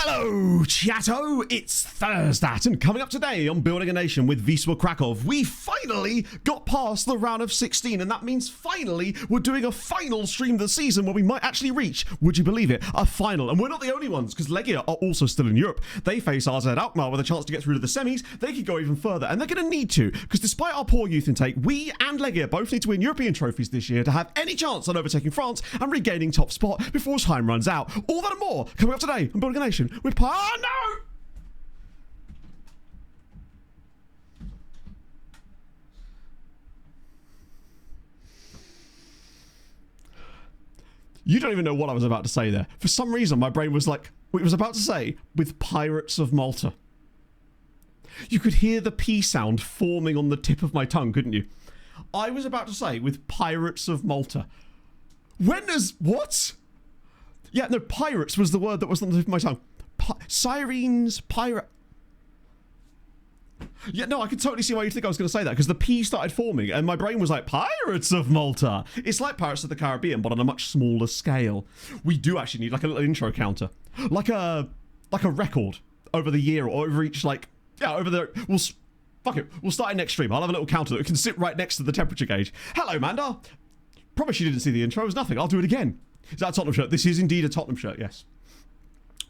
Hello, chatto! It's Thursday, and coming up today on Building a Nation with Wisła Kraków, we finally got past the round of 16, and that means finally we're doing a final stream of the season where we might actually reach, would you believe it, a final. And we're not the only ones, because Legia are also still in Europe. They face RZ Alkmaar with a chance to get through to the semis. They could go even further, and they're going to need to, because despite our poor youth intake, we and Legia both need to win European trophies this year to have any chance on overtaking France and regaining top spot before time runs out. All that and more coming up today on Building a Nation with no! You don't even know what I was about to say there. For some reason, my brain was like, it was about to say, with Pirates of Malta. You could hear the P sound forming on the tip of my tongue, couldn't you? I was about to say, with Pirates of Malta. What? Yeah, no, pirates was the word that was on the tip of my tongue. Sirens, pirate. Yeah, no, I could totally see why you'd think I was going to say that, because the P started forming and my brain was like, Pirates of Malta. It's like Pirates of the Caribbean, but on a much smaller scale. We do actually need like a little intro counter, like a record over the year or over each, like, yeah, over the, fuck it, we'll start in next stream. I'll have a little counter that can sit right next to the temperature gauge. Hello, Manda. Promise you didn't see the intro. It was nothing. I'll do it again. Is that a Tottenham shirt? This is indeed a Tottenham shirt, yes.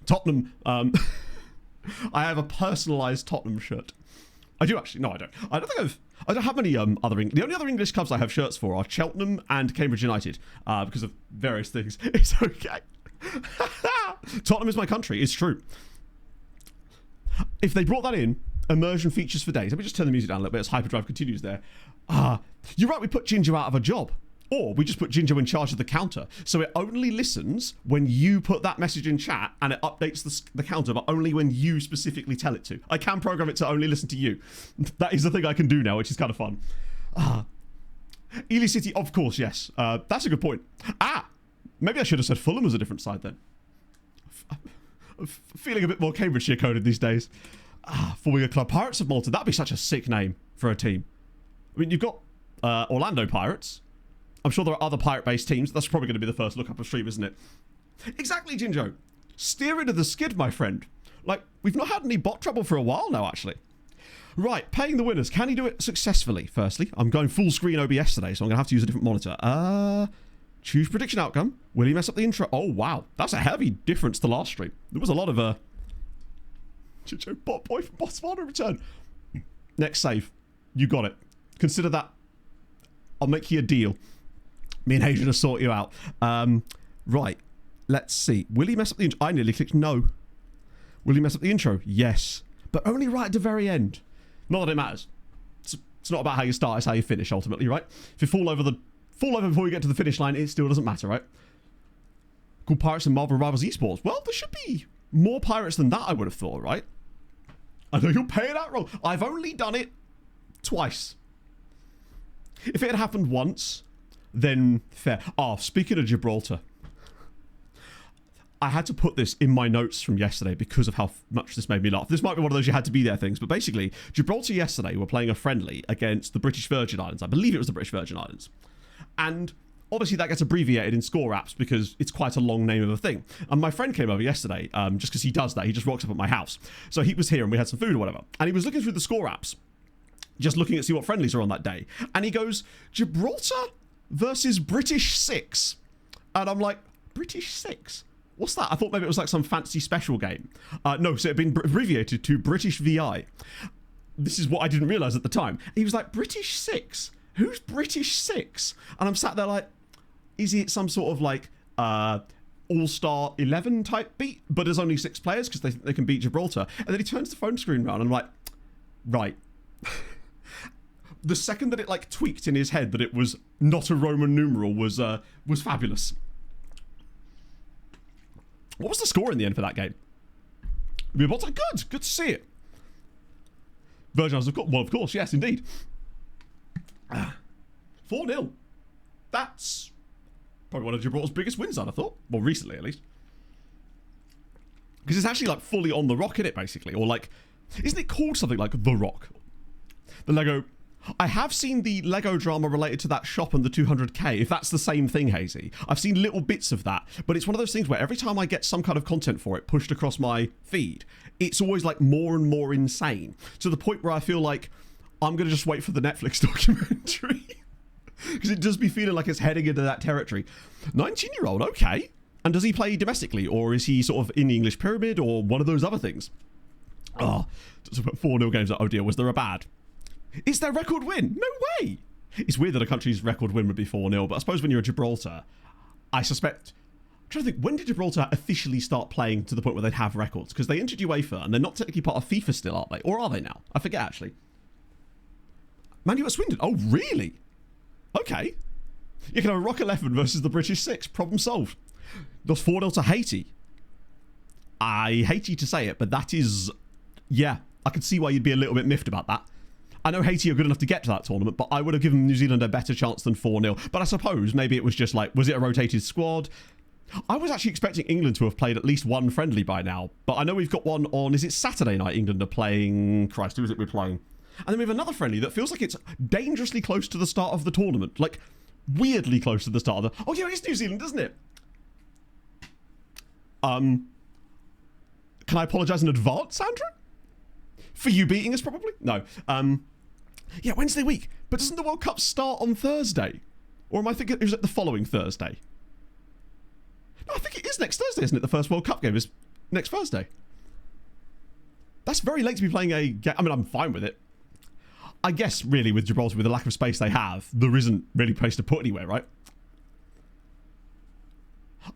Tottenham, I have a personalised Tottenham shirt. I do actually, no I don't. I don't have many the only other English clubs I have shirts for are Cheltenham and Cambridge United, because of various things. It's okay. Tottenham is my country, it's true. If they brought that in, immersion features for days. Let me just turn the music down a little bit as Hyperdrive continues there. You're right, we put Ginger out of a job. Or we just put Ginger in charge of the counter. So it only listens when you put that message in chat, and it updates the counter, but only when you specifically tell it to. I can program it to only listen to you. That is the thing I can do now, which is kind of fun. Ely City, of course, yes. That's a good point. Maybe I should have said Fulham was a different side then. I'm feeling a bit more Cambridgeshire coded these days. Forming a club. Pirates of Malta, that'd be such a sick name for a team. I mean, you've got Orlando Pirates. I'm sure there are other pirate-based teams. That's probably going to be the first look up of stream, isn't it? Exactly, Jinjo. Steer into the skid, my friend. Like, we've not had any bot trouble for a while now, actually. Right, paying the winners. Can he do it successfully, firstly? I'm going full screen OBS today, so I'm going to have to use a different monitor. Choose prediction outcome. Will he mess up the intro? Oh, wow. That's a heavy difference to last stream. There was a lot of, Jinjo, bot boy from Botswana return. Next save. You got it. Consider that. I'll make you a deal. Me and Adrian will sort you out. Right. Let's see. Will he mess up the intro? I nearly clicked no. Will he mess up the intro? Yes. But only right at the very end. Not that it matters. It's not about how you start, it's how you finish, ultimately, right? If you fall over before you get to the finish line, it still doesn't matter, right? Called Pirates and Marvel Rivals Esports. Well, there should be more pirates than that, I would have thought, right? I know you're paying that role. I've only done it twice. If it had happened once, then fair. Speaking of Gibraltar, I had to put this in my notes from yesterday because of how much this made me laugh. This might be one of those you had to be there things, but basically, Gibraltar yesterday were playing a friendly against the British Virgin Islands. I believe it was the British Virgin Islands. And obviously that gets abbreviated in score apps because it's quite a long name of a thing. And my friend came over yesterday, just because he does that. He just rocks up at my house. So he was here and we had some food or whatever. And he was looking through the score apps, just looking at see what friendlies are on that day. And he goes, Gibraltar versus British 6. And I'm like, British 6? What's that? I thought maybe it was like some fancy special game. No, so it had been abbreviated to British VI. This is what I didn't realise at the time. He was like, British 6? Who's British 6? And I'm sat there like, is it some sort of like all-star 11 type beat? But there's only 6 players because they can beat Gibraltar. And then he turns the phone screen around and I'm like, right. The second that it like tweaked in his head that it was not a Roman numeral was fabulous. What was the score in the end for that game? Gibraltar, good to see it. Virgin Islands, well, of course, yes, indeed. 4-0. That's probably one of Gibraltar's biggest wins, I'd have thought. Well, recently, at least. Because it's actually like fully on the rock, isn't it, basically? Or like, isn't it called something like The Rock? The Lego I have seen the Lego drama related to that shop and the 200k, if that's the same thing, Hazy. I've seen little bits of that, but it's one of those things where every time I get some kind of content for it pushed across my feed, it's always like more and more insane, to the point where I feel like I'm going to just wait for the Netflix documentary. Because it does be feeling like it's heading into that territory. 19-year-old, okay. And does he play domestically, or is he sort of in the English pyramid, or one of those other things? Oh, 4-0 games. Oh dear, was there a bad? Is their record win? No way! It's weird that a country's record win would be 4-0, but I suppose when you're Gibraltar, I suspect... I'm trying to think, when did Gibraltar officially start playing to the point where they'd have records? Because they entered UEFA, and they're not technically part of FIFA still, are they? Or are they now? I forget, actually. Man U at Swindon. Oh, really? Okay. You can have a Rock 11 versus the British 6. Problem solved. Lost 4-0 to Haiti. I hate you to say it, but that is... Yeah, I could see why you'd be a little bit miffed about that. I know Haiti are good enough to get to that tournament, but I would have given New Zealand a better chance than 4-0. But I suppose maybe it was just like, was it a rotated squad? I was actually expecting England to have played at least one friendly by now. But I know we've got one on, is it Saturday night England are playing? Christ, who is it we're playing? And then we have another friendly that feels like it's dangerously close to the start of the tournament. Like, weirdly close to the start of the... Oh, yeah, it's New Zealand, isn't it? Can I apologise in advance, Sandra? For you beating us, probably? No. Yeah, Wednesday week. But doesn't the World Cup start on Thursday? Or am I thinking, is it the following Thursday? No, I think it is next Thursday, isn't it? The first World Cup game is next Thursday. That's very late to be playing a game. I mean, I'm fine with it. I guess, really, with Gibraltar, with the lack of space they have, there isn't really a place to put anywhere, right?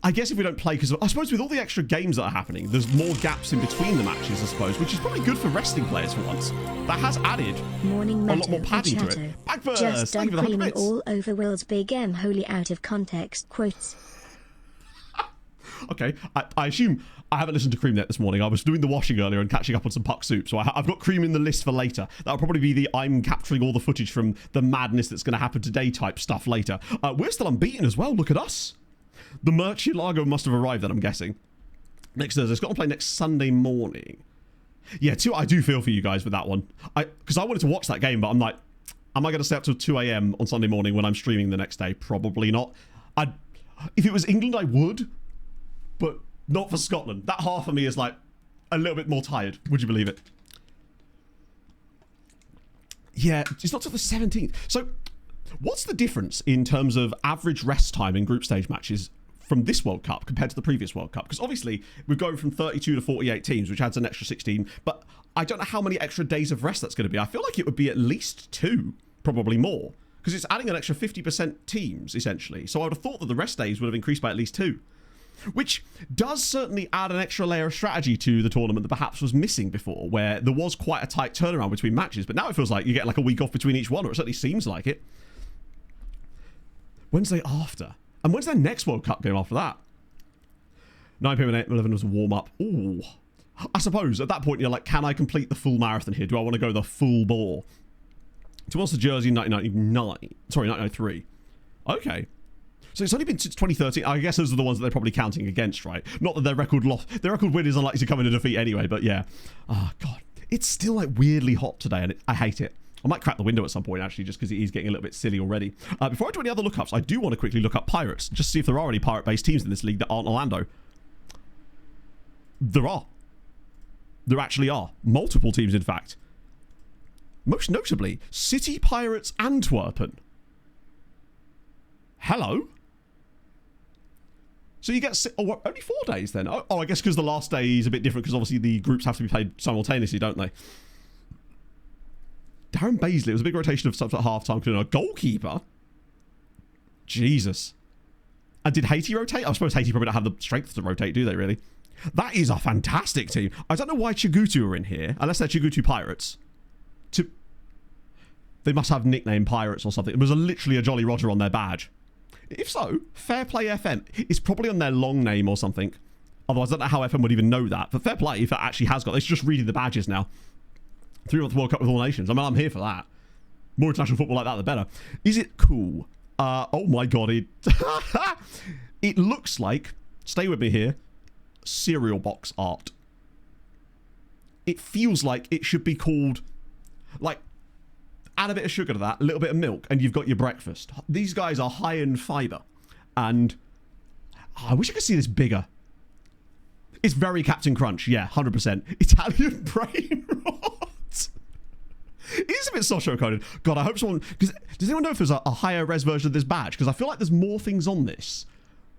I guess if we don't play, because I suppose with all the extra games that are happening, there's more gaps in between the matches, I suppose, which is probably good for resting players for once. That has added a lot more padding to it. Backburst, just thank you for the 100 creaming bits. all over Will's big M, wholly out of context quotes. Okay, I assume I haven't listened to Cream Net this morning. I was doing the washing earlier and catching up on some puck soup, so I've got Cream in the list for later. That'll probably be the I'm capturing all the footage from the madness that's going to happen today type stuff later. We're still unbeaten as well, look at us. The Murcielago must have arrived then, I'm guessing. Next Thursday. Scotland play next Sunday morning. Yeah, I do feel for you guys with that one. Because I wanted to watch that game, but I'm like, am I going to stay up till 2 a.m. on Sunday morning when I'm streaming the next day? Probably not. If it was England, I would. But not for Scotland. That half of me is like a little bit more tired. Would you believe it? Yeah, it's not till the 17th. So what's the difference in terms of average rest time in group stage matches from this World Cup compared to the previous World Cup? Because obviously we're going from 32 to 48 teams, which adds an extra 16. But I don't know how many extra days of rest that's going to be. I feel like it would be at least 2, probably more. Because it's adding an extra 50% teams, essentially. So I would have thought that the rest days would have increased by at least 2. Which does certainly add an extra layer of strategy to the tournament that perhaps was missing before, where there was quite a tight turnaround between matches, but now it feels like you get like a week off between each one, or it certainly seems like it. Wednesday after. And when's their next World Cup game after that? 9 p.m. and 8:11 was a warm-up. Ooh. I suppose at that point you're like, can I complete the full marathon here? Do I want to go the full bore? Towards the jersey in 1999. Sorry, 1993. Okay. So it's only been since 2013. I guess those are the ones that they're probably counting against, right? Not that their record win is unlikely to come in a defeat anyway, but yeah. Oh, God. It's still like weirdly hot today, and I hate it. I might crack the window at some point, actually, just because it is getting a little bit silly already. Before I do any other lookups, I do want to quickly look up Pirates, just to see if there are any pirate-based teams in this league that aren't Orlando. There are. There actually are. Multiple teams, in fact. Most notably, City Pirates Antwerpen. Hello? So you get only 4 days then. Oh, I guess because the last day is a bit different because obviously the groups have to be played simultaneously, don't they? Darren Baisley. It was a big rotation of subs at half-time, including a goalkeeper. Jesus. And did Haiti rotate? I suppose Haiti probably don't have the strength to rotate, do they, really? That is a fantastic team. I don't know why Chigutu are in here, unless they're Chigutu Pirates. They must have nickname Pirates or something. It was literally a Jolly Roger on their badge. If so, Fair Play FM. It's probably on their long name or something. Otherwise, I don't know how FM would even know that. But Fair Play, if it actually has got... It's just reading the badges now. 3-month World Cup with all nations. I mean, I'm here for that. More international football like that, the better. Is it cool? Oh my God. It looks like... Stay with me here. Cereal box art. It feels like it should be called... Like... add a bit of sugar to that, a little bit of milk, and you've got your breakfast. These guys are high in fiber. And I wish I could see this bigger. It's very Captain Crunch. Yeah, 100%. Italian brain rot. It is a bit socio-coded. God, I hope someone... Does anyone know if there's a higher res version of this badge? Because I feel like there's more things on this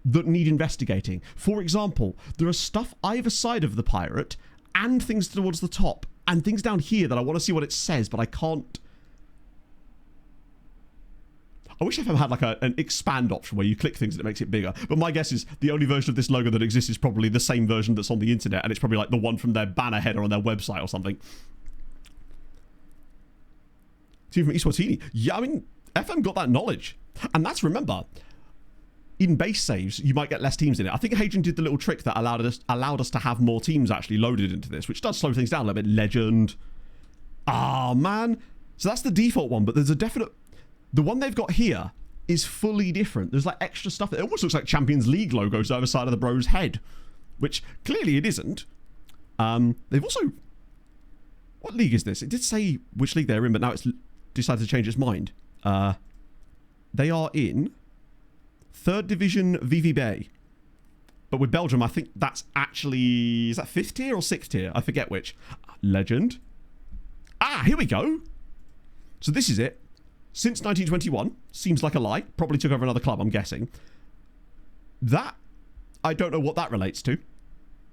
that need investigating. For example, there are stuff either side of the pirate and things towards the top and things down here that I want to see what it says, but I can't... I wish FM had like an expand option where you click things and it makes it bigger. But my guess is the only version of this logo that exists is probably the same version that's on the internet, and it's probably like the one from their banner header on their website or something. Team from East Watini. Yeah, I mean, FM got that knowledge. And that's, remember, in base saves, you might get less teams in it. I think Hadrian did the little trick that allowed us to have more teams actually loaded into this, which does slow things down a little bit. Legend. Ah, man. So that's the default one, but there's a definite... The one they've got here is fully different. There's like extra stuff. It almost looks like Champions League logos either side of the bro's head, which clearly it isn't. They've also... What league is this? It did say which league they're in, but now it's decided to change its mind. They are in 3rd Division VVB. But with Belgium, I think that's actually... Is that 5th tier or 6th tier? I forget which. Legend. Ah, here we go. So this is it. Since 1921, seems like a lie. Probably took over another club, I'm guessing. That, I don't know what that relates to.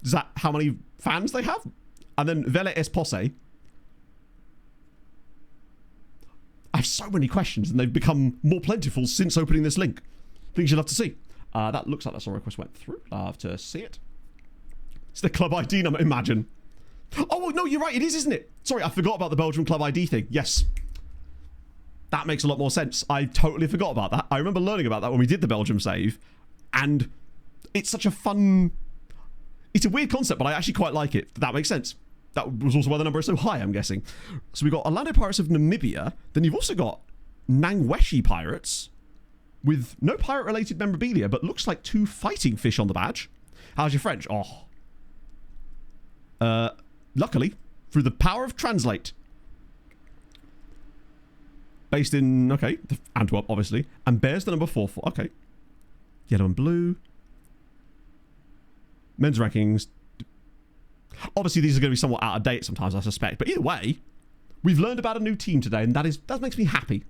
Is that how many fans they have? And then Vele Esposse. I have so many questions, and they've become more plentiful since opening this link. Things you'll have to see. That looks like that's a request went through. I'll have to see it. It's the club ID number, imagine. Oh, no, you're right. It is, isn't it? Sorry, I forgot about the Belgium club ID thing. Yes. That makes a lot more sense. I totally forgot about that. I remember learning about that when we did the Belgium save. And it's such a fun... It's a weird concept, but I actually quite like it. That makes sense. That was also why the number is so high, I'm guessing. So we've got Orlando Pirates of Namibia. Then you've also got Nangweshi Pirates with no pirate-related memorabilia, but looks like 2 fighting fish on the badge. How's your French? Oh. Luckily, through the power of Translate... Based in, okay, Antwerp, obviously. And Bears the number 4. Okay. Yellow and blue. Men's rankings. Obviously, these are going to be somewhat out of date sometimes, I suspect. But either way, we've learned about a new team today, and that makes me happy.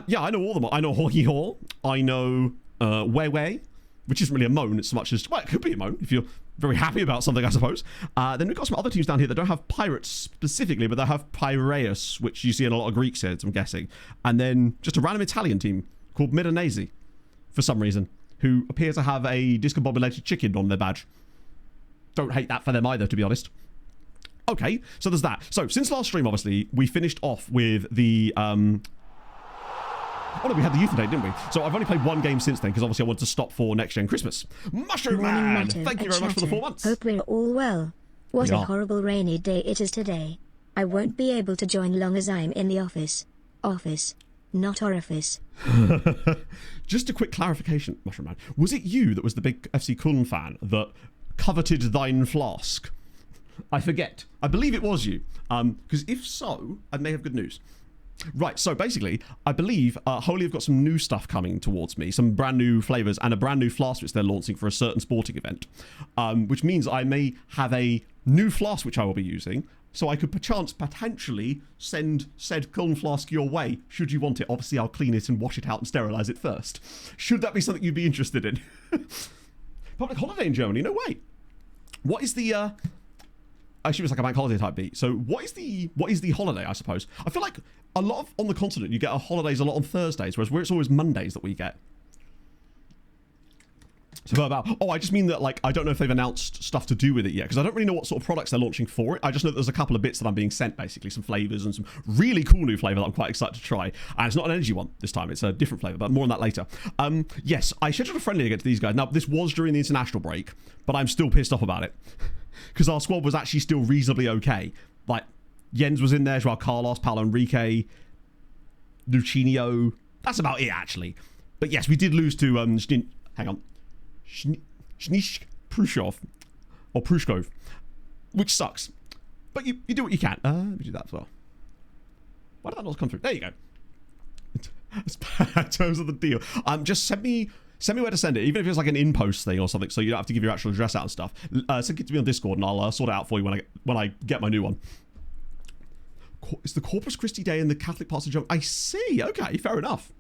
Yeah, I know all of them. I know Hohi Ho. I know Wei, which isn't really a moan as much as... Well, it could be a moan if you're very happy about something, I suppose. Then we've got some other teams down here that don't have pirates specifically, but they have Piraeus, which you see in a lot of Greek heads, I'm guessing. And then just a random Italian team called Milanese, for some reason, who appear to have a discombobulated chicken on their badge. Don't hate that for them either, to be honest. Okay, so there's that. So, since last stream, obviously, we finished off with the... Oh no, we had the youth date, didn't we? So I've only played 1 game since then, because obviously I wanted to stop for next gen Christmas. Mushroom Man! Thank you very much for the 4 months. Hope we're all well. What a horrible rainy day it is today. I won't be able to join long as I'm in the office. Office, not orifice. Just a quick clarification, Mushroom Man. Was it you that was the big FC Köln fan that coveted thine flask? I forget. I believe it was you. Because if so, I may have good news. Right, so basically, I believe Holy have got some new stuff coming towards me, some brand new flavours and a brand new flask which they're launching for a certain sporting event, which means I may have a new flask which I will be using, so I could potentially send said Köln flask your way, should you want it. Obviously, I'll clean it and wash it out and sterilise it first. Should that be something you'd be interested in? Public holiday in Germany? No way. What is the... I assume it's like a bank holiday type beat. So what is the holiday, I suppose? I feel like a lot of, on the continent, you get our holidays a lot on Thursdays, whereas it's always Mondays that we get. So I just mean that, like, I don't know if they've announced stuff to do with it yet, because I don't really know what sort of products they're launching for it. I just know that there's a couple of bits that I'm being sent, basically, some flavours and some really cool new flavour that I'm quite excited to try. And it's not an energy one this time, it's a different flavour, but more on that later. Yes, I scheduled a friendly against these guys. Now, this was during the international break, but I'm still pissed off about it. Because our squad was actually still reasonably okay. Like, Jens was in there, Joao Carlos, Paulo Enrique, Lucinio. That's about it, actually. But yes, we did lose to, Shnish Prushov, or Prushkov, which sucks. But you do what you can. Let me do that as well. Why did that not come through? There you go. Terms of the deal. Just send me where to send it, even if it's like an in-post thing or something, so you don't have to give your actual address out and stuff. Send it to me on Discord, and I'll sort it out for you when I get my new one. It's the Corpus Christi Day in the Catholic parts of Germany. I see. Okay, fair enough.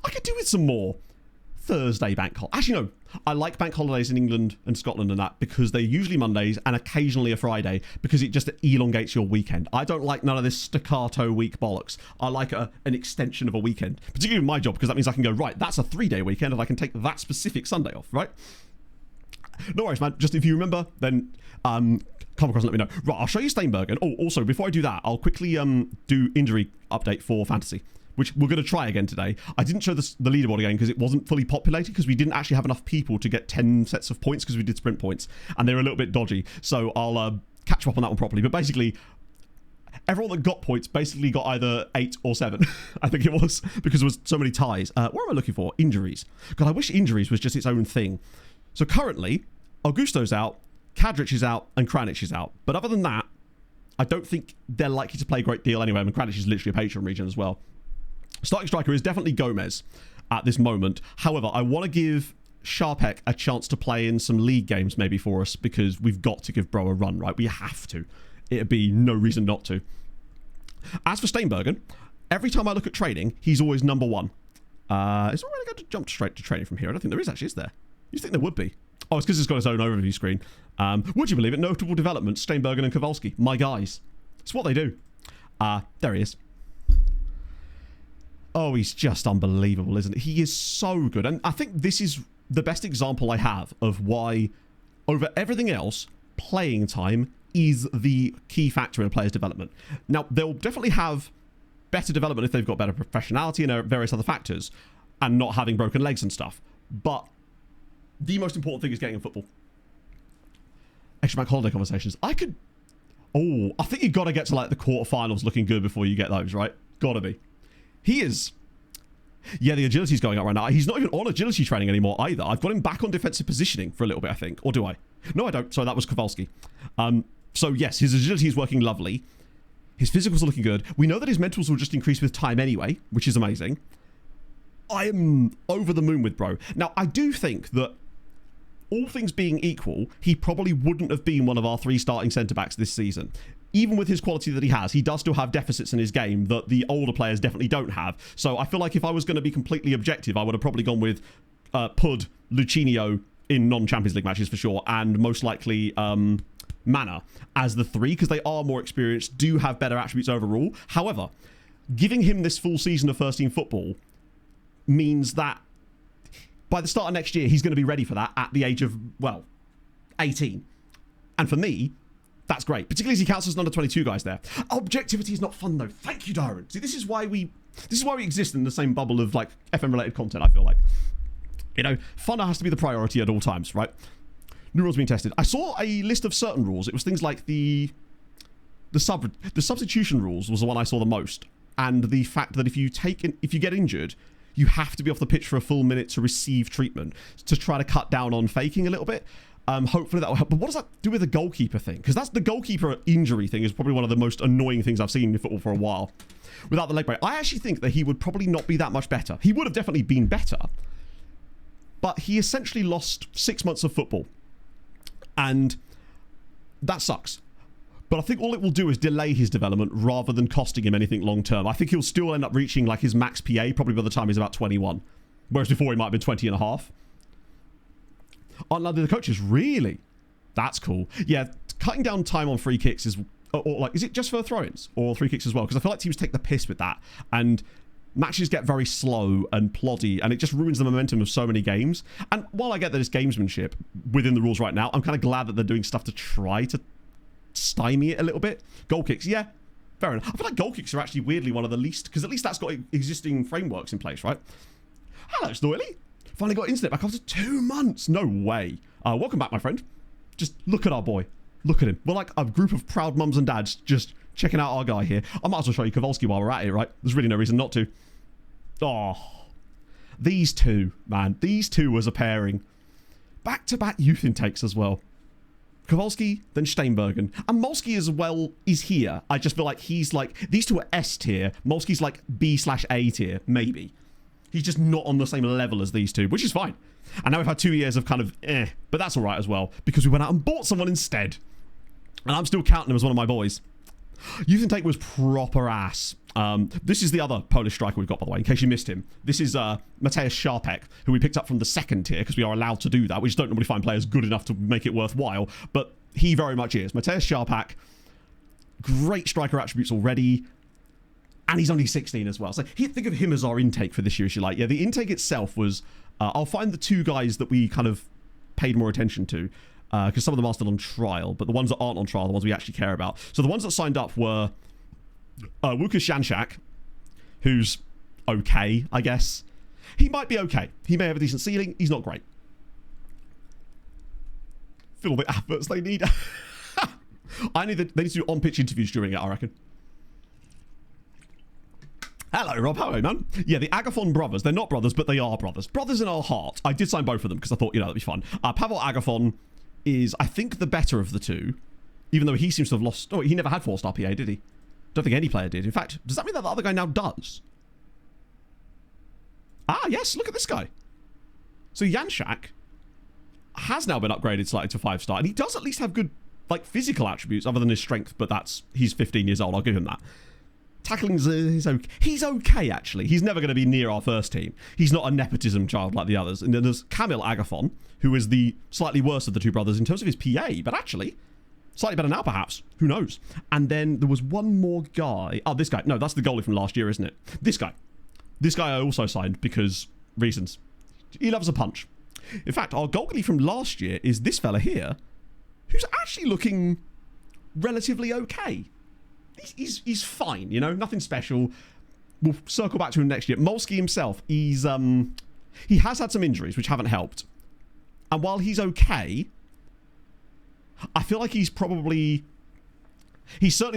I could do with some more Thursday bank holidays. Actually, no. I like bank holidays in England and Scotland and that because they're usually Mondays and occasionally a Friday because it just elongates your weekend. I don't like none of this staccato week bollocks. I like an extension of a weekend, particularly in my job, because that means I can go, right, that's a 3-day weekend and I can take that specific Sunday off, right? No worries, man. Just if you remember, then come across and let me know. Right, I'll show you Steinberg. And also, before I do that, I'll quickly do injury update for fantasy, which we're going to try again today. I didn't show the leaderboard again because it wasn't fully populated because we didn't actually have enough people to get 10 sets of points because we did sprint points and they were a little bit dodgy. So I'll catch up on that one properly. But basically, everyone that got points basically got either 8 or 7, I think it was, because there was so many ties. What am I looking for? Injuries. God, I wish injuries was just its own thing. So currently, Augusto's out, Kadrich is out, and Kranic is out. But other than that, I don't think they're likely to play a great deal anyway. I mean, Kranic is literally a Patreon region as well. Starting striker is definitely Gomez at this moment. However, I want to give Sharpek a chance to play in some league games maybe for us because we've got to give Bro a run, right? We have to. It'd be no reason not to. As for Steinbergen, every time I look at training, he's always number 1. Is it really going to jump straight to training from here? I don't think there is actually, is there? You think there would be? Oh, it's because it's got its own overview screen. Would you believe it? Notable developments, Steinbergen and Kowalski. My guys. It's what they do. There he is. Oh, he's just unbelievable, isn't he? He is so good. And I think this is the best example I have of why, over everything else, playing time is the key factor in a player's development. Now, they'll definitely have better development if they've got better professionality and various other factors and not having broken legs and stuff. But the most important thing is getting in football. Extra bank holiday conversations. I think you got to get to like the quarterfinals looking good before you get those, right? Gotta be. He is. Yeah, the agility's going up right now. He's not even on agility training anymore either. I've got him back on defensive positioning for a little bit, I think. Or do I? No, I don't. Sorry, that was Kowalski. So yes, his agility is working lovely. His physicals are looking good. We know that his mentals will just increase with time anyway, which is amazing. I am over the moon with Bro. Now, I do think that all things being equal, he probably wouldn't have been one of our 3 starting centre-backs this season. Even with his quality that he does still have deficits in his game that the older players definitely don't have. So I feel like if I was going to be completely objective, I would have probably gone with Pud, Lucinio in non-Champions League matches for sure, and most likely Mana as the 3, because they are more experienced, do have better attributes overall. However, giving him this full season of first-team football means that by the start of next year, he's going to be ready for that at the age of, 18. And for me, that's great, particularly as he counts as an under-22 guys there. Objectivity is not fun, though. Thank you, Darren. See, this is why we exist in the same bubble of, like, FM-related content, I feel like. You know, fun has to be the priority at all times, right? New rules being tested. I saw a list of certain rules. It was things like the substitution rules was the one I saw the most. And the fact that if you get injured, you have to be off the pitch for a full minute to receive treatment to try to cut down on faking a little bit. Hopefully that will help. But what does that do with the goalkeeper thing? Because that's the goalkeeper injury thing is probably one of the most annoying things I've seen in football for a while. Without the leg break, I actually think that he would probably not be that much better. He would have definitely been better. But he essentially lost 6 months of football. And that sucks. But I think all it will do is delay his development rather than costing him anything long term. I think he'll still end up reaching like his max PA probably by the time he's about 21. Whereas before he might have been 20 and a half. Aren't the coaches? Really? That's cool. Yeah, cutting down time on free kicks is... Or like, is it just for throw-ins? Or free kicks as well? Because I feel like teams take the piss with that. And matches get very slow and ploddy. And it just ruins the momentum of so many games. And while I get that it's gamesmanship within the rules right now, I'm kind of glad that they're doing stuff to try to stymie it a little bit. Goal kicks, yeah. Fair enough. I feel like goal kicks are actually weirdly one of the least... Because at least that's got existing frameworks in place, right? Hello, Snoily. Finally got internet back after 2 months. No way. Welcome back, my friend. Just look at our boy. Look at him. We're like a group of proud mums and dads just checking out our guy here. I might as well show you Kowalski while we're at it, right? There's really no reason not to. Oh. These two, man. These two as a pairing. Back-to-back youth intakes as well. Kowalski, then Steinbergen. And Molsky as well is here. I just feel like he's like, these two are S tier. Molsky's like B/A tier, maybe. He's just not on the same level as these two, which is fine. And now we've had 2 years of kind of but that's all right as well, because we went out and bought someone instead. And I'm still counting him as one of my boys. Youth Intake was proper ass. This is the other Polish striker we've got, by the way, in case you missed him. This is Mateusz Szarpek, who we picked up from the 2nd tier, because we are allowed to do that. We just don't normally find players good enough to make it worthwhile, but he very much is. Mateusz Szarpek, great striker attributes already, and he's only 16 as well. So think of him as our intake for this year, if you like. Yeah, the intake itself was... I'll find the 2 guys that we kind of paid more attention to, because some of them are still on trial, but the ones that aren't on trial are the ones we actually care about. So the ones that signed up were Łukasz Janczak, who's okay, I guess. He might be okay. He may have a decent ceiling. He's not great. Fill all the adverts they need. They need to do on-pitch interviews during it, I reckon. Hello, Rob. Hello, man. Yeah, the Agathon brothers. They're not brothers, but they are brothers. Brothers in our heart. I did sign both of them because I thought, that'd be fun. Pavel Agathon is, I think, the better of the two, even though he seems to have lost... Oh, he never had 4-star PA, did he? Don't think any player did. In fact, does that mean that the other guy now does? Ah, yes. Look at this guy. So Janczak has now been upgraded slightly to 5-star, and he does at least have good, physical attributes other than his strength, but he's 15 years old. I'll give him that. Tackling's okay. He's okay, actually. He's never going to be near our first team. He's not a nepotism child like the others. And then there's Kamil Agathon, who is the slightly worse of the two brothers in terms of his PA, but actually, slightly better now, perhaps. Who knows? And then there was one more guy. Oh, this guy. No, that's the goalie from last year, isn't it? This guy. This guy I also signed because reasons. He loves a punch. In fact, our goalie from last year is this fella here, who's actually looking relatively okay. He's fine, nothing special. We'll circle back to him next year. Molsky himself, he has had some injuries which haven't helped. And while he's okay, I feel like he's certainly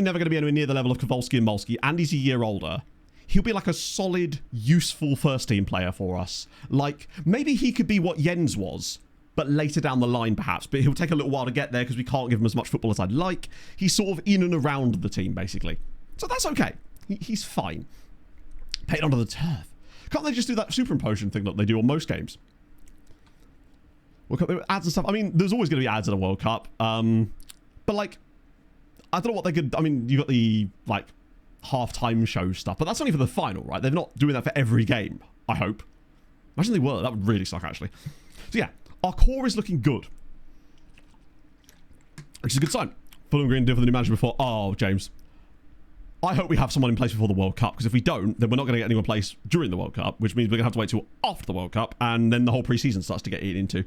never going to be anywhere near the level of Kowalski and Molsky, and he's a year older. He'll be like a solid, useful first team player for us. Maybe he could be what Jens was, but later down the line, perhaps. But he'll take a little while to get there because we can't give him as much football as I'd like. He's sort of in and around the team, basically. So that's okay. He's fine. Paid onto the turf. Can't they just do that superimposition thing that they do on most games? Ads and stuff. I mean, there's always going to be ads at a World Cup. But, I don't know what they could... I mean, you got the, half-time show stuff. But that's only for the final, right? They're not doing that for every game, I hope. Imagine they were. That would really suck, actually. So, yeah. Our core is looking good, which is a good sign. Fulham Green did for the new manager before. Oh, James. I hope we have someone in place before the World Cup, because if we don't, then we're not going to get anyone in place during the World Cup, which means we're going to have to wait till after the World Cup, and then the whole pre-season starts to get eaten into.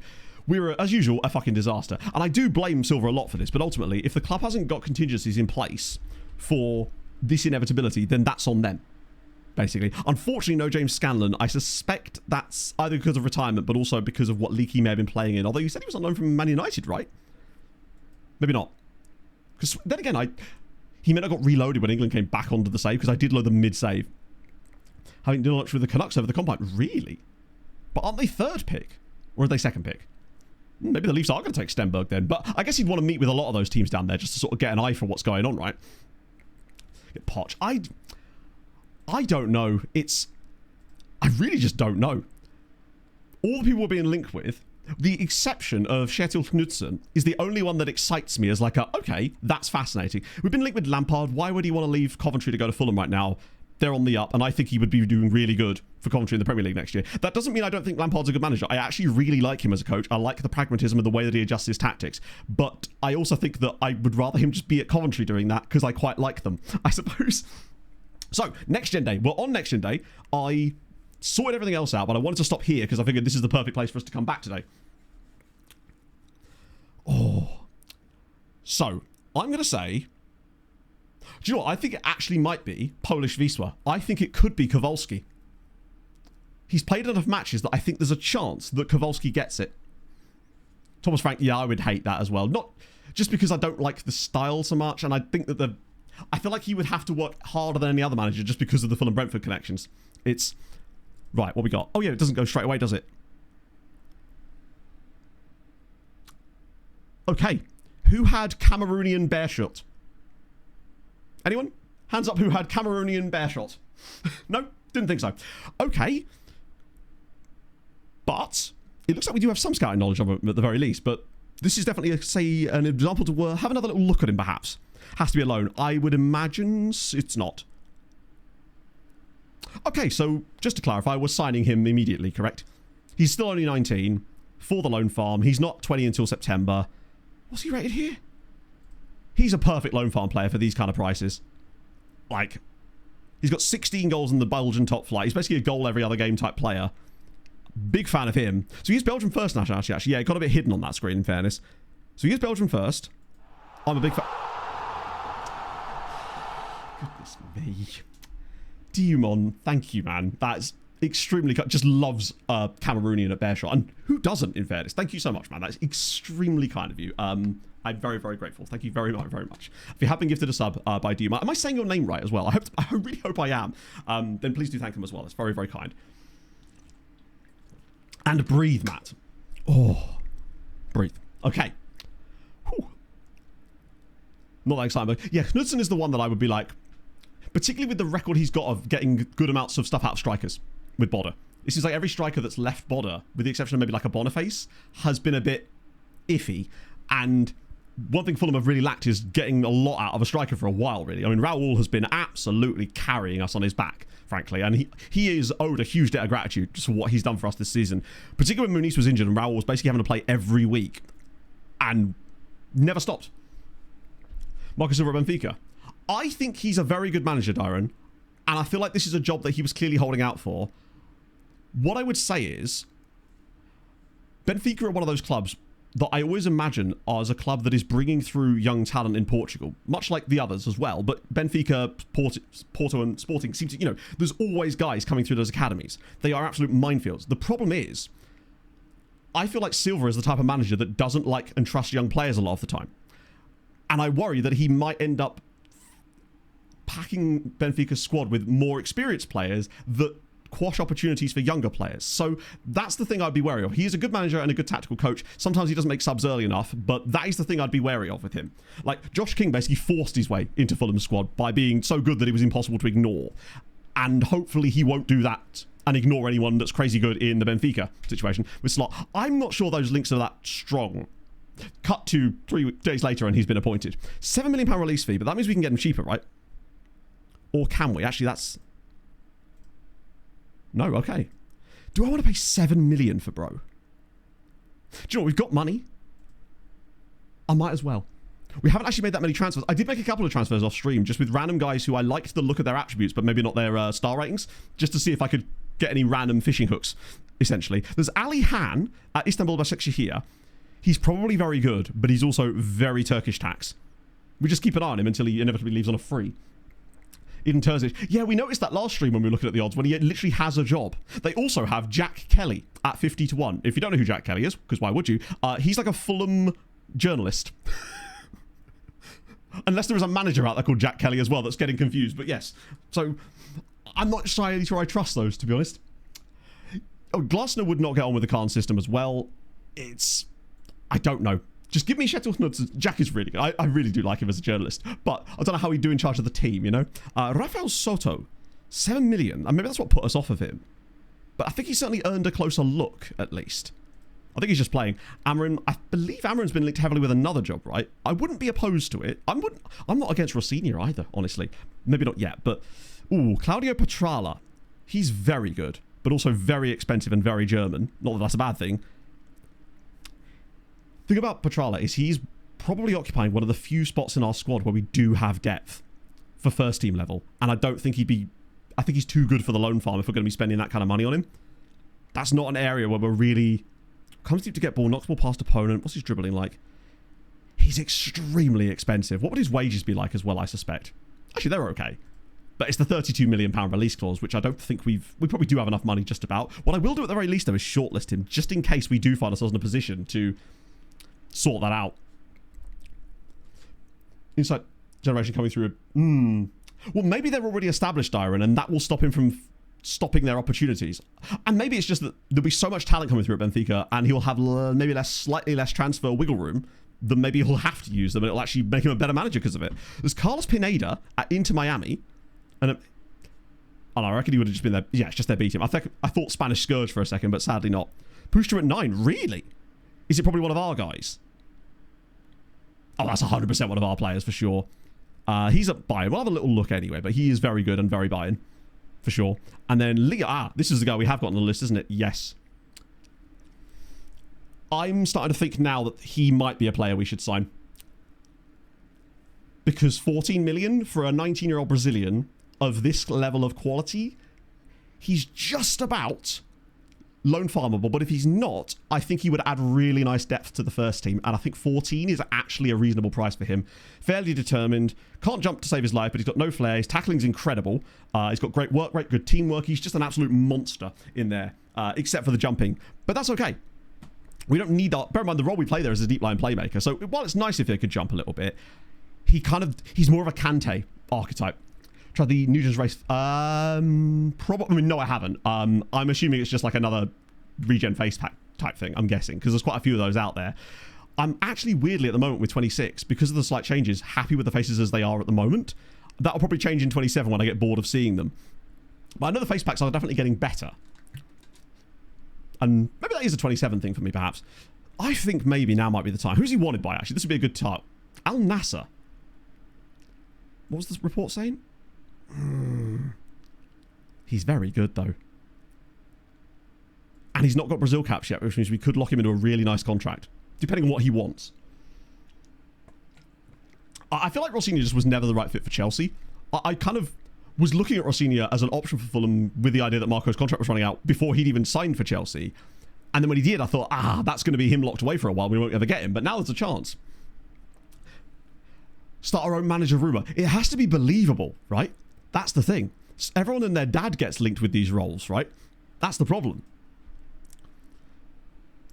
We're, as usual, a fucking disaster. And I do blame Silver a lot for this, but ultimately, if the club hasn't got contingencies in place for this inevitability, then that's on them. Basically. Unfortunately, no James Scanlon. I suspect that's either because of retirement, but also because of what league he may have been playing in. Although you said he was on loan from Man United, right? Maybe not. Because then again, he may not have got reloaded when England came back onto the save, because I did load them mid-save. Having done much with the Canucks over the combine. Really? But aren't they 3rd pick? Or are they 2nd pick? Maybe the Leafs are going to take Stenberg then. But I guess he'd want to meet with a lot of those teams down there just to sort of get an eye for what's going on, right? Get Poch. I don't know. I really just don't know. All the people we're being linked with, the exception of Kjetil Knudsen, is the only one that excites me as okay, that's fascinating. We've been linked with Lampard. Why would he want to leave Coventry to go to Fulham right now? They're on the up, and I think he would be doing really good for Coventry in the Premier League next year. That doesn't mean I don't think Lampard's a good manager. I actually really like him as a coach. I like the pragmatism and the way that he adjusts his tactics. But I also think that I would rather him just be at Coventry doing that, because I quite like them, I suppose. So, Next Gen Day. Well, on Next Gen Day, I sorted everything else out, but I wanted to stop here because I figured this is the perfect place for us to come back today. Oh. So, I'm going to say... Do you know what? I think it actually might be Polish Wisła. I think it could be Kowalski. He's played enough matches that I think there's a chance that Kowalski gets it. Thomas Frank, yeah, I would hate that as well. Not just because I don't like the style so much, and I think that I feel like he would have to work harder than any other manager just because of the Fulham Brentford connections. It's... Right, what we got? Oh yeah, it doesn't go straight away, does it? Okay. Who had Cameroonian bear shot? Anyone? Hands up who had Cameroonian bear shot. No? Didn't think so. Okay. But it looks like we do have some scouting knowledge of him at the very least, but this is definitely, say, an example to have another little look at him, perhaps. Has to be a loan. I would imagine it's not. Okay, so just to clarify, we're signing him immediately, correct? He's still only 19 for the loan farm. He's not 20 until September. What's he rated here? He's a perfect loan farm player for these kind of prices. Like, he's got 16 goals in the Belgian top flight. He's basically a goal every other game type player. Big fan of him. So he's Belgian first nationality, actually. Yeah, it got a bit hidden on that screen, in fairness. So he's Belgian first. I'm a big fan. Goodness me. Demon, thank you, man. That's extremely... Just loves Cameroonian at bear shot. And who doesn't, in fairness? Thank you so much, man. That's extremely kind of you. I'm very, very grateful. Thank you very, very much. If you have been gifted a sub by Demon... Am I saying your name right as well? I really hope I am. Then please do thank him as well. It's very, very kind. And breathe, Matt. Oh, breathe. Okay. Whew. Not that exciting, but yeah, Knudsen is the one that I would be like, particularly with the record he's got of getting good amounts of stuff out of strikers with Bodder. It seems like every striker that's left Bodder, with the exception of maybe like a Boniface, has been a bit iffy. And one thing Fulham have really lacked is getting a lot out of a striker for a while, really. I mean, Raul has been absolutely carrying us on his back, frankly, and he is owed a huge debt of gratitude just for what he's done for us this season, particularly when Muniz was injured and Raul was basically having to play every week and never stopped. Marcus Silva at Benfica. I think he's a very good manager, Dyron, and I feel like this is a job that he was clearly holding out for. What I would say is Benfica are one of those clubs that I always imagine as a club that is bringing through young talent in Portugal, much like the others as well. But Benfica, Porto and Sporting seem to, there's always guys coming through those academies. They are absolute minefields. The problem is, I feel like Silva is the type of manager that doesn't like and trust young players a lot of the time. And I worry that he might end up packing Benfica's squad with more experienced players that quash opportunities for younger players. So that's the thing I'd be wary of. He is a good manager and a good tactical coach. Sometimes he doesn't make subs early enough, but that is the thing I'd be wary of with him. Like, Josh King basically forced his way into Fulham's squad by being so good that it was impossible to ignore. And hopefully he won't do that and ignore anyone that's crazy good in the Benfica situation with Slot. I'm not sure those links are that strong. Cut to 3 days later and he's been appointed. £7 million release fee, but that means we can get him cheaper, right? Or can we? Actually, that's... No, okay. Do I want to pay 7 million for bro? Do you know what? We've got money. I might as well. We haven't actually made that many transfers. I did make a couple of transfers off stream, just with random guys who I liked the look of their attributes, but maybe not their star ratings, just to see if I could get any random fishing hooks, essentially. There's Ali Han at Istanbul Başakşehir. He's probably very good, but he's also very Turkish tax. We just keep an eye on him until he inevitably leaves on a free. Eden Terzic. Yeah, we noticed that last stream when we were looking at the odds, when he literally has a job. They also have Jack Kelly at 50 to 1. If you don't know who Jack Kelly is, because why would you? He's like a Fulham journalist. Unless there is a manager out there called Jack Kelly as well that's getting confused. But yes. So, I'm not entirely sure I trust those, to be honest. Oh, Glasner would not get on with the Khan system as well. I don't know. Just give me Shetel Knudsen. Jack is really good. I really do like him as a journalist. But I don't know how he'd do in charge of the team, Rafael Soto, 7 million. Maybe that's what put us off of him. But I think he certainly earned a closer look, at least. I think he's just playing. Amarin, I believe Amarin's been linked heavily with another job, right? I wouldn't be opposed to it. I'm not against Rossini either, honestly. Maybe not yet, but... Ooh, Claudio Petrala. He's very good, but also very expensive and very German. Not that that's a bad thing. The thing about Petrala is he's probably occupying one of the few spots in our squad where we do have depth for first team level. And I don't think I think he's too good for the loan farm if we're going to be spending that kind of money on him. That's not an area where we're really... Comes deep to get ball, knocks ball past opponent. What's his dribbling like? He's extremely expensive. What would his wages be like as well, I suspect? Actually, they're okay. But it's the £32 million release clause, which I don't think we probably do have enough money just about. What I will do at the very least, though, is shortlist him, just in case we do find ourselves in a position to sort that out. Insight generation coming through. Well, maybe they're already established, Dyron, and that will stop him from stopping their opportunities. And maybe it's just that there'll be so much talent coming through at Benfica, and he'll have maybe slightly less transfer wiggle room then maybe he'll have to use them and it'll actually make him a better manager because of it. There's Carlos Pineda at Inter Miami. And I reckon he would have just been there. Yeah, it's just their beat him. I thought Spanish Scourge for a second, but sadly not. Pushed him at 9. Really? Is it probably one of our guys? Oh, that's 100% one of our players for sure. He's at Bayern. We'll have a little look anyway, but he is very good and very Bayern for sure. And then Leo. This is the guy we have got on the list, isn't it? Yes. I'm starting to think now that he might be a player we should sign. Because 14 million for a 19-year-old Brazilian of this level of quality, he's just about loan farmable. But if he's not, I think he would add really nice depth to the first team. And I think 14 is actually a reasonable price for him. Fairly determined. Can't jump to save his life, but he's got no flair. His tackling's incredible. He's got great work rate, good teamwork. He's just an absolute monster in there, except for the jumping. But that's okay. We don't need that. Bear in mind, the role we play there is a deep line playmaker. So while it's nice if they could jump a little bit, he's more of a Kante archetype. Try the Nugent's race. Probably. I mean, no, I haven't. I'm assuming it's just like another regen face pack type thing, I'm guessing, because there's quite a few of those out there. I'm actually weirdly at the moment with 26, because of the slight changes, happy with the faces as they are at the moment. That'll probably change in 27 when I get bored of seeing them. But I know the face packs are definitely getting better. And maybe that is a 27 thing for me, perhaps. I think maybe now might be the time. Who's he wanted by, actually? This would be a good start. Al Nasser. What was this report saying? He's very good, though. And he's not got Brazil caps yet, which means we could lock him into a really nice contract, depending on what he wants. I feel like Rossini just was never the right fit for Chelsea. I kind of was looking at Rossini as an option for Fulham with the idea that Marco's contract was running out before he'd even signed for Chelsea. And then when he did, I thought, that's going to be him locked away for a while. We won't ever get him. But now there's a chance. Start our own manager rumour. It has to be believable, right? That's the thing. Everyone and their dad gets linked with these roles, right? That's the problem.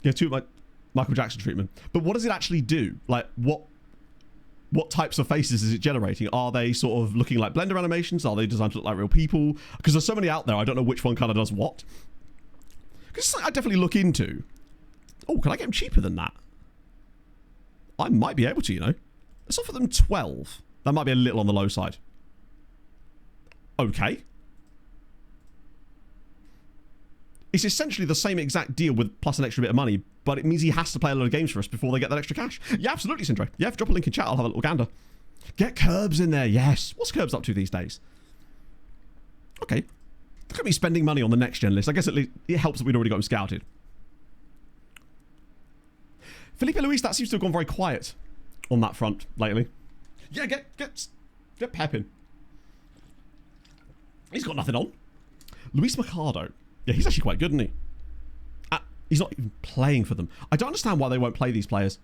Yeah, too much Michael Jackson treatment. But what does it actually do? Like, what types of faces is it generating? Are they sort of looking like Blender animations? Are they designed to look like real people? Because there's so many out there, I don't know which one kind of does what. Because I definitely look into. Oh, can I get them cheaper than that? I might be able to, you know. Let's offer them 12. That might be a little on the low side. Okay. It's essentially the same exact deal with plus an extra bit of money, but it means he has to play a lot of games for us before they get that extra cash. Yeah, absolutely, Sindre. Yeah, if you drop a link in chat, I'll have a little gander. Get Curbs in there, yes. What's Curbs up to these days? Okay. Look at me spending money on the next gen list. I guess at least it helps that we'd already got him scouted. Felipe Luis, that seems to have gone very quiet on that front lately. Yeah, get Pep in. He's got nothing on. Luis Mercado. Yeah, he's actually quite good, isn't he? He's not even playing for them. I don't understand why they won't play these players.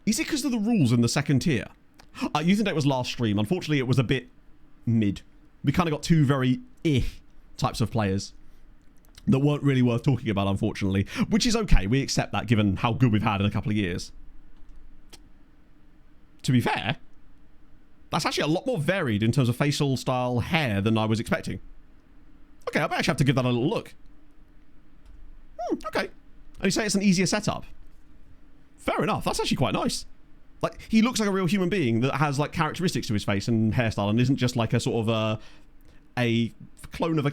Is it because of the rules in the second tier? Youth and Date was last stream. Unfortunately, it was a bit mid. We kind of got two very types of players that weren't really worth talking about, unfortunately. Which is okay. We accept that, given how good we've had in a couple of years. To be fair, that's actually a lot more varied in terms of facial style, hair than I was expecting. Okay, I might actually have to give that a little look. Okay. And you say it's an easier setup. Fair enough. That's actually quite nice. Like, he looks like a real human being that has, like, characteristics to his face and hairstyle and isn't just, like, a sort of a clone of,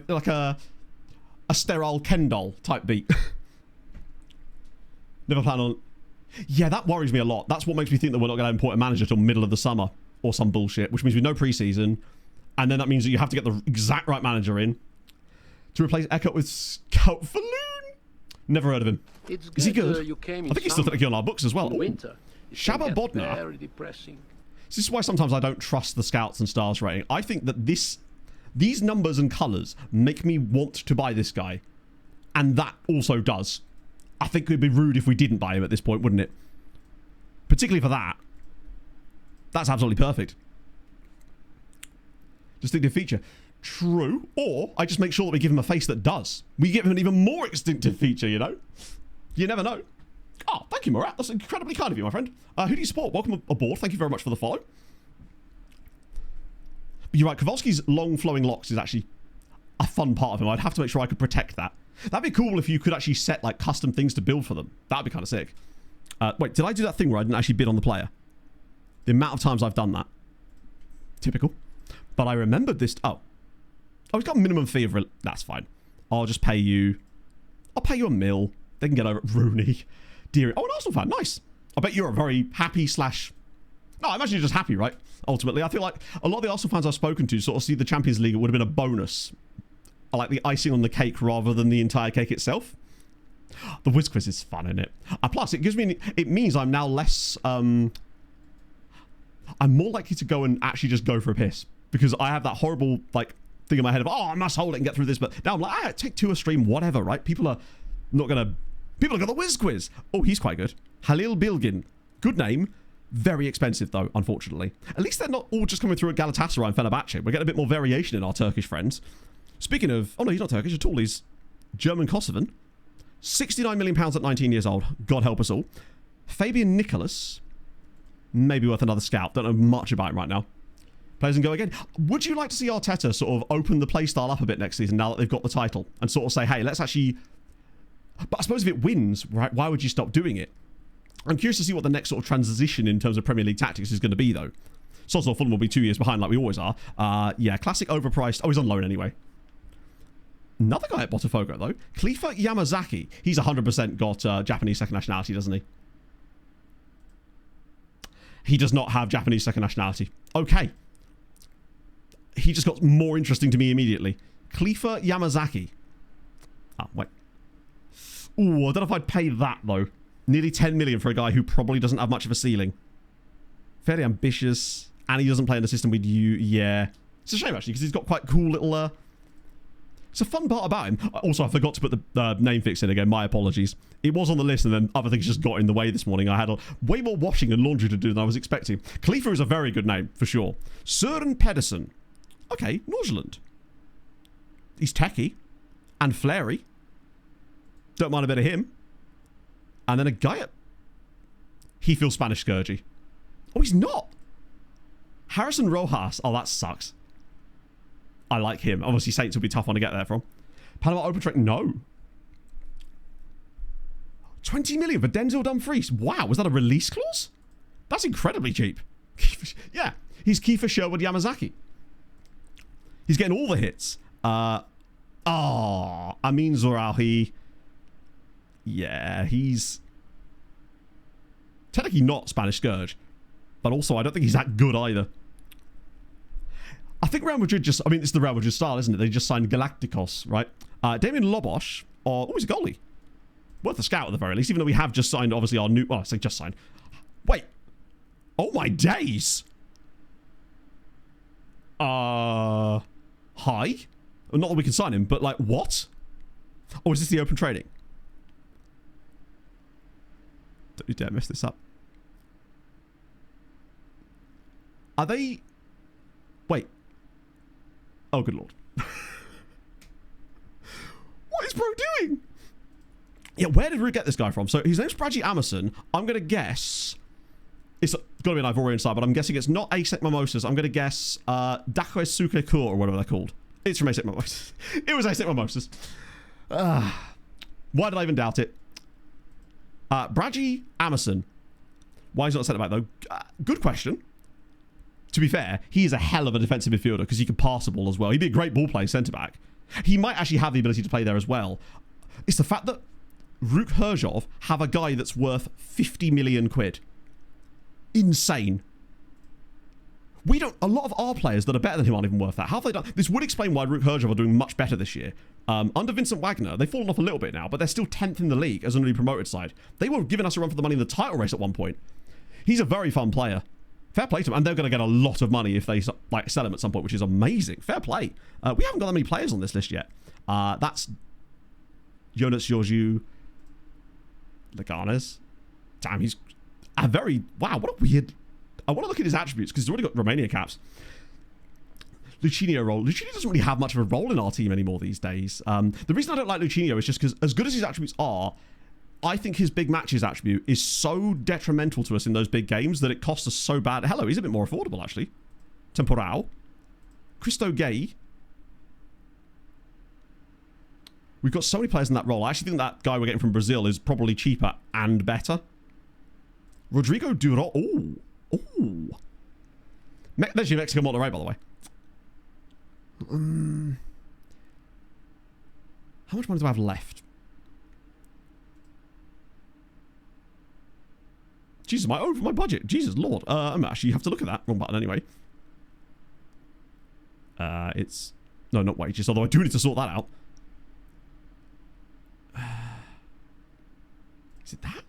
a sterile Ken doll type beat. Never plan on... Yeah, that worries me a lot. That's what makes me think that we're not going to import a manager till middle of the summer or some bullshit, which means we know pre-season. And then that means that you have to get the exact right manager in to replace Eckert with Scout Falloon. Never heard of him. Is he good? I think he's still technically on our books as well. Shabba Bodnar. This is why sometimes I don't trust the scouts and stars rating. I think that these numbers and colours make me want to buy this guy. And that also does. I think it would be rude if we didn't buy him at this point, wouldn't it? Particularly for that. That's absolutely perfect. Distinctive feature. True. Or I just make sure that we give him a face that does. We give him an even more distinctive feature, you know? You never know. Oh, thank you, Murat. That's incredibly kind of you, my friend. Who do you support? Welcome aboard. Thank you very much for the follow. But you're right. Kowalski's long flowing locks is actually a fun part of him. I'd have to make sure I could protect that. That'd be cool if you could actually set like custom things to build for them. That'd be kind of sick. Wait, did I do that thing where I didn't actually bid on the player? The amount of times I've done that. Typical. But I remembered this. Oh, he's got a minimum fee of... That's fine. I'll just pay you... I'll pay you $1 million. They can get over it. Rooney. Dear... Oh, an Arsenal fan. Nice. I bet you're a very happy / No, I imagine you're just happy, right? Ultimately, I feel like a lot of the Arsenal fans I've spoken to sort of see the Champions League, it would have been a bonus. I like the icing on the cake rather than the entire cake itself. The Wiz quiz is fun, isn't it? Plus, it gives me... It means I'm now less... I'm more likely to go and actually just go for a piss. Because I have that horrible, like, thing in my head of, oh, I must hold it and get through this. But now I'm like, take 2 a stream, whatever, right? People are not going to... People have got the Wiz quiz. Oh, he's quite good. Halil Bilgin. Good name. Very expensive, though, unfortunately. At least they're not all just coming through at Galatasaray and Fenerbahce. We're getting a bit more variation in our Turkish friends. Speaking of... Oh, no, he's not Turkish at all. He's German-Kosovan. £69 million at 19 years old. God help us all. Fabian Nicholas. Maybe worth another scout. Don't know much about him right now. Plays and go again. Would you like to see Arteta sort of open the playstyle up a bit next season now that they've got the title? And sort of say, hey, let's actually... But I suppose if it wins, right, why would you stop doing it? I'm curious to see what the next sort of transition in terms of Premier League tactics is going to be, though. Sosnor Fulham will be 2 years behind like we always are. Yeah, classic overpriced. Oh, he's on loan anyway. Another guy at Botafogo, though. Klifa Yamazaki. He's 100% got Japanese second nationality, doesn't he? He does not have Japanese second nationality. Okay. He just got more interesting to me immediately. Klifa Yamazaki. Oh, wait. Ooh, I don't know if I'd pay that, though. Nearly 10 million for a guy who probably doesn't have much of a ceiling. Fairly ambitious. And he doesn't play in the system with you. Yeah. It's a shame, actually, because he's got quite cool little... It's a fun part about him. Also, I forgot to put the name fix in again. My apologies. It was on the list, and then other things just got in the way this morning. I had way more washing and laundry to do than I was expecting. Khalifa is a very good name, for sure. Søren Pedersen. Okay, Norgeland. He's techie. And flary. Don't mind a bit of him. And then a guy at... He feels Spanish Scourgy. Oh, he's not. Harrison Rojas. Oh, that sucks. I like him. Obviously, Saints will be a tough one to get there from. Panama Open Track, no. 20 million for Denzel Dumfries. Wow, was that a release clause? That's incredibly cheap. Yeah, he's Kiefer Sherwood Yamazaki. He's getting all the hits. Amin Zorahi. Yeah, he's technically not Spanish Scourge, but also I don't think he's that good either. I think Real Madrid just... I mean, it's the Real Madrid style, isn't it? They just signed Galacticos, right? Damien Lobos. Oh, he's a goalie. Worth a scout at the very least, even though we have just signed, obviously, our new... Well, I say just signed. Wait. Oh, my days. Hi? Not that we can sign him, but, like, what? Oh, is this the open trading? Don't you dare mess this up. Are they... Wait. Oh, good lord. What is bro doing? Yeah, where did Root get this guy from? So his name's Bradley Amerson. I'm going to guess... It's got to be an Ivorian side, but I'm guessing it's not Asec Mimosas. I'm going to guess Dakwe Suke Kur, or whatever they're called. It's from Asec Mimosas. It was Asec Mimosas. Why did I even doubt it? Bradley Amerson. Why is he not centre back, though? Good question. To be fair, he is a hell of a defensive midfielder because he can pass the ball as well. He'd be a great ball playing centre-back. He might actually have the ability to play there as well. It's the fact that Ruk Herzhov have a guy that's worth 50 million quid. Insane. We don't... A lot of our players that are better than him aren't even worth that. How have they done... This would explain why Ruk Herzhov are doing much better this year. Under Vincent Wagner, they've fallen off a little bit now, but they're still 10th in the league as a newly promoted side. They were giving us a run for the money in the title race at one point. He's a very fun player. Fair play to him, and they're going to get a lot of money if they like sell him at some point, which is amazing. Fair play. We haven't got that many players on this list yet. That's Jonas Georgiou Leganes. Damn, he's a very... Wow, what a weird... I want to look at his attributes, because he's already got Romania caps. Lucinio role. Lucinio doesn't really have much of a role in our team anymore these days. The reason I don't like Lucinio is just because, as good as his attributes are, I think his big matches attribute is so detrimental to us in those big games that it costs us so bad. Hello, he's a bit more affordable, actually. Temporal. Cristo Gay. We've got so many players in that role. I actually think that guy we're getting from Brazil is probably cheaper and better. Rodrigo Duro. Ooh. Ooh. There's your Mexico Monterrey, by the way. How much money do I have left? Jesus, am I over my budget? Jesus Lord. I'm actually have to look at that. Wrong button anyway. It's... No, not wages, although I do need to sort that out. Is it that?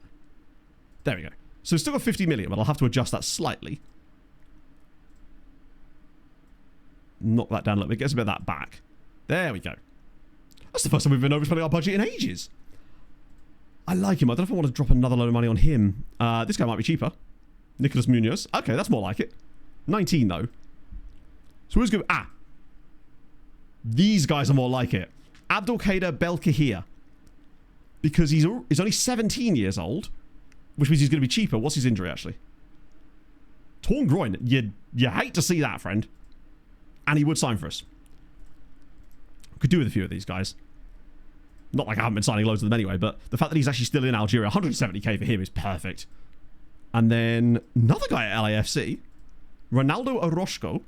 There we go. So we've still got 50 million, but I'll have to adjust that slightly. Knock that down a little bit. Get a bit of that back. There we go. That's the first time we've been overspending our budget in ages. I like him. I don't know if I want to drop another load of money on him. This guy might be cheaper. Nicolas Munoz. Okay, that's more like it. 19, though. So who's good? Ah. These guys are more like it. Abdelkader Belkahir. Because he's only 17 years old, which means he's going to be cheaper. What's his injury, actually? Torn groin. You hate to see that, friend. And he would sign for us. Could do with a few of these guys. Not like I haven't been signing loads of them anyway, but the fact that he's actually still in Algeria, 170k for him is perfect. And then another guy at LAFC, Ronaldo Orozco.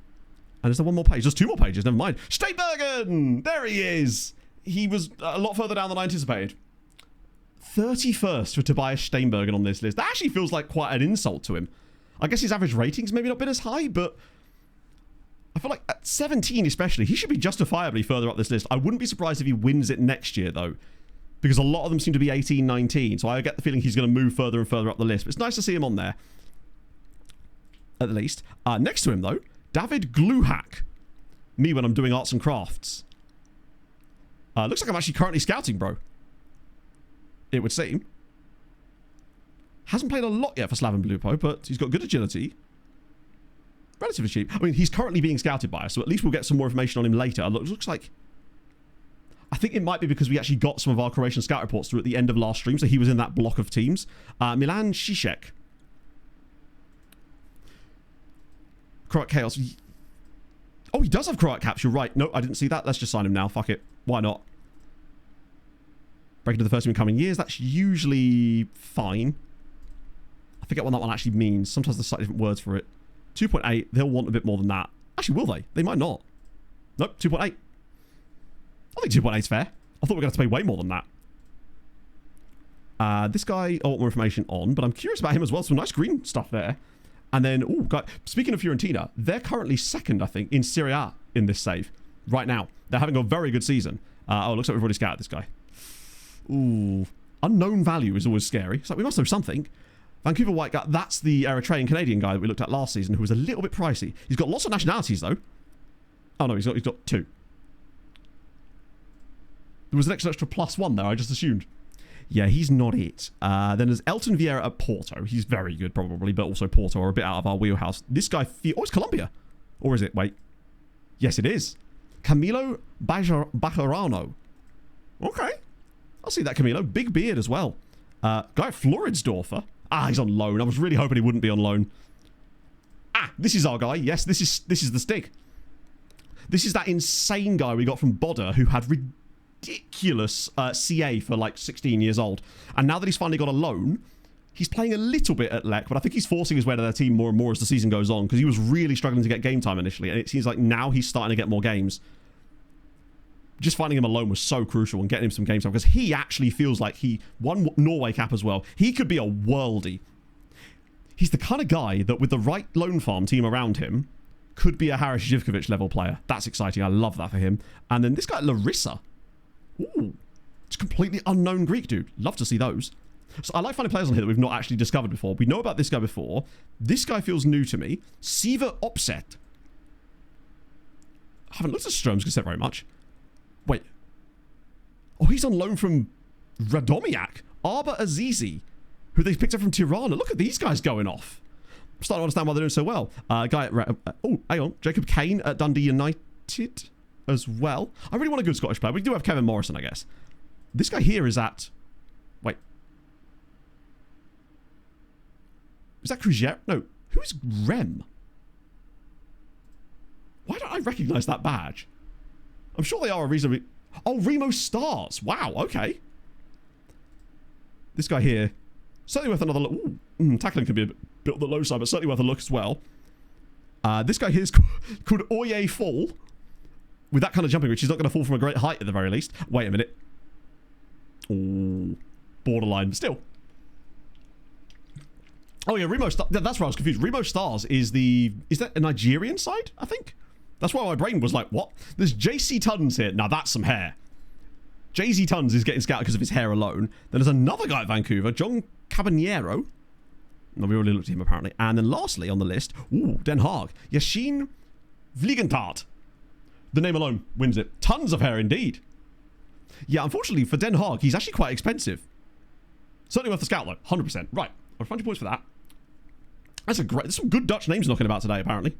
And is there one more page? There's two more pages, never mind. Steenbergen! There he is! He was a lot further down than I anticipated. 31st for Tobias Steenbergen on this list. That actually feels like quite an insult to him. I guess his average rating's maybe not been as high, but I feel like at 17 especially, he should be justifiably further up this list. I wouldn't be surprised if he wins it next year, though, because a lot of them seem to be 18, 19, so I get the feeling he's going to move further and further up the list. But it's nice to see him on there, at least. Next to him, though, David Gluhak. Me when I'm doing arts and crafts. Looks like I'm actually currently scouting, bro. It would seem. Hasn't played a lot yet for Slaven Blupo, but he's got good agility. Relatively cheap. I mean, he's currently being scouted by us, so at least we'll get some more information on him later. Looks like... I think it might be because we actually got some of our Croatian scout reports through at the end of last stream, so he was in that block of teams. Milan Zizek. Croat Chaos. Oh, he does have Croat caps, you're right. No, I didn't see that. Let's just sign him now. Fuck it. Why not? Break into the first team in coming years. That's usually fine. I forget what that one actually means. Sometimes there's slightly different words for it. 2.8. They'll want a bit more than that. Actually, will they? They might not. Nope, 2.8. I think 2.8 is fair. I thought we were going to have to pay way more than that. This guy, I want more information on, but I'm curious about him as well. Some nice green stuff there. And then, oh, God, speaking of Fiorentina, they're currently second, I think, in Serie A in this save right now. They're having a very good season. Oh, it looks like we've already scouted this guy. Ooh. Unknown value is always scary. It's like, we must have something. Vancouver White guy, that's the Eritrean Canadian guy that we looked at last season, who was a little bit pricey. He's got lots of nationalities, though. Oh, no, he's got two. There was an extra +1 there, I just assumed. Yeah, he's not it. Then there's Elton Vieira at Porto. He's very good, probably, but also Porto are a bit out of our wheelhouse. This guy... Oh, it's Colombia. Or is it? Wait. Yes, it is. Camilo Bajarano. Okay. I'll see that, Camilo. Big beard as well. Guy at Floridsdorfer. Ah, he's on loan. I was really hoping he wouldn't be on loan. Ah, this is our guy. Yes, this is the stick. This is that insane guy we got from Bodder who had ridiculous CA for like 16 years old. And now that he's finally got a loan, he's playing a little bit at Lech, but I think he's forcing his way to their team more and more as the season goes on because he was really struggling to get game time initially. And it seems like now he's starting to get more games. Just finding him alone was so crucial and getting him some game time because he actually feels like he won Norway cap as well. He could be a worldie. He's the kind of guy that with the right loan farm team around him could be a Haris Živkovic level player. That's exciting. I love that for him. And then this guy, Larissa. Ooh. It's a completely unknown Greek dude. Love to see those. So I like finding players on here that we've not actually discovered before. We know about this guy before. This guy feels new to me. Siva Opset. I haven't looked at Stromsgård very much. Wait. Oh, he's on loan from Radomiak. Arba Azizi, who they picked up from Tirana. Look at these guys going off. I'm starting to understand why they're doing so well. Guy at... oh, hang on. Jacob Kane at Dundee United as well. I really want a good Scottish player. We do have Kevin Morrison, I guess. This guy here is at... Wait. Is that Crugier? No. Who is Rem? Why don't I recognise that badge? I'm sure they are a reasonably... Oh, Remo Stars. Wow, okay. This guy here. Certainly worth another look. Ooh, tackling can be a bit on the low side, but certainly worth a look as well. This guy here is called Oye Fall. With that kind of jumping, which he's not going to fall from a great height at the very least. Wait a minute. Ooh, borderline, but still. Oh yeah, Remo Stars. That's where I was confused. Remo Stars is that a Nigerian side, I think? That's why my brain was like, what? There's JC Tuns here. Now that's some hair. JC Tuns is getting scouted because of his hair alone. Then there's another guy at Vancouver, John Caballero. No, we already looked at him apparently. And then lastly on the list, Den Haag, Yashin Vliegentaart. The name alone wins it. Tons of hair indeed. Yeah, unfortunately for Den Haag, he's actually quite expensive. Certainly worth the scout though, 100%. Right, I'll find you points for that. There's some good Dutch names knocking about today apparently.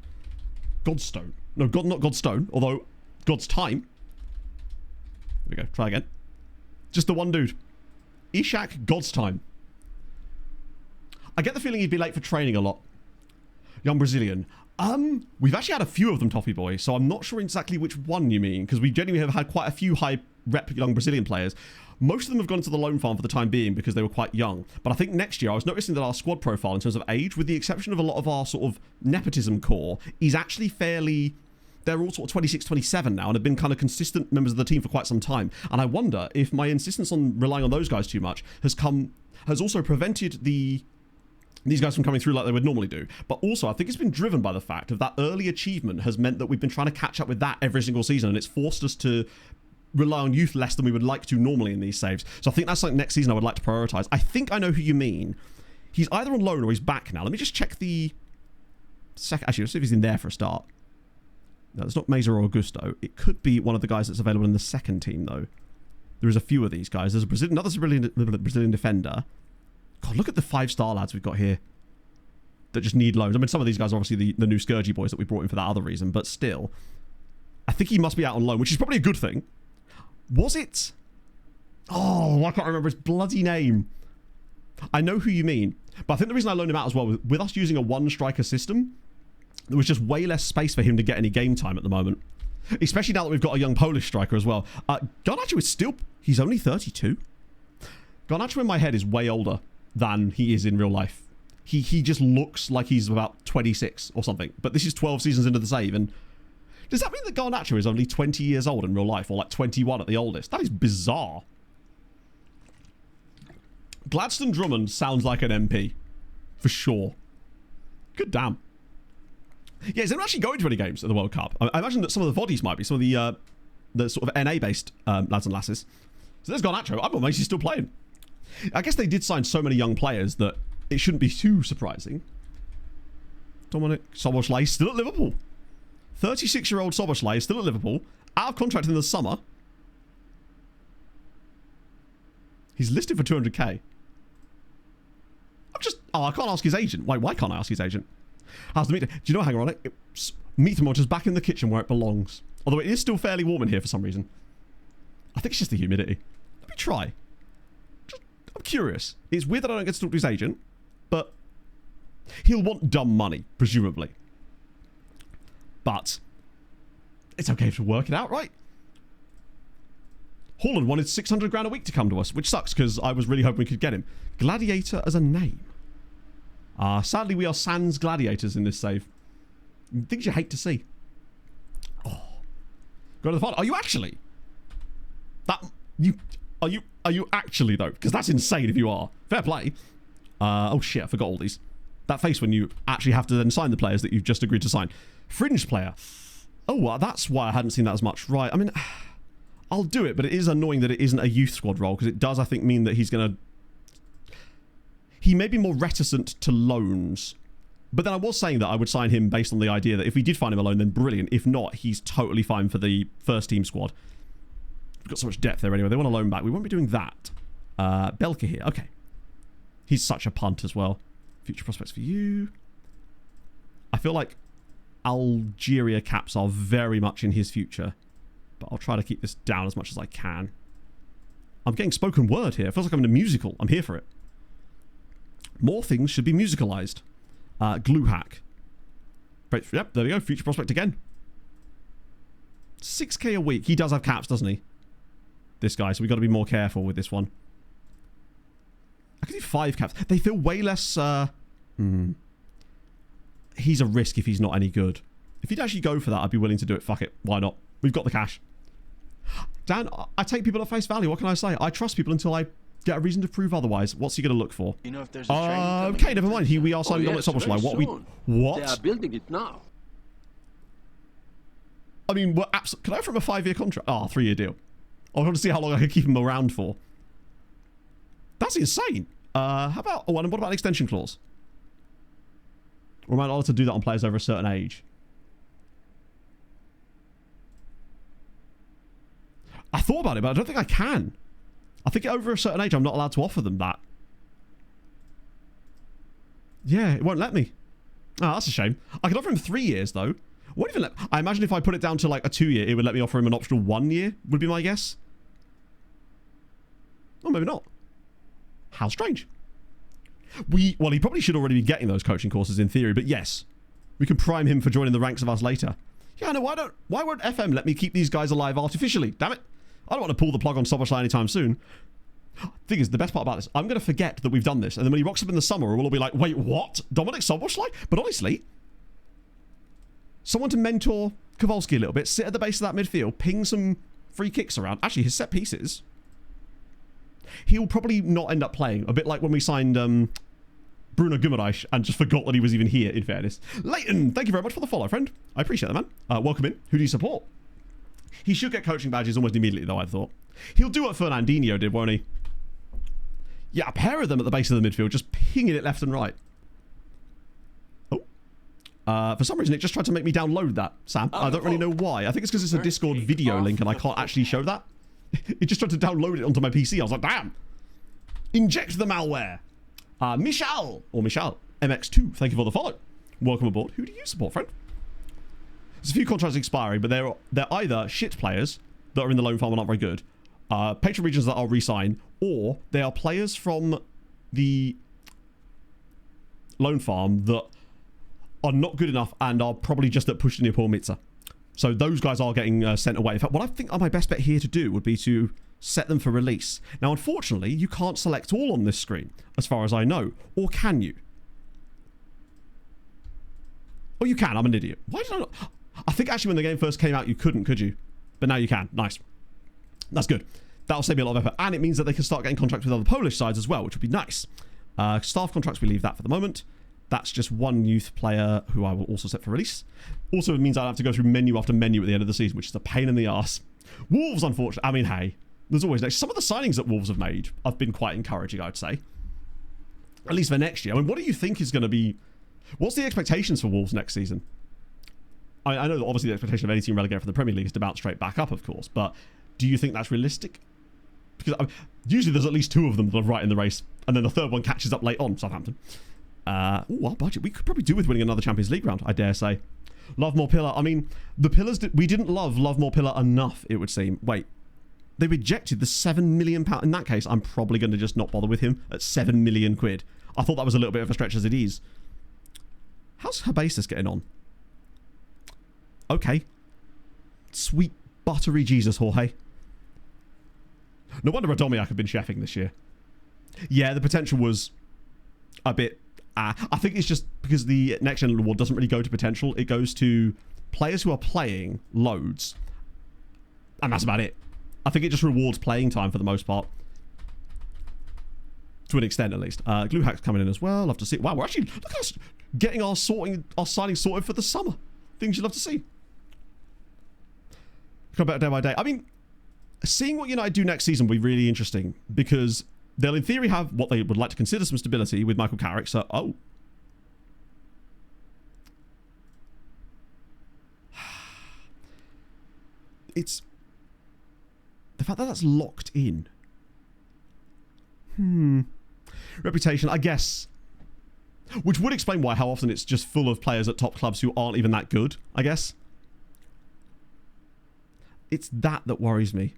Godstone. No, not Godstone, although God's Time. There we go, try again. Just the one dude. Ishak God's Time. I get the feeling he'd be late for training a lot. Young Brazilian. We've actually had a few of them, Toffee Boy, so I'm not sure exactly which one you mean, because we genuinely have had quite a few high rep young Brazilian players. Most of them have gone into the loan farm for the time being because they were quite young. But I think next year, I was noticing that our squad profile in terms of age, with the exception of a lot of our sort of nepotism core, is actually fairly... They're all sort of 26, 27 now and have been kind of consistent members of the team for quite some time. And I wonder if my insistence on relying on those guys too much has also prevented these guys from coming through like they would normally do. But also, I think it's been driven by the fact of that early achievement has meant that we've been trying to catch up with that every single season, and it's forced us to rely on youth less than we would like to normally in these saves. So I think that's like next season I would like to prioritise. I think I know who you mean. He's either on loan or he's back now. Let me just check the second. Actually, let's see if he's in there for a start. No, it's not Meza or Augusto. It could be one of the guys that's available in the second team, though. There is a few of these guys. There's another Brazilian defender. God, look at the 5-star lads we've got here that just need loans. I mean, some of these guys are obviously the new Scourgy boys that we brought in for that other reason, but still. I think he must be out on loan, which is probably a good thing. Was it? Oh, I can't remember his bloody name. I know who you mean, but I think the reason I loaned him out as well, with us using a one-striker system, there was just way less space for him to get any game time at the moment. Especially now that we've got a young Polish striker as well. Garnacho is still... He's only 32. Garnacho in my head is way older than he is in real life. He just looks like he's about 26 or something. But this is 12 seasons into the save, and does that mean that Garnacho is only 20 years old in real life, or like 21 at the oldest? That is bizarre. Gladstone Drummond sounds like an MP. For sure. Good damn. Yeah, is anyone actually going to any games at the World Cup? I imagine that some of the Voddies might be, some of the sort of NA-based lads and lasses. So there's Garnacho. I'm amazed he's still playing. I guess they did sign so many young players that it shouldn't be too surprising. Dominic Szoboszlai still at Liverpool. 36-year-old Szoboszlai is still at Liverpool. Out of contract in the summer. He's listed for 200k. I can't ask his agent. Why can't I ask his agent? How's the meat? Do you know, hang on, meat thermometer's back in the kitchen where it belongs. Although it is still fairly warm in here for some reason. I think it's just the humidity. Let me try. I'm curious. It's weird that I don't get to talk to his agent, but he'll want dumb money, presumably. But it's okay to work it out, right? Haaland wanted 600 grand a week to come to us, which sucks because I was really hoping we could get him. Gladiator as a name. Sadly, we are sans gladiators in this save. Things you hate to see. Oh, go to the final. Are you actually? Are you actually though? Because that's insane if you are. Fair play. Oh shit, I forgot all these. That face when you actually have to then sign the players that you've just agreed to sign. Fringe player. Oh, well, that's why I hadn't seen that as much. Right. I mean, I'll do it, but it is annoying that it isn't a youth squad role because it does, I think, mean that he's going to. He may be more reticent to loans. But then I was saying that I would sign him based on the idea that if we did find him a loan, then brilliant. If not, he's totally fine for the first team squad. We've got so much depth there anyway. They want a loan back. We won't be doing that. Belka here. Okay. He's such a punt as well. Future prospects for you. I feel like Algeria caps are very much in his future. But I'll try to keep this down as much as I can. I'm getting spoken word here. It feels like I'm in a musical. I'm here for it. More things should be musicalized. Glue hack. Yep, there we go. Future prospect again. 6k a week. He does have caps, doesn't he? This guy. So we've got to be more careful with this one. I can do 5 caps. They feel way less... He's a risk if he's not any good. If he'd actually go for that, I'd be willing to do it. Fuck it. Why not? We've got the cash. Dan, I take people at face value. What can I say? I trust people until I get a reason to prove otherwise. What's he going to look for? You know if there's a train okay, never mind. We are signing on at Soboslai. What? They are building it now. I mean, can I offer him a 5-year contract? 3-year deal. I want to see how long I can keep him around for. That's insane. How about... and what about an extension clause? Or am I not allowed to do that on players over a certain age? I thought about it, but I don't think I can. I think over a certain age, I'm not allowed to offer them that. Yeah, it won't let me. Oh, that's a shame. I could offer him 3 years, though. Won't even let... I imagine if I put it down to like a 2-year, it would let me offer him an optional 1 year, would be my guess. Or maybe not. How strange. Well, he probably should already be getting those coaching courses in theory, but yes. We can prime him for joining the ranks of us later. Yeah, no, why won't FM let me keep these guys alive artificially? Damn it. I don't want to pull the plug on Soboslai anytime soon. Thing is, the best part about this, I'm going to forget that we've done this, and then when he rocks up in the summer, we'll all be like, wait, what? Dominic Soboslai? But honestly, someone to mentor Kowalski a little bit, sit at the base of that midfield, ping some free kicks around. Actually, his set pieces, he'll probably not end up playing. A bit like when we signed Bruno Guimaraes and just forgot that he was even here, in fairness. Leighton, thank you very much for the follow, friend. I appreciate that, man. Welcome in. Who do you support? He should get coaching badges almost immediately, though, I thought. He'll do what Fernandinho did, won't he? Yeah, a pair of them at the base of the midfield, just pinging it left and right. Oh. For some reason, it just tried to make me download that, Sam. I don't really know why. I think it's because it's a Discord video link and I can't actually show that. It just tried to download it onto my PC. I was like, damn. Inject the malware. Michal, MX2, thank you for the follow. Welcome aboard. Who do you support, friend? There's a few contracts expiring, but they're either shit players that are in the loan farm and aren't very good, patron regions that I'll re-sign, or they are players from the loan farm that are not good enough and are probably just at pushing the Mitza. So those guys are getting sent away. In fact, what I think my best bet here to do would be to set them for release. Now, unfortunately, you can't select all on this screen, as far as I know. Or can you? Oh, you can. I'm an idiot. Why did I not... I think actually when the game first came out, you couldn't, could you? But now you can. Nice. That's good. That'll save me a lot of effort. And it means that they can start getting contracts with other Polish sides as well, which would be nice. Staff contracts, we leave that for the moment. That's just one youth player who I will also set for release. Also, it means I'll have to go through menu after menu at the end of the season, which is a pain in the arse. Wolves, unfortunately. I mean, hey, there's always next. Some of the signings that Wolves have made have been quite encouraging, I'd say. At least for next year. I mean, what do you think is going to be... What's the expectations for Wolves next season? I know that obviously the expectation of any team relegated from the Premier League is to bounce straight back up, of course, but do you think that's realistic? Because usually there's at least 2 of them that are right in the race, and then the third one catches up late on, Southampton. Our budget. We could probably do with winning another Champions League round, I dare say. Love More Pillar. I mean, the Pillars, we didn't love More Pillar enough, it would seem. Wait, they rejected the £7 million. In that case, I'm probably going to just not bother with him at £7 million. I thought that was a little bit of a stretch as it is. How's Herbasis getting on? Okay. Sweet buttery Jesus, Jorge. No wonder Radomiak have been chefing this year. Yeah, the potential was a bit... I think it's just because the Next Gen award doesn't really go to potential. It goes to players who are playing loads. And that's about it. I think it just rewards playing time for the most part. To an extent, at least. Glue Hack's coming in as well. Love to see... Wow, we're actually... Look at us getting our signing sorted for the summer. Things you'd love to see. Come back day by day. I mean, seeing what United do next season will be really interesting because they'll in theory have what they would like to consider some stability with Michael Carrick. So, it's the fact that that's locked in. Reputation, I guess, which would explain why how often it's just full of players at top clubs who aren't even that good, I guess. It's that worries me.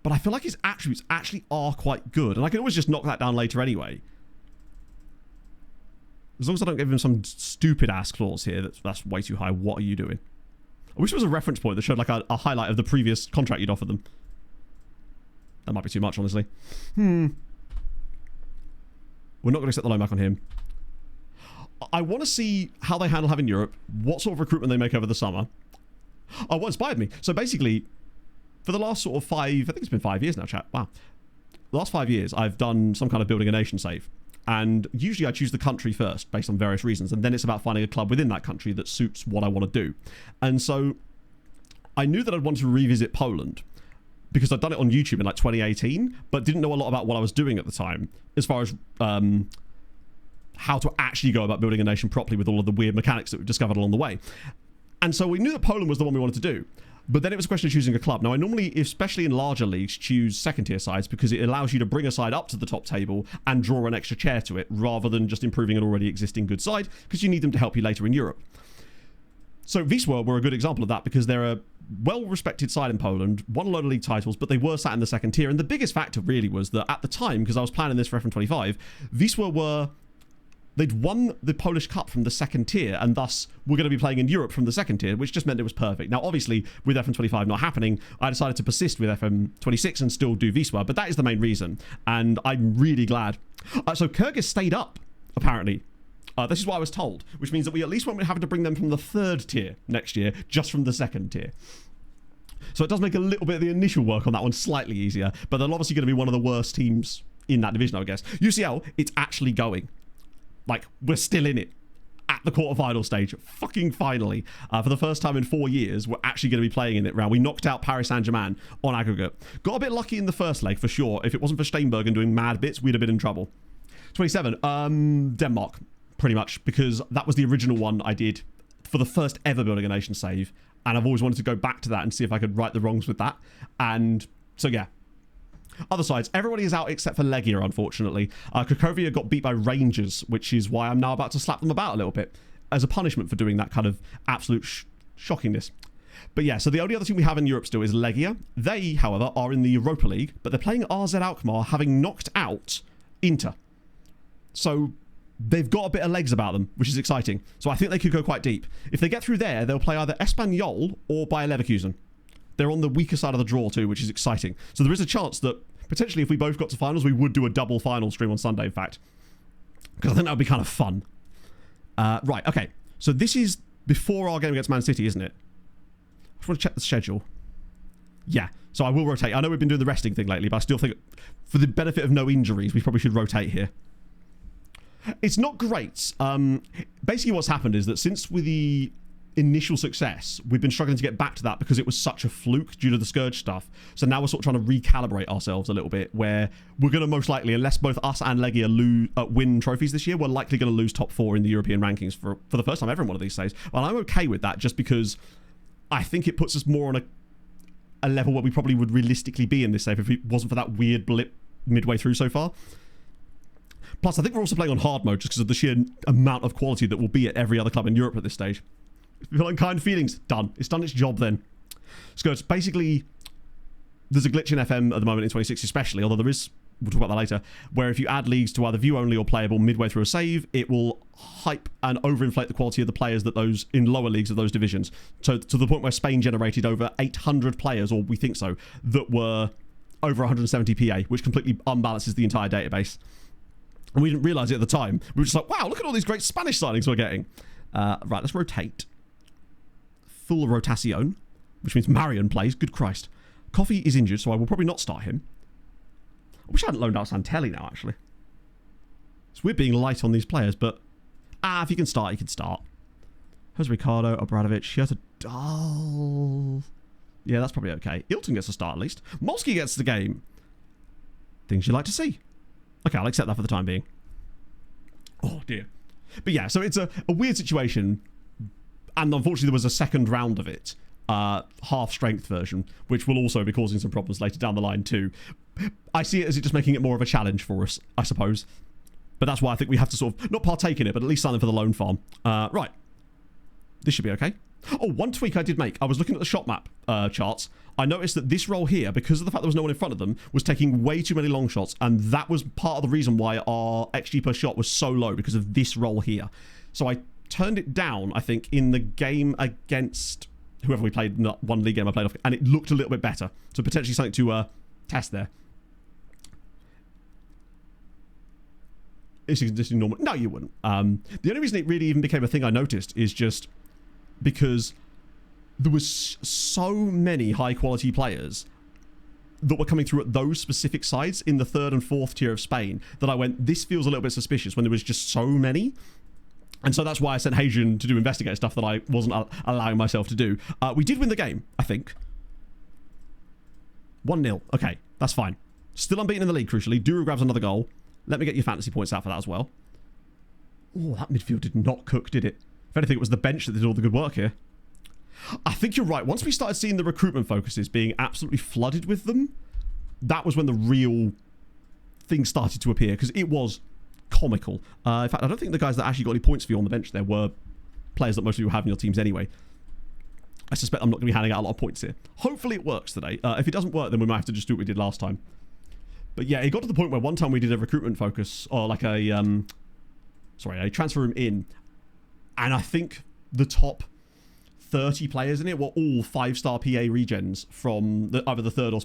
But I feel like his attributes actually are quite good. And I can always just knock that down later anyway. As long as I don't give him some stupid ass clause here that's way too high. What are you doing? I wish there was a reference point that showed like a highlight of the previous contract you'd offered them. That might be too much, honestly. We're not going to accept the loan back on him. I want to see how they handle having Europe, what sort of recruitment they make over the summer. Oh, what inspired me? So basically, for the last sort of I think it's been 5 years now, chat. Wow. The last 5 years, I've done some kind of building a nation save. And usually I choose the country first, based on various reasons. And then it's about finding a club within that country that suits what I want to do. And so I knew that I'd want to revisit Poland, because I'd done it on YouTube in like 2018, but didn't know a lot about what I was doing at the time, as far as how to actually go about building a nation properly with all of the weird mechanics that we've discovered along the way. And so we knew that Poland was the one we wanted to do. But then it was a question of choosing a club. Now, I normally, especially in larger leagues, choose second-tier sides because it allows you to bring a side up to the top table and draw an extra chair to it, rather than just improving an already existing good side, because you need them to help you later in Europe. So Wisła were a good example of that, because they're a well-respected side in Poland, won a load of league titles, but they were sat in the second tier. And the biggest factor really was that at the time, because I was planning this for FM25, Wisła they'd won the Polish Cup from the second tier, and thus were going to be playing in Europe from the second tier, which just meant it was perfect. Now, obviously, with FM25 not happening, I decided to persist with FM26 and still do Wisła, but that is the main reason, and I'm really glad. So Kyrgyz stayed up, apparently. This is what I was told, which means that we at least won't be having to bring them from the third tier next year, just from the second tier. So it does make a little bit of the initial work on that one slightly easier, but they're obviously going to be one of the worst teams in that division, I guess. UCL, it's actually going. Like, we're still in it at the quarterfinal stage. Fucking finally. For the first time in 4 years, we're actually going to be playing in it round. We knocked out Paris Saint-Germain on aggregate. Got a bit lucky in the first leg, for sure. If it wasn't for Steinbergen doing mad bits, we'd have been in trouble. 27. Denmark, pretty much, because that was the original one I did for the first ever Building a Nation save. And I've always wanted to go back to that and see if I could right the wrongs with that. And so, yeah. Other sides, everybody is out except for Legia, unfortunately. Cracovia got beat by Rangers, which is why I'm now about to slap them about a little bit, as a punishment for doing that kind of absolute shockingness. But yeah, so the only other team we have in Europe still is Legia. They, however, are in the Europa League, but they're playing RZ Alkmaar, having knocked out Inter. So they've got a bit of legs about them, which is exciting. So I think they could go quite deep. If they get through there, they'll play either Espanyol or Bayer Leverkusen. They're on the weaker side of the draw too, which is exciting. So there is a chance that potentially if we both got to finals, we would do a double final stream on Sunday, in fact. Because I think that would be kind of fun. Right, okay. So this is before our game against Man City, isn't it? I just want to check the schedule. Yeah, so I will rotate. I know we've been doing the resting thing lately, but I still think for the benefit of no injuries, we probably should rotate here. It's not great. Basically what's happened is that since with the initial success, we've been struggling to get back to that because it was such a fluke due to the Scourge stuff. So now we're sort of trying to recalibrate ourselves a little bit, where we're going to most likely, unless both us and Legia win trophies this year, we're likely going to lose top 4 in the European rankings for the first time ever in one of these days. Well, I'm okay with that just because I think it puts us more on a level where we probably would realistically be in this save if it wasn't for that weird blip midway through so far. Plus, I think we're also playing on hard mode just because of the sheer amount of quality that will be at every other club in Europe at this stage. Unkind feelings, done. It's done its job then. So it's basically, there's a glitch in FM at the moment in 26 especially, although there is, we'll talk about that later, where if you add leagues to either view only or playable midway through a save, it will hype and overinflate the quality of the players that those in lower leagues of those divisions. So to the point where Spain generated over 800 players, or we think so, that were over 170 PA, which completely unbalances the entire database. And we didn't realise it at the time. We were just like, wow, look at all these great Spanish signings we're getting. Right, let's rotate. Full rotación, which means Marion plays. Good Christ. Coffee is injured, so I will probably not start him. I wish I hadn't loaned out Santelli now, actually. It's weird being light on these players, but if you can start, you can start. Here's Ricardo, Obradovic. Here's a dull. Yeah, that's probably okay. Ilton gets a start at least. Molsky gets the game. Things you like to see. Okay, I'll accept that for the time being. Oh, dear. But yeah, so it's a weird situation. And unfortunately, there was a second round of it. Half-strength version, which will also be causing some problems later down the line too. I see it as just making it more of a challenge for us, I suppose. But that's why I think we have to sort of, not partake in it, but at least sign them for the loan farm. Right. This should be okay. Oh, one tweak I did make. I was looking at the shot map charts. I noticed that this roll here, because of the fact there was no one in front of them, was taking way too many long shots. And that was part of the reason why our XG per shot was so low, because of this roll here. So I turned it down, I think, in the game against whoever we played, not one league game I played off, and it looked a little bit better. So potentially something to test there. It's existing normal. No, you wouldn't. The only reason it really even became a thing I noticed is just because there was so many high quality players that were coming through at those specific sides in the 3rd and 4th tier of Spain that I went, this feels a little bit suspicious when there was just so many. And so that's why I sent Hadrian to do investigate stuff that I wasn't allowing myself to do. We did win the game, I think. 1-0. Okay, that's fine. Still unbeaten in the league, crucially. Duru grabs another goal. Let me get your fantasy points out for that as well. Oh, that midfield did not cook, did it? If anything, it was the bench that did all the good work here. I think you're right. Once we started seeing the recruitment focuses being absolutely flooded with them, that was when the real thing started to appear, because it was comical. In fact, I don't think the guys that actually got any points for you on the bench there were players that most of you have in your teams anyway. I suspect I'm not going to be handing out a lot of points here. Hopefully it works today. If it doesn't work, then we might have to just do what we did last time. But yeah, it got to the point where one time we did a recruitment focus, or like a transfer room in, and I think the top 30 players in it were all 5-star PA regens from either the 3rd or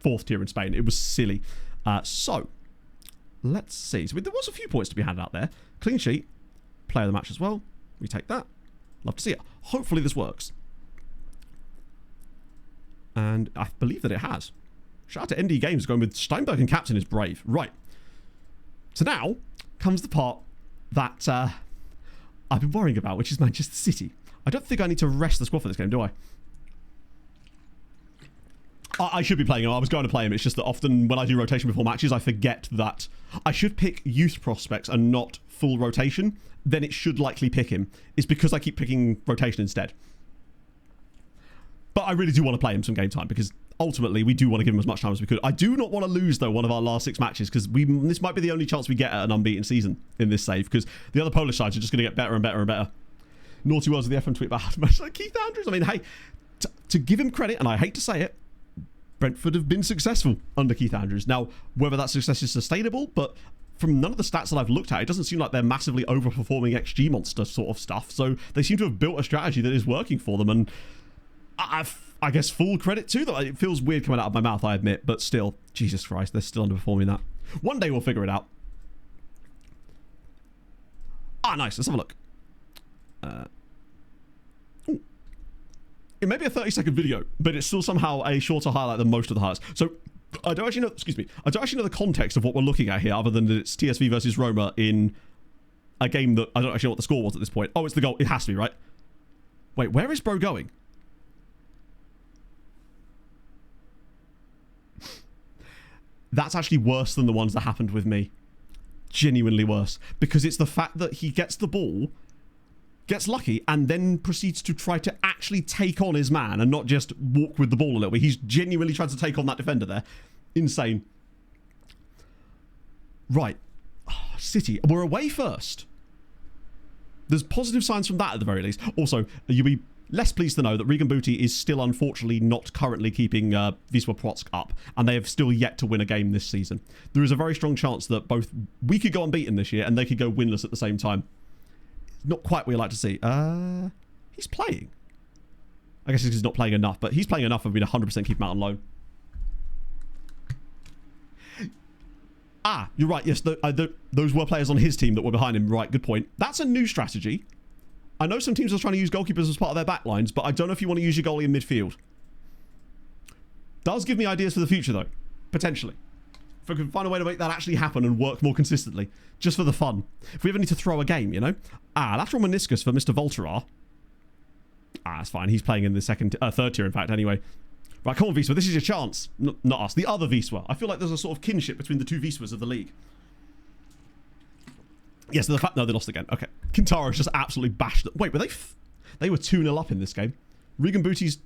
4th tier in Spain. It was silly. So, let's see. So there was a few points to be handed out there. Clean sheet, player of the match as well. We take that. Love to see it. Hopefully this works. And I believe that it has. Shout out to ND Games going with Steinberg and captain is brave. Right. So now comes the part that I've been worrying about, which is Manchester City. I don't think I need to rest the squad for this game, do I? I should be playing him. I was going to play him. It's just that often when I do rotation before matches, I forget that I should pick youth prospects and not full rotation. Then it should likely pick him. It's because I keep picking rotation instead. But I really do want to play him some game time because ultimately we do want to give him as much time as we could. I do not want to lose, though, one of our last 6 matches because this might be the only chance we get at an unbeaten season in this save because the other Polish sides are just going to get better and better and better. Naughty words of the FM tweet about much like Keith Andrews. I mean, hey, to give him credit, and I hate to say it, Brentford have been successful under Keith Andrews. Now, whether that success is sustainable, but from none of the stats that I've looked at, it doesn't seem like they're massively overperforming XG monster sort of stuff. So they seem to have built a strategy that is working for them, and I guess full credit to them. It feels weird coming out of my mouth, I admit, but still, Jesus Christ, they're still underperforming that. One day we'll figure it out. Nice. Let's have a look. It may be a 30-second video, but it's still somehow a shorter highlight than most of the highlights. So I don't actually know, I don't actually know the context of what we're looking at here, other than that it's TSV versus Roma in a game that I don't actually know what the score was at this point. Oh, it's the goal. It has to be, right? Wait, where is bro going? That's actually worse than the ones that happened with me. Genuinely worse. Because it's the fact that he gets the ball, gets lucky, and then proceeds to try to actually take on his man and not just walk with the ball a little bit. He's genuinely trying to take on that defender there. Insane. Right. City. We're away first. There's positive signs from that at the very least. Also, you'll be less pleased to know that Regan Booty is still unfortunately not currently keeping Wisła Płock up, and they have still yet to win a game this season. There is a very strong chance that both we could go unbeaten this year and they could go winless at the same time. Not quite what you like to see. He's playing. I guess he's not playing enough, but he's playing enough for me to 100% keep him out on loan. You're right. Yes, those were players on his team that were behind him. Right, good point. That's a new strategy. I know some teams are trying to use goalkeepers as part of their backlines, but I don't know if you want to use your goalie in midfield. Does give me ideas for the future, though. Potentially. If I can find a way to make that actually happen and work more consistently. Just for the fun. If we ever need to throw a game, you know? Lateral meniscus for Mr. Volterar. That's fine. He's playing in the third tier, in fact, anyway. Right, come on, Wisła. This is your chance. Not us. The other Wisła. I feel like there's a sort of kinship between the two Wisłas of the league. Yes, no, they lost again. Okay. Kintaro's just absolutely bashed them. Wait, were they were 2-0 up in this game. Regan Booty's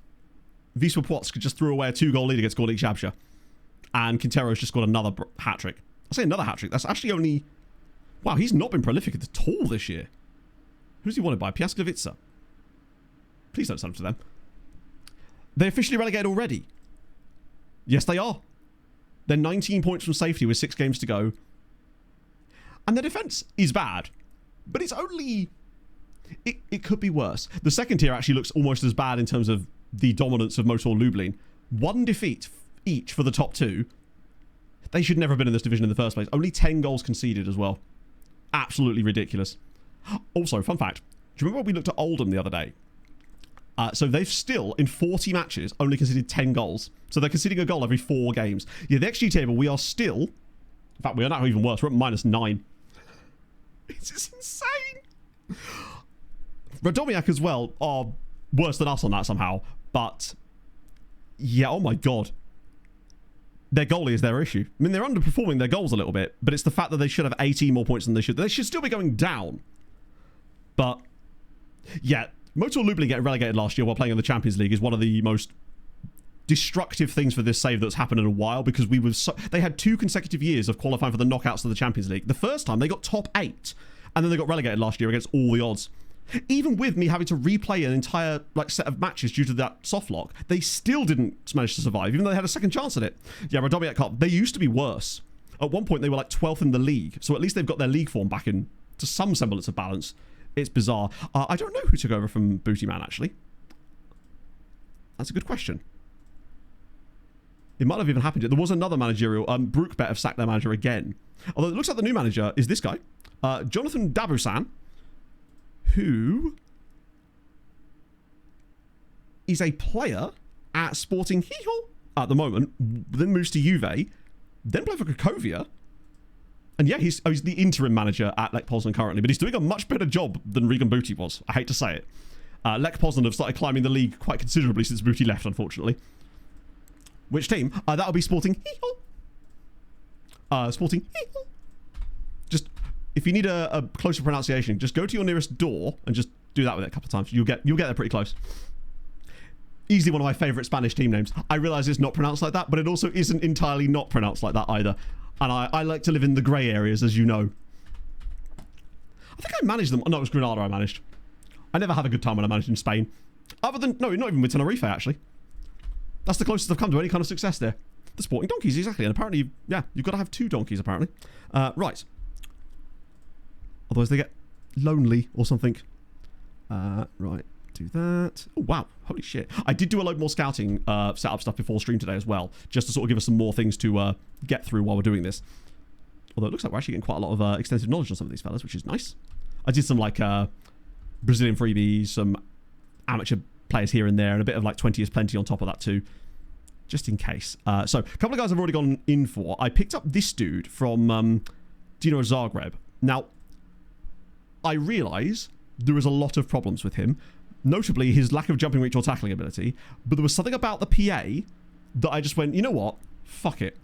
Wisła Płock just threw away a 2-goal lead against Górnik Zabrze. And Quintero's just got another hat-trick. I say another hat-trick. That's actually only... Wow, he's not been prolific at all this year. Who's he wanted by? Piast Gliwice. Please don't send him to them. They're officially relegated already. Yes, they are. They're 19 points from safety with 6 games to go. And their defence is bad. But it's only... It could be worse. The second tier actually looks almost as bad in terms of the dominance of Motor Lublin. 1 defeat each for the top 2. They should never have been in this division in the first place. Only 10 goals conceded as well. absolutely ridiculous. Also, fun fact, do you remember when we looked at Oldham the other day? So they've still, in 40 matches, only conceded 10 goals. So they're conceding a goal every 4 games. Yeah, the XG table, we are still... In fact, we are now even worse. We're at -9. It's just insane. Radomiak as well are worse than us on that somehow. But, yeah, oh my God. Their goalie is their issue. I mean, they're underperforming their goals a little bit, but it's the fact that they should have 18 more points than they should. They should still be going down. But, yeah, Motor Lublin getting relegated last year while playing in the Champions League is one of the most destructive things for this save that's happened in a while, because they had 2 consecutive years of qualifying for the knockouts of the Champions League. The first time they got top 8, and then they got relegated last year against all the odds. Even with me having to replay an entire set of matches due to that soft lock, they still didn't manage to survive, even though they had a second chance at it. Yeah, Radomiak Cup, they used to be worse. At one point, they were 12th in the league, so at least they've got their league form back in to some semblance of balance. It's bizarre. I don't know who took over from Booty Man, actually. That's a good question. It might have even happened. There was another managerial. Brookbet have sacked their manager again. Although it looks like the new manager is this guy, Jonathan Dabusan, who is a player at Sporting Gijón at the moment, then moves to Juve, then played for Cracovia, and yeah, he's the interim manager at Lech Poznan currently, but he's doing a much better job than Regan Booty was. I hate to say it. Lech Poznan have started climbing the league quite considerably since Booty left, unfortunately. Which team? That'll be Sporting Gijón. Sporting Gijón. Just, if you need a closer pronunciation, just go to your nearest door and just do that with it a couple of times. You'll get there pretty close. Easily one of my favourite Spanish team names. I realise it's not pronounced like that, but it also isn't entirely not pronounced like that either. And I like to live in the grey areas, as you know. I think I managed them. Oh, no, it was Granada I managed. I never had a good time when I managed in Spain. Other than, no, not even with Tenerife, actually. That's the closest I've come to any kind of success there. The Sporting Donkeys, exactly. And apparently, yeah, you've got to have 2 donkeys, apparently. Right. Otherwise they get lonely or something. Right. Do that. Oh, wow. Holy shit. I did do a load more scouting setup stuff before stream today as well, just to sort of give us some more things to get through while we're doing this. Although it looks like we're actually getting quite a lot of extensive knowledge on some of these fellas, which is nice. I did some Brazilian freebies, some amateur players here and there, and a bit of 20 is plenty on top of that too, just in case. So a couple of guys I've already gone in for. I picked up this dude from Dinamo Zagreb. Now, I realise there is a lot of problems with him, notably his lack of jumping reach or tackling ability, but there was something about the PA that I just went, you know what, fuck it.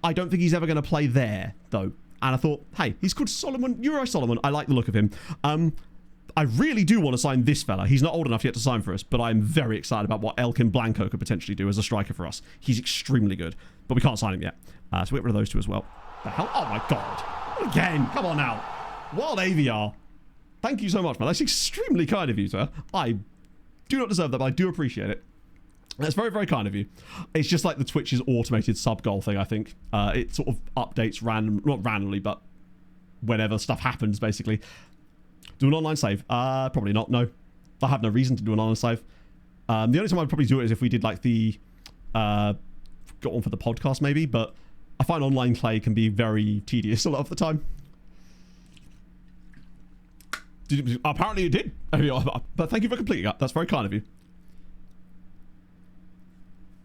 I don't think he's ever going to play there, though. And I thought, hey, he's called Solomon, Euro Solomon. I like the look of him. I really do want to sign this fella. He's not old enough yet to sign for us, but I'm very excited about what Elkin Blanco could potentially do as a striker for us. He's extremely good, but we can't sign him yet. So we get rid of those 2 as well. The hell? Oh my God. Again, come on now. Wild AVR. Thank you so much, man. That's extremely kind of you, sir. I do not deserve that, but I do appreciate it. That's very, very kind of you. It's just like the Twitch's automated sub-goal thing, I think. It sort of updates not randomly, but whenever stuff happens, basically. Do an online save? Probably not, no. I have no reason to do an online save. The only time I'd probably do it is if we did the... got one for the podcast, maybe, but I find online play can be very tedious a lot of the time. Apparently it did. But thank you for completing that. That's very kind of you.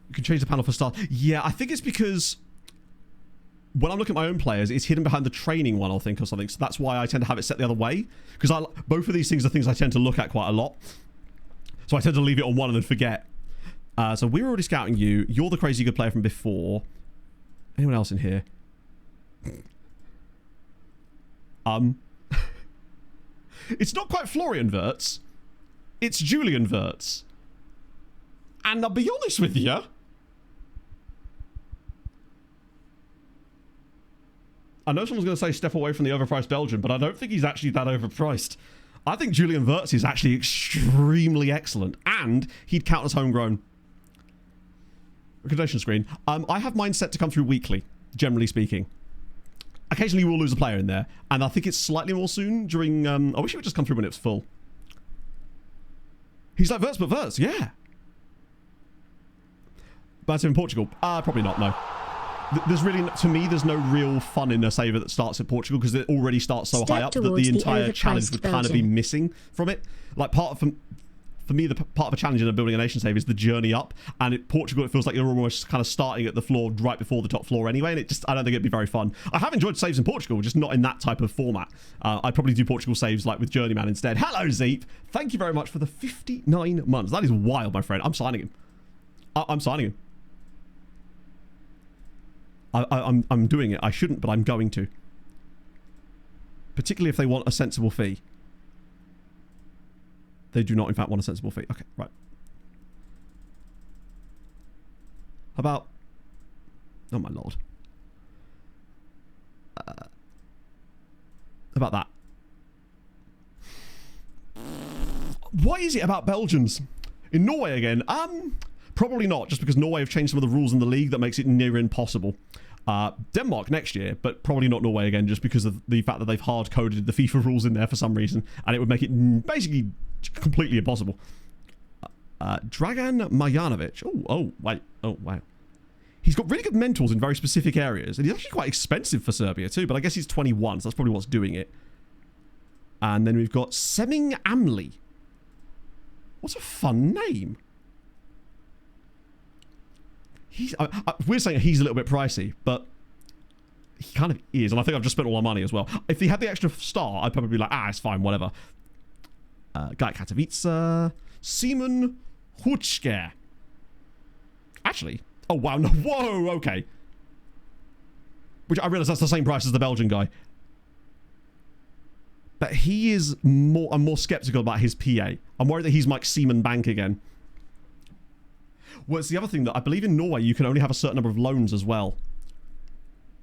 You can change the panel for start. Yeah, I think it's because when I'm looking at my own players, it's hidden behind the training one, I think, or something. So that's why I tend to have it set the other way. Because both of these things are things I tend to look at quite a lot. So I tend to leave it on one and then forget. So we're already scouting you. You're the crazy good player from before. Anyone else in here? It's not quite Florian Wirtz. It's Julian Wirtz. And I'll be honest with you, I know someone's going to say step away from the overpriced Belgian, but I don't think he's actually that overpriced. I think Julian Wirtz is actually extremely excellent, and he'd count as homegrown. Recommendation screen. I have mine set to come through weekly, generally speaking. Occasionally we'll lose a player in there, and I think it's slightly more soon during... I wish it would just come through when it was full. He's like Wirtz, but Wirtz, yeah. But in Portugal? Probably not, no. there's really, to me, there's no real fun in a saver that starts at Portugal because it already starts so high up that the entire challenge would kind of be missing from it. Like for me, the part of a challenge in building a nation save is the journey up, and at Portugal it feels like you're almost kind of starting at the floor right before the top floor anyway, and I don't think it'd be very fun. I have enjoyed saves in Portugal, just not in that type of format. I'd probably do Portugal saves like with Journeyman instead. Hello, Zeep. Thank you very much for the 59 months. That is wild, my friend. I'm signing him. I'm signing him. I'm doing it. I shouldn't, but I'm going to. Particularly if they want a sensible fee. They do not, in fact, want a sensible fee. Okay, right. How about... Oh, my lord. About that. What is it about Belgians? In Norway again? Probably not, just because Norway have changed some of the rules in the league that makes it near impossible. Denmark next year, but probably not Norway again, just because of the fact that they've hard-coded the FIFA rules in there for some reason, and it would make it basically completely impossible. Dragan Marjanovic. Oh, wait. Oh, wow. He's got really good mentals in very specific areas, and he's actually quite expensive for Serbia too, but I guess he's 21, so that's probably what's doing it. And then we've got Seming Amli. What's a fun name? We're saying he's a little bit pricey, but he kind of is, and I think I've just spent all our money as well. If he had the extra star, I'd probably be like, it's fine, whatever. Guy Katowice, Simon Huchker. Actually, oh wow, no, whoa, okay. Which I realise that's the same price as the Belgian guy. But he is I'm more skeptical about his PA. I'm worried that he's Mike Seaman Bank again. Well, it's the other thing that I believe in Norway you can only have a certain number of loans as well.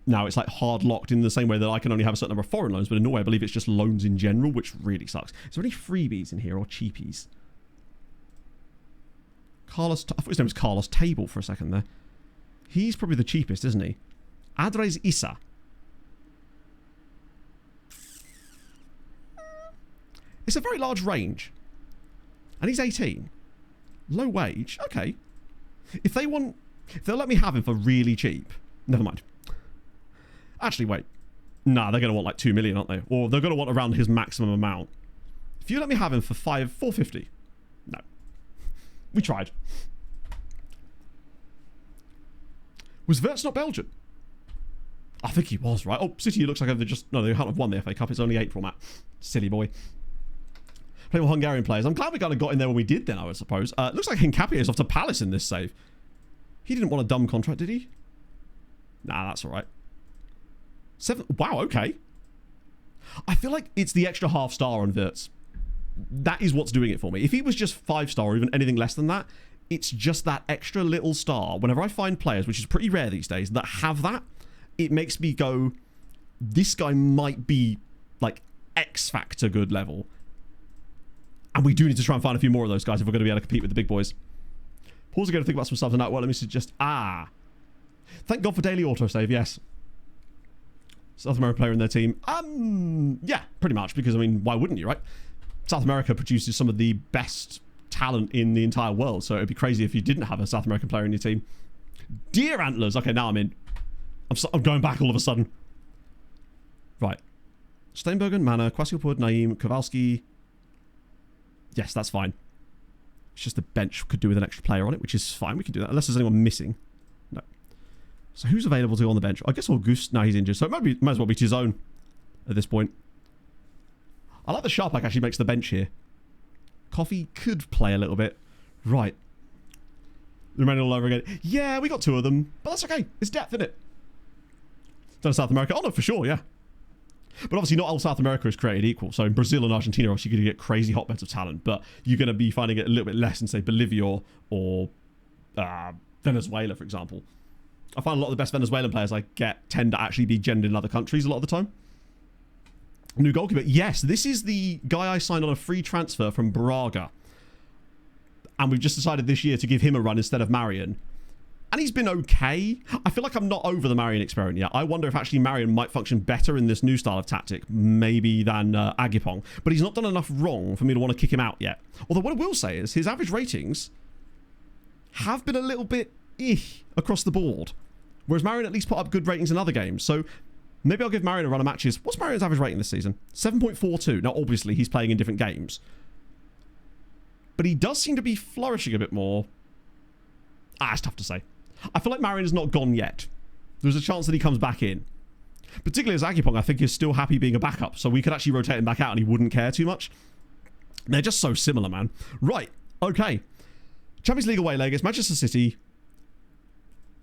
Now, it's like hard locked in the same way that I can only have a certain number of foreign loans, but in Norway I believe it's just loans in general, which really sucks. Is there any freebies in here or cheapies? Carlos, I thought his name was Carlos Table for a second there. He's probably the cheapest, isn't he? Adres Issa. It's a very large range. And he's 18. Low wage. Okay. If they'll let me have him for really cheap. Never mind. Actually, wait. Nah, they're going to want like 2 million, aren't they? Or they're going to want around his maximum amount. If you let me have him for 450. No. We tried. Was Wirtz not Belgian? I think he was, right? Oh, City looks like they can't have won the FA Cup. It's only April, Matt. Silly boy. Playing with Hungarian players. I'm glad we kind of got in there when we did then, I would suppose. Looks like Hincapié is off to Palace in this save. He didn't want a dumb contract, did he? Nah, that's all right. 7. Wow, okay. I feel like it's the extra half star on Wirtz. That is what's doing it for me. If he was just 5 star or even anything less than that, it's just that extra little star. Whenever I find players, which is pretty rare these days, that have that, it makes me go, this guy might be like X Factor good level. And we do need to try and find a few more of those guys if we're going to be able to compete with the big boys. Pause again to think about some stuff tonight. Well, let me suggest... Thank God for daily autosave, yes. South American player in their team. Yeah, pretty much. Because, I mean, why wouldn't you, right? South America produces some of the best talent in the entire world. So it'd be crazy if you didn't have a South American player in your team. Deer Antlers. Okay, now I'm in. I'm going back all of a sudden. Right. Steinbergen, Mana, Kwasiopud, Naeem, Kowalski... Yes, that's fine. It's just the bench could do with an extra player on it, which is fine. We can do that, unless there's anyone missing. No. So who's available to go on the bench? I guess August. No, he's injured. So it might as well be Tizone at this point. I like the Sharpak actually makes the bench here. Coffee could play a little bit. Right. Remaining all over again. Yeah, we got 2 of them. But that's okay. It's depth, isn't it? Done South America. Oh, no, for sure, yeah. But obviously not all South America is created equal. So in Brazil and Argentina, obviously you're going to get crazy hotbeds of talent. But you're going to be finding it a little bit less in, say, Bolivia or Venezuela, for example. I find a lot of the best Venezuelan players I get tend to actually be gendered in other countries a lot of the time. New goalkeeper. Yes, this is the guy I signed on a free transfer from Braga. And we've just decided this year to give him a run instead of Marion. And he's been okay. I feel like I'm not over the Marion experiment yet. I wonder if actually Marion might function better in this new style of tactic, maybe than Agipong. But he's not done enough wrong for me to want to kick him out yet. Although what I will say is his average ratings have been a little bit across the board, Whereas Marion at least put up good ratings in other games. So maybe I'll give Marion a run of matches. What's Marion's average rating this season? 7.42. Now, obviously, he's playing in different games. But he does seem to be flourishing a bit more. It's tough to say. I feel like Marion is not gone yet. There's a chance that he comes back in. Particularly as Agipong, I think, is still happy being a backup. So we could actually rotate him back out and he wouldn't care too much. They're just so similar, man. Right. Okay. Champions League away leg. It's Manchester City.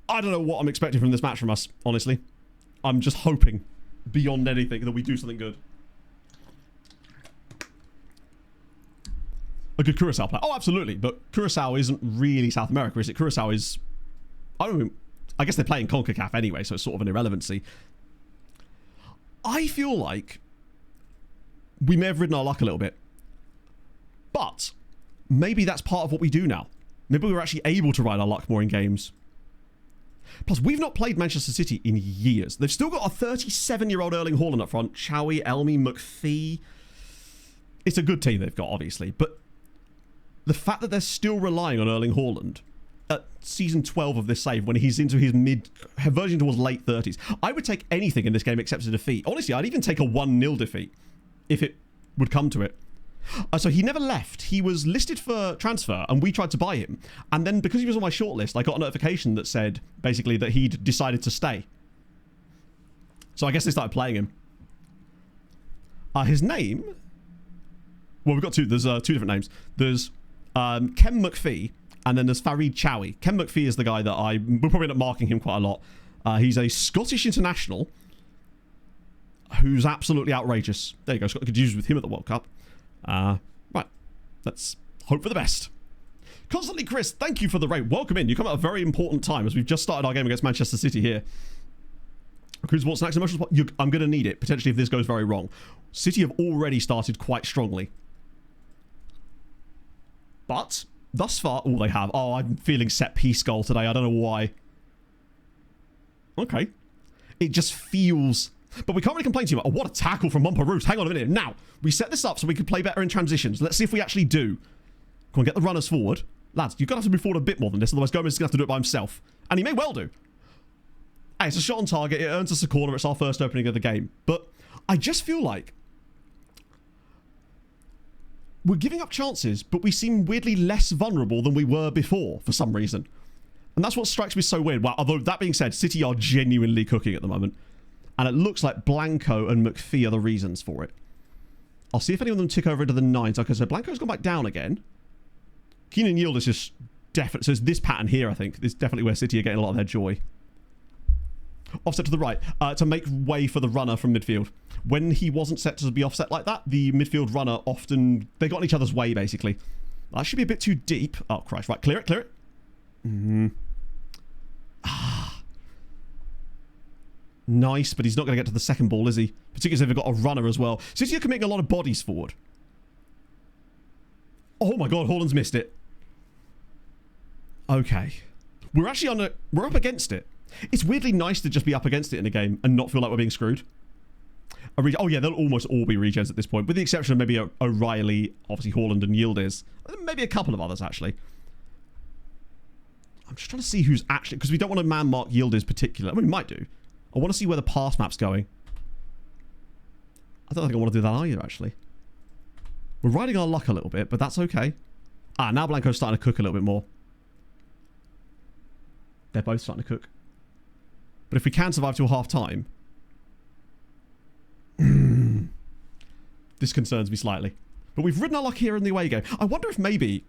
I don't know what I'm expecting from this match from us, honestly. I'm just hoping, beyond anything, that we do something good. A good Curacao player. Oh, absolutely. But Curacao isn't really South America, is it? Curacao is... I guess they're playing CONCACAF anyway, so it's sort of an irrelevancy. I feel like we may have ridden our luck a little bit. But maybe that's part of what we do now. Maybe we're actually able to ride our luck more in games. Plus, we've not played Manchester City in years. They've still got a 37-year-old Erling Haaland up front. Chowie, Elmi, McPhee. It's a good team they've got, obviously. But the fact that they're still relying on Erling Haaland at season 12 of this save, when he's into his verging towards late 30s, I would take anything in this game except a defeat. Honestly, I'd even take a 1-0 defeat if it would come to it. So he never left. He was listed for transfer and we tried to buy him. And then because he was on my shortlist, I got a notification that said basically that he'd decided to stay. So I guess they started playing him. His name... Well, we've got two. There's two different names. There's Kem McPhee and then there's Farid Chowie. Kem McPhee is the guy that we'll probably end up marking him quite a lot. He's a Scottish international who's absolutely outrageous. There you go. Scotland could use with him at the World Cup. Right, let's hope for the best. Constantly Chris, thank you for the raid. Welcome in. You come at a very important time as we've just started our game against Manchester City here. Cruise Sports Snacks Emotional. I'm going to need it, potentially, if this goes very wrong. City have already started quite strongly. But, thus far, all they have... Oh, I'm feeling set piece goal today. I don't know why. Okay. It just feels... But we can't really complain too much. Oh, what a tackle from Montparnasse. Hang on a minute. Now, we set this up so we can play better in transitions. Let's see if we actually do. Come on, get the runners forward. Lads, you're going to have to move forward a bit more than this, otherwise Gomez is going to have to do it by himself. And he may well do. Hey, it's a shot on target. It earns us a corner. It's our first opening of the game. But I just feel like we're giving up chances, but we seem weirdly less vulnerable than we were before for some reason. And that's what strikes me so weird. Well, although that being said, City are genuinely cooking at the moment. And it looks like Blanco and McPhee are the reasons for it. I'll see if any of them tick over into the 9s. Okay, so Blanco's gone back down again. Keenan Yield is just definitely... So it's this pattern here, I think. It's definitely where City are getting a lot of their joy. Offset to the right. To make way for the runner from midfield. When he wasn't set to be offset like that, the midfield runner often... They got in each other's way, basically. That should be a bit too deep. Oh, Christ. Right, clear it, clear it. Nice, but he's not going to get to the second ball, is he? Particularly if they've got a runner as well. City are committing a lot of bodies forward. Oh my god, Haaland's missed it. Okay. We're actually we're up against it. It's weirdly nice to just be up against it in a game and not feel like we're being screwed. Oh yeah, they'll almost all be regens at this point, with the exception of maybe O'Reilly, obviously Haaland and Yildiz. Maybe a couple of others, actually. I'm just trying to see who's actually... Because we don't want to man-mark Yildiz particular. I mean, we might do. I want to see where the pass map's going. I don't think I want to do that either, actually. We're riding our luck a little bit, but that's okay. Now Blanco's starting to cook a little bit more. They're both starting to cook. But if we can survive till half-time... this concerns me slightly. But we've ridden our luck here in the away game. I wonder if maybe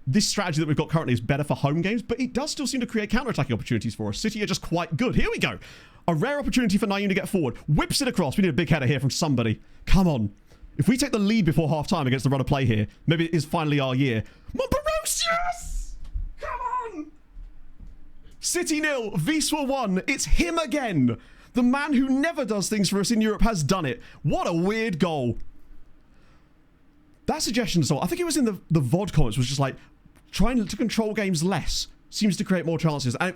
this strategy that we've got currently is better for home games, but it does still seem to create counter-attacking opportunities for us. City are just quite good. Here we go. A rare opportunity for Naeem to get forward. Whips it across. We need a big header here from somebody. Come on. If we take the lead before half-time against the run of play here, maybe it is finally our year. Montparnasse, yes! Come on! City 0, Wisła 1. It's him again. The man who never does things for us in Europe has done it. What a weird goal. That suggestion, so I think it was in the VOD comments, was just like, trying to control games less seems to create more chances. And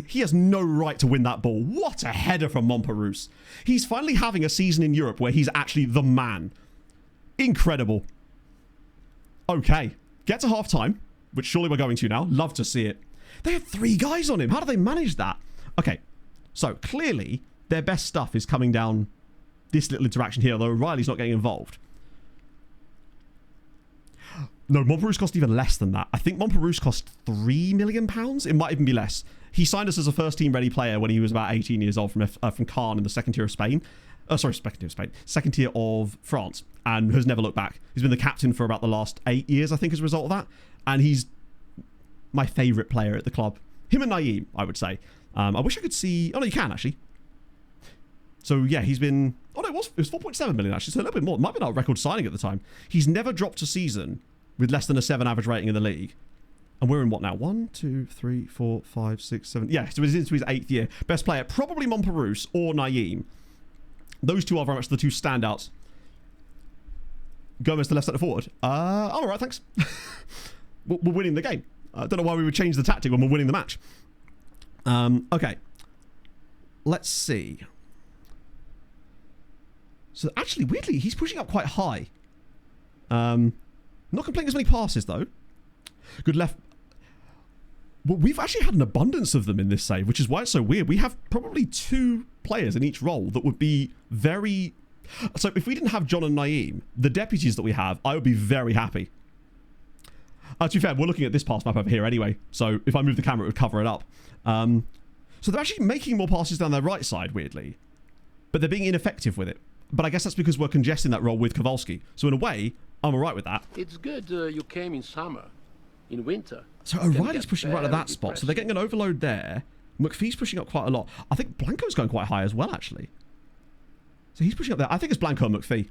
he has no right to win that ball. What a header from Montparnasse. He's finally having a season in Europe where he's actually the man. Incredible. Okay. Get to half-time, which surely we're going to now. Love to see it. They had 3 guys on him. How do they manage that? Okay, so clearly their best stuff is coming down this little interaction here, although Riley's not getting involved. No, Montperousse cost even less than that. I think Montperousse cost £3 million. It might even be less. He signed us as a first-team ready player when he was about 18 years old from Caen in the second tier of Spain. Second tier of France, and has never looked back. He's been the captain for about the last 8 years, I think, as a result of that. And he's my favourite player at the club. Him and Naeem, I would say. I wish I could see... Oh, no, you can, actually. So, yeah, he's been... Oh, no, it was 4.7 million, actually, so a little bit more. It might have been our record signing at the time. He's never dropped a season with less than a 7 average rating in the league. And we're in what now? 1, 2, 3, 4, 5, 6, 7... Yeah, so he's into his 8th year. Best player, probably Montperousse or Naeem. Those two are very much the two standouts. Gomez, the left centre forward. I'm all right, thanks. We're winning the game. I don't know why we would change the tactic when we're winning the match. Okay. Let's see. So actually, weirdly, he's pushing up quite high. Not completing as many passes, though. Good left. Well, we've actually had an abundance of them in this save, which is why it's so weird. We have probably 2 players in each role that would be very... So if we didn't have John and Naeem, the deputies that we have, I would be very happy. To be fair, we're looking at this pass map over here anyway, so if I move the camera, it would cover it up. So they're actually making more passes down their right side, weirdly. But they're being ineffective with it. But I guess that's because we're congesting that role with Kowalski. So in a way, I'm all right with that. It's good you came in summer. In winter. So O'Reilly's pushing right at that spot. So they're getting an overload there. McPhee's pushing up quite a lot. I think Blanco's going quite high as well, actually. So he's pushing up there. I think it's Blanco and McPhee.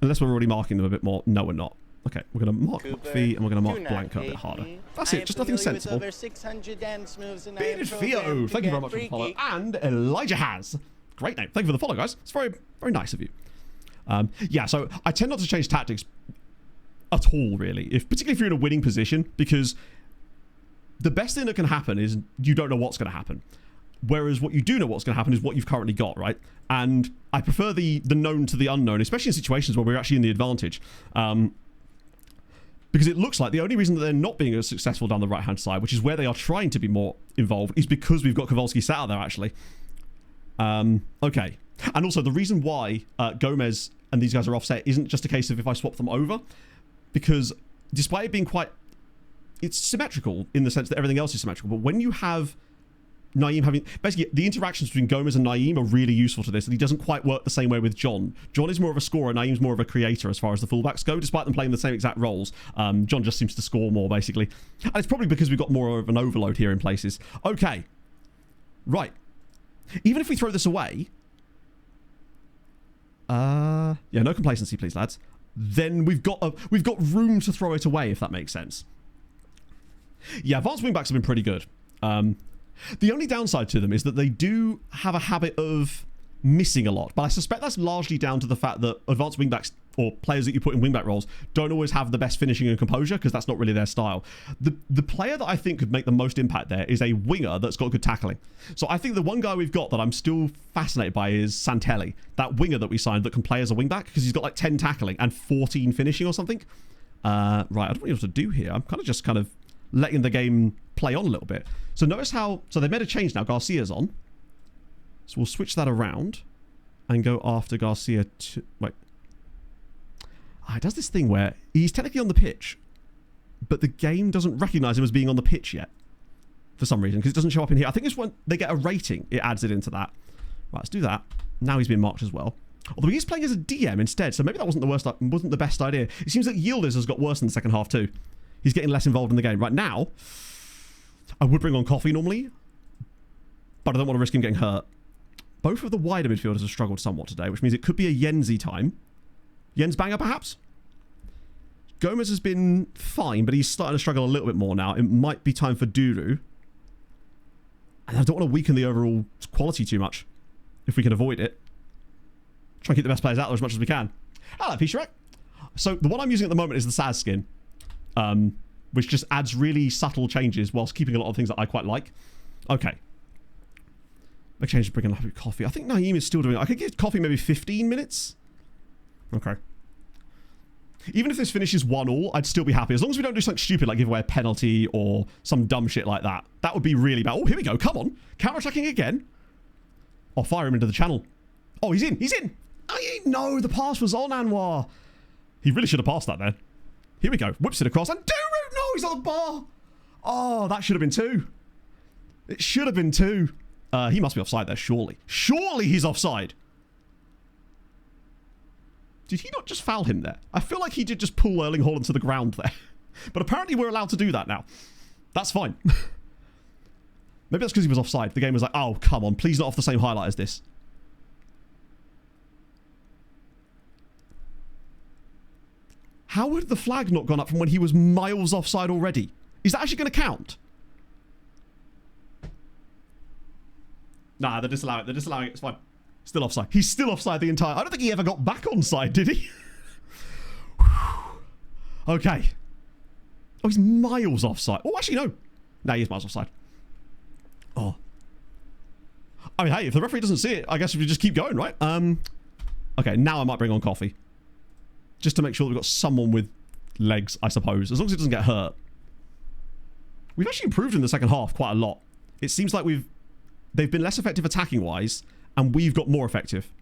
Unless we're already marking them a bit more. No, we're not. Okay, we're going to mark McPhee and we're going to mark Blanco a bit harder. That's it, just nothing sensible. Bearded Theo, thank you very much for the follow. And Elijah Has. Great name. Thank you for the follow, guys. It's very, very nice of you. Yeah, so I tend not to change tactics at all, really, particularly if you're in a winning position, because the best thing that can happen is you don't know what's going to happen, whereas what you do know what's going to happen is what you've currently got, right? And I prefer the known to the unknown, especially in situations where we're actually in the advantage, because it looks like the only reason that they're not being as successful down the right hand side, which is where they are trying to be more involved, is because we've got Kowalski sat out there, actually. Okay, and also the reason why Gomez and these guys are offset isn't just a case of if I swap them over, because despite it being it's symmetrical in the sense that everything else is symmetrical, but when you have Naeem having... Basically, the interactions between Gomez and Naeem are really useful to this, and he doesn't quite work the same way with John. John is more of a scorer, Naeem's more of a creator as far as the fullbacks go, despite them playing the same exact roles. John just seems to score more, basically. And it's probably because we've got more of an overload here in places. Okay. Right. Even if we throw this away... yeah, no complacency, please, lads. Then we've got room to throw it away, if that makes sense. Yeah, advanced wingbacks have been pretty good. The only downside to them is that they do have a habit of missing a lot, but I suspect that's largely down to the fact that advanced wingbacks, or players that you put in wingback roles, don't always have the best finishing and composure, because that's not really their style. The player that I think could make the most impact there is a winger that's got good tackling. So I think the one guy we've got that I'm still fascinated by is Santelli, that winger that we signed that can play as a wingback, because he's got like 10 tackling and 14 finishing or something. Right, I don't know what to do here. I'm just letting the game play on a little bit. So notice how... So they've made a change now. Garcia's on. So we'll switch that around and go after Garcia to... Wait. It does this thing where he's technically on the pitch, but the game doesn't recognise him as being on the pitch yet for some reason, because it doesn't show up in here. I think it's when they get a rating, it adds it into that. Right, let's do that. Now he's being marked as well. Although he's playing as a DM instead, so maybe that wasn't the best idea. It seems that Yildiz has got worse in the second half too. He's getting less involved in the game. Right now, I would bring on Coffee normally, but I don't want to risk him getting hurt. Both of the wider midfielders have struggled somewhat today, which means it could be a Yenzi time. Jens Banger, perhaps? Gomez has been fine, but he's starting to struggle a little bit more now. It might be time for Duru. And I don't want to weaken the overall quality too much, if we can avoid it. Try and keep the best players out there as much as we can. Hello, Pishrek. So the one I'm using at the moment is the Saz skin, which just adds really subtle changes whilst keeping a lot of things that I quite like. Okay. Make change to bring in Coffee. I think Naeem is still doing it. I could give Coffee maybe 15 minutes. Okay. Even if this finishes 1-1, I'd still be happy. As long as we don't do something stupid like give away a penalty or some dumb shit like that. That would be really bad. Oh, here we go. Come on. Counter-attacking again. I'll fire him into the channel. Oh, he's in. He's in. No, the pass was on Anwar. He really should have passed that then. Here we go. Whips it across. And Duru! No, he's on the bar. Oh, that should have been 2. It should have been 2. He must be offside there, surely. Surely he's offside. Did he not just foul him there? I feel like he did just pull Erling Haaland to the ground there. But apparently we're allowed to do that now. That's fine. Maybe that's because he was offside. The game was like, oh, come on. Please not off the same highlight as this. How had the flag not gone up from when he was miles offside already? Is that actually going to count? Nah, they're disallowing it. They're disallowing it. It's fine. Still offside. He's still offside the entire... I don't think he ever got back onside, did he? Okay. Oh, he's miles offside. Oh, actually, no. No, he is miles offside. Oh. I mean, hey, if the referee doesn't see it, I guess we just keep going, right? Okay, now I might bring on Coffee. Just to make sure that we've got someone with legs, I suppose. As long as it doesn't get hurt. We've actually improved in the second half quite a lot. It seems like they've been less effective attacking-wise, and we've got more effective.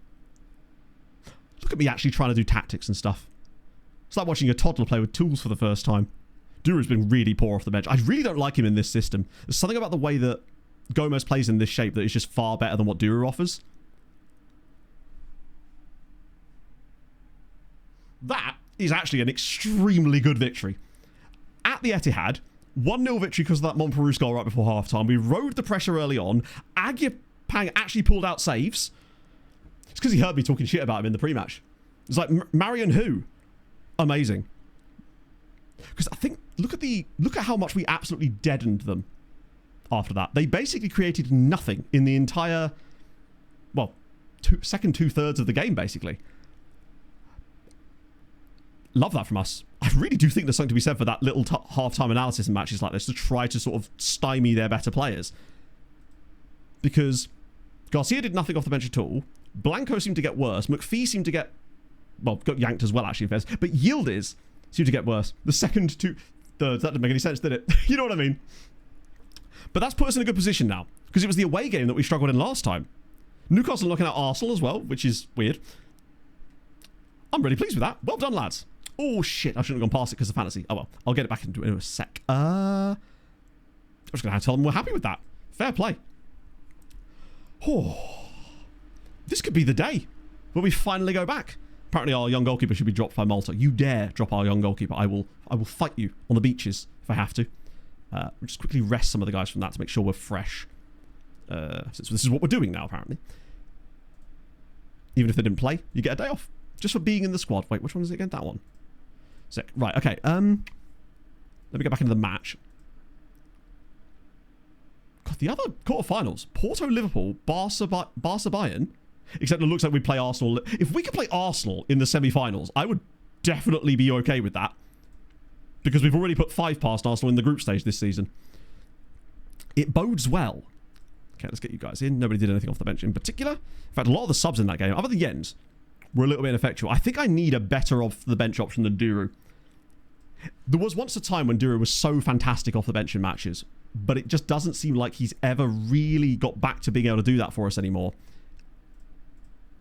Look at me actually trying to do tactics and stuff. It's like watching a toddler play with tools for the first time. Duru's been really poor off the bench. I really don't like him in this system. There's something about the way that Gomez plays in this shape that is just far better than what Duru offers. That is actually an extremely good victory. At the Etihad, 1-0 victory because of that Montpellier goal right before half-time. We rode the pressure early on. Agyapang actually pulled out saves. It's because he heard me talking shit about him in the pre-match. It's like, Marion who? Amazing. Because I think, look at how much we absolutely deadened them after that. They basically created nothing in the entire, well, second 2/3 of the game, basically. Love that from us. I really do think there's something to be said for that little half-time analysis in matches like this to try to sort of stymie their better players. Because Garcia did nothing off the bench at all. Blanco seemed to get worse. McPhee seemed to get, well, got yanked as well, actually, in fairness. But Yildiz seemed to get worse. The second 2/3, that didn't make any sense, did it? You know what I mean? But that's put us in a good position now. Because it was the away game that we struggled in last time. Newcastle knocking out Arsenal as well, which is weird. I'm really pleased with that. Well done, lads. Oh, shit. I shouldn't have gone past it because of fantasy. Oh, well. I'll get it back into it in a sec. I'm just going to have to tell them we're happy with that. Fair play. Oh. This could be the day where we finally go back. Apparently our young goalkeeper should be dropped by Malta. You dare drop our young goalkeeper. I will fight you on the beaches if I have to. We'll just quickly rest some of the guys from that to make sure we're fresh. Since this is what we're doing now, apparently. Even if they didn't play, you get a day off. Just for being in the squad. Wait, which one is it again? That one. Sick. Right, okay. Let me get back into the match. God, the other quarterfinals. Porto, Liverpool, Barca, Bayern. Except it looks like we play Arsenal. If we could play Arsenal in the semi-finals, I would definitely be okay with that. Because we've already put 5 past Arsenal in the group stage this season. It bodes well. Okay, let's get you guys in. Nobody did anything off the bench in particular. In fact, a lot of the subs in that game, other than Jens, were a little bit ineffectual. I think I need a better off the bench option than Duru. There was once a time when Duru was so fantastic off the bench in matches, but it just doesn't seem like he's ever really got back to being able to do that for us anymore.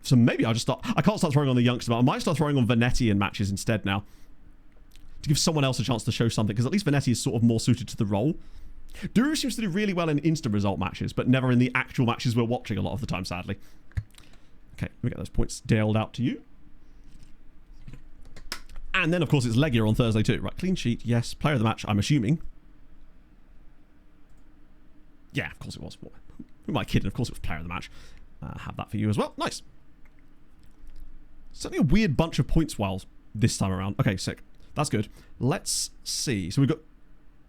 So maybe I'll just start... I can't start throwing on the youngster, but I might start throwing on Vanetti in matches instead now. To give someone else a chance to show something, because at least Vanetti is sort of more suited to the role. Duru seems to do really well in instant result matches, but never in the actual matches we're watching a lot of the time, sadly. Okay, let me get those points dealt out to you. And then, of course, it's Legia on Thursday too. Right, clean sheet, yes. Player of the match, I'm assuming. Yeah, of course it was. Who am I kidding? Of course it was player of the match. Have that for you as well. Nice. Certainly a weird bunch of points while this time around. Okay, sick. That's good. Let's see. So we've got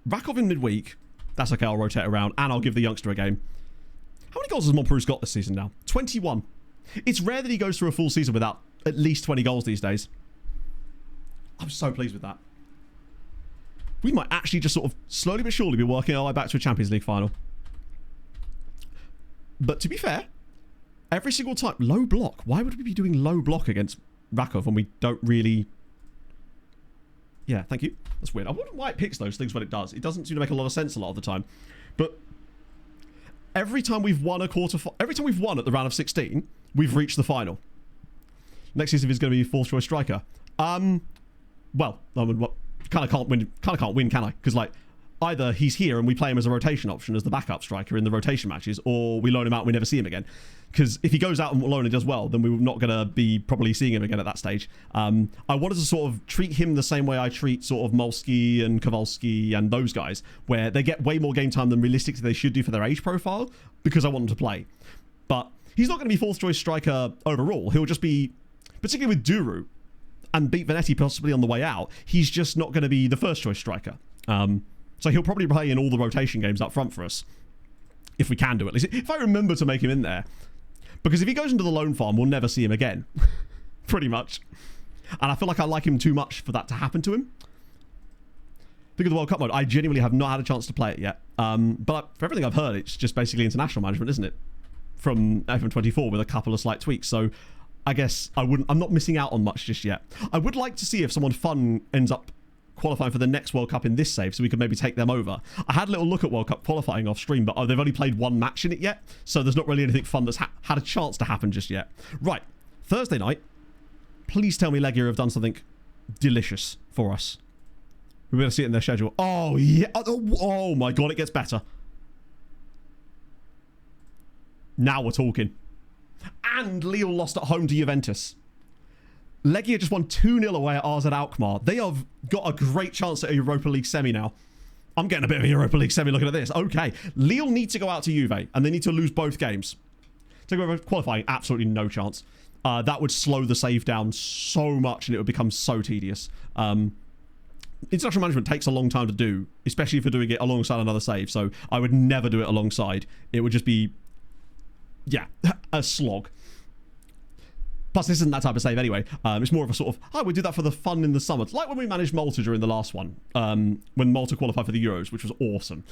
Rakov in midweek. That's okay, I'll rotate around. And I'll give the youngster a game. How many goals has Montpellier got this season now? 21. It's rare that he goes through a full season without at least 20 goals these days. I'm so pleased with that. We might actually just sort of slowly but surely be working our way back to a Champions League final. But to be fair, every single time... Low block. Why would we be doing low block against Rakov when we don't really Yeah, thank you. That's weird. I wonder why it picks those things when it does. It doesn't seem to make a lot of sense a lot of the time. But every time we've won every time we've won at the round of 16, we've reached the final. Next season is going to be fourth choice striker. Well, I mean, kind of can't win, can I? Because like either he's here and we play him as a rotation option as the backup striker in the rotation matches, or we loan him out and we never see him again. Because if he goes out and loan and does well, then we're not going to be probably seeing him again at that stage. I wanted to sort of treat him the same way I treat sort of Molsky and Kowalski and those guys, where they get way more game time than realistically they should do for their age profile, because I want them to play. But he's not going to be fourth choice striker overall. He'll just be, particularly with Duru, and beat Vanetti possibly on the way out, he's just not going to be the first choice striker. So he'll probably play in all the rotation games up front for us, if we can do it. At least if I remember to make him in there. Because if he goes into the loan farm, we'll never see him again. Pretty much. And I feel like I like him too much for that to happen to him. Think of the World Cup mode. I genuinely have not had a chance to play it yet. But for everything I've heard, it's just basically international management, isn't it? From FM24 with a couple of slight tweaks. So I guess I'm not missing out on much just yet. I would like to see if someone fun ends up qualifying for the next World Cup in this save, so we could maybe take them over. I had a little look at World Cup qualifying off stream, but they've only played one match in it yet, so there's not really anything fun that's had a chance to happen just yet. Right, Thursday night, please tell me Legia have done something delicious for us. We're going to see it in their schedule. Oh, yeah. Oh my God, it gets better. Now we're talking. And Lille lost at home to Juventus. Legia just won 2-0 away at AZ Alkmaar. They have got a great chance at a Europa League semi now. I'm getting a bit of a Europa League semi looking at this. Okay. Lille need to go out to Juve, and they need to lose both games. To go over qualifying, absolutely no chance. That would slow the save down so much, and it would become so tedious. International management takes a long time to do, especially if you're doing it alongside another save. So I would never do it alongside. It would just be, yeah, a slog. Plus, this isn't that type of save anyway. It's more of a sort of, we do that for the fun in the summer. It's like when we managed Malta during the last one, when Malta qualified for the Euros, which was awesome.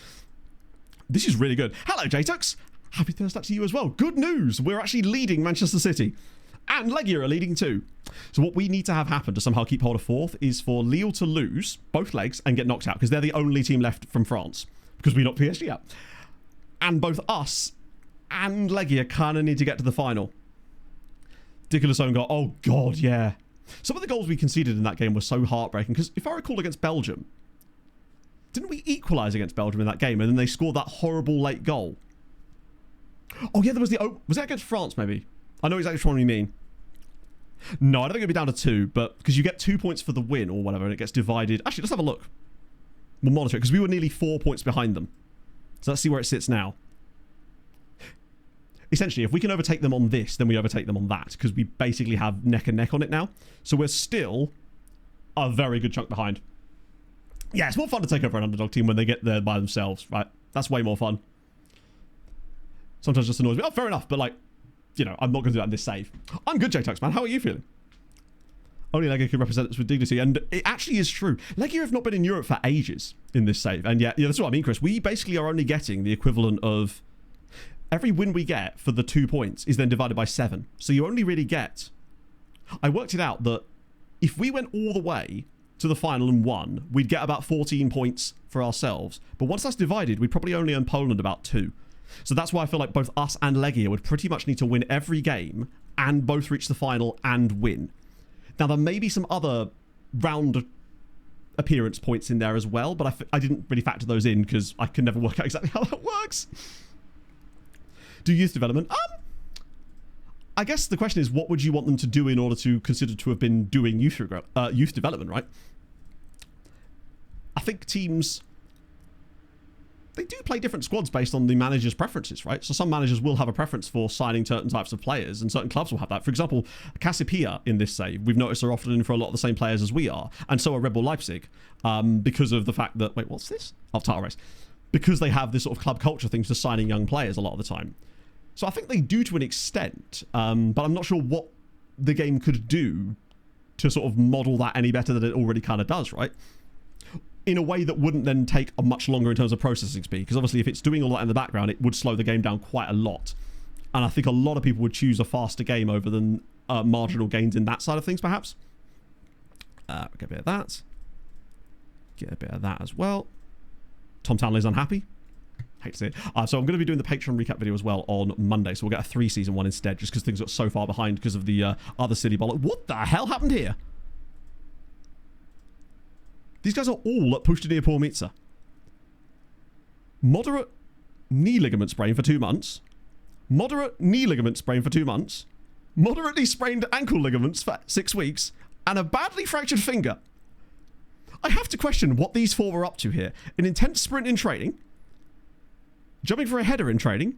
This is really good. Hello, JTux. Happy Thursday to you as well. Good news. We're actually leading Manchester City. And Legia are leading too. So what we need to have happen to somehow keep hold of fourth is for Lille to lose both legs and get knocked out, because they're the only team left from France, because we knocked PSG out. And both us and Legia kind of need to get to the final. Ridiculous own goal. Oh, God, yeah. Some of the goals we conceded in that game were so heartbreaking, because if I recall against Belgium, didn't we equalise against Belgium in that game, and then they scored that horrible late goal? Oh, yeah, there was was that against France, maybe? I know exactly which one you mean. No, I don't think it'd be down to 2, but because you get 2 points for the win or whatever, and it gets divided. Actually, let's have a look. We'll monitor it, because we were nearly 4 points behind them. So let's see where it sits now. Essentially, if we can overtake them on this, then we overtake them on that, because we basically have neck and neck on it now. So we're still a very good chunk behind. Yeah, it's more fun to take over an underdog team when they get there by themselves, right? That's way more fun. Sometimes just annoys me. Oh, fair enough, but like, you know, I'm not going to do that in this save. I'm good, J-Tux, man. How are you feeling? Only Legia can represent us with dignity, and it actually is true. Legia have not been in Europe for ages in this save, and yeah, that's what I mean, Chris. We basically are only getting the equivalent of every win we get for the 2 points is then divided by 7. So you only really get... I worked it out that if we went all the way to the final and won, we'd get about 14 points for ourselves. But once that's divided, we'd probably only earn Poland about 2. So that's why I feel like both us and Legia would pretty much need to win every game and both reach the final and win. Now, there may be some other round appearance points in there as well, but I didn't really factor those in because I can never work out exactly how that works. Do youth development? I guess the question is, what would you want them to do in order to consider to have been doing youth development, right? I think teams, they do play different squads based on the manager's preferences, right? So some managers will have a preference for signing certain types of players, and certain clubs will have that. For example, Cassiopeia in this save, we've noticed are often in for a lot of the same players as we are, and so are Red Bull Leipzig, because of the fact that, wait, what's this? Oh, title race. Because they have this sort of club culture thing to signing young players a lot of the time. So I think they do to an extent, but I'm not sure what the game could do to sort of model that any better than it already kind of does, right? In a way that wouldn't then take a much longer in terms of processing speed, because obviously if it's doing all that in the background, it would slow the game down quite a lot. And I think a lot of people would choose a faster game over than marginal gains in that side of things, perhaps. Get a bit of that. Get a bit of that as well. Tom Townley's unhappy. Hate to see it. So I'm going to be doing the Patreon recap video as well on Monday. So we'll get a 3-season one instead, just because things got so far behind because of the other city bollock. What the hell happened here? These guys are all at Pushta Pormitsa. Moderate knee ligament sprain for 2 months. Moderate knee ligament sprain for 2 months. Moderately sprained ankle ligaments for 6 weeks. And a badly fractured finger. I have to question what these 4 were up to here. An intense sprint in training. Jumping for a header in training.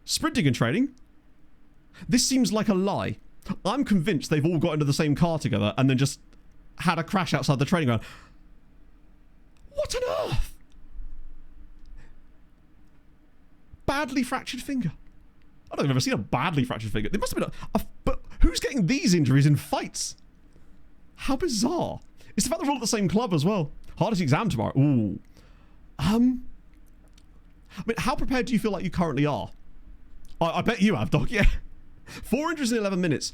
Sprinting in training. This seems like a lie. I'm convinced they've all got into the same car together and then just had a crash outside the training ground. What on earth? Badly fractured finger. I don't think I've ever seen a badly fractured finger. There must have been but who's getting these injuries in fights? How bizarre. It's the fact they're all at the same club as well. Hardest exam tomorrow. Ooh. I mean, how prepared do you feel like you currently are? I bet you have, Doc. Yeah. 4 injuries in 11 minutes.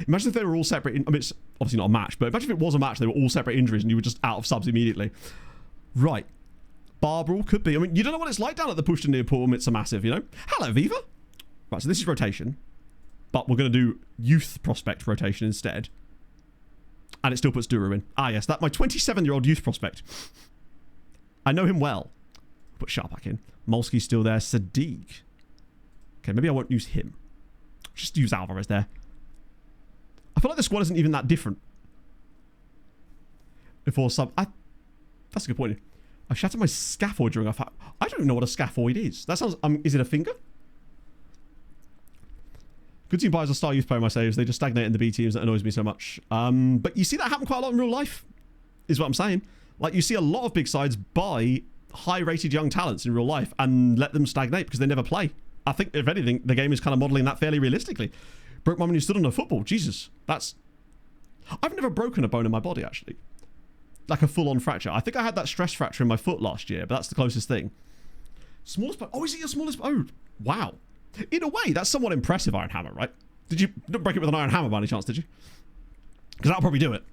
Imagine if they were all separate. I mean, it's obviously not a match, but imagine if it was a match, they were all separate injuries and you were just out of subs immediately. Right. Barbara could be. I mean, you don't know what it's like down at the Pushta near Porm. It's a massive, you know. Hello, Viva. Right, so this is rotation. But we're going to do youth prospect rotation instead. And it still puts Duru in. Ah, yes, that my 27-year-old youth prospect. I know him well. Put Sharp back in. Molsky's still there. Sadiq. Okay, maybe I won't use him. Just use Alvarez there. I feel like the squad isn't even that different. Before sub... That's a good point. I shattered my scaphoid during a fight. I don't even know what a scaphoid is. That sounds... is it a finger? Good team buys a star youth player in my saves. They just stagnate in the B teams. That annoys me so much. But you see that happen quite a lot in real life, is what I'm saying. Like, you see a lot of big sides buy high-rated young talents in real life and let them stagnate because they never play. I think, if anything, the game is kind of modelling that fairly realistically. Broke my when you stood on a football. Jesus. That's... I've never broken a bone in my body, actually. Like a full-on fracture. I think I had that stress fracture in my foot last year, but that's the closest thing. Smallest bone. Oh, is it your smallest bone? Oh, wow. In a way, that's somewhat impressive, Iron Hammer, right? Did you not break it with an Iron Hammer by any chance, did you? Because that'll probably do it.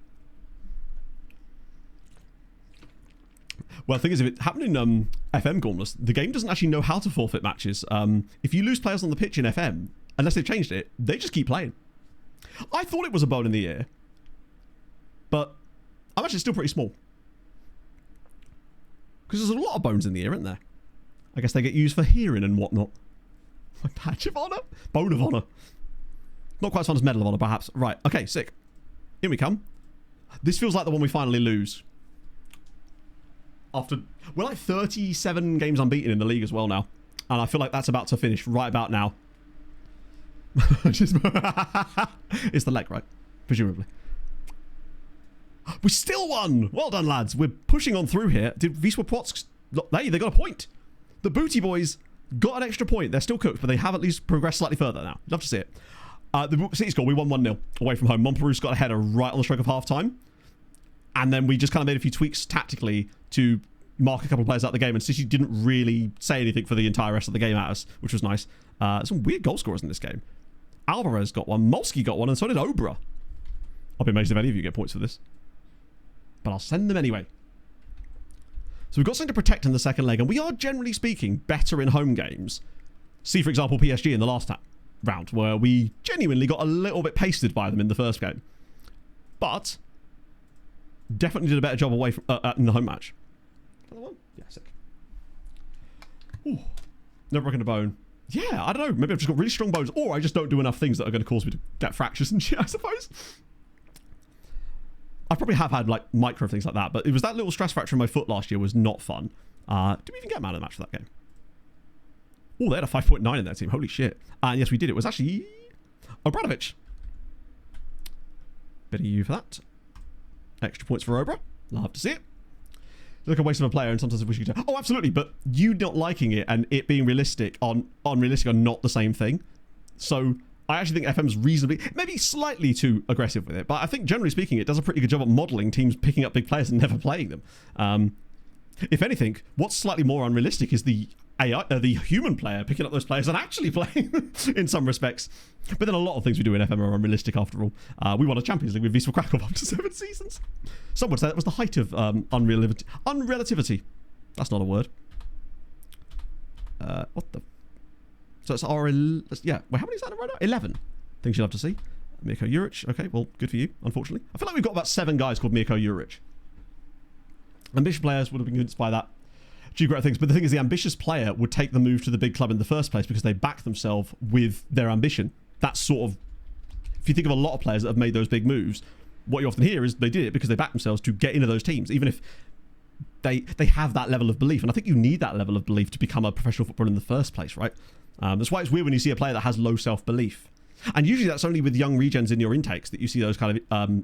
Well, the thing is, if it happened in FM Gormless, the game doesn't actually know how to forfeit matches. If you lose players on the pitch in FM, unless they've changed it, they just keep playing. I thought it was a bone in the ear, but I'm actually still pretty small. Because there's a lot of bones in the ear, isn't there? I guess they get used for hearing and whatnot. My badge of honor? Bone of honor. Not quite as fun as Medal of Honor, perhaps. Right, okay, sick. Here we come. This feels like the one we finally lose. We're like 37 games unbeaten in the league as well now. And I feel like that's about to finish right about now. It's the leg, right? Presumably. We still won! Well done, lads. We're pushing on through here. Did Wisła Płock... Hey, they got a point. The Booty Boys got an extra point. They're still cooked, but they have at least progressed slightly further now. Love to see it. The City score, we won 1-0 away from home. Montperou's got a header right on the stroke of half-time. And then we just kind of made a few tweaks tactically to mark a couple of players out of the game. And City didn't really say anything for the entire rest of the game at us, which was nice. Some weird goal scorers in this game. Alvarez got one. Molsky got one. And so did Obra. I'll be amazed if any of you get points for this. But I'll send them anyway. So we've got something to protect in the second leg. And we are, generally speaking, better in home games. See, for example, PSG in the last round, where we genuinely got a little bit pasted by them in the first game. But... definitely did a better job away from in the home match. Another one? Yeah, sick. Ooh. Never broken a bone. Yeah, I don't know. Maybe I've just got really strong bones, or I just don't do enough things that are going to cause me to get fractures and shit, I suppose. I probably have had like micro things like that, but it was that little stress fracture in my foot last year was not fun. Did we even get man of the match for that game? Oh, they had a 5.9 in their team. Holy shit. And yes, we did. It was actually Obradovic. Bit of you for that. Extra points for Obra. Love to see it. Look a waste of a player, and sometimes I wish you could. Oh, absolutely. But you not liking it and it being realistic unrealistic are not the same thing. So I actually think FM's reasonably, maybe slightly too aggressive with it. But I think generally speaking, it does a pretty good job at modelling teams picking up big players and never playing them. If anything, what's slightly more unrealistic is the AI, the human player picking up those players and actually playing in some respects. But then a lot of things we do in FM are unrealistic after all. We won a Champions League with Wisła Kraków after 7 seasons. Some would say that was the height of unrelativity. That's not a word. What the? So it's our... Yeah, well, how many is that right now? 11. Things you'll have to see. Mirko Juric. Okay, well, good for you, unfortunately. I feel like we've got about 7 guys called Mirko Juric. Ambitious players would have been convinced by that. Do great things, but the thing is, the ambitious player would take the move to the big club in the first place because they back themselves with their ambition. That's sort of, if you think of a lot of players that have made those big moves, what you often hear is they did it because they backed themselves to get into those teams, even if they have that level of belief. And I think you need that level of belief to become a professional footballer in the first place, right? That's why it's weird when you see a player that has low self-belief. And usually that's only with young regens in your intakes that you see those kind of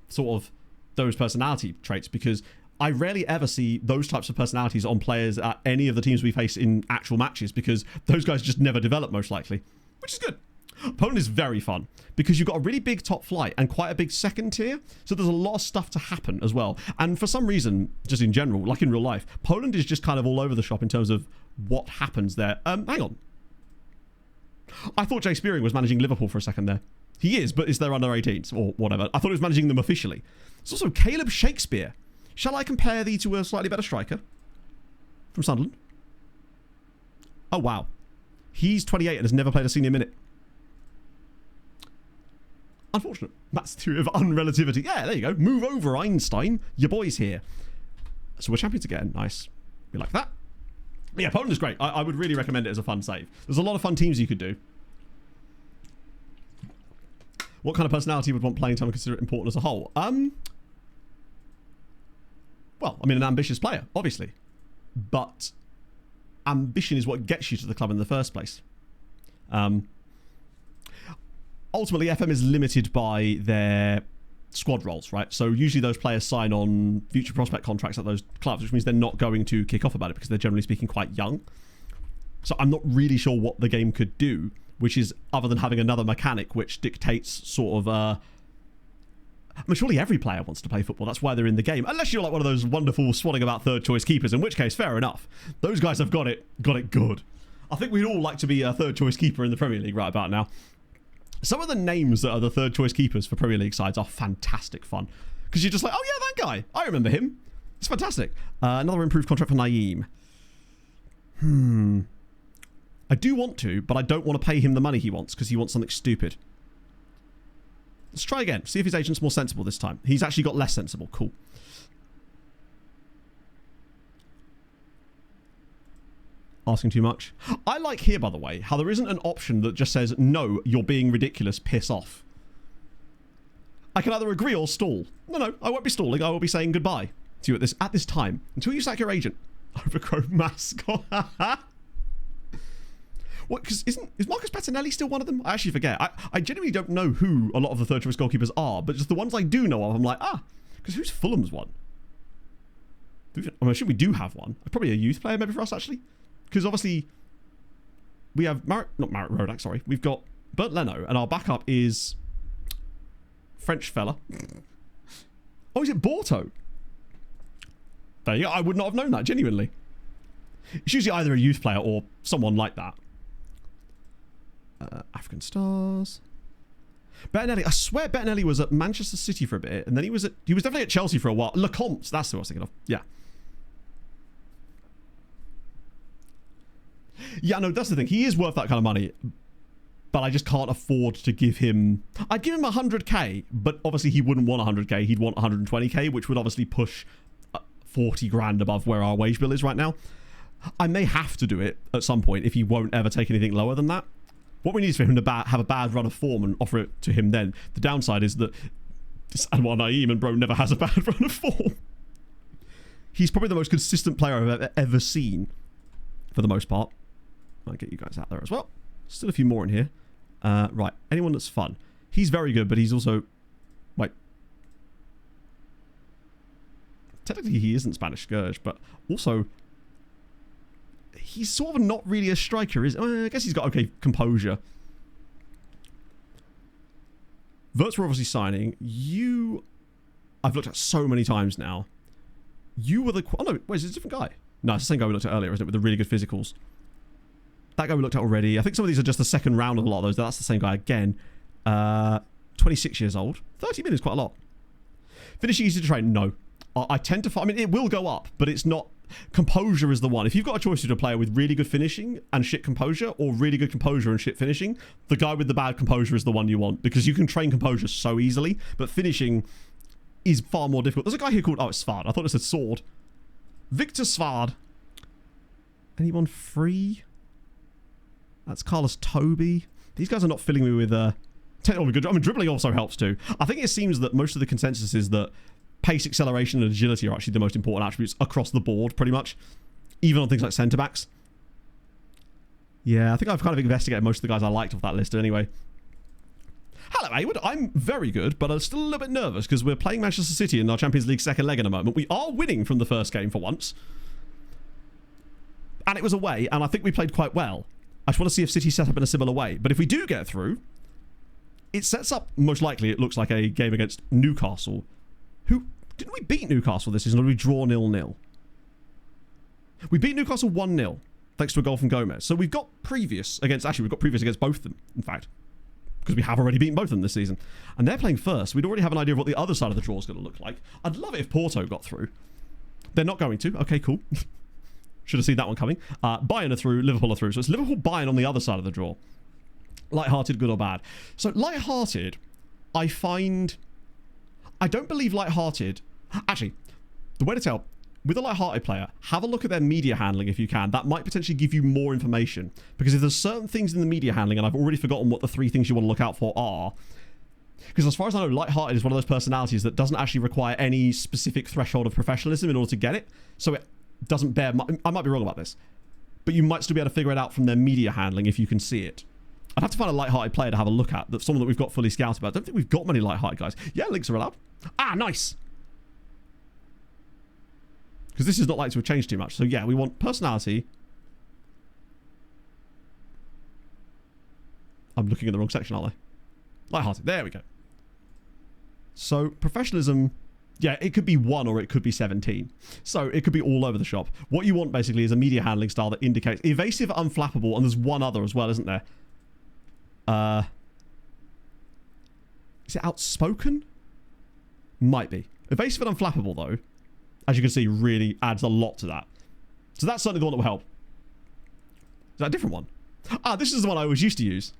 sort of those personality traits, because I rarely ever see those types of personalities on players at any of the teams we face in actual matches, because those guys just never develop, most likely, which is good. Poland is very fun because you've got a really big top flight and quite a big second tier, so there's a lot of stuff to happen as well. And for some reason, just in general, like in real life, Poland is just kind of all over the shop in terms of what happens there. Hang on. I thought Jay Spearing was managing Liverpool for a second there. He is, but is there under 18s or whatever? I thought he was managing them officially. There's also Caleb Shakespeare. Shall I compare thee to a slightly better striker from Sunderland? Oh, wow. He's 28 and has never played a senior minute. Unfortunate. That's the theory of unrelativity. Yeah, there you go. Move over, Einstein. Your boy's here. So we're champions again. Nice. We like that. But yeah, Poland is great. I would really recommend it as a fun save. There's a lot of fun teams you could do. What kind of personality would want playing time and consider it important as a whole? Well, I mean, an ambitious player, obviously. But ambition is what gets you to the club in the first place. Ultimately, FM is limited by their squad roles, right? So usually those players sign on future prospect contracts at those clubs, which means they're not going to kick off about it because they're generally speaking quite young. So I'm not really sure what the game could do, which is other than having another mechanic which dictates sort of... I mean, surely every player wants to play football. That's why they're in the game. Unless you're like one of those wonderful swanning about third choice keepers, in which case, fair enough. Those guys have got it good. I think we'd all like to be a third choice keeper in the Premier League right about now. Some of the names that are the third choice keepers for Premier League sides are fantastic fun. Because you're just like, oh yeah, that guy. I remember him. It's fantastic. Another improved contract for Naeem. I do want to, but I don't want to pay him the money he wants because he wants something stupid. Let's try again. See if his agent's more sensible this time. He's actually got less sensible. Cool. Asking too much. I like here, by the way, how there isn't an option that just says, no, you're being ridiculous, piss off. I can either agree or stall. No, I won't be stalling. I will be saying goodbye to you at this time until you sack your agent. Overgrown mascot. What? Because is Marcus Bettinelli still one of them? I actually forget. I genuinely don't know who a lot of the third choice goalkeepers are, but just the ones I do know of, I'm like, because who's Fulham's one? I'm sure we do have one. Probably a youth player maybe for us, actually. Because obviously, we have not Marit Rodak, sorry. We've got Bert Leno, and our backup is French fella. Oh, is it Borto? There you go. I would not have known that, genuinely. It's usually either a youth player or someone like that. African Stars. Bettinelli. I swear Bettinelli was at Manchester City for a bit, and then he was definitely at Chelsea for a while. Lecomte, that's who I was thinking of. Yeah. Yeah, no, that's the thing. He is worth that kind of money, but I just can't afford to give him... I'd give him 100k, but obviously he wouldn't want 100k. He'd want 120k, which would obviously push 40 grand above where our wage bill is right now. I may have to do it at some point if he won't ever take anything lower than that. What we need is for him to have a bad run of form and offer it to him then. The downside is that this Anwar Naeem and bro never has a bad run of form. He's probably the most consistent player I've ever seen, for the most part. I'll get you guys out there as well. Still a few more in here. Right, anyone that's fun. He's very good, but he's also... Wait. Technically, he isn't Spanish Scourge, but also... He's sort of not really a striker, I guess he's got okay composure. Verts were obviously signing. I've looked at so many times now. You were the... Oh, no, wait, is it a different guy? No, it's the same guy we looked at earlier, isn't it? With the really good physicals. That guy we looked at already. I think some of these are just the second round of a lot of those. That's the same guy again. 26 years old. 30 minutes, quite a lot. Finishing easy to train? No. I tend to find... I mean, it will go up, but it's not... Composure is the one. If you've got a choice to a player with really good finishing and shit composure, or really good composure and shit finishing, the guy with the bad composure is the one you want, because you can train composure so easily, but finishing is far more difficult. There's a guy here called... Oh, it's Svard. I thought it said Sword. Victor Svard. Anyone free? That's Carlos Toby. These guys are not filling me with technical good. I mean, dribbling also helps too. I think it seems that most of the consensus is that pace, acceleration, and agility are actually the most important attributes across the board, pretty much. Even on things like centre-backs. Yeah, I think I've kind of investigated most of the guys I liked off that list anyway. Hello, Haywood. I'm very good, but I'm still a little bit nervous because we're playing Manchester City in our Champions League second leg in a moment. We are winning from the first game for once. And it was away, and I think we played quite well. I just want to see if City set up in a similar way. But if we do get through, it sets up, most likely, it looks like a game against Newcastle. Who... Didn't we beat Newcastle this season, or did we draw 0-0? We beat Newcastle 1-0, thanks to a goal from Gomez. So we've got previous against... Actually, we've got previous against both of them, in fact. Because we have already beaten both of them this season. And they're playing first. We'd already have an idea of what the other side of the draw is going to look like. I'd love it if Porto got through. They're not going to. Okay, cool. Should have seen that one coming. Bayern are through, Liverpool are through. So it's Liverpool, Bayern on the other side of the draw. Lighthearted, good or bad. So lighthearted, I find... I don't believe lighthearted... Actually, the way to tell, with a lighthearted player, have a look at their media handling if you can. That might potentially give you more information. Because if there's certain things in the media handling, and I've already forgotten what the 3 things you want to look out for are... Because as far as I know, lighthearted is one of those personalities that doesn't actually require any specific threshold of professionalism in order to get it. So it doesn't bear... I might be wrong about this. But you might still be able to figure it out from their media handling if you can see it. I'd have to find a lighthearted player to have a look at. That's someone that we've got fully scouted about. I don't think we've got many lighthearted guys. Yeah, links are allowed. Ah, nice! Because this is not likely to have changed too much. So yeah, we want personality. I'm looking in the wrong section, aren't I? Lighthearted. There we go. So professionalism... Yeah, it could be 1 or it could be 17. So it could be all over the shop. What you want basically is a media handling style that indicates evasive, unflappable, and there's one other as well, isn't there? Is it outspoken? Might be. Evasive and unflappable, though, as you can see, really adds a lot to that. So that's certainly the one that will help. Is that a different one? Ah, this is the one I always used to use.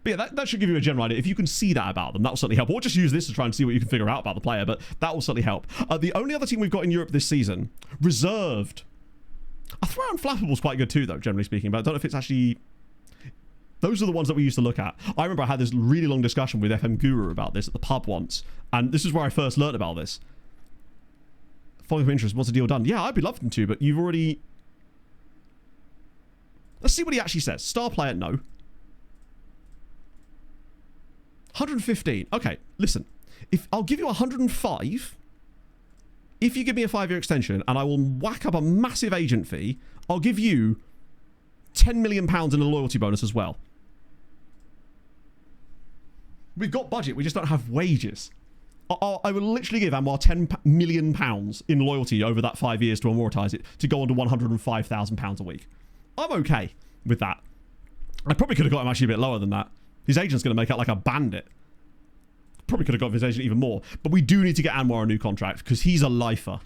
But yeah, that should give you a general idea. If you can see that about them, that will certainly help. Or just use this to try and see what you can figure out about the player, but that will certainly help. The only other team we've got in Europe this season, reserved. I throw out Unflappable's quite good too, though, generally speaking, but I don't know if it's actually... Those are the ones that we used to look at. I remember I had this really long discussion with FM Guru about this at the pub once, and this is where I first learned about this. Following for interest, what's the deal done? Yeah, I'd be loving to, but you've already... Let's see what he actually says. Star player, no. 115. Okay, listen. If I'll give you 105 if you give me a 5-year extension and I will whack up a massive agent fee. I'll give you £10 million in a loyalty bonus as well. We've got budget, we just don't have wages. I will literally give Anwar £10 million in loyalty over that 5 years to amortise it to go on to £105,000 a week. I'm okay with that. I probably could have got him actually a bit lower than that. His agent's going to make out like a bandit. Probably could have got his agent even more. But we do need to get Anwar a new contract because he's a lifer.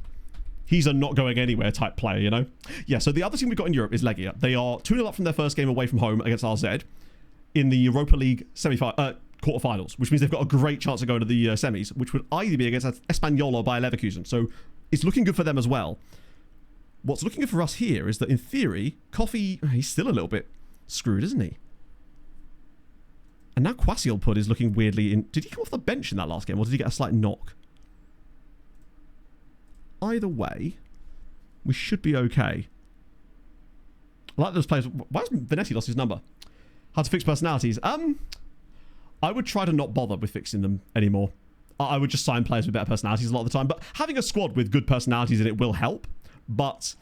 He's a not going anywhere type player, you know? Yeah, so the other team we've got in Europe is Legia. They are 2-0 up from their first game away from home against RZ in the Europa League quarterfinals, which means they've got a great chance of going to the semis, which would either be against Espanyol or Bayer Leverkusen. So it's looking good for them as well. What's looking good for us here is that in theory, Coffee, he's still a little bit screwed, isn't he? And now Kwasiolpud is looking weirdly in... Did he come off the bench in that last game, or did he get a slight knock? Either way, we should be okay. I like those players. Why has Vanetti lost his number? How to fix personalities? I would try to not bother with fixing them anymore. I would just sign players with better personalities a lot of the time. But having a squad with good personalities in it will help. But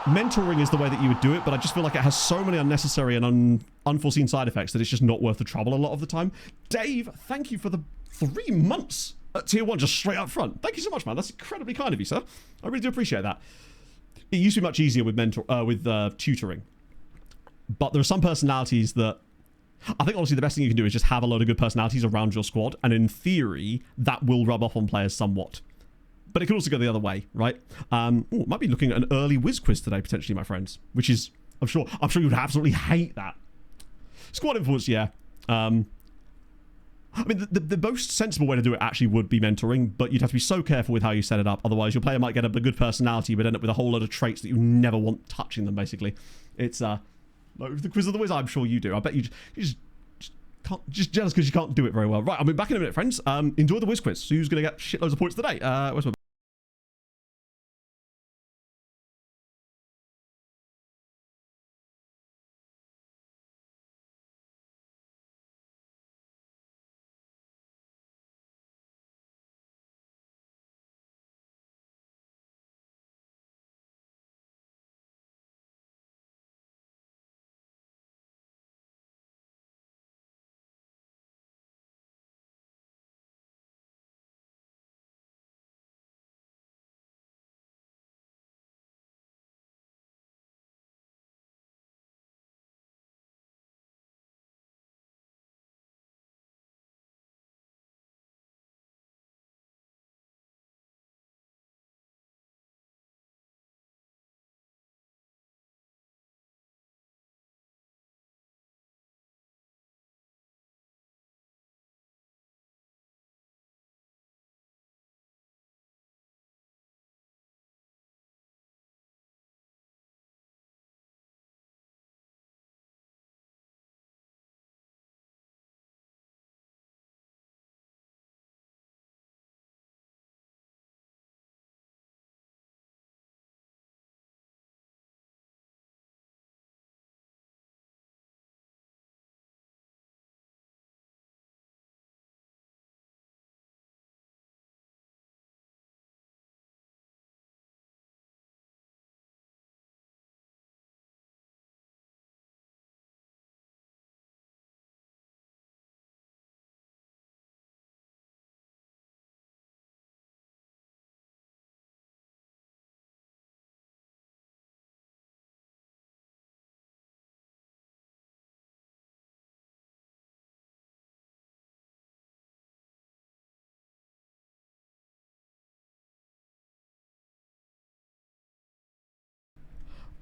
mentoring is the way that you would do it. But I just feel like it has so many unnecessary and unforeseen side effects that it's just not worth the trouble a lot of the time. Dave, thank you for the 3 months Tier 1 just straight up front. Thank you so much, man. That's incredibly kind of you, sir. I really do appreciate that. It used to be much easier with tutoring. But there are some personalities that... I think, honestly, the best thing you can do is just have a load of good personalities around your squad. And in theory, that will rub off on players somewhat. But it can also go the other way, right? Might be looking at an early whiz quiz today, potentially, my friends. Which is, I'm sure you would absolutely hate that. Squad influence, yeah. I mean, the most sensible way to do it actually would be mentoring, but you'd have to be so careful with how you set it up. Otherwise, your player might get a good personality, but end up with a whole load of traits that you never want touching them, basically. It's, the quiz of the whiz, I'm sure you do. I bet you just can't, just jealous because you can't do it very well. Right, I'll be back in a minute, friends. Enjoy the whiz quiz. So who's going to get shitloads of points today? Where's my...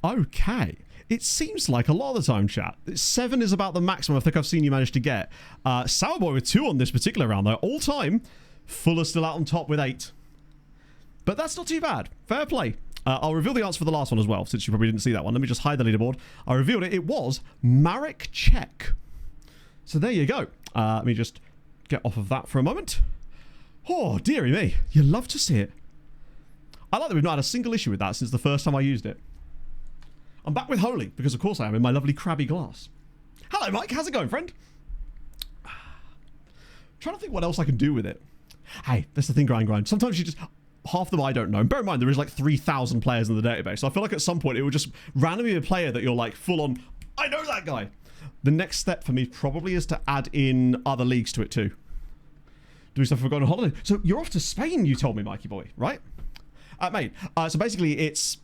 Okay. It seems like a lot of the time, chat. 7 is about the maximum I think I've seen you manage to get. Sourboy with 2 on this particular round, though. All time, Fuller still out on top with 8. But that's not too bad. Fair play. I'll reveal the answer for the last one as well, since you probably didn't see that one. Let me just hide the leaderboard. I revealed it. It was Marek Czech. So there you go. Let me just get off of that for a moment. Oh, dearie me. You love to see it. I like that we've not had a single issue with that since the first time I used it. I'm back with Holy, because of course I am, in my lovely crabby glass. Hello, Mike. How's it going, friend? Trying to think what else I can do with it. Hey, that's the thing, grind. Sometimes you just... Half them I don't know. And bear in mind, there is like 3,000 players in the database. So I feel like at some point it will just randomly be a player that you're like full on, I know that guy. The next step for me probably is to add in other leagues to it too. Do stuff for going on holiday. So you're off to Spain, you told me, Mikey boy, right? Mate, so basically it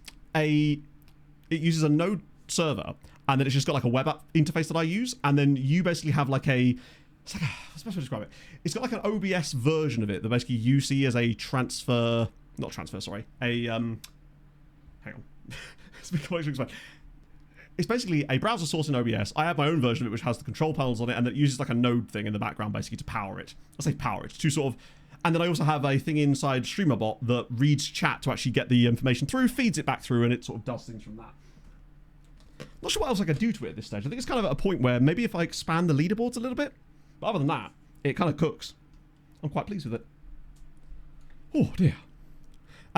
uses a node server, and then it's just got like a web app interface that I use, and then you basically have like a, it's like a, what's the best way to describe it? It's got like an OBS version of it that basically you see as a transfer, not transfer, sorry, a, hang on. It's basically a browser source in OBS. I have my own version of it, which has the control panels on it, and it uses like a node thing in the background basically to power it. I say power it, to sort of, and then I also have a thing inside StreamerBot that reads chat to actually get the information through, feeds it back through, and it sort of does things from that. Not sure what else I could do to it at this stage. I think it's kind of at a point where maybe if I expand the leaderboards a little bit, but other than that, it kind of cooks. I'm quite pleased with it. Oh dear.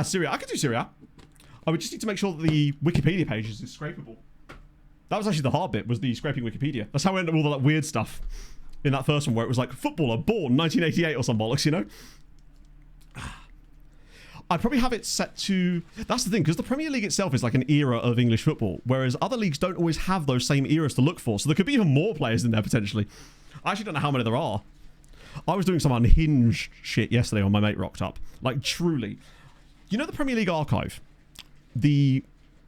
Syria. I could do Syria. I would just need to make sure that the Wikipedia page is scrapable. That was actually the hard bit, was the scraping Wikipedia. That's how I ended up with all that weird stuff in that first one where it was like, footballer born 1988 or some bollocks, you know? I'd probably have it set to... That's the thing, because the Premier League itself is like an era of English football, whereas other leagues don't always have those same eras to look for, so there could be even more players in there, potentially. I actually don't know how many there are. I was doing some unhinged shit yesterday when my mate rocked up. Like, truly. You know the Premier League archive? The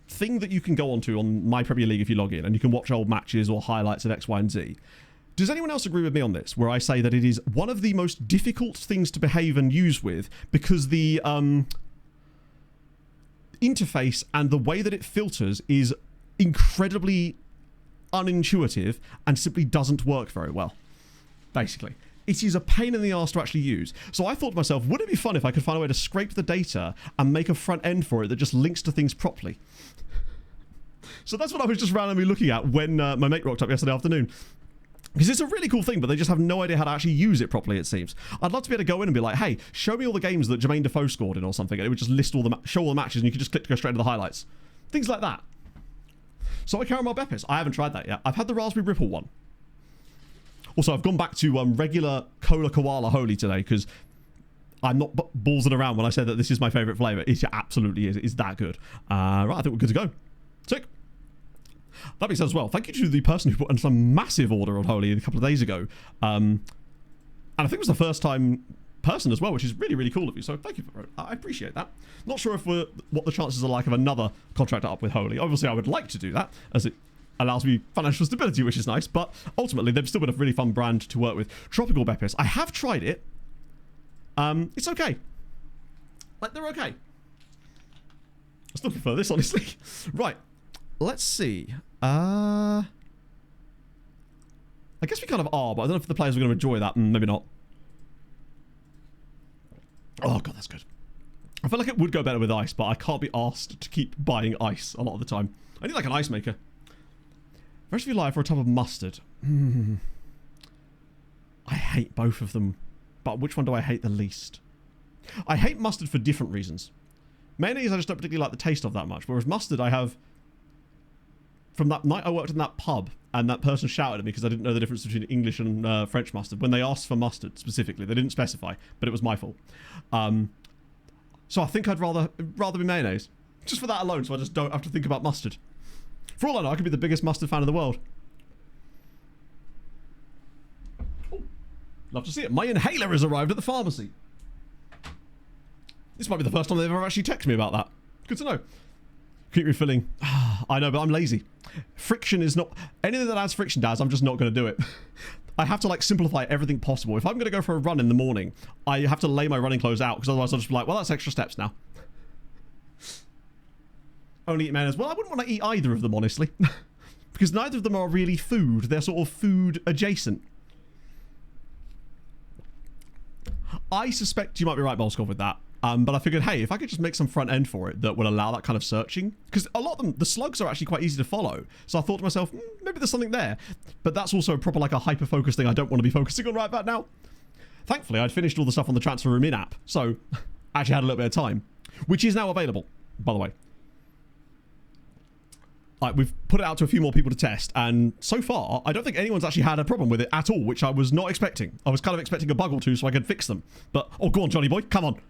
thing that you can go onto on My Premier League if you log in, and you can watch old matches or highlights of X, Y, and Z. Does anyone else agree with me on this, where I say that it is one of the most difficult things to behave and use with because the interface and the way that it filters is incredibly unintuitive and simply doesn't work very well, basically. It is a pain in the arse to actually use. So I thought to myself, wouldn't it be fun if I could find a way to scrape the data and make a front end for it that just links to things properly? So that's what I was just randomly looking at when my mate rocked up yesterday afternoon. Because it's a really cool thing, but they just have no idea how to actually use it properly, it seems. I'd love to be able to go in and be like, hey, show me all the games that Jermaine Defoe scored in or something, and it would just list all the show all the matches, and you could just click to go straight to the highlights. Things like that. So caramel Beppis. I haven't tried that yet. I've had the Raspberry Ripple one. Also, I've gone back to regular Cola Koala Holy today, because I'm not ballsing around when I said that this is my favourite flavour. It absolutely is. It's that good. Right, I think we're good to go. Sick. That being said as well, thank you to the person who put in some massive order on Holy a couple of days ago. And I think it was the first time person as well, which is really, really cool of you. So thank you for it. I appreciate that. Not sure if what the chances are like of another contract up with Holy. Obviously, I would like to do that, as it allows me financial stability, which is nice. But ultimately, they've still been a really fun brand to work with. Tropical Beppis. I have tried it. It's okay. Like, they're okay. I still prefer this, honestly. Right. Let's see. I guess we kind of are, but I don't know if the players are going to enjoy that. Maybe not. Oh, God, that's good. I feel like it would go better with ice, but I can't be asked to keep buying ice a lot of the time. I need like an ice maker. Rest of your life for a tub of mustard. I hate both of them, but which one do I hate the least? I hate mustard for different reasons. Mayonnaise, I just don't particularly like the taste of that much, whereas mustard, I have... From that night I worked in that pub, and that person shouted at me because I didn't know the difference between English and French mustard. When they asked for mustard specifically, they didn't specify, but it was my fault. So I think I'd rather be mayonnaise, just for that alone, so I just don't have to think about mustard. For all I know, I could be the biggest mustard fan in the world. Ooh, love to see it. My inhaler has arrived at the pharmacy. This might be the first time they've ever actually texted me about that. Good to know. Keep refilling. I know, but I'm lazy. Friction is not... Anything that adds friction, Daz, I'm just not going to do it. I have to, like, simplify everything possible. If I'm going to go for a run in the morning, I have to lay my running clothes out, because otherwise I'll just be like, well, that's extra steps now. Only eat mayonnaise. Well, I wouldn't want to eat either of them, honestly. Because neither of them are really food. They're sort of food adjacent. I suspect you might be right, Bolskov, with that. But I figured, hey, if I could just make some front end for it that would allow that kind of searching, because a lot of them, the slugs are actually quite easy to follow. So I thought to myself, maybe there's something there. But that's also a proper, like, a hyper-focus thing I don't want to be focusing on right about now. Thankfully, I'd finished all the stuff on the Transfer Room in-app, so I actually had a little bit of time, which is now available, by the way. Like, we've put it out to a few more people to test, and so far, I don't think anyone's actually had a problem with it at all, which I was not expecting. I was kind of expecting a bug or two so I could fix them. But, oh, go on, Johnny boy, come on.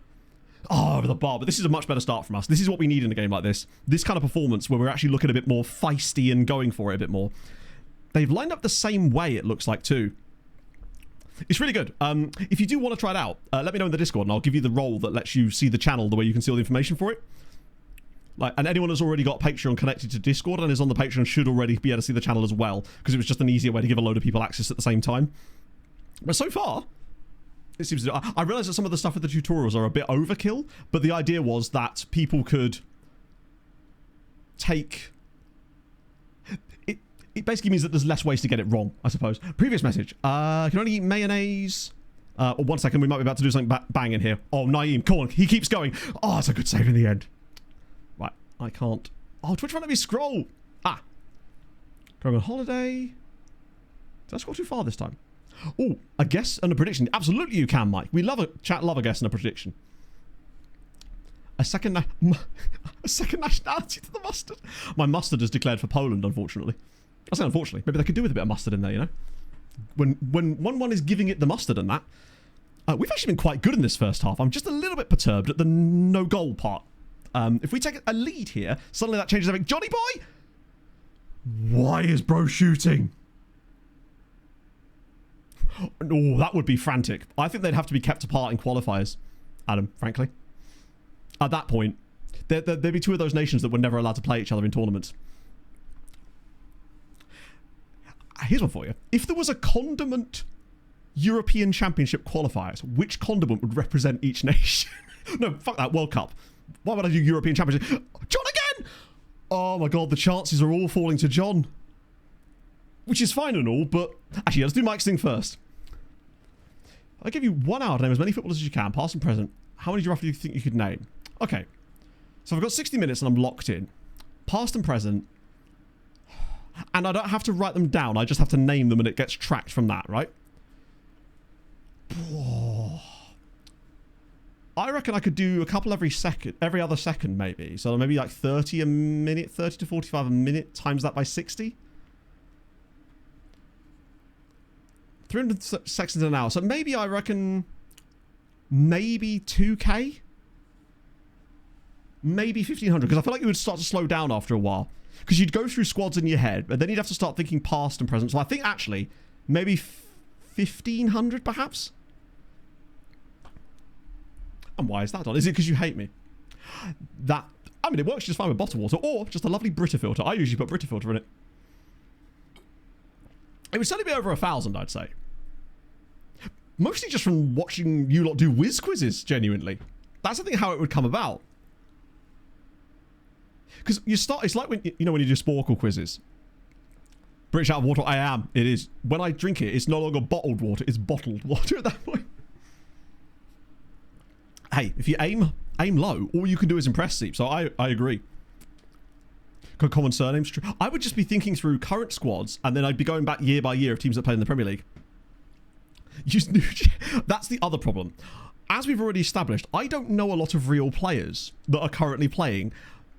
Oh, over the bar. But this is a much better start from us. This is what we need in a game like this. This kind of performance where we're actually looking a bit more feisty and going for it a bit more. They've lined up the same way, it looks like, too. It's really good. If you do want to try it out, let me know in the Discord and I'll give you the role that lets you see the channel the way you can see all the information for it. Like, and anyone that's already got Patreon connected to Discord and is on the Patreon should already be able to see the channel as well, because it was just an easier way to give a load of people access at the same time. But so far... It seems to, I realise that some of the stuff with the tutorials are a bit overkill, but the idea was that people could take... It basically means that there's less ways to get it wrong, I suppose. Previous message. Can only eat mayonnaise. Or 1 second, we might be about to do something bang in here. Oh, Naeem, come on, he keeps going. Oh, it's a good save in the end. Right, I can't... Oh, Twitch won't let me scroll. Ah. Going on holiday. Did I scroll too far this time? Oh, a guess and a prediction. Absolutely you can, Mike. We love a guess and a prediction. A second nationality to the mustard. My mustard is declared for Poland, unfortunately. I say unfortunately. Maybe they could do with a bit of mustard in there, you know? When one is giving it the mustard and that. We've actually been quite good in this first half. I'm just a little bit perturbed at the no goal part. If we take a lead here, suddenly that changes everything. Johnny boy! Why is bro shooting? Oh, that would be frantic. I think they'd have to be kept apart in qualifiers, Adam, frankly. At that point, there'd be two of those nations that were never allowed to play each other in tournaments. Here's one for you. If there was a condiment European Championship qualifiers, which condiment would represent each nation? No, fuck that, World Cup. Why would I do European Championship? John again! Oh my god, the chances are all falling to John. Which is fine and all, but... Actually, let's do Mike's thing first. I'll give you 1 hour to name as many footballers as you can, past and present. How many do you roughly think you could name? Okay. So I've got 60 minutes and I'm locked in. Past and present. And I don't have to write them down. I just have to name them and it gets tracked from that, right? I reckon I could do a couple every other second, maybe. So maybe like 30 a minute, 30 to 45 a minute, times that by 60. 300 seconds an hour. So maybe I reckon maybe 2K? Maybe 1,500, because I feel like you would start to slow down after a while. Because you'd go through squads in your head, but then you'd have to start thinking past and present. So I think actually, maybe 1,500 perhaps? And why is that, Don? Is it because you hate me? I mean, it works just fine with bottled water, or just a lovely Brita filter. I usually put Brita filter in it. It would certainly be over 1,000, I'd say. Mostly just from watching you lot do whiz quizzes, genuinely. That's I think how it would come about. Because it's like when you know when you do Sporkle quizzes. British out of water, I am. It is. When I drink it, it's no longer bottled water, it's bottled water at that point. Hey, if you aim low, all you can do is impress Seep, so I agree. Common surnames, true. I would just be thinking through current squads, and then I'd be going back year by year of teams that play in the Premier League. That's the other problem. As we've already established, I don't know a lot of real players that are currently playing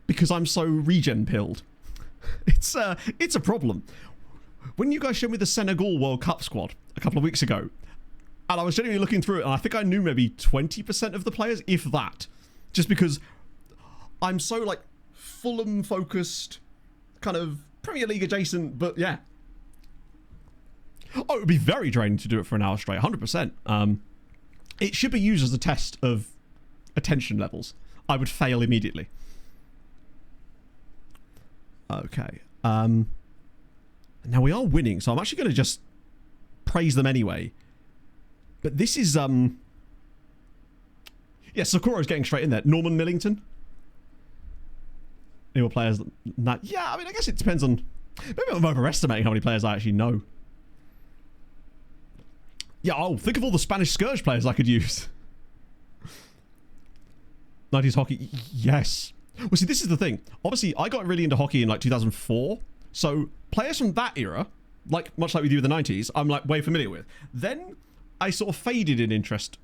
because I'm so regen pilled. It's a problem. When you guys showed me the Senegal World Cup squad a couple of weeks ago, and I was genuinely looking through it, and I think I knew maybe 20% of the players, if that. Just because I'm so, like, Fulham focused, kind of Premier League adjacent, but yeah. Oh, it would be very draining to do it for an hour straight, 100%. It should be used as a test of attention levels. I would fail immediately. Okay. Now we are winning, so I'm actually going to just praise them anyway. But this is, yeah, Sakura's getting straight in there. Norman Millington. Any more players? Yeah, I mean, I guess it depends on... Maybe I'm overestimating how many players I actually know. Yeah, oh, think of all the Spanish Scourge players I could use. 90s hockey, yes. Well, see, this is the thing. Obviously, I got really into hockey in, like, 2004. So, players from that era, like much like we do with the 90s, I'm, like, way familiar with. Then, I sort of faded in interest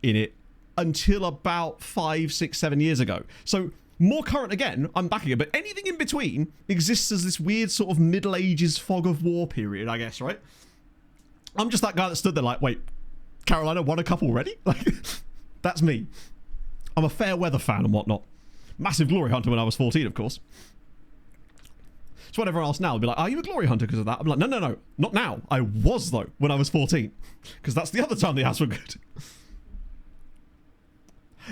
in it until about 5, 6, 7 years ago. So, more current again, I'm back again. But anything in between exists as this weird sort of Middle Ages fog of war period, I guess, right? I'm just that guy that stood there like, wait, Carolina won a cup already? Like, that's me. I'm a fair weather fan and whatnot. Massive glory hunter when I was 14, of course. So when everyone else now will be like, are you a glory hunter because of that? I'm like, no, not now. I was, though, when I was 14. Because that's the other time the ads were good.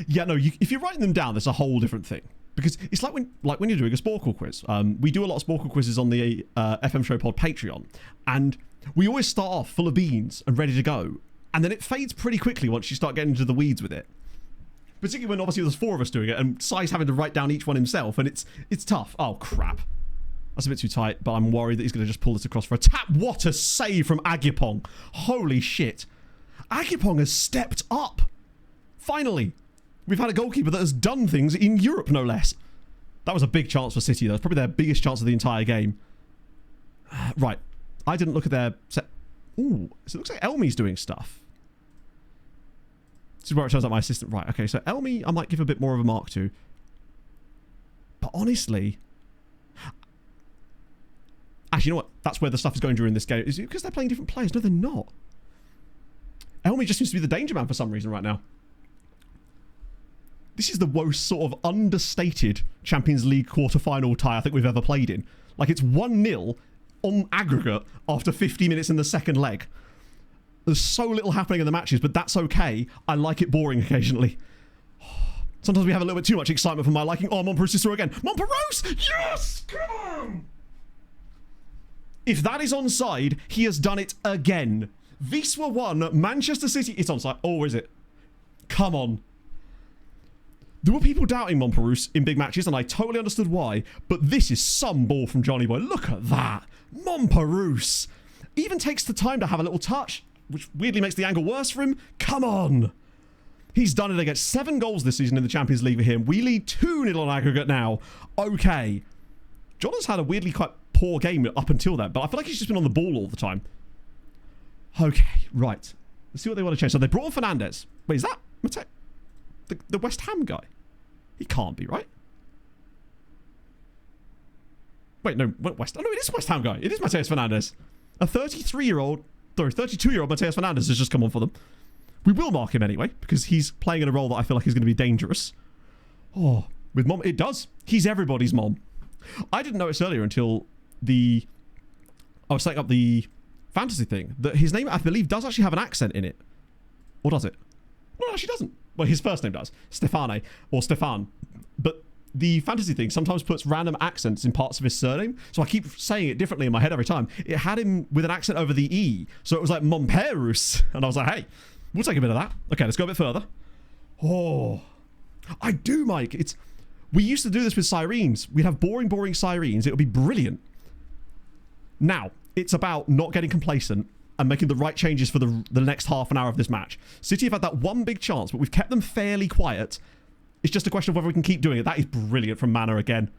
Yeah, no, if you're writing them down, that's a whole different thing. Because it's like when you're doing a Sporkle quiz. We do a lot of Sporkle quizzes on the FM Show Pod Patreon. And we always start off full of beans and ready to go. And then it fades pretty quickly once you start getting into the weeds with it. Particularly when obviously there's 4 of us doing it and Sai's having to write down each one himself. And it's tough. Oh, crap. That's a bit too tight, but I'm worried that he's going to just pull this across for a tap. What a save from Agipong. Holy shit. Agipong has stepped up. Finally. We've had a goalkeeper that has done things in Europe, no less. That was a big chance for City, though. It's probably their biggest chance of the entire game. Right. I didn't look at their set. Ooh. So it looks like Elmi's doing stuff. This is where it turns out my assistant. Right. Okay. So Elmi, I might give a bit more of a mark to. But honestly... Actually, you know what? That's where the stuff is going during this game. Is it because they're playing different players? No, they're not. Elmi just seems to be the danger man for some reason right now. This is the most sort of understated Champions League quarter-final tie I think we've ever played in. Like, it's 1-0 on aggregate after 50 minutes in the second leg. There's so little happening in the matches, but that's okay. I like it boring occasionally. Sometimes we have a little bit too much excitement for my liking. Oh, Montparnasse is through again. Montparnasse! Yes! Come on! If that is onside, he has done it again. Wisła 1, Manchester City. It's onside. Oh, is it? Come on. There were people doubting Montparnasse in big matches, and I totally understood why, but this is some ball from Johnny Boy. Look at that. Montparnasse. Even takes the time to have a little touch, which weirdly makes the angle worse for him. Come on. He's done it against 7 goals this season in the Champions League for him. We lead 2-0 on aggregate now. Okay. John has had a weirdly quite poor game up until then, but I feel like he's just been on the ball all the time. Okay, right. Let's see what they want to change. So they brought on Fernandez. Wait, is that the West Ham guy? He can't be, right? Wait, no, West... Oh, no, it is West Ham guy. It is Mateus Fernandez. A 32-year-old Mateus Fernandez has just come on for them. We will mark him anyway, because he's playing in a role that I feel like is going to be dangerous. Oh, with Mom, it does. He's everybody's mom. I didn't notice earlier until I was setting up the fantasy thing, that his name, I believe, does actually have an accent in it. Or does it? No, it actually doesn't. Well, his first name does. Stefane, or Stefan. But the fantasy thing sometimes puts random accents in parts of his surname, so I keep saying it differently in my head every time. It had him with an accent over the E, so it was like Montparnasse, and I was like, hey, we'll take a bit of that. Okay, let's go a bit further. Oh, I do, Mike. We used to do this with sirens. We'd have boring sirens. It would be brilliant. Now, it's about not getting complacent and making the right changes for the next half an hour of this match. City have had that one big chance, but we've kept them fairly quiet. It's just a question of whether we can keep doing it. That is brilliant from Mana again.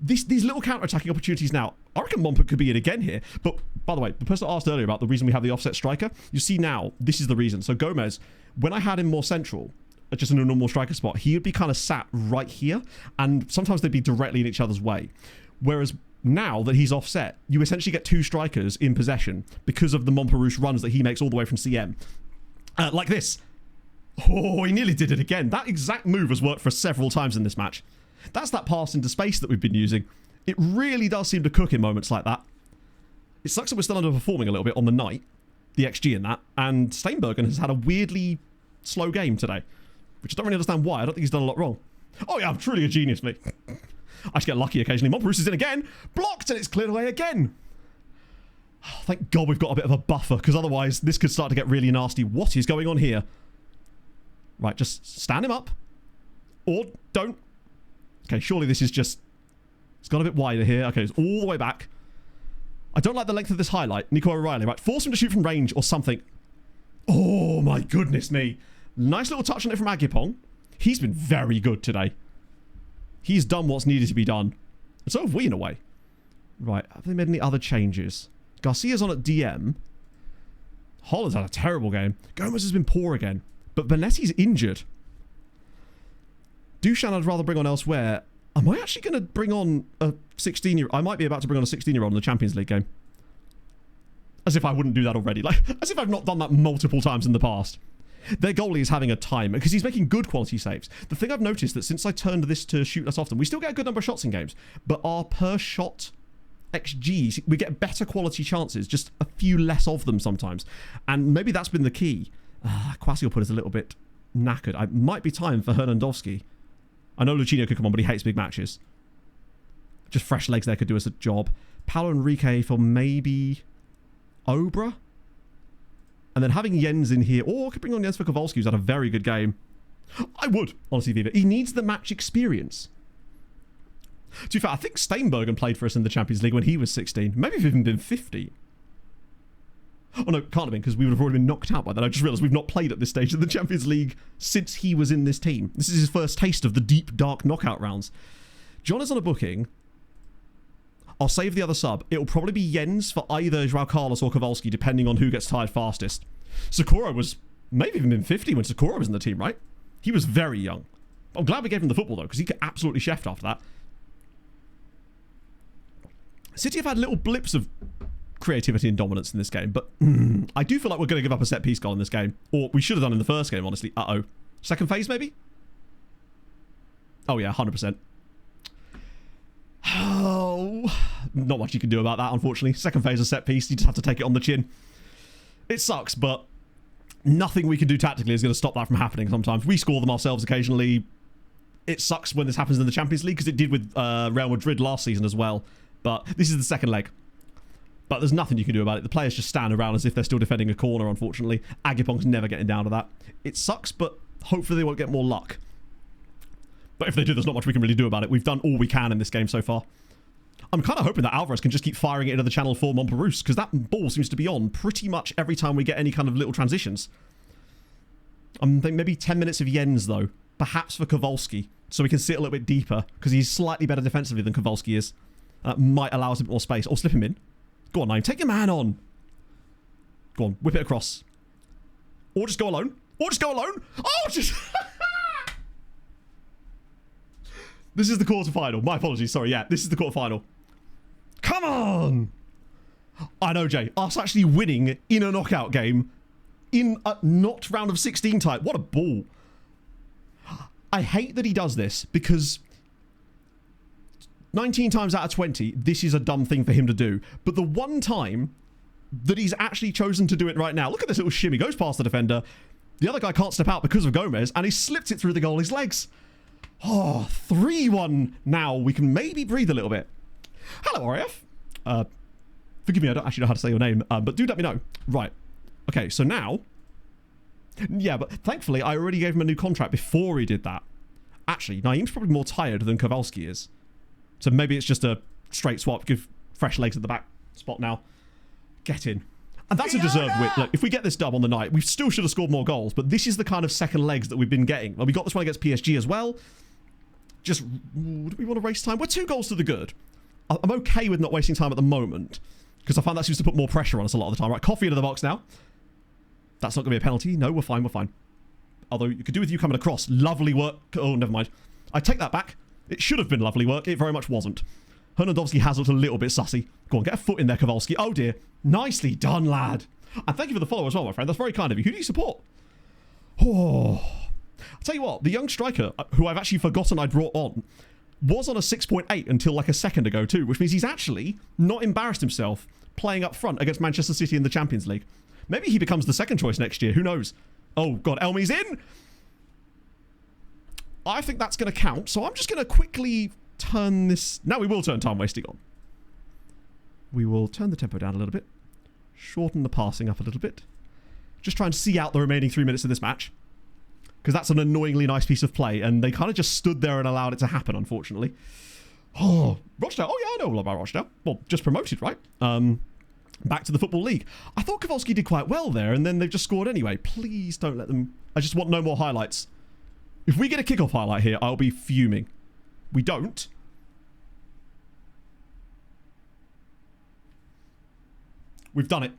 These little counter-attacking opportunities now. I reckon Mompa could be it again here. But, by the way, the person asked earlier about the reason we have the offset striker, you see now, this is the reason. So Gomez, when I had him more central, just in a normal striker spot, he would be kind of sat right here, and sometimes they'd be directly in each other's way. Whereas now that he's offset, you essentially get 2 strikers in possession because of the Montparnasse runs that he makes all the way from CM. Like this. Oh, he nearly did it again. That exact move has worked for us several times in this match. That's that pass into space that we've been using. It really does seem to cook in moments like that. It sucks that we're still underperforming a little bit on the night, the XG in that, and Steinbergen has had a weirdly slow game today, which I don't really understand why. I don't think he's done a lot wrong. Oh yeah, I'm truly a genius, mate. I just get lucky occasionally. Montparnasse is in again. Blocked, and it's cleared away again. Oh, thank God we've got a bit of a buffer, because otherwise this could start to get really nasty. What is going on here? Right, just stand him up. Or don't. Okay, surely this is just... It's gone a bit wider here. Okay, it's all the way back. I don't like the length of this highlight. Nico O'Reilly, right? Force him to shoot from range or something. Oh, my goodness me. Nice little touch on it from Agipong. He's been very good today. He's done what's needed to be done. And so have we, in a way. Right, have they made any other changes? Garcia's on at DM. Holland's had a terrible game. Gomez has been poor again. But Benetti's injured. Duchan I'd rather bring on elsewhere. Am I actually going to bring on a 16-year-old? I might be about to bring on a 16-year-old in the Champions League game. As if I wouldn't do that already. Like, as if I've not done that multiple times in the past. Their goalie is having a time because he's making good quality saves. The thing I've noticed that since I turned this to shoot less often, we still get a good number of shots in games, but our per shot XGs, we get better quality chances, just a few less of them sometimes. And maybe that's been the key. Kwasi will put us a little bit knackered. It might be time for Hernandowski. I know Luchino could come on, but he hates big matches. Just fresh legs there could do us a job. Paulo Enrique for maybe Obra. And then having Jens in here, or I could bring on Jens for Kowalski, who's had a very good game. I would, honestly, Viva. He needs the match experience. To be fair, I think Steinbergen played for us in the Champions League when he was 16. Maybe he's even been 50. Oh no, can't have been, because we would have already been knocked out by then. I just realised we've not played at this stage of the Champions League since he was in this team. This is his first taste of the deep, dark knockout rounds. John is on a booking. I'll save the other sub. It'll probably be Jens for either Joao Carlos or Kowalski, depending on who gets tired fastest. Sakura was maybe even been 50 when Sakura was in the team, right? He was very young. I'm glad we gave him the football, though, because he got absolutely chefed after that. City have had little blips of creativity and dominance in this game, but I do feel like we're going to give up a set-piece goal in this game. Or we should have done in the first game, honestly. Uh-oh. Second phase, maybe? Oh, yeah, 100%. Oh, not much you can do about that, unfortunately. Second phase of set piece, you just have to take it on the chin. It sucks, but nothing we can do tactically is going to stop that from happening sometimes. We score them ourselves occasionally. It sucks when this happens in the Champions League, because it did with Real Madrid last season as well. But this is the second leg. But there's nothing you can do about it. The players just stand around as if they're still defending a corner, unfortunately. Agapong's never getting down to that. It sucks, but hopefully they won't get more luck. But if they do, there's not much we can really do about it. We've done all we can in this game so far. I'm kind of hoping that Alvarez can just keep firing it into the channel for Montparnasse, because that ball seems to be on pretty much every time we get any kind of little transitions. I'm thinking maybe 10 minutes of Jens, though. Perhaps for Kowalski, so we can sit a little bit deeper, because he's slightly better defensively than Kowalski is. That might allow us a bit more space. Or slip him in. Go on, Naeem. Take your man on. Go on. Whip it across. Or just go alone. Or just go alone. Oh, just... This is the quarterfinal. My apologies. Sorry, yeah. This is the quarterfinal. Come on! I know, Jay. Us actually winning in a knockout game in a not round of 16 type. What a ball. I hate that he does this, because 19 times out of 20, this is a dumb thing for him to do. But the one time that he's actually chosen to do it right now, look at this little shimmy. Goes past the defender. The other guy can't step out because of Gomez, and he slipped it through the goalie's legs. Oh, 3-1 now. We can maybe breathe a little bit. Hello, RAF. Forgive me, I don't actually know how to say your name, but do let me know. Right. Okay, so now... Yeah, but thankfully, I already gave him a new contract before he did that. Actually, Naeem's probably more tired than Kowalski is. So maybe it's just a straight swap, give fresh legs at the back spot now. Get in. And that's a deserved win. Look, if we get this dub on the night, we still should have scored more goals, but this is the kind of second legs that we've been getting. Well, we got this one against PSG as well. Just, do we want to waste time? We're 2 goals to the good. I'm okay with not wasting time at the moment, because I find that seems to put more pressure on us a lot of the time. Right, Coffee into the box now. That's not going to be a penalty. No, we're fine, we're fine. Although, you could do with you coming across. Lovely work. Oh, never mind. I take that back. It should have been lovely work. It very much wasn't. Hernandowski has looked a little bit sussy. Go on, get a foot in there, Kowalski. Oh, dear. Nicely done, lad. And thank you for the follow as well, my friend. That's very kind of you. Who do you support? Oh. I'll tell you what. The young striker, who I've actually forgotten I brought on, was on a 6.8 until like a second ago too, which means he's actually not embarrassed himself playing up front against Manchester City in the Champions League. Maybe he becomes the second choice next year. Who knows? Oh, God. Elmi's in. I think that's going to count. So I'm just going to quickly turn this... Now we will turn time wasting on. We will turn the tempo down a little bit. Shorten the passing up a little bit. Just try and see out the remaining 3 minutes of this match. Because that's an annoyingly nice piece of play. And they kind of just stood there and allowed it to happen, unfortunately. Oh, Rochdale. Oh, yeah, I know all about Rochdale. Well, just promoted, right? Back to the Football League. I thought Kowalski did quite well there, and then they've just scored anyway. Please don't let them... I just want no more highlights. If we get a kickoff highlight here, I'll be fuming. We don't. We've done it.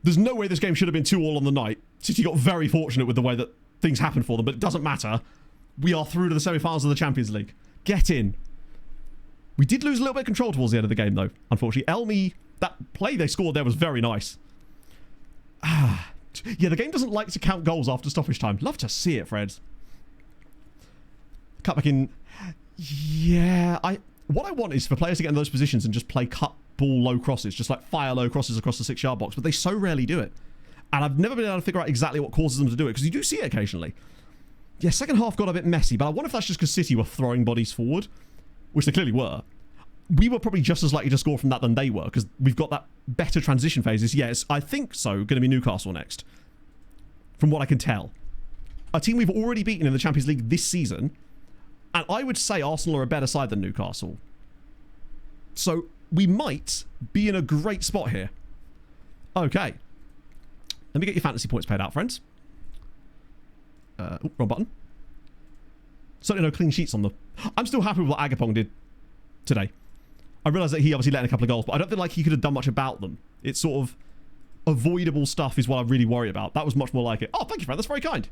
There's no way this game should have been 2-2 on the night. City got very fortunate with the way that things happened for them, but it doesn't matter. We are through to the semi-finals of the Champions League. Get in. We did lose a little bit of control towards the end of the game, though, unfortunately. Elmi, that play they scored there was very nice. Yeah, the game doesn't like to count goals after stoppage time. Love to see it, Fred. Cut back in. Yeah, what I want is for players to get in those positions and just play cut ball low crosses, just like fire low crosses across the 6-yard box, but they so rarely do it. And I've never been able to figure out exactly what causes them to do it, because you do see it occasionally. Yeah, second half got a bit messy, but I wonder if that's just because City were throwing bodies forward, which they clearly were. We were probably just as likely to score from that than they were, because we've got that better transition phases. Yes, I think so. Going to be Newcastle next, from what I can tell. A team we've already beaten in the Champions League this season, and I would say Arsenal are a better side than Newcastle. So we might be in a great spot here. Okay. Let me get your fantasy points paid out, friends. Wrong button. Certainly no clean sheets on the... I'm still happy with what Agapong did today. I realise that he obviously let in a couple of goals, but I don't feel like he could have done much about them. It's sort of avoidable stuff is what I really worry about. That was much more like it. Oh, thank you, Fred. That's very kind.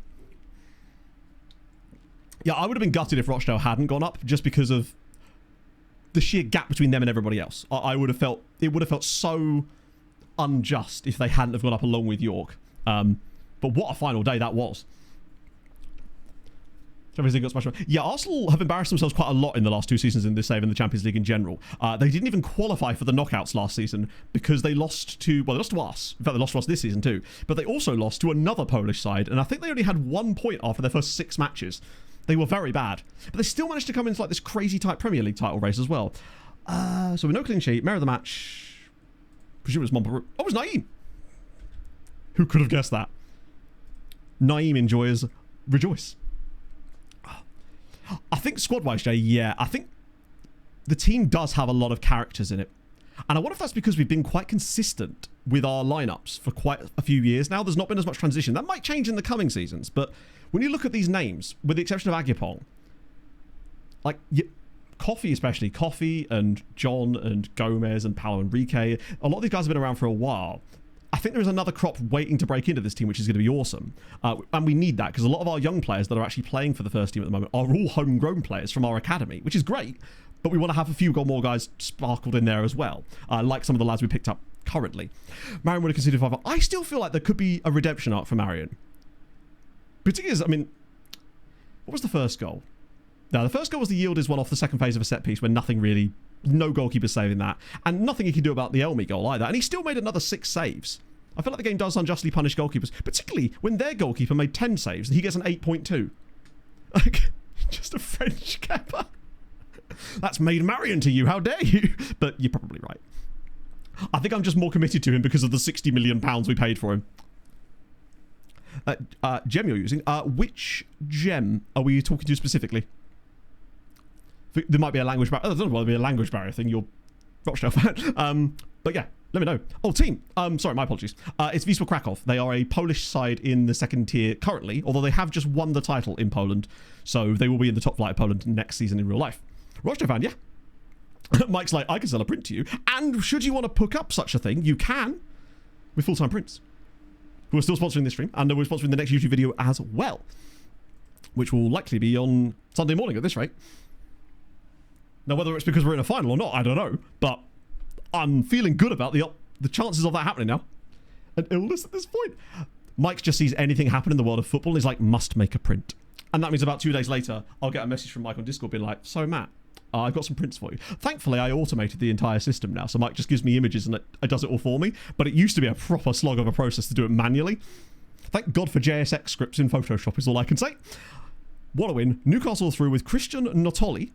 Yeah, I would have been gutted if Rochdale hadn't gone up, just because of the sheer gap between them and everybody else. I would have felt... It would have felt so unjust if they hadn't have gone up along with York. But what a final day that was. Champions League got smashed. Yeah, Arsenal have embarrassed themselves quite a lot in the last 2 seasons in this save in the Champions League in general. They didn't even qualify for the knockouts last season because they lost to, well, they lost to us. In fact, they lost to us this season too. But they also lost to another Polish side, and I think they only had 1 point after their first 6 matches. They were very bad. But they still managed to come into like this crazy type Premier League title race as well. So with no clean sheet, mayor of the match, presume it was Montpellier. Oh, it was Naeem. Who could have guessed that? Naeem enjoys rejoice. I think squad-wise, Jay, yeah, I think the team does have a lot of characters in it. And I wonder if that's because we've been quite consistent with our lineups for quite a few years now. There's not been as much transition. That might change in the coming seasons. But when you look at these names, with the exception of Agyapong, like Coffee especially, Coffee and John and Gomez and Paulo Enrique, a lot of these guys have been around for a while. I think there's another crop waiting to break into this team, which is going to be awesome. And we need that because a lot of our young players that are actually playing for the first team at the moment are all homegrown players from our academy, which is great. But we want to have a few more guys sparkled in there as well, like some of the lads we picked up currently. Marion would have conceded 5. I still feel like there could be a redemption arc for Marion. Particularly, I mean, what was the first goal? Now, the first goal was the Yildiz one off the second phase of a set piece where nothing really, no goalkeeper saving that, and nothing he can do about the Elmi goal either. And he still made another 6 saves. I feel like the game does unjustly punish goalkeepers, particularly when their goalkeeper made 10 saves and he gets an 8.2. Like, just a French Kepa. That's made Marion to you, how dare you? But you're probably right. I think I'm just more committed to him because of the £60 million we paid for him. Gem you're using. Which gem are we talking to specifically? There might be a language barrier. I don't know whether it'll be a language barrier thing. You're Rochdale fan. But yeah, let me know. Oh, team. Sorry, my apologies. It's Wisła Kraków. They are a Polish side in the 2nd tier currently, although they have just won the title in Poland. So they will be in the top flight of Poland next season in real life. Rochdale fan, yeah. Mike's like, I can sell a print to you. And should you want to hook up such a thing, you can with full-time prints, who are still sponsoring this stream, and we're sponsoring the next YouTube video as well, which will likely be on Sunday morning at this rate. Now, whether it's because we're in a final or not, I don't know, but I'm feeling good about the chances of that happening now. An illness at this point. Mike just sees anything happen in the world of football and he's like, must make a print. And that means about 2 days later, I'll get a message from Mike on Discord being like, so Matt, I've got some prints for you. Thankfully, I automated the entire system now, so Mike just gives me images and it does it all for me. But it used to be a proper slog of a process to do it manually. Thank God for JSX scripts in Photoshop is all I can say. What a win. Newcastle through with Christian Notoli.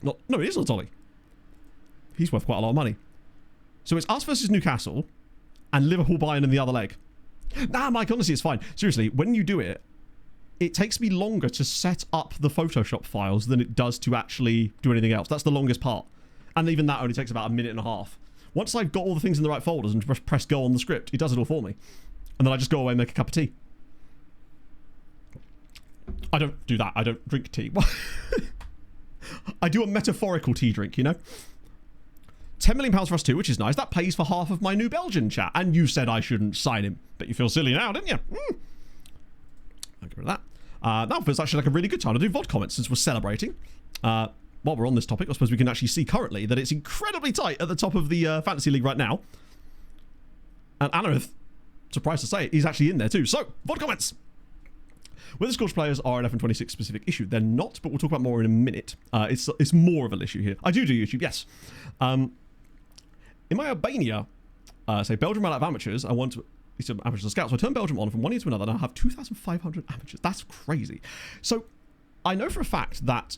No, it is Notoli. He's worth quite a lot of money. So it's us versus Newcastle and Liverpool Bayern in the other leg. Nah, Mike, honestly, it's fine. Seriously, when you do it, it takes me longer to set up the Photoshop files than it does to actually do anything else. That's the longest part. And even that only takes about a minute and a half. Once I've got all the things in the right folders and press go on the script, it does it all for me. And then I just go away and make a cup of tea. I don't do that. I don't drink tea. I do a metaphorical tea drink, you know? £10 million for us too, which is nice. That pays for half of my new Belgian chat. And you said I shouldn't sign him. But you feel silly now, didn't you? I'll get rid of that. Now feels actually like a really good time to do VOD comments since we're celebrating. While we're on this topic, I suppose we can actually see currently that it's incredibly tight at the top of the Fantasy League right now. And Anarith, surprised to say, he's actually in there too. So, VOD comments. Whether Scorch players are an F126 specific issue, they're not, but we'll talk about more in a minute. It's more of an issue here. I do YouTube, yes. In my Albania, say Belgium ran out of amateurs. I want to... It's amateurs and scouts. So I turned Belgium on from 1 year to another, and I have 2,500 amateurs. That's crazy. So I know for a fact that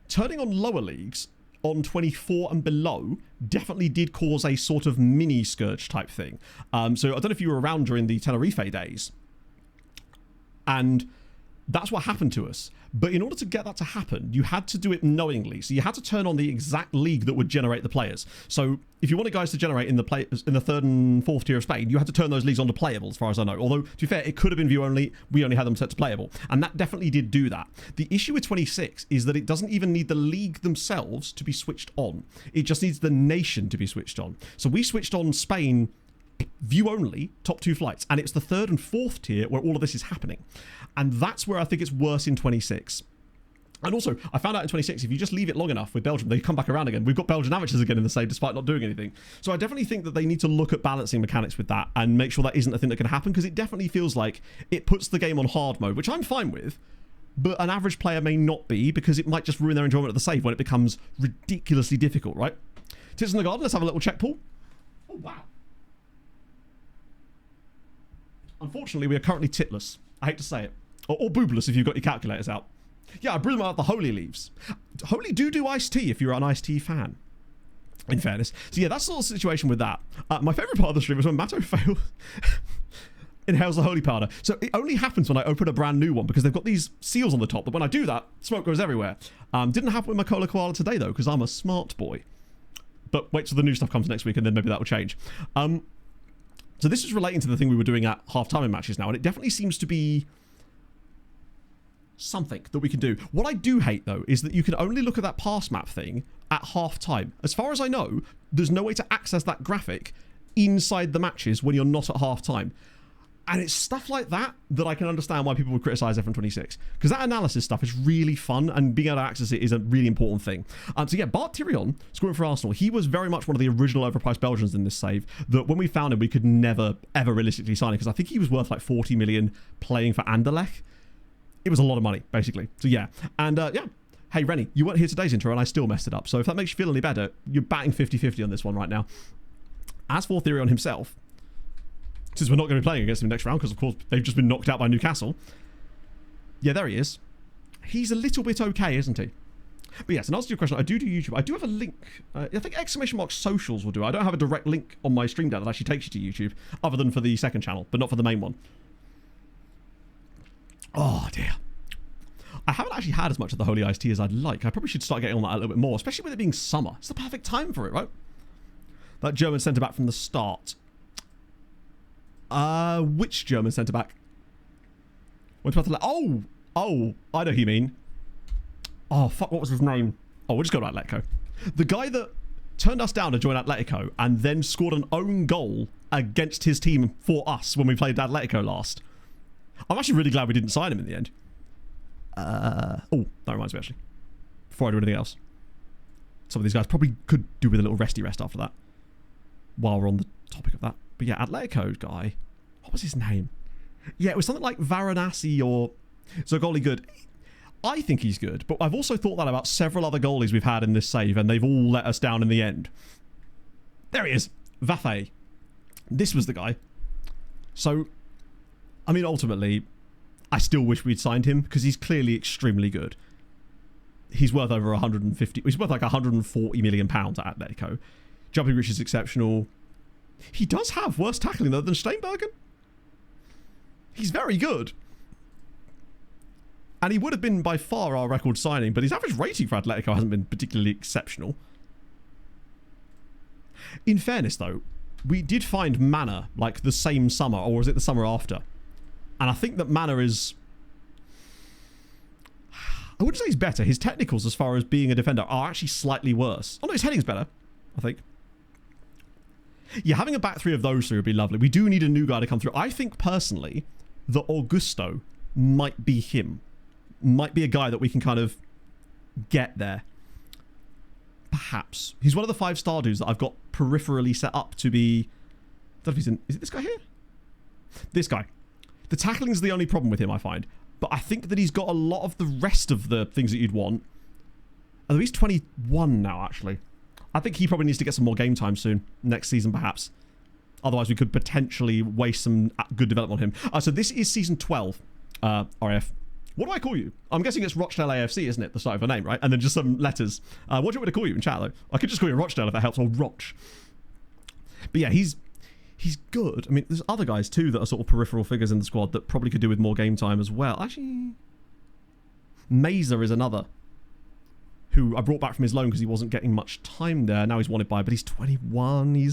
turning on lower leagues on 24 and below definitely did cause a sort of mini scourge type thing. So I don't know if you were around during the Tenerife days, and that's what happened to us. But in order to get that to happen, you had to do it knowingly. So you had to turn on the exact league that would generate the players. So if you wanted guys to generate in the 3rd and 4th tier of Spain, you had to turn those leagues on to playable, as far as I know. Although, to be fair, it could have been view only. We only had them set to playable. And that definitely did do that. The issue with 26 is that it doesn't even need the league themselves to be switched on. It just needs the nation to be switched on. So we switched on Spain view only, top 2 flights, and it's the 3rd and 4th tier where all of this is happening. And that's where I think it's worse in 26. And also, I found out in 26, if you just leave it long enough with Belgium, they come back around again. We've got Belgian amateurs again in the save, despite not doing anything. So I definitely think that they need to look at balancing mechanics with that and make sure that isn't a thing that can happen, because it definitely feels like it puts the game on hard mode, which I'm fine with, but an average player may not be, because it might just ruin their enjoyment of the save when it becomes ridiculously difficult, right? Tits in the garden, let's have a little check pool. Oh, wow. Unfortunately, we are currently titless. I hate to say it. Or boobless if you've got your calculators out. Yeah, I brew them out the Holy leaves. Holy do iced tea if you're an iced tea fan, in fairness. So yeah, that's the sort of situation with that. My favourite part of the stream is when Matto fails. Inhales the holy powder. So it only happens when I open a brand new one, because they've got these seals on the top, but when I do that, smoke goes everywhere. Didn't happen with my Cola Koala today though, because I'm a smart boy. But wait till the new stuff comes next week and then maybe that will change. So this is relating to the thing we were doing at half-time in matches now, and it definitely seems to be something that we can do. What I do hate though is that you can only look at that pass map thing at half-time. As far as I know, there's no way to access that graphic inside the matches when you're not at half-time. And it's stuff like that that I can understand why people would criticize F126, because that analysis stuff is really fun, and being able to access it is a really important thing. So yeah, Bart Tyrion scoring for Arsenal. He was very much one of the original overpriced Belgians in this save, that when we found him, we could never, ever realistically sign him, because I think he was worth like 40 million playing for Anderlecht. It was a lot of money, basically. So yeah. And yeah. Hey, Rennie, you weren't here today's intro, and I still messed it up. So if that makes you feel any better, you're batting 50-50 on this one right now. As for Tyrion himself, since we're not going to be playing against him next round, because of course they've just been knocked out by Newcastle. Yeah, there he is. He's a little bit okay, isn't he? But yes, in answer to your question, I do YouTube. I do have a link. I think ! Socials will do. I don't have a direct link on my stream deck that actually takes you to YouTube, other than for the second channel, but not for the main one. Oh dear. I haven't actually had as much of the Holy Iced Tea as I'd like. I probably should start getting on that a little bit more, especially with it being summer. It's the perfect time for it, right? That German centre-back from the start. Which German centre-back? Oh, I know who you mean. Oh, fuck, what was his name? Oh, we'll just go to Atletico. The guy that turned us down to join Atletico and then scored an own goal against his team for us when we played Atletico last. I'm actually really glad we didn't sign him in the end. Oh, that reminds me actually. Before I do anything else. Some of these guys probably could do with a little resty rest after that. While we're on the topic of that. But yeah, Atletico guy. What was his name? Yeah, it was something like Varanasi or Zogoli Good. I think he's good, but I've also thought that about several other goalies we've had in this save, and they've all let us down in the end. There he is. Vafe. This was the guy. So, I mean, ultimately, I still wish we'd signed him, because he's clearly extremely good. He's worth over 150... He's worth like 140 million pounds at Atletico. Jumping reach is exceptional. He does have worse tackling, though, than Steinbergen. He's very good. And he would have been by far our record signing, but his average rating for Atletico hasn't been particularly exceptional. In fairness, though, we did find Mana, like, the same summer, or was it the summer after? And I think that Mana is... I wouldn't say he's better. His technicals, as far as being a defender, are actually slightly worse. Oh, no, his heading's better, I think. Yeah, having a back three of those three would be lovely. We do need a new guy to come through. I think, personally, that Augusto might be him. Might be a guy that we can kind of get there. Perhaps. He's one of the 5-star dudes that I've got peripherally set up to be... I don't know if he's in... Is it this guy here? This guy. The tackling's the only problem with him, I find. But I think that he's got a lot of the rest of the things that you'd want. Although he's 21 now, actually. I think he probably needs to get some more game time soon. Next season, perhaps. Otherwise, we could potentially waste some good development on him. So this is season 12, RF. What do I call you? I'm guessing it's Rochdale AFC, isn't it? The start of a name, right? And then just some letters. What do you want me to call you in chat, though? I could just call you Rochdale if that helps, or Roch. But yeah, he's good. I mean, there's other guys, too, that are sort of peripheral figures in the squad that probably could do with more game time as well. Actually, Mazer is another, who I brought back from his loan because he wasn't getting much time there. Now he's wanted by, but he's 21.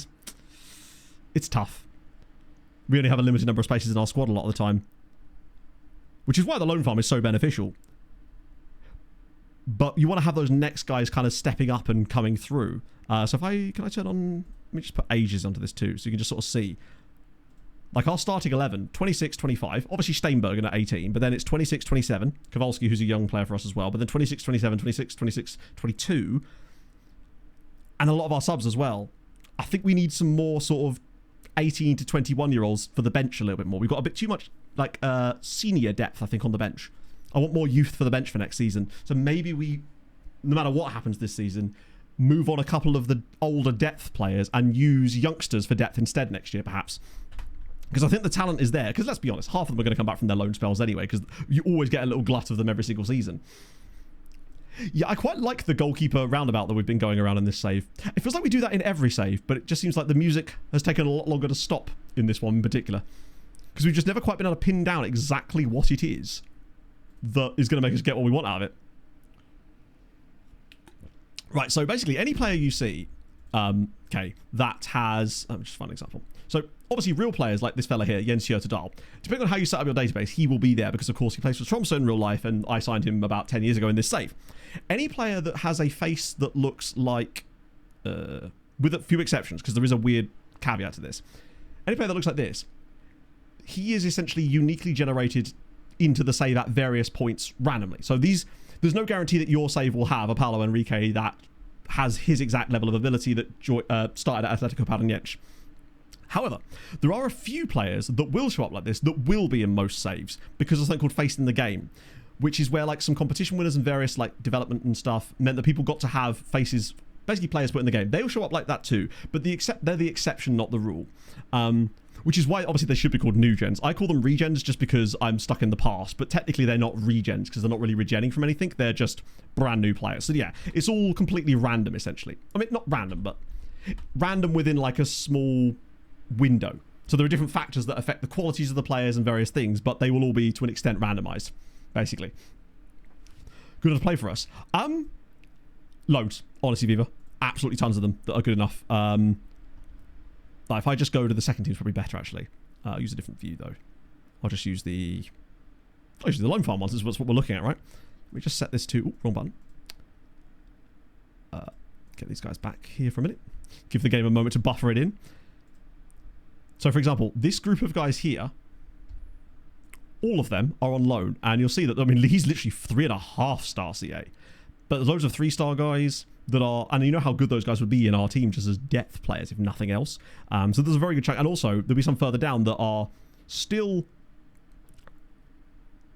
It's tough. We only have a limited number of spaces in our squad a lot of the time. Which is why the loan farm is so beneficial. But you want to have those next guys kind of stepping up and coming through. So if can I turn on... Let me just put ages onto this too, so you can just sort of see. Like our starting 11, 26, 25. Obviously Steinbergen at 18, but then it's 26, 27. Kowalski, who's a young player for us as well. But then 26, 27, 26, 26, 22. And a lot of our subs as well. I think we need some more sort of 18 to 21-year-olds for the bench a little bit more. We've got a bit too much, like, senior depth, I think, on the bench. I want more youth for the bench for next season. So maybe we, no matter what happens this season, move on a couple of the older depth players and use youngsters for depth instead next year, perhaps. Because I think the talent is there. Because let's be honest, half of them are going to come back from their loan spells anyway, because you always get a little glut of them every single season. Yeah, I quite like the goalkeeper roundabout that we've been going around in this save. It feels like we do that in every save, but it just seems like the music has taken a lot longer to stop in this one in particular. Because we've just never quite been able to pin down exactly what it is that is going to make us get what we want out of it. Right, so basically any player you see, okay, that has... Let me just find an example. So obviously real players like this fella here, Jens Dahl, depending on how you set up your database, he will be there because of course he plays for Tromsø in real life and I signed him about 10 years ago in this save. Any player that has a face that looks like, with a few exceptions, because there is a weird caveat to this. Any player that looks like this, he is essentially uniquely generated into the save at various points randomly. So there's no guarantee that your save will have a Paulo Enrique that has his exact level of ability that started at Atletico Paranaense. However, there are a few players that will show up like this that will be in most saves because of something called Face in the Game, which is where like some competition winners and various like development and stuff meant that people got to have faces, basically players put in the game. They'll show up like that too, but they're the exception, not the rule. Which is why obviously they should be called new gens. I call them regens just because I'm stuck in the past, but technically they're not regens because they're not really regenning from anything. They're just brand new players. So yeah, it's all completely random essentially. I mean, not random, but random within like a small window. So there are different factors that affect the qualities of the players and various things, but they will all be to an extent randomized, basically. Good enough to play for us. Loads, honestly, Viva. Absolutely tons of them that are good enough. If I just go to the second team, it's probably better actually. I'll use a different view though. I'll just use the loan farm ones. This is what we're looking at, right? Let me just set this to... Ooh, wrong button. Get these guys back here for a minute. Give the game a moment to buffer it in. So, for example, this group of guys here, all of them are on loan. And you'll see that, I mean, he's literally 3.5-star CA. But there's loads of 3-star guys that are... And you know how good those guys would be in our team just as depth players, if nothing else. So there's a very good chunk. And also, there'll be some further down that are still...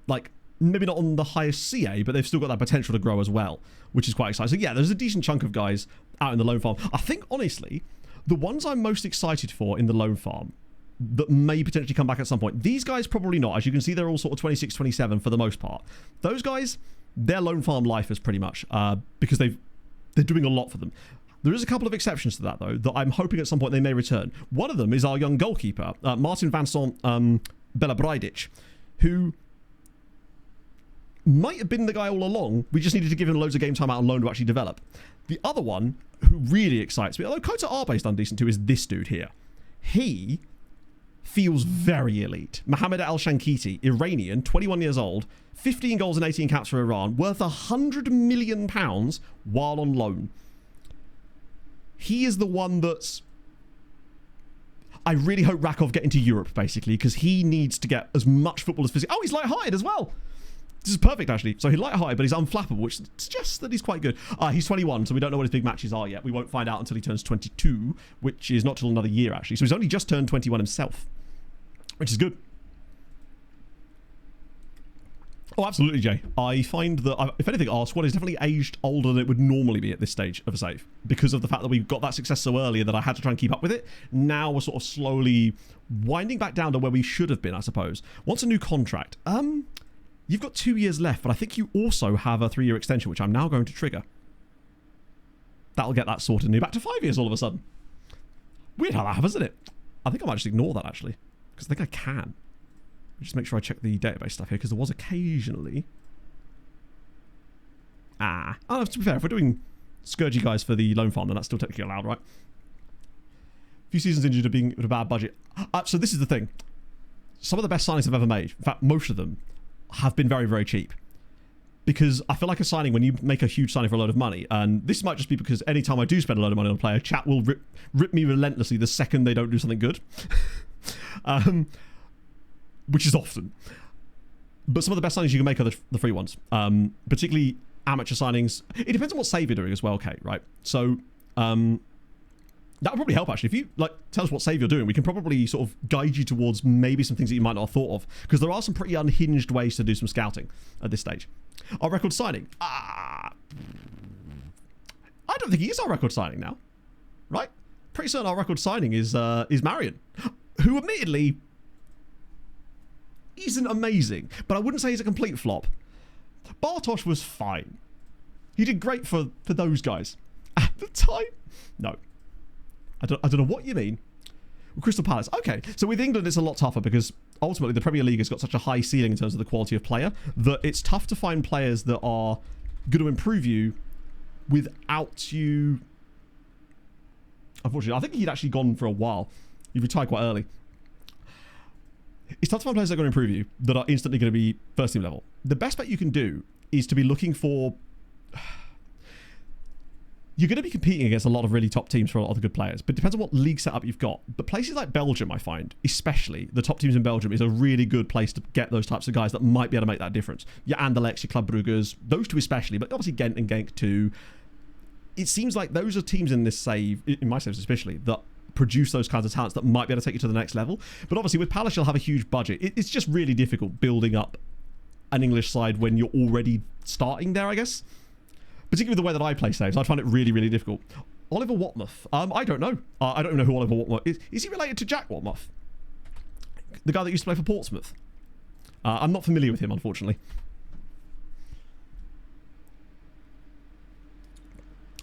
like, maybe not on the highest CA, but they've still got that potential to grow as well, which is quite exciting. So, yeah, there's a decent chunk of guys out in the loan farm. I think, honestly... The ones I'm most excited for in the loan farm that may potentially come back at some point. These guys probably not. As you can see, they're all sort of 26, 27 for the most part. Those guys, their loan farm life is pretty much because they're doing a lot for them. There is a couple of exceptions to that, though, that I'm hoping at some point they may return. One of them is our young goalkeeper, Martin Vincent Belabraidic, who might have been the guy all along. We just needed to give him loads of game time out on loan to actually develop. The other one, who really excites me, although Kota Arbe's done decent too, is this dude here. He feels very elite. Mohamed Al Shankiti, Iranian, 21 years old, 15 goals and 18 caps for Iran, worth £100 million while on loan. He is the one that's... I really hope Rakov get into Europe, basically, because he needs to get as much football as physical. Oh, he's light-hearted as well. This is perfect, actually. So he's light-hearted, but he's unflappable, which suggests that he's quite good. He's 21, so we don't know what his big matches are yet. We won't find out until he turns 22, which is not till another year, actually. So he's only just turned 21 himself, which is good. Oh, absolutely, Jay. I find that, if anything, our squad is definitely aged older than it would normally be at this stage of a save because of the fact that we got that success so early that I had to try and keep up with it. Now we're sort of slowly winding back down to where we should have been, I suppose. What's a new contract? You've got 2 years left, but I think you also have a 3-year extension, which I'm now going to trigger. That'll get that sorted and you're back to 5 years all of a sudden. Weird how that happens, isn't it? I think I might just ignore that, actually, because I think I can. Just make sure I check the database stuff here, because there was occasionally... Oh, to be fair, if we're doing Scourgy guys for the loan farm, then that's still technically allowed, right? A few seasons injured of being with a bad budget. So this is the thing. Some of the best signings I've ever made, in fact, most of them, have been very, very cheap. Because I feel like a signing, when you make a huge signing for a load of money, and this might just be because any time I do spend a load of money on a player, chat will rip me relentlessly the second they don't do something good. Which is often. But some of the best signings you can make are the free ones. Particularly amateur signings. It depends on what save you're doing as well, Kate, right? So, That would probably help, actually. If you tell us what save you're doing, we can probably sort of guide you towards maybe some things that you might not have thought of, because there are some pretty unhinged ways to do some scouting at this stage. Our record signing. I don't think he is our record signing now, right? Pretty certain our record signing is Marion, who admittedly isn't amazing, but I wouldn't say he's a complete flop. Bartosz was fine. He did great for those guys. At the time, no. I don't know what you mean. Well, Crystal Palace. Okay, so with England, it's a lot tougher because ultimately the Premier League has got such a high ceiling in terms of the quality of player that it's tough to find players that are going to improve you without you. Unfortunately, I think he'd actually gone for a while. He retired quite early. It's tough to find players that are going to improve you that are instantly going to be first team level. The best bet you can do is to be looking for. You're going to be competing against a lot of really top teams for a lot of the good players, but it depends on what league setup you've got. But places like Belgium, I find, especially the top teams in Belgium, is a really good place to get those types of guys that might be able to make that difference. Your Anderlechts, your Club Bruggers, those two especially, but obviously Ghent and Genk too. It seems like those are teams in this save, in my saves especially, that produce those kinds of talents that might be able to take you to the next level. But obviously with Palace, you'll have a huge budget. It's just really difficult building up an English side when you're already starting there, I guess. Particularly the way that I play saves, I find it really, really difficult. Oliver Watmouth. I don't know. I don't know who Oliver Watmouth is. Is he related to Jack Watmouth? The guy that used to play for Portsmouth? I'm not familiar with him, unfortunately.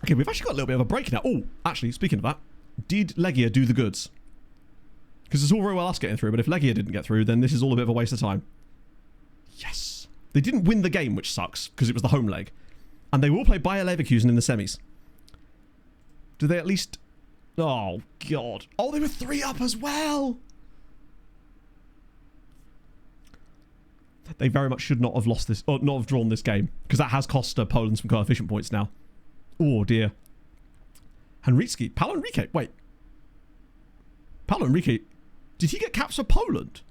Okay, we've actually got a little bit of a break now. Oh, actually, speaking of that, did Legia do the goods? Because it's all very well us getting through, but if Legia didn't get through, then this is all a bit of a waste of time. Yes. They didn't win the game, which sucks, because it was the home leg. And they will play Bayer Leverkusen in the semis. Do they at least... Oh, God. Oh, they were 3 up as well. They very much should not have lost this, or not have drawn this game, because that has cost Poland some coefficient points now. Oh, dear. Henrique. Paulo Henrique. Wait. Paulo Henrique. Did he get caps for Poland?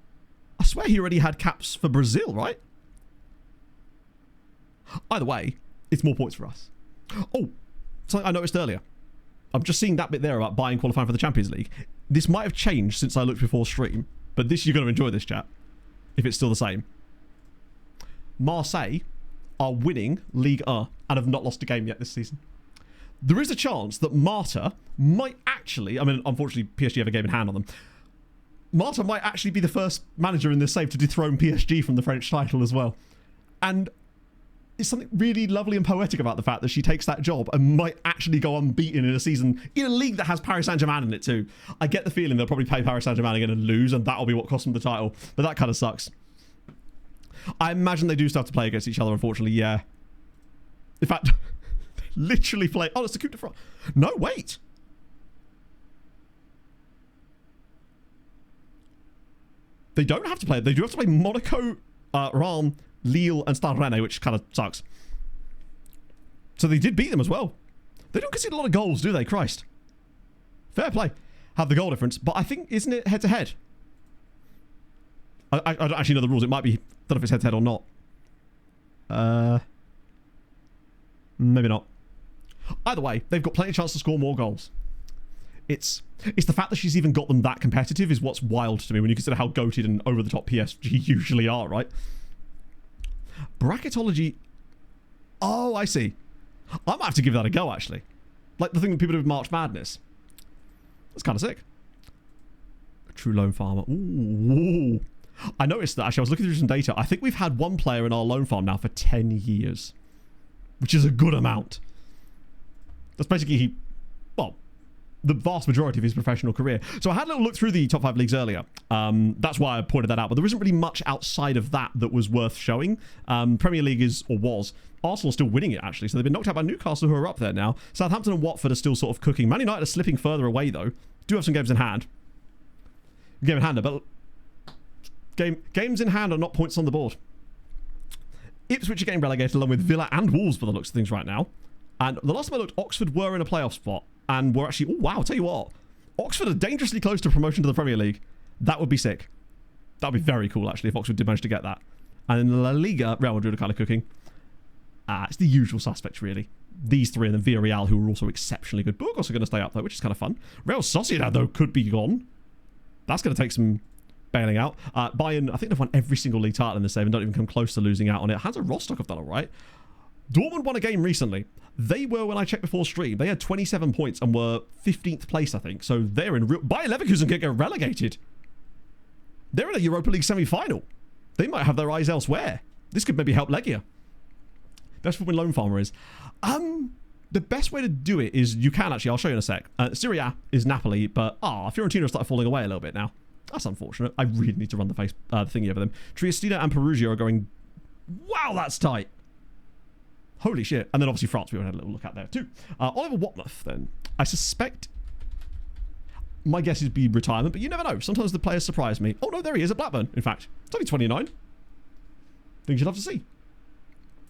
I swear he already had caps for Brazil, right? Either way, it's more points for us. Oh, something I noticed earlier. I'm just seeing that bit there about buying qualifying for the Champions League. This might have changed since I looked before stream, but this you're going to enjoy this, chat, if it's still the same. Marseille are winning Ligue 1 and have not lost a game yet this season. There is a chance that Marta might actually, I mean, unfortunately, PSG have a game in hand on them. Marta might actually be the first manager in this save to dethrone PSG from the French title as well. And it's something really lovely and poetic about the fact that she takes that job and might actually go unbeaten in a season in a league that has Paris Saint-Germain in it too. I get the feeling they'll probably play Paris Saint-Germain again and lose, and that'll be what costs them the title. But that kind of sucks. I imagine they do still have to play against each other, unfortunately, yeah. In fact, literally play... Oh, it's the Coupe de France. No, wait. They don't have to play. They do have to play Monaco, Reims, Lille, and Stade Rennais, which kind of sucks. So they did beat them as well. They don't concede a lot of goals, do they? Christ. Fair play. Have the goal difference. But I think, isn't it head-to-head? I don't actually know the rules. It might be... don't know if it's head-to-head or not. Maybe not. Either way, they've got plenty of chance to score more goals. It's the fact that she's even got them that competitive is what's wild to me when you consider how goated and over-the-top PSG usually are, right? Bracketology. Oh, I see. I might have to give that a go, actually. Like the thing that people do with March Madness. That's kind of sick. A true loan farmer. Ooh. I noticed that, actually, I was looking through some data. I think we've had one player in our loan farm now for 10 years. Which is a good amount. That's basically, well, the vast majority of his professional career. So I had a little look through the top 5 leagues earlier. That's why I pointed that out. But there isn't really much outside of that was worth showing. Premier League is, or was, Arsenal still winning it, actually. So they've been knocked out by Newcastle, who are up there now. Southampton and Watford are still sort of cooking. Man United are slipping further away, though. Do have some games in hand. Game in hand, but games in hand are not points on the board. Ipswich are getting relegated along with Villa and Wolves by the looks of things right now. And the last time I looked, Oxford were in a playoff spot and were actually... Oh, wow, I'll tell you what. Oxford are dangerously close to promotion to the Premier League. That would be sick. That would be very cool, actually, if Oxford did manage to get that. And in La Liga, Real Madrid are kind of cooking. It's the usual suspects, really. These three, and then Villarreal, who are also exceptionally good. Burgos are going to stay up, though, which is kind of fun. Real Sociedad, though, could be gone. That's going to take some bailing out. Bayern, I think they've won every single league title in this save and don't even come close to losing out on it. Hansa Rostock have done all right. Dortmund won a game recently. They were, when I checked before stream, they had 27 points and were 15th place, I think. So they're in real... Bayer Leverkusen can get relegated. They're in a Europa League semi-final. They might have their eyes elsewhere. This could maybe help Legia. Best football loan farmer is... the best way to do it is you can actually... I'll show you in a sec. Serie A is Napoli, but... Fiorentina started falling away a little bit now. That's unfortunate. I really need to run the thingy over them. Triestina and Perugia are going... Wow, that's tight. Holy shit. And then obviously France, we had a little look at there too. Oliver Watmouth then. I suspect... My guess is be retirement, but you never know. Sometimes the players surprise me. Oh no, there he is at Blackburn, in fact. It's only 29. Things you'd love to see.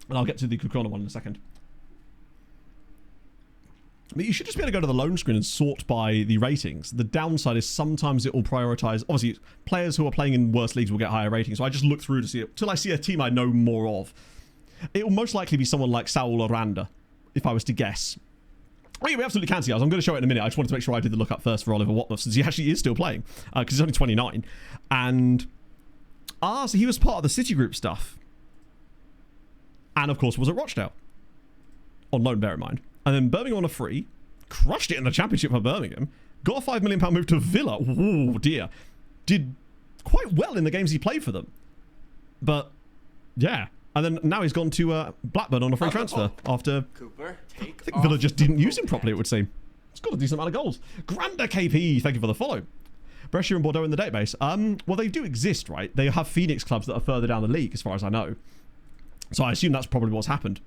And I'll get to the Kukrona one in a second. But you should just be able to go to the loan screen and sort by the ratings. The downside is sometimes it will prioritize... Obviously, players who are playing in worse leagues will get higher ratings. So I just look through to see it till I see a team I know more of. It will most likely be someone like Saul Oranda, if I was to guess. Oh yeah, we absolutely can see ours. I'm going to show it in a minute. I just wanted to make sure I did the look up first for Oliver Watmouth, since he actually is still playing, because he's only 29. And... so he was part of the Citigroup stuff. And, of course, was at Rochdale. On loan, bear in mind. And then Birmingham on a free. Crushed it in the Championship for Birmingham. Got a £5 million move to Villa. Oh, dear. Did quite well in the games he played for them. But, yeah. And then now he's gone to Blackburn on a free transfer after... Cooper, I think Villa just didn't use him properly, it would seem. He's got a decent amount of goals. Grander KP, thank you for the follow. Brescia and Bordeaux in the database. Well, they do exist, right? They have Phoenix clubs that are further down the league, as far as I know. So I assume that's probably what's happened.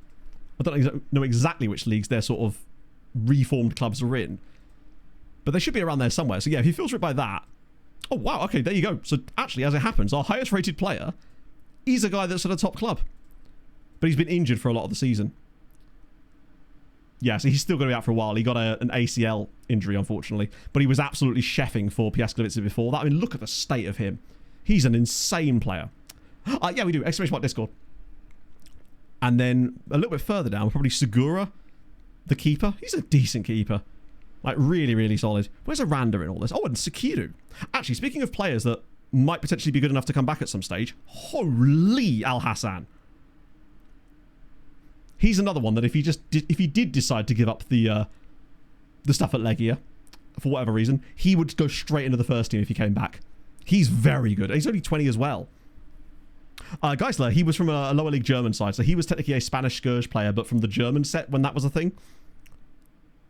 I don't know exactly which leagues their sort of reformed clubs are in. But they should be around there somewhere. So yeah, if you filter it by that... Oh, wow, okay, there you go. So actually, as it happens, our highest rated player is a guy that's at a top club. But he's been injured for a lot of the season. Yeah, so he's still going to be out for a while. He got an ACL injury, unfortunately. But he was absolutely chefing for Piaskowicz before that. I mean, look at the state of him. He's an insane player. Yeah, we do. Exclamation mark Discord. And then a little bit further down, probably Segura, the keeper. He's a decent keeper. Like, really, really solid. Where's Aranda in all this? Oh, and Sekiru. Actually, speaking of players that might potentially be good enough to come back at some stage, holy Al Hassan. He's another one that if he did decide to give up the stuff at Legia, for whatever reason, he would go straight into the first team if he came back. He's very good. He's only 20 as well. Geisler, he was from a lower league German side, so he was technically a Spanish Scourge player, but from the German set when that was a thing.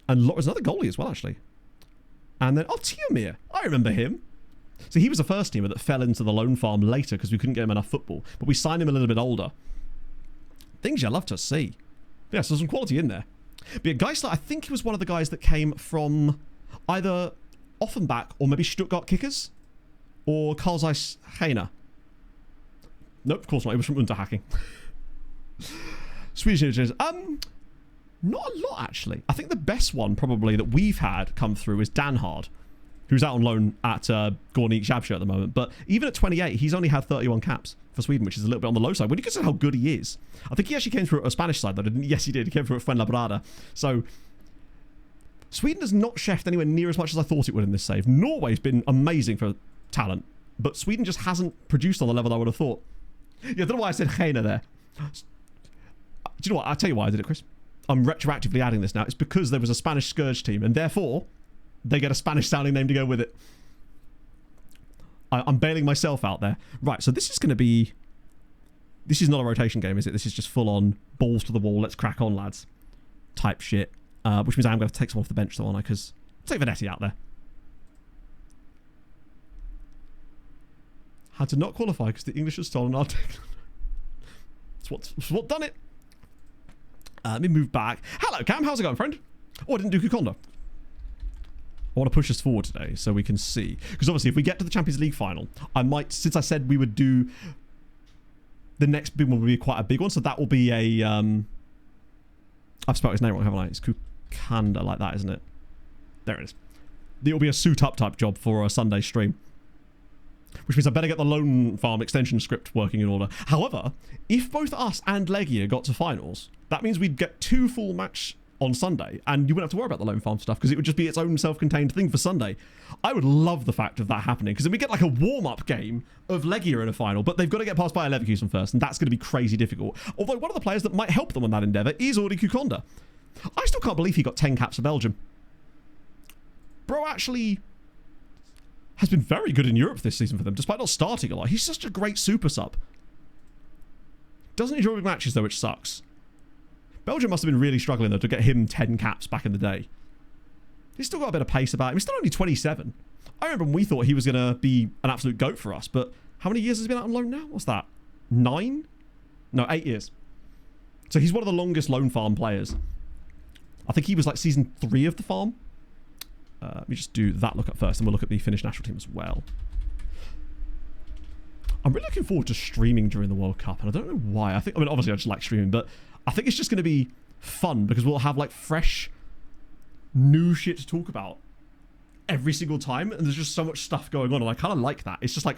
And was another goalie as well, actually. And then, Tiomir. I remember him. So he was a first teamer that fell into the loan farm later because we couldn't get him enough football. But we signed him a little bit older. Things you love to see. Yeah, so some quality in there. But yeah, Geisler, I think he was one of the guys that came from either Offenbach or maybe Stuttgart Kickers or Karl Zeiss Heine. Nope, of course not. It was from Unterhaching. Swedish images. Not a lot, actually. I think the best one, probably, that we've had come through is Danhard, who's out on loan at Gornik Zabsha at the moment. But even at 28, he's only had 31 caps for Sweden, which is a little bit on the low side. When you consider how good he is. I think he actually came through a Spanish side, though, didn't he? Yes, he did. He came through at Fuenlabrada. So, Sweden has not chefed anywhere near as much as I thought it would in this save. Norway's been amazing for talent, but Sweden just hasn't produced on the level I would have thought. Yeah, I don't know why I said Heine there. Do you know what? I'll tell you why I did it, Chris. I'm retroactively adding this now. It's because there was a Spanish Scourge team, and therefore, they get a Spanish-sounding name to go with it. I'm bailing myself out there. Right, so this is going to be... This is not a rotation game, is it? This is just full-on balls to the wall, let's crack on, lads. Type shit. Which means I'm going to take someone off the bench, though, aren't I? Because take Vanetti out there. Had to not qualify because the English had stolen our technology. That's what done it. Let me move back. Hello, Cam. How's it going, friend? Oh, I didn't do Kukonda. I want to push us forward today so we can see. Because obviously, if we get to the Champions League final, I might, since I said we would do... The next big one will be quite a big one. So that will be a... I've spelled his name wrong, haven't I? It's Kukanda, like that, isn't it? There it is. It will be a suit-up type job for a Sunday stream. which means I better get the loan farm extension script working in order. However, if both us and Legia got to finals, that means we'd get 2 full match on Sunday, and you wouldn't have to worry about the loan farm stuff because it would just be its own self-contained thing for Sunday. I would love the fact of that happening because then we get like a warm-up game of Legia in a final, but they've got to get past Bayer Leverkusen first, and that's going to be crazy difficult. Although one of the players that might help them on that endeavour is Audi Kukonda. I still can't believe he got 10 caps for Belgium. Bro actually has been very good in Europe this season for them, despite not starting a lot. He's such a great super sub. Doesn't enjoy big matches though, which sucks. Belgium must have been really struggling though to get him 10 caps back in the day. He's still got a bit of pace about him. He's still only 27. I remember when we thought he was going to be an absolute GOAT for us, but how many years has he been out on loan now? What's that? 9? No, 8 years. So he's one of the longest loan farm players. I think he was like season 3 of the farm. Let me just do that look up first, and we'll look at the Finnish national team as well. I'm really looking forward to streaming during the World Cup, and I don't know why. I mean, obviously I just like streaming, but I think it's just going to be fun because we'll have like fresh, new shit to talk about every single time, and there's just so much stuff going on, and I kind of like that. It's just like,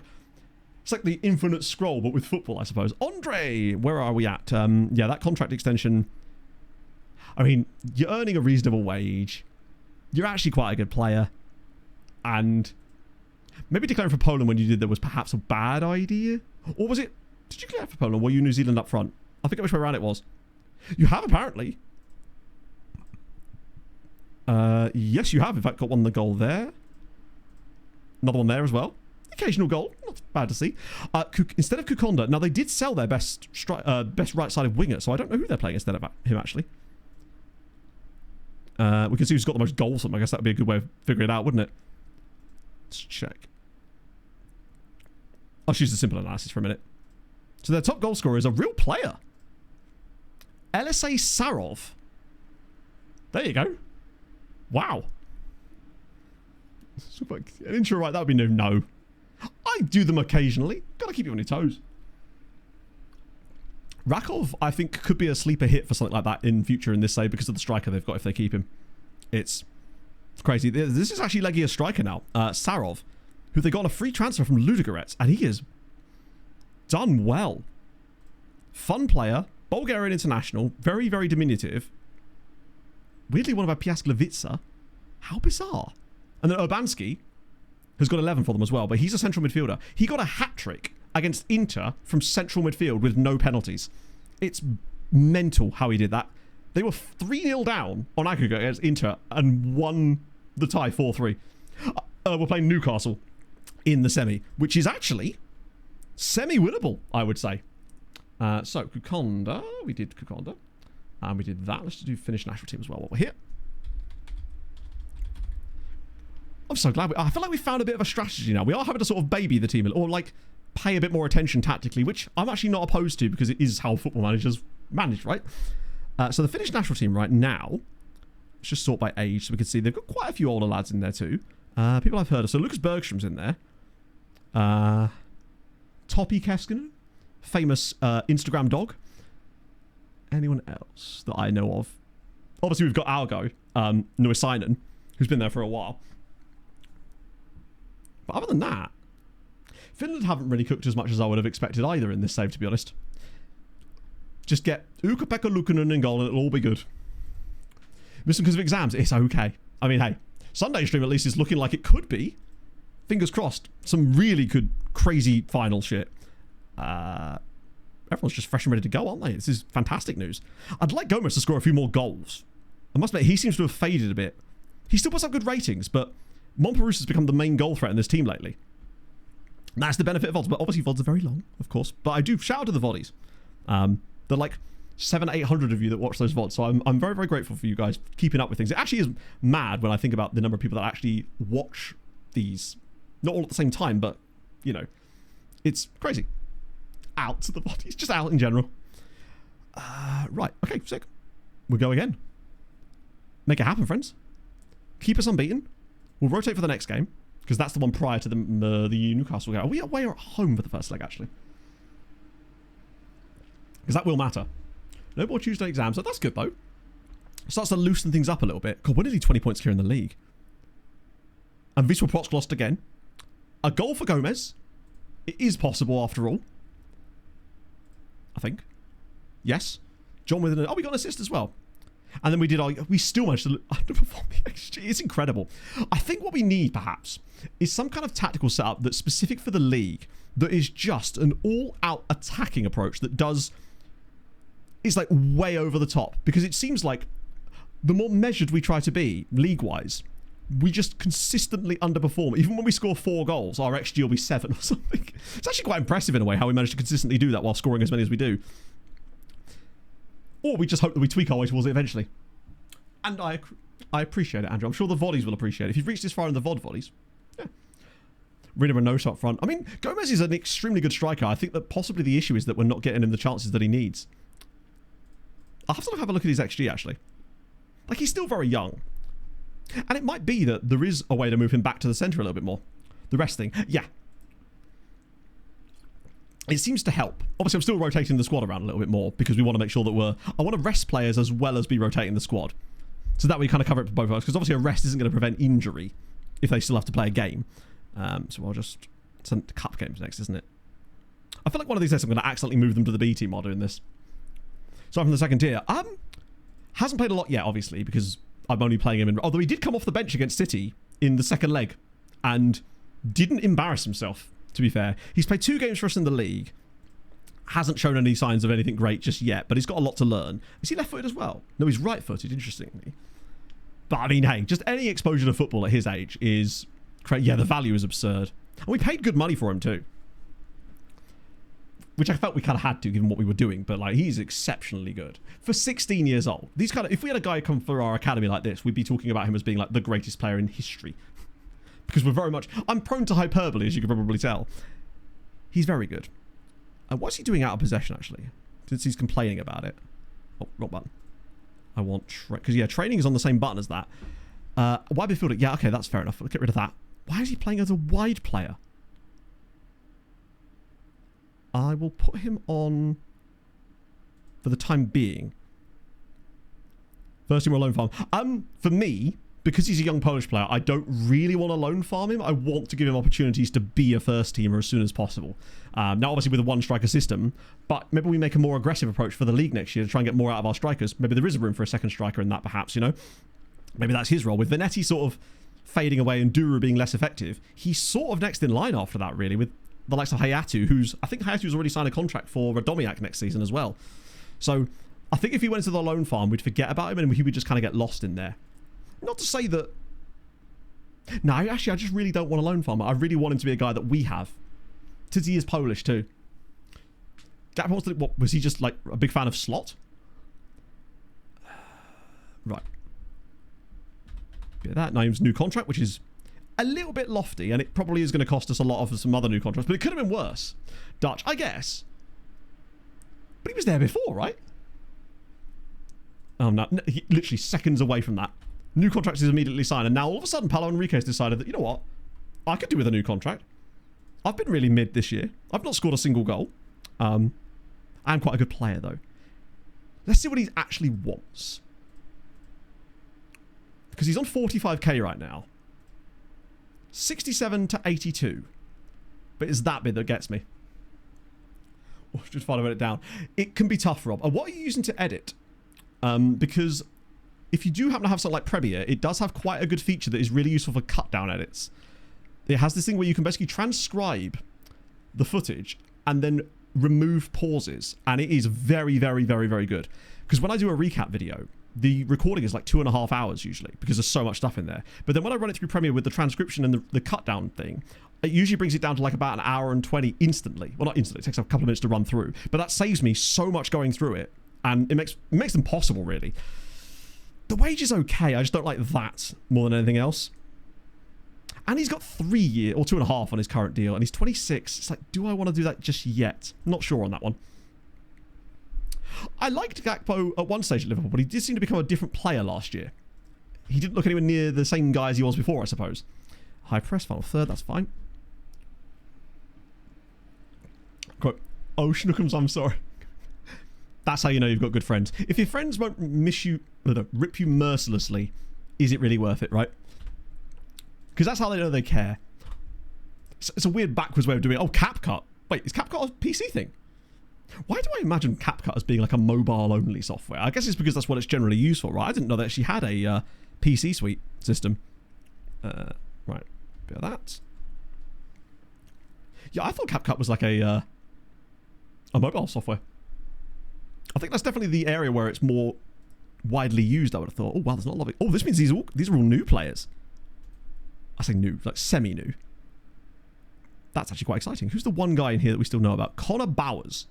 it's like the infinite scroll, but with football, I suppose. Andre, where are we at? Yeah, that contract extension. I mean, you're earning a reasonable wage. You're actually quite a good player. And maybe declaring for Poland when you did that was perhaps a bad idea. Or was it... Did you declare for Poland? Were you New Zealand up front? I forget which way around it was. You have, apparently. Yes, you have. In fact, got one the goal there. Another one there as well. Occasional goal. Not bad to see. Instead of Kukonda, now they did sell their best right-sided winger, so I don't know who they're playing instead of him, actually. We can see who's got the most goals. I guess that would be a good way of figuring it out, wouldn't it? Let's check. I'll choose the simple analysis for a minute. So their top goal scorer is a real player. LSA Sarov. There you go. Wow. An intro right, that would be no. I do them occasionally. Gotta keep you on your toes. Rakov, I think, could be a sleeper hit for something like that in future in this save because of the striker they've got if they keep him. It's crazy. This is actually Legia's striker now, Sarov, who they got on a free transfer from Ludogorets, and he has done well. Fun player, Bulgarian international, very, very diminutive. Weirdly, one of our Piast Levica. How bizarre. And then Urbanski has got 11 for them as well, but he's a central midfielder. He got a hat-trick against Inter from central midfield with no penalties. It's mental how he did that. They were 3-0 down on aggregate against Inter and won the tie 4-3. We're playing Newcastle in the semi, which is actually semi-winnable, I would say. So, Kukonda. We did Kukonda. And we did that. Let's just do Finnish national team as well while we're here. I'm so glad. I feel like we found a bit of a strategy now. We are having to sort of baby the team, or like pay a bit more attention tactically, which I'm actually not opposed to because it is how football managers manage, right? So the Finnish national team right now, let's just sort by age so we can see they've got quite a few older lads in there too. People I've heard of. So Lucas Bergstrom's in there. Topi Keskinen, famous Instagram dog. Anyone else that I know of? Obviously, we've got Algo, Nuisainen, who's been there for a while. But other than that, Finland haven't really cooked as much as I would have expected either in this save, to be honest. Just get Ukko-Pekka Luukkonen in goal and it'll all be good. Missing because of exams, it's okay. I mean, hey, Sunday stream at least is looking like it could be. Fingers crossed. Some really good, crazy final shit. Everyone's just fresh and ready to go, aren't they? This is fantastic news. I'd like Gomez to score a few more goals. I must admit, he seems to have faded a bit. He still puts up good ratings, but Montparousse has become the main goal threat in this team lately. And that's the benefit of VODs, but obviously VODs are very long, of course. But I do shout out to the VODies. They're like 700-800 of you that watch those VODs, so I'm very, very grateful for you guys keeping up with things. It actually is mad when I think about the number of people that actually watch these. Not all at the same time, but, you know, it's crazy. Out to the VODies, just out in general. Right, okay, sick. We'll go again. Make it happen, friends. Keep us unbeaten. We'll rotate for the next game, because that's the one prior to the Newcastle game. Are we away or at home for the first leg, actually? Because that will matter. No more Tuesday exams, so that's good, though. Starts to loosen things up a little bit. God, we're nearly 20 points clear in the league. And Wisła Płock lost again. A goal for Gomez. It is possible after all. I think. Yes. John with we got an assist as well. And then we still managed to underperform the XG. It's incredible. I think what we need, perhaps, is some kind of tactical setup that's specific for the league, that is just an all-out attacking approach that is like way over the top. Because it seems like the more measured we try to be, league-wise, we just consistently underperform. Even when we score 4 goals, our XG will be 7 or something. It's actually quite impressive in a way how we manage to consistently do that while scoring as many as we do. Or we just hope that we tweak our way towards it eventually. And I appreciate it, Andrew. I'm sure the volleys will appreciate it. If you've reached this far in the VOD volleys, yeah. Rina and no-shot front. I mean, Gomez is an extremely good striker. I think that possibly the issue is that we're not getting him the chances that he needs. I'll have to have a look at his XG, actually. Like, he's still very young. And it might be that there is a way to move him back to the centre a little bit more. The rest thing. Yeah. It seems to help. Obviously, I'm still rotating the squad around a little bit more because we want to make sure that I want to rest players as well as be rotating the squad. So that way we kind of cover it for both of us. Because obviously a rest isn't going to prevent injury if they still have to play a game. So I'll just send cup games next, isn't it? I feel like one of these days I'm going to accidentally move them to the B team while doing this. So I'm from the second tier. Hasn't played a lot yet, obviously, because I'm only playing him although he did come off the bench against City in the second leg and didn't embarrass himself, to be fair. He's played 2 games for us in the league. Hasn't shown any signs of anything great just yet, but he's got a lot to learn. Is he left-footed as well? No, he's right-footed, interestingly. But, I mean, hey, just any exposure to football at his age is... Yeah, the value is absurd. And we paid good money for him, too. Which I felt we kind of had to, given what we were doing. But, like, he's exceptionally good. For 16 years old. If we had a guy come for our academy like this, we'd be talking about him as being, like, the greatest player in history. Because we're very much... I'm prone to hyperbole, as you can probably tell. He's very good. And what's he doing out of possession, actually? Since he's complaining about it. Oh, wrong button. I want... Because, yeah, training is on the same button as that. Wide midfielder. Yeah, okay, that's fair enough. I'll get rid of that. Why is he playing as a wide player? I will put him on for the time being. First team or loan farm. For me, because he's a young Polish player, I don't really want to loan farm him. I want to give him opportunities to be a first teamer as soon as possible. Now, obviously, with a one-striker system, but maybe we make a more aggressive approach for the league next year to try and get more out of our strikers. Maybe there is a room for a second striker in that, perhaps, you know? Maybe that's his role. With Vanetti sort of fading away and Duru being less effective, he's sort of next in line after that, really, with the likes of Hayatu, I think Hayatu's already signed a contract for Radomiak next season as well. So I think if he went to the loan farm, we'd forget about him and he would just kind of get lost in there. Not to say that... No, actually, I just really don't want a loan farmer. I really want him to be a guy that we have. Tizzy is Polish too. What, was he just like a big fan of Slot? Right. Bit of that. Name's new contract, which is a little bit lofty, and it probably is going to cost us a lot of some other new contracts, but it could have been worse. Dutch, I guess. But he was there before, right? Oh, no. He, literally seconds away from that. New contract is immediately signed, and now all of a sudden, Paulo Henriquez decided that, you know what? I could do with a new contract. I've been really mid this year. I've not scored a single goal. I'm quite a good player, though. Let's see what he actually wants. Because he's on 45k right now. 67 to 82. But it's that bit that gets me. Oh, just finally wrote it down. It can be tough, Rob. What are you using to edit? Because if you do happen to have something like Premiere, it does have quite a good feature that is really useful for cut down edits. It has this thing where you can basically transcribe the footage and then remove pauses. And it is very, very, very, very good. Because when I do a recap video, the recording is like 2.5 hours usually because there's so much stuff in there. But then when I run it through Premiere with the transcription and the cut down thing, it usually brings it down to like about an hour and 20 instantly. Well, not instantly. It takes a couple of minutes to run through. But that saves me so much going through it. And it makes them possible, really. The wage is okay. I just don't like that more than anything else. And he's got 3 years or 2.5 on his current deal. And he's 26. It's like, do I want to do that just yet? Not sure on that one. I liked Gakpo at one stage at Liverpool, but he did seem to become a different player last year. He didn't look anywhere near the same guy as he was before, I suppose. High press, final third, that's fine. Quote, oh, Schnookums, I'm sorry. That's how you know you've got good friends. If your friends won't rip you mercilessly, is it really worth it, right? Because that's how they know they care. It's a weird backwards way of doing it. Oh, CapCut. Wait, is CapCut a PC thing? Why do I imagine CapCut as being like a mobile-only software? I guess it's because that's what it's generally used for, right? I didn't know that actually had a PC suite system. Right, bit of that. Yeah, I thought CapCut was like a mobile software. I think that's definitely the area where it's more widely used, I would have thought. Oh, wow, there's not a lot of it. Oh, this means these are all new players. I say new, like semi-new. That's actually quite exciting. Who's the one guy in here that we still know about? Connor Bowers.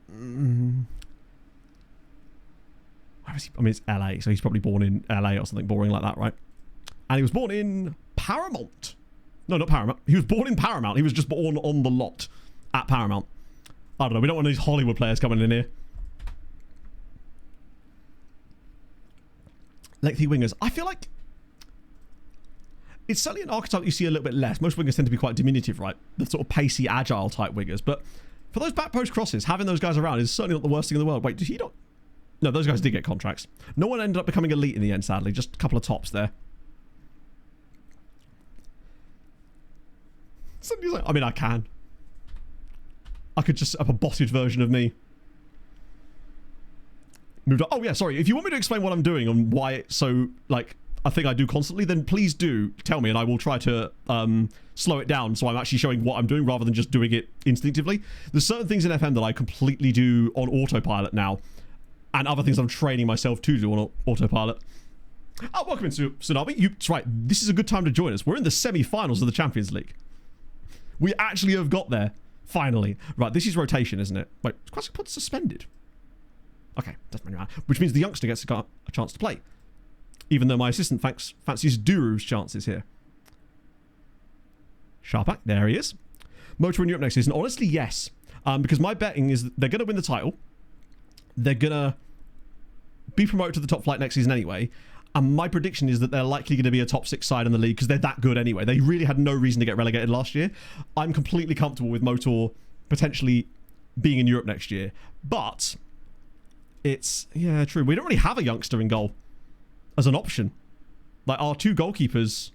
Where is he? I mean, it's LA, so he's probably born in LA or something boring like that, right? And he was born in Paramount. No, not Paramount. He was born in Paramount. He was just born on the lot at Paramount. I don't know. We don't want these Hollywood players coming in here. Lengthy wingers. I feel like it's certainly an archetype you see a little bit less. Most wingers tend to be quite diminutive, right? The sort of pacey, agile type wingers. But for those back post crosses, having those guys around is certainly not the worst thing in the world. Wait, did he not? No, those guys did get contracts. No one ended up becoming elite in the end, sadly. Just a couple of tops there. I mean, I can. I could just have a botted version of me. Moved on. Oh, yeah, sorry. If you want me to explain what I'm doing and why it's so, like, a thing I do constantly, then please do tell me and I will try to slow it down so I'm actually showing what I'm doing rather than just doing it instinctively. There's certain things in FM that I completely do on autopilot now, and other things I'm training myself to do on autopilot. Oh, welcome into Tsunami. That's right. This is a good time to join us. We're in the semi-finals of the Champions League. We actually have got there. Finally. Right, this is rotation, isn't it? Wait, Classic Pod's suspended. Okay, doesn't really matter. Which means the youngster gets a chance to play. Even though my assistant fancies Duru's chances here. Sharpak, there he is. Motor in Europe next season. Honestly, yes. Because my betting is that they're going to win the title. They're going to be promoted to the top flight next season anyway. And my prediction is that they're likely going to be a top 6 side in the league because they're that good anyway. They really had no reason to get relegated last year. I'm completely comfortable with Motor potentially being in Europe next year. But it's, yeah, true. We don't really have a youngster in goal as an option. Like, our 2 goalkeepers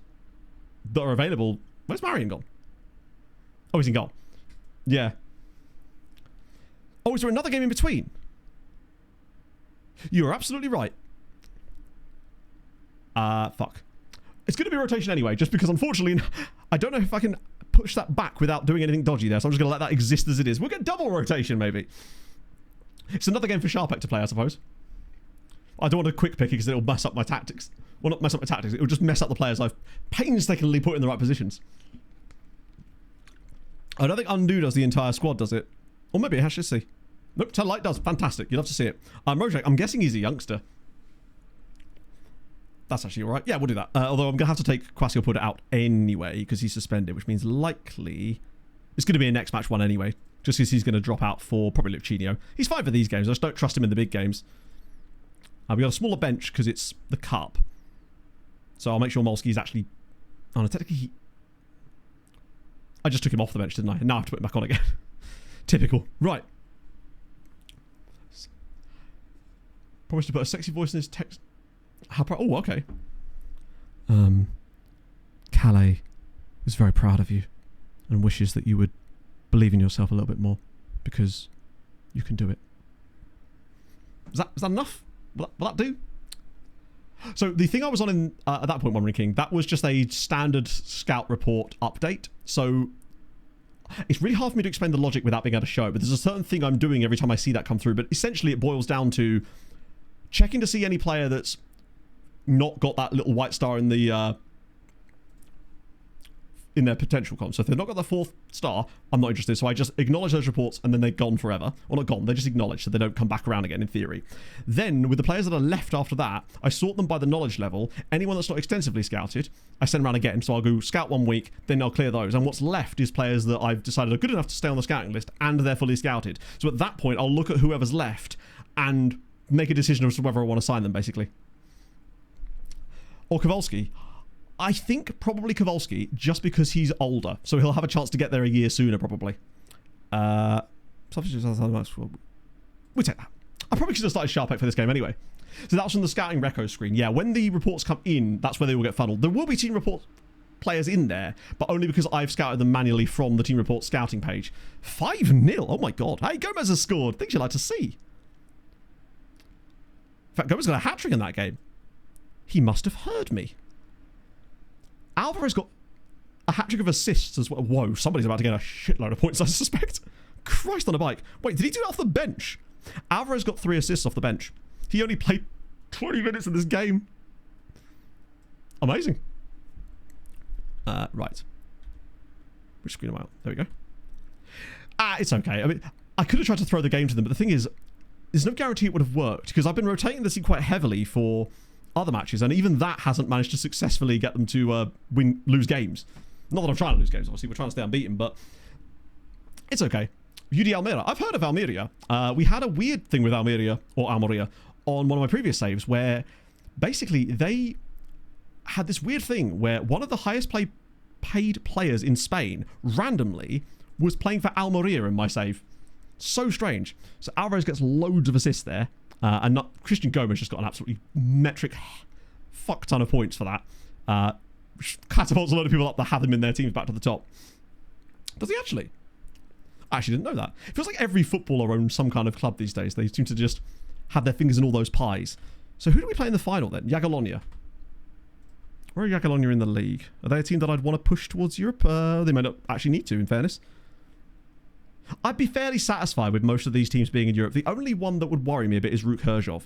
that are available. Where's Marion gone? Oh, he's in goal. Yeah. Oh, is there another game in between? You're absolutely right. Fuck. It's going to be rotation anyway, just because unfortunately, I don't know if I can push that back without doing anything dodgy there, so I'm just going to let that exist as it is. We'll get double rotation, maybe. It's another game for Sharpak to play, I suppose. I don't want to quick pick it because it'll mess up my tactics. Well, not mess up my tactics, it'll just mess up the players I've painstakingly put in the right positions. I don't think Undo does the entire squad, does it? Or maybe it has to see. Nope, Tell Light does. Fantastic. You'd love to see it. Rojak, I'm guessing he's a youngster. That's actually alright. Yeah, we'll do that. Although I'm going to have to take Quasiopod out anyway because he's suspended, which means likely it's going to be a next match one anyway. Just because he's going to drop out for probably Lucchino. He's fine for these games. I just don't trust him in the big games. We got a smaller bench because it's the cup. So I'll make sure Molsky's actually... Oh no, technically I just took him off the bench, didn't I? And now I have to put him back on again. Typical. Right. Promised to put a sexy voice in his text... Oh, okay. Calais is very proud of you and wishes that you would believe in yourself a little bit more because you can do it. Is that enough? Will that do? So the thing I was on in at that point, Wandering King, that was just a standard scout report update. So it's really hard for me to explain the logic without being able to show it, but there's a certain thing I'm doing every time I see that come through. But essentially it boils down to checking to see any player that's not got that little white star in the in their potential column. So if they've not got the 4th star, I'm not interested. So I just acknowledge those reports and then they're gone forever. Or not gone, they're just acknowledged so they don't come back around again in theory. Then with the players that are left after that, I sort them by the knowledge level. Anyone that's not extensively scouted, I send around again. So I'll go scout 1 week, then I'll clear those. And what's left is players that I've decided are good enough to stay on the scouting list and they're fully scouted. So at that point, I'll look at whoever's left and make a decision as to whether I want to sign them, basically. Or Kowalski. I think probably Kowalski, just because he's older. So he'll have a chance to get there a year sooner, probably. We take that. I probably should have started Sharpak for this game anyway. So that's from the scouting reco screen. Yeah, when the reports come in, that's where they will get funneled. There will be team reports players in there, but only because I've scouted them manually from the Team Report scouting page. 5-0. Oh my god. Hey, Gomez has scored. Things you like to see. In fact, Gomez got a hat-trick in that game. He must have heard me. Alvarez got a hat-trick of assists as well. Whoa, somebody's about to get a shitload of points, I suspect. Christ on a bike. Wait, did he do it off the bench? Alvarez got 3 assists off the bench. He only played 20 minutes in this game. Amazing. Right. Which screen am I on? There we go. It's okay. I mean, I could have tried to throw the game to them, but the thing is, there's no guarantee it would have worked, because I've been rotating this quite heavily for other matches, and even that hasn't managed to successfully get them to lose games. Not that I'm trying to lose games, obviously. We're trying to stay unbeaten, but it's okay. UD Almeria. I've heard of Almeria. We had a weird thing with Almeria, or Almeria, on one of my previous saves, where basically they had this weird thing where one of the highest paid players in Spain randomly was playing for Almeria in my save. So strange. So Alvarez gets loads of assists there, and Christian Gomez just got an absolutely metric fuck ton of points for that. Which catapults a lot of people up that have them in their teams back to the top. Does he actually? I actually didn't know that. It feels like every footballer owns some kind of club these days. They seem to just have their fingers in all those pies. So who do we play in the final then? Jagiellonia. Where are Jagiellonia in the league? Are they a team that I'd want to push towards Europe? They might not actually need to, in fairness. I'd be fairly satisfied with most of these teams being in Europe. The only one that would worry me a bit is Ruk Herzhov.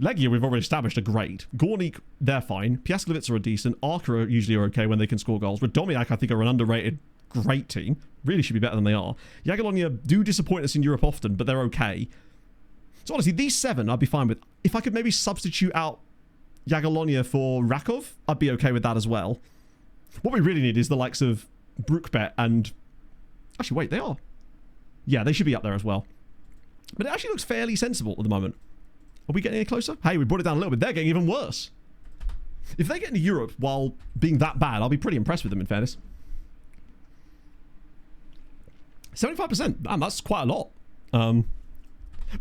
Legia, we've already established, a grade. Gornik, they're fine. Piasklevica are decent. Arca usually are okay when they can score goals. Radomiak, I think, are an underrated, great team. Really should be better than they are. Jagiellonia do disappoint us in Europe often, but they're okay. So honestly, these 7 I'd be fine with. If I could maybe substitute out Jagiellonia for Rakov, I'd be okay with that as well. What we really need is the likes of Brookbet and... Actually, wait, they are. Yeah, they should be up there as well. But it actually looks fairly sensible at the moment. Are we getting any closer? Hey, we brought it down a little bit. They're getting even worse. If they get into Europe while being that bad, I'll be pretty impressed with them, in fairness. 75%. Man, that's quite a lot.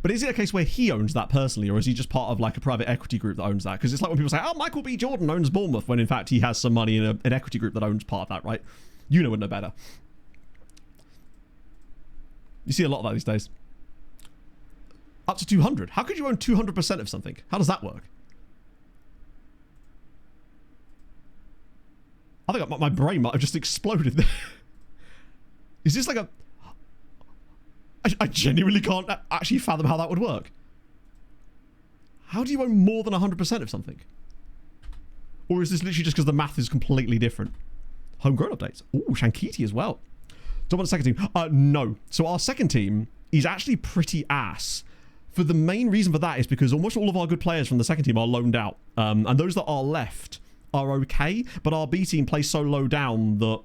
But is it a case where he owns that personally, or is he just part of like a private equity group that owns that? Because it's like when people say, oh, Michael B. Jordan owns Bournemouth, when in fact he has some money in an equity group that owns part of that, right? You would know better. You see a lot of that these days. Up to 200. How could you own 200% of something? How does that work? I think my brain might have just exploded there. Is this like a... I genuinely can't actually fathom how that would work. How do you own more than 100% of something? Or is this literally just because the math is completely different? Homegrown updates. Ooh, Shankiti as well. Dominant second team. No. So our second team is actually pretty ass. For the main reason for that is because almost all of our good players from the second team are loaned out. And those that are left are okay. But our B team plays so low down that...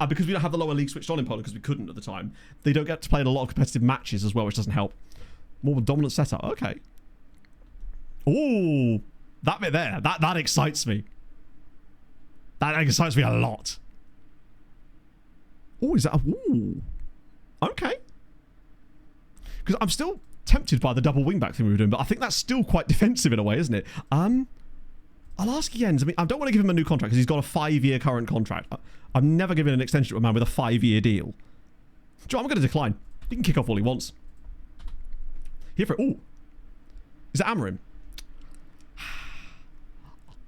because we don't have the lower league switched on in Poland because we couldn't at the time, they don't get to play in a lot of competitive matches as well, which doesn't help. More dominant setup. Okay. Ooh, that bit there. That excites me. That excites me a lot. Oh, is that a... Ooh. Okay. Because I'm still tempted by the double wingback thing we were doing, but I think that's still quite defensive in a way, isn't it? I'll ask Jens. I mean, I don't want to give him a new contract because he's got a 5-year current contract. I'm never giving an extension to a man with a 5-year deal. Joe, I'm going to decline. He can kick off all he wants. Here for it. Ooh. Is it Amarim?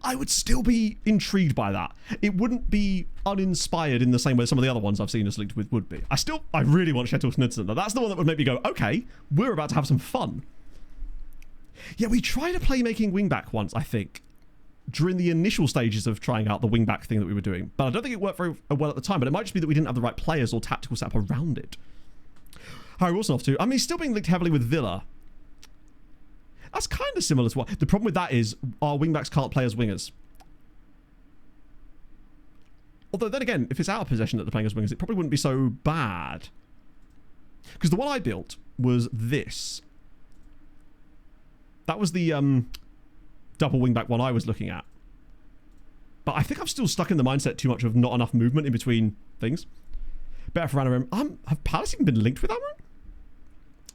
I would still be intrigued by that. It wouldn't be uninspired in the same way some of the other ones I've seen us linked with would be. I really want Kjetil Knudsen. That's the one that would make me go, okay, we're about to have some fun. Yeah, we tried a playmaking wingback once, I think, during the initial stages of trying out the wingback thing that we were doing. But I don't think it worked very well at the time, but it might just be that we didn't have the right players or tactical setup around it. Harry Wilson off too. I mean, he's still being linked heavily with Villa. That's kind of similar to what... The problem with that is our wingbacks can't play as wingers. Although then again, if it's our possession that they're playing as wingers, it probably wouldn't be so bad. Because the one I built was this. That was the double wingback one I was looking at. But I think I'm still stuck in the mindset too much of not enough movement in between things. Better for Amarim. Have Palace even been linked with Amarim?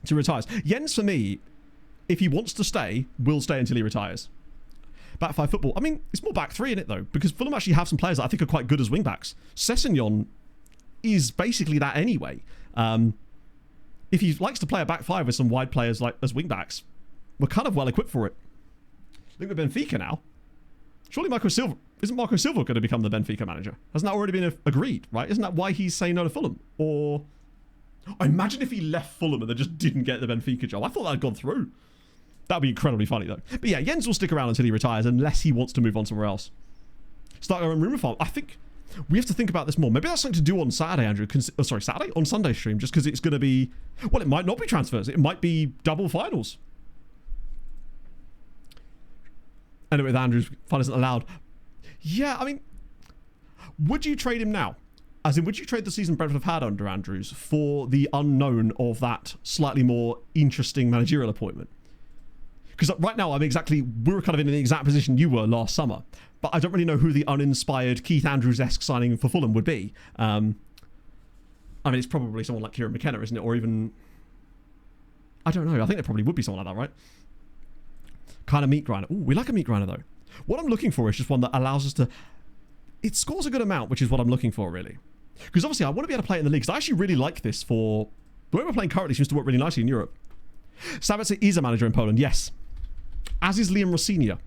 To retires. Jens, for me, if he wants to stay, will stay until he retires. Back five football. I mean, it's more back three in it though, because Fulham actually have some players that I think are quite good as wing backs. Sessegnon is basically that anyway. If he likes to play a back five with some wide players like as wing backs, we're kind of well equipped for it. Link with Benfica now. Surely isn't Marco Silva going to become the Benfica manager? Hasn't that already been agreed, right? Isn't that why he's saying no to Fulham? Or I imagine if he left Fulham and they just didn't get the Benfica job. I thought that had gone through. That'd be incredibly funny though. But yeah, Jens will stick around until he retires unless he wants to move on somewhere else. Start our own rumour farm. I think we have to think about this more. Maybe that's something to do on Saturday, Andrew. Saturday? On Sunday stream, just because it's going to be... Well, it might not be transfers. It might be double finals. Anyway, with Andrews, fun isn't allowed. Yeah, I mean, would you trade him now? As in, would you trade the season Brentford have had under Andrews for the unknown of that slightly more interesting managerial appointment? Because right now, we're kind of in the exact position you were last summer. But I don't really know who the uninspired Keith Andrews-esque signing for Fulham would be. I mean, it's probably someone like Kieran McKenna, isn't it? Or even... I don't know. I think it probably would be someone like that, right? Kind of meat grinder. Ooh, we like a meat grinder, though. What I'm looking for is just one that allows us to... It scores a good amount, which is what I'm looking for, really. Because obviously, I want to be able to play it in the league. Because I actually really like this for... The way we're playing currently seems to work really nicely in Europe. Sabitzer is a manager in Poland, yes. As is Liam Rosinia.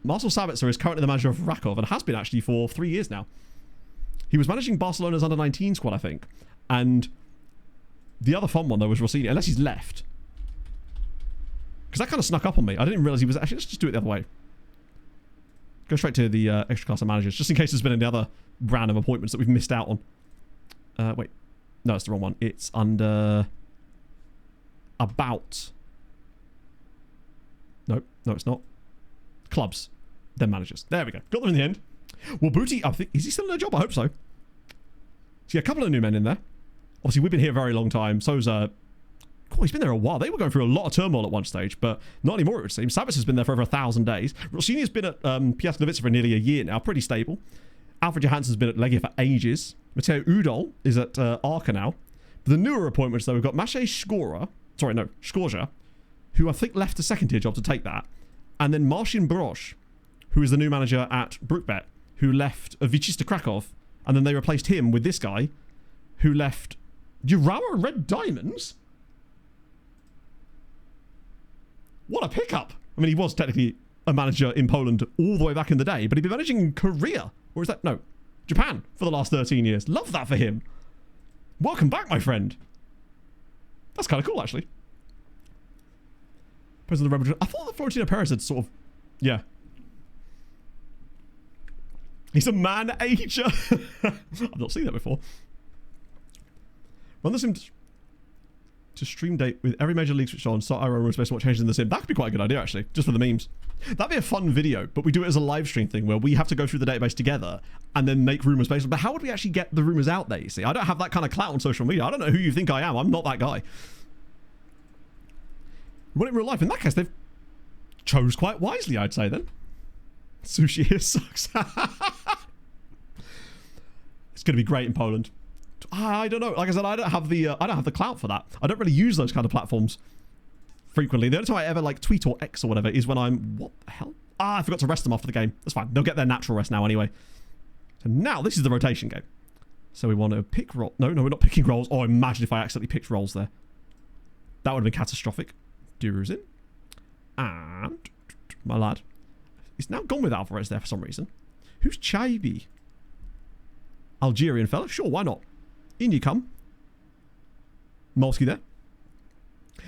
Marcel Sabitzer is currently the manager of Rakov and has been actually for 3 years now. He was managing Barcelona's under-19 squad, I think. And the other fun one, though, was Rosinia, unless he's left. Because that kind of snuck up on me. I didn't realise he was... Actually, let's just do it the other way. Go straight to the extra class of managers, just in case there's been any other random appointments that we've missed out on. Wait. No, it's the wrong one. It's under... About... No, it's not. Clubs. Then managers. There we go. Got them in the end. Well, Booty, I think... Is he still in a job? I hope so. So yeah, a couple of new men in there. Obviously, we've been here a very long time. So's... he's been there a while. They were going through a lot of turmoil at one stage, but not anymore, it would seem. Sabitz has been there for over 1,000 days. Rossini's been at Piast Novica for nearly a year now. Pretty stable. Alfred Johansson's been at Legia for ages. Matteo Udol is at Arca now. The newer appointments, though, we've got Maciej Skorja, who I think left a second-tier job to take that. And then Marcin Brosz, who is the new manager at Brookbet, who left Wisła Kraków, and then they replaced him with this guy, who left Urawa Red Diamonds? What a pickup! I mean, he was technically a manager in Poland all the way back in the day, but he'd been managing in Korea, or is that... No, Japan, for the last 13 years. Love that for him. Welcome back, my friend. That's kind of cool, actually. President of the Rebel... I thought that Florentino Perez had sort of... Yeah. He's a man-ager. I've not seen that before. Run the sim to stream date with every major league switched on, start our own space and what changes in the sim. That could be quite a good idea, actually, just for the memes. That'd be a fun video, but we do it as a live stream thing where we have to go through the database together and then make rumors based on... But how would we actually get the rumors out there, you see? I don't have that kind of clout on social media. I don't know who you think I am. I'm not that guy. Run it in real life. In that case, they've chose quite wisely, I'd say, then. Sushi here sucks. It's going to be great in Poland. I don't know. Like I said, I don't have the clout for that. I don't really use those kind of platforms frequently. The only time I ever like tweet or X or whatever is when I'm... What the hell? I forgot to rest them after the game. That's fine. They'll get their natural rest now anyway. So now this is the rotation game. So we want to pick roll. No, we're not picking rolls. Oh, imagine if I accidentally picked rolls there. That would have been catastrophic. Duru's in. And my lad. He's now gone with Alvarez there for some reason. Who's Chaibi? Algerian fella? Sure, why not? In you come. Molsky there.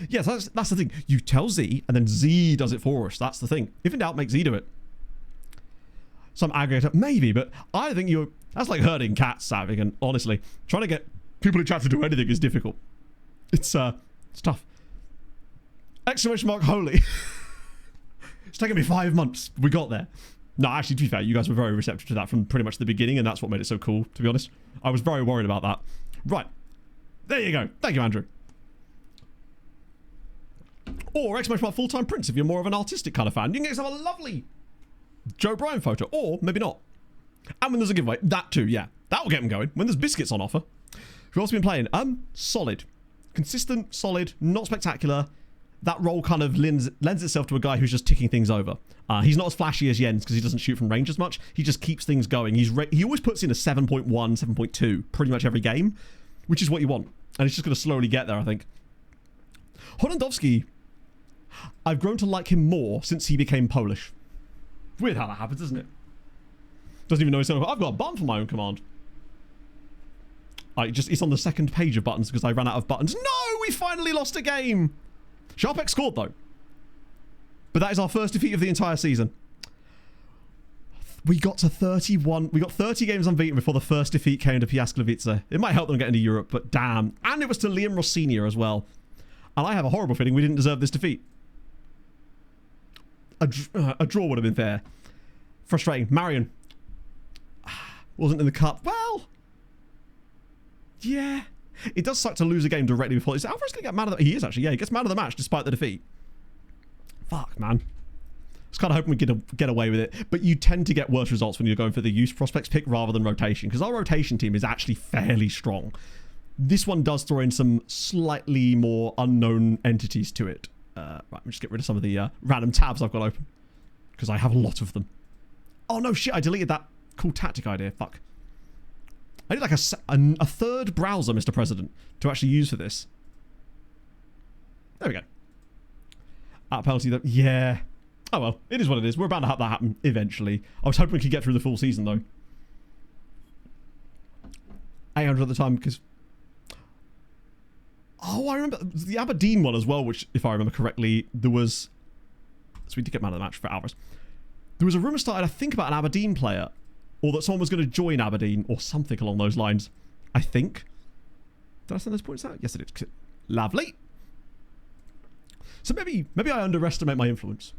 Yes, that's the thing. You tell Z, and then Z does it for us. That's the thing. If in doubt, make Z do it. Some aggregator, maybe, but I think you're... That's like herding cats, Savvy, and honestly, trying to get people in chat to do anything is difficult. It's tough. Exclamation mark holy. It's taken me 5 months. We got there. No, actually, to be fair, you guys were very receptive to that from pretty much the beginning, and that's what made it so cool, to be honest. I was very worried about that. Right. There you go. Thank you, Andrew. Or exclamation mark full-time Prince if you're more of an artistic kind of fan. You can get yourself a lovely Joe Bryan photo, or maybe not. And when there's a giveaway, that too, yeah. That will get them going. When there's biscuits on offer. Who else have been playing? Solid. Consistent, solid, not spectacular. that role kind of lends itself to a guy who's just ticking things over. He's not as flashy as Jens because he doesn't shoot from range as much. He just keeps things going. He always puts in a 7.1, 7.2 pretty much every game, which is what you want. And it's just going to slowly get there, I think. Holendowski, I've grown to like him more since he became Polish. Weird how that happens, isn't it? Doesn't even know his own. I've got a button for my own command. It's on the second page of buttons because I ran out of buttons. No, we finally lost a game. Sharpex scored though. But that is our first defeat of the entire season. We got to 31. We got 30 games unbeaten before the first defeat came to Piasklevice. It might help them get into Europe, but damn. And it was to Liam Ross Sr. as well. And I have a horrible feeling we didn't deserve this defeat. A draw would have been fair. Frustrating. Marion. Wasn't in the cup. Well, yeah. It does suck to lose a game directly before. Is Alvarez going to get man of the... He is actually, yeah. He gets man of the match despite the defeat. Fuck, man. I was kind of hoping we'd get away with it. But you tend to get worse results when you're going for the youth prospects pick rather than rotation. Because our rotation team is actually fairly strong. This one does throw in some slightly more unknown entities to it. Right, let me just get rid of some of the random tabs I've got open. Because I have a lot of them. Oh, no, shit. I deleted that cool tactic idea. Fuck. I need like a third browser, Mr. President, to actually use for this. There we go. Penalty, though. Yeah. Oh, well. It is what it is. We're bound to have that happen eventually. I was hoping we could get through the full season, though. 800 at the time, because... Oh, I remember the Aberdeen one as well, which, if I remember correctly, there was... So we did get man of the match for Alvarez. There was a rumour started, I think, about an Aberdeen player, or that someone was going to join Aberdeen, or something along those lines. I think. Did I send those points out? Yes, I did. Lovely. So maybe I underestimate my influence.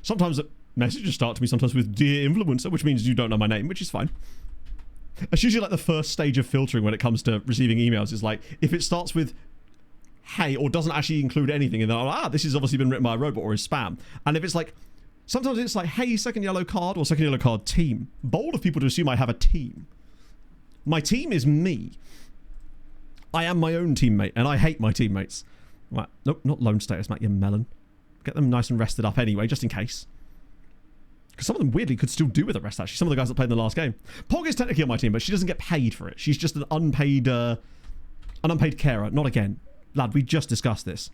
Sometimes messages start to me sometimes with "Dear Influencer," which means you don't know my name, which is fine. It's usually like the first stage of filtering when it comes to receiving emails. Is like, if it starts with "Hey" or doesn't actually include anything, and then this has obviously been written by a robot or is spam. And if it's like, sometimes it's like, "Hey, Second Yellow Card" or "Second Yellow Card team." Bold of people to assume I have a team. My team is me. I am my own teammate, and I hate my teammates. Right, nope, not loan status, Matt, you melon. Get them nice and rested up anyway, just in case. Because some of them weirdly could still do with a rest, actually. Some of the guys that played in the last game. Pog is technically on my team, but she doesn't get paid for it. She's just an unpaid carer. Not again. Lad, we just discussed this.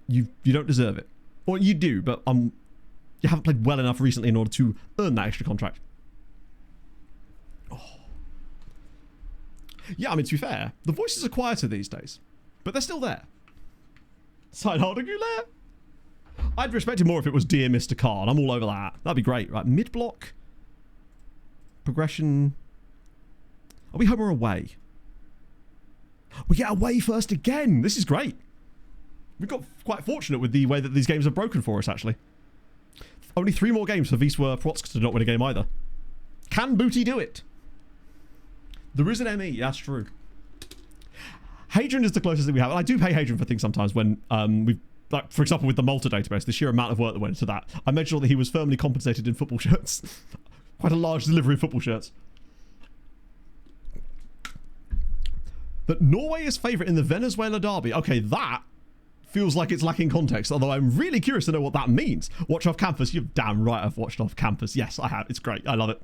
You don't deserve it. Or you do, but you haven't played well enough recently in order to earn that extra contract. Oh. Yeah, I mean, to be fair, the voices are quieter these days. But they're still there. Sideholder Goulet. I'd respect it more if it was "Dear Mr. Card." I'm all over that. That'd be great. Right, mid-block. Progression. Are we home or away? We get away first again. This is great. We got quite fortunate with the way that these games have broken for us, actually. Only 3 more games for Wisła Kraków to not win a game either. Can Booty do it? There is an ME, that's true. Hadrian is the closest that we have. And I do pay Hadrian for things sometimes when we've, like, for example, with the Malta database, the sheer amount of work that went into that. I made sure that he was firmly compensated in football shirts. Quite a large delivery of football shirts. But Norway is favourite in the Venezuela derby. Okay, that feels like it's lacking context, although I'm really curious to know what that means. Watch Off Campus. You're damn right I've watched Off Campus. Yes, I have. It's great. I love it.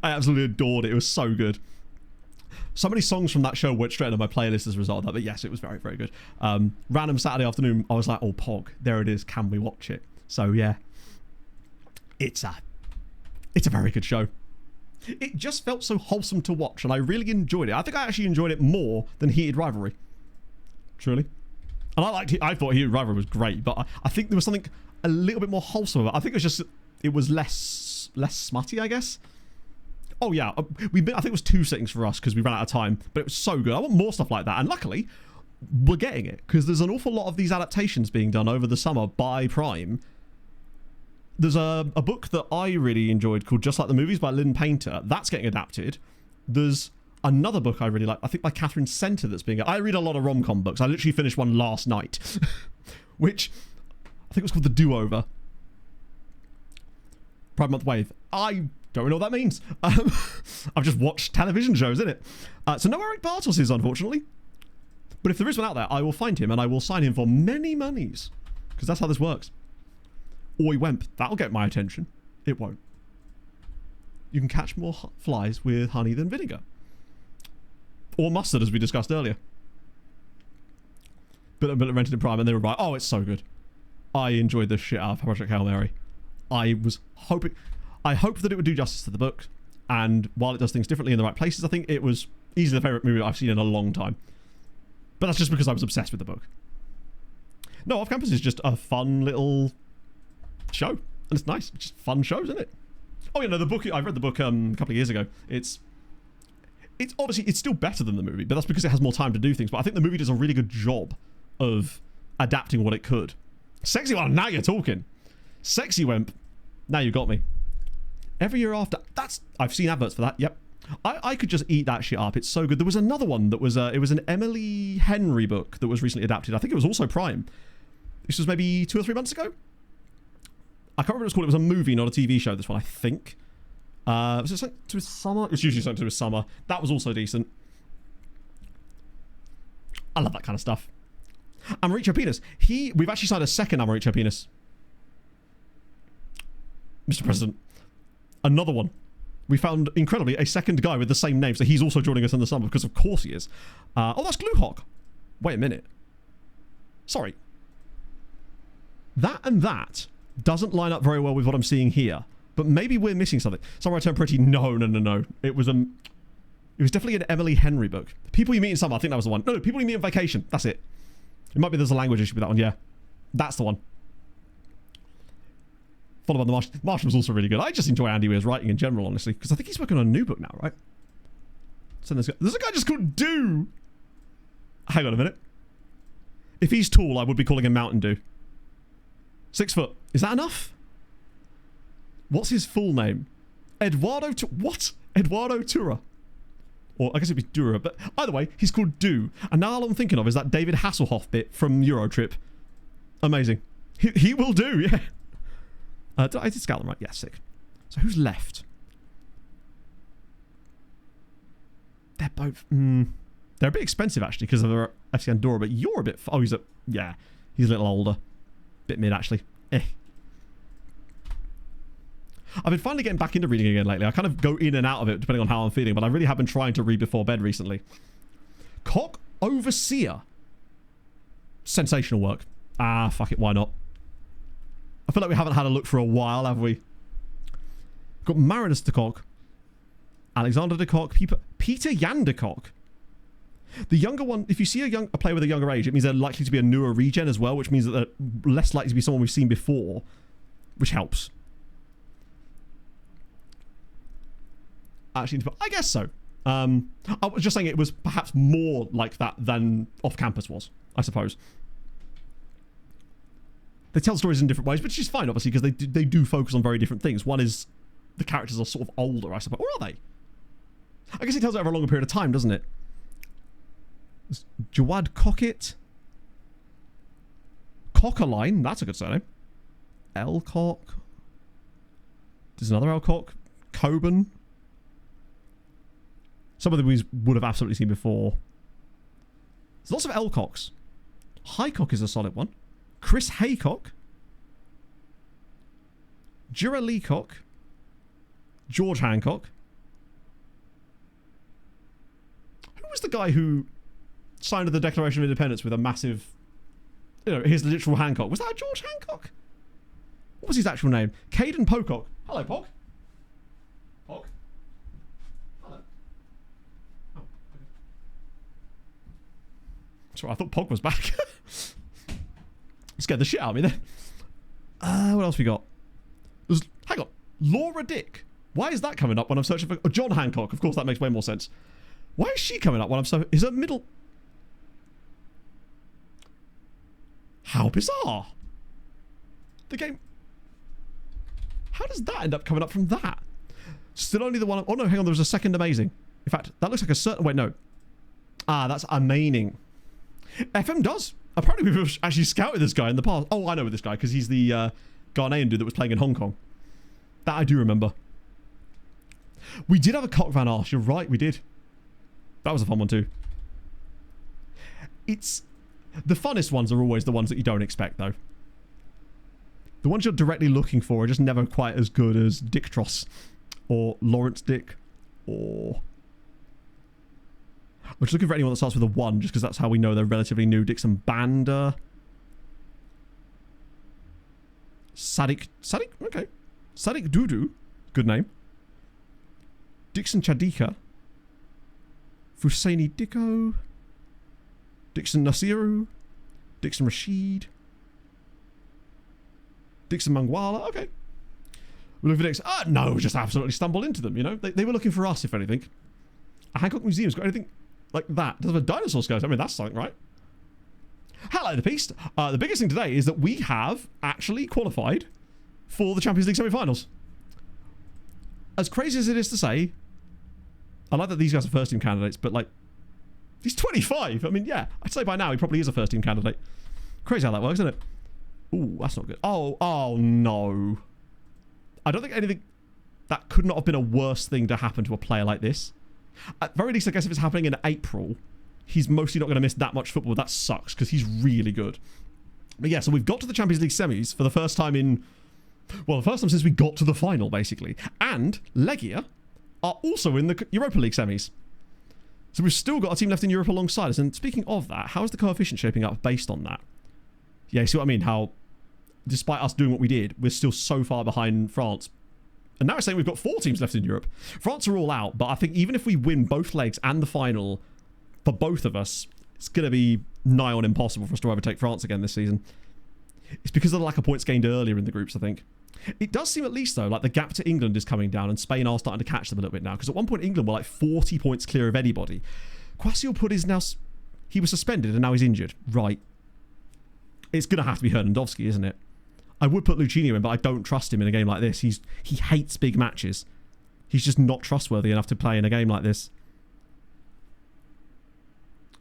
I absolutely adored it. It was so good. So many songs from that show went straight into my playlist as a result of that, but yes, it was very, very good. Random Saturday afternoon, I was like, oh, Pog, there it is. Can we watch it? So, yeah. It's a very good show. It just felt so wholesome to watch, and I really enjoyed it. I think I actually enjoyed it more than Heated Rivalry. Truly. And I thought Heated Rivalry was great, but I think there was something a little bit more wholesome about it. I think it was less smutty, I guess. Oh yeah, I think it was 2 sittings for us because we ran out of time, but it was so good. I want more stuff like that, and luckily, we're getting it because there's an awful lot of these adaptations being done over the summer by Prime. There's a book that I really enjoyed called Just Like the Movies by Lynn Painter. That's getting adapted. There's another book I really like, I think by Catherine Center, that's being... I read a lot of rom-com books. I literally finished one last night, which I think was called The Do-Over. Pride Month Wave. I don't know what that means. I've just watched television shows, innit? So no Eric Bartos is, unfortunately. But if there is one out there, I will find him and I will sign him for many monies. Because that's how this works. Oi Wemp, that'll get my attention. It won't. You can catch more flies with honey than vinegar. Or mustard, as we discussed earlier. But rented in Prime and they were right. Oh, it's so good. I enjoyed the shit out of Project Hail Mary. I hoped that it would do justice to the book. And while it does things differently in the right places, I think it was easily the favourite movie I've seen in a long time. But that's just because I was obsessed with the book. No, Off Campus is just a fun little show. And it's nice. It's just fun shows, isn't it? Oh, yeah, no, the book, I read the book a couple of years ago. It's obviously, it's still better than the movie, but that's because it has more time to do things. But I think the movie does a really good job of adapting what it could. Sexy one, now you're talking. Sexy Wemp, now you got me. Every year after, I've seen adverts for that, yep. I could just eat that shit up. It's so good. There was another one that was, it was an Emily Henry book that was recently adapted. I think it was also Prime. This was maybe 2 or 3 months ago. I can't remember what it's called. It was a movie, not a TV show, this one, I think. Was it something to do with summer? It's usually something to do with summer. That was also decent. I love that kind of stuff. Amaricho Penis. We've actually signed a second Amaricho Penis. Mr. President. Another one. We found, incredibly, a second guy with the same name, so he's also joining us in the summer, because of course he is. Oh, that's Gluehawk. Wait a minute. Sorry. That and that doesn't line up very well with what I'm seeing here. But maybe we're missing something. Summer I Turned Pretty. No. It was definitely an Emily Henry book. People You Meet in Summer. I think that was the one. No, People You Meet on Vacation. That's it. It might be there's a language issue with that one. Yeah. That's the one. Followed by The Martian. Martian was also really good. I just enjoy Andy Weir's writing in general, honestly. Because I think he's working on a new book now, right? So there's a guy just called Dew. Hang on a minute. If he's tall, I would be calling him Mountain Dew. 6 foot. Is that enough? What's his full name? What? Eduardo Tura. Or I guess it'd be Dura, but either way, he's called Dew. And now all I'm thinking of is that David Hasselhoff bit from Eurotrip. Amazing. He will do, yeah. I did scout them right. Yeah, sick. So who's left? They're both... they're a bit expensive, actually, because of their FC Andorra, but you're a bit... Oh, he's a little older. Bit mid, actually. I've been finally getting back into reading again lately. I kind of go in and out of it depending on how I'm feeling, but I really have been trying to read before bed recently. Cock Overseer. Sensational work. Fuck it, why not? I feel like we haven't had a look for a while, have we? Got Marinus de Kock, Alexander de Kock, Peter Jan de Kock. The younger one, if you see a player with a younger age, it means they're likely to be a newer regen as well, which means that they're less likely to be someone we've seen before, which helps. Actually, I guess so. I was just saying it was perhaps more like that than Off Campus was, I suppose. They tell stories in different ways, which is fine, obviously, because they do focus on very different things. One is the characters are sort of older, I suppose. Or are they? I guess it tells it over a longer period of time, doesn't it? Jawad Cockett. Cockerline, that's a good surname. Elcock. There's another Elcock. Coburn. Some of them we would have absolutely seen before. There's lots of Elcocks. Highcock is a solid one. Chris Haycock. Jura Leacock. George Hancock. Who was the guy who signed the Declaration of Independence with a massive... his literal Hancock. Was that George Hancock? What was his actual name? Caden Pocock. Hello, Pock. Pock. Hello. Oh, okay. Sorry, I thought Pog was back. Scared the shit out of me then. What else we got? Hang on. Laura Dick. Why is that coming up when I'm searching for... Oh, John Hancock. Of course, that makes way more sense. Why is she coming up when I'm so... Is her middle... How bizarre. The game... How does that end up coming up from that? Still only the one... Oh, no, hang on. There was a second amazing. In fact, that looks like a certain... Wait, no. That's amazing. FM does. Apparently we've actually scouted this guy in the past. Oh, I know this guy, because he's the Ghanaian dude that was playing in Hong Kong. That I do remember. We did have a Cock Van Arse. You're right, we did. That was a fun one too. it's... The funnest ones are always the ones that you don't expect, though. The ones you're directly looking for are just never quite as good as Dick Tross or Lawrence Dick or... I'm just looking for anyone that starts with a 1 just because that's how we know they're relatively new. Dixon Banda. Sadik? Okay. Sadik Dudu. Good name. Dixon Chadika. Fusaini Dicko. Dixon Nasiru. Dixon Rashid. Dixon Mangwala. Okay. We're looking for Dixon. No, we just absolutely stumbled into them, you know? They were looking for us, if anything. A Hancock Museum's got anything like that. Does have a dinosaur skeleton? I mean, that's something, right? Hello, the Beast. The biggest thing today is that we have actually qualified for the Champions League semi-finals. As crazy as it is to say, I like that these guys are first-team candidates, but, like, he's 25. I mean, yeah, I'd say by now he probably is a first-team candidate. Crazy how that works, isn't it? Ooh, that's not good. Oh, no. I don't think anything... That could not have been a worse thing to happen to a player like this. At very least, I guess if it's happening in April, he's mostly not going to miss that much football. That sucks, because he's really good. But yeah, so we've got to the Champions League semis for the first time in... Well, the first time since we got to the final, basically. And Legia are also in the Europa League semis. So we've still got a team left in Europe alongside us. And speaking of that, how is the coefficient shaping up based on that? Yeah, you see what I mean? How, despite us doing what we did, we're still so far behind France. And now it's saying we've got 4 teams left in Europe. France are all out, but I think even if we win both legs and the final, for both of us, it's going to be nigh on impossible for us to overtake France again this season. It's because of the lack of points gained earlier in the groups, I think. It does seem at least, though, like the gap to England is coming down and Spain are starting to catch them a little bit now. Because at one point, England were like 40 points clear of anybody. Kwasi Put is now... He was suspended and now he's injured. Right. It's going to have to be Hernandovski, isn't it? I would put Lucinho in, but I don't trust him in a game like this. He hates big matches. He's just not trustworthy enough to play in a game like this.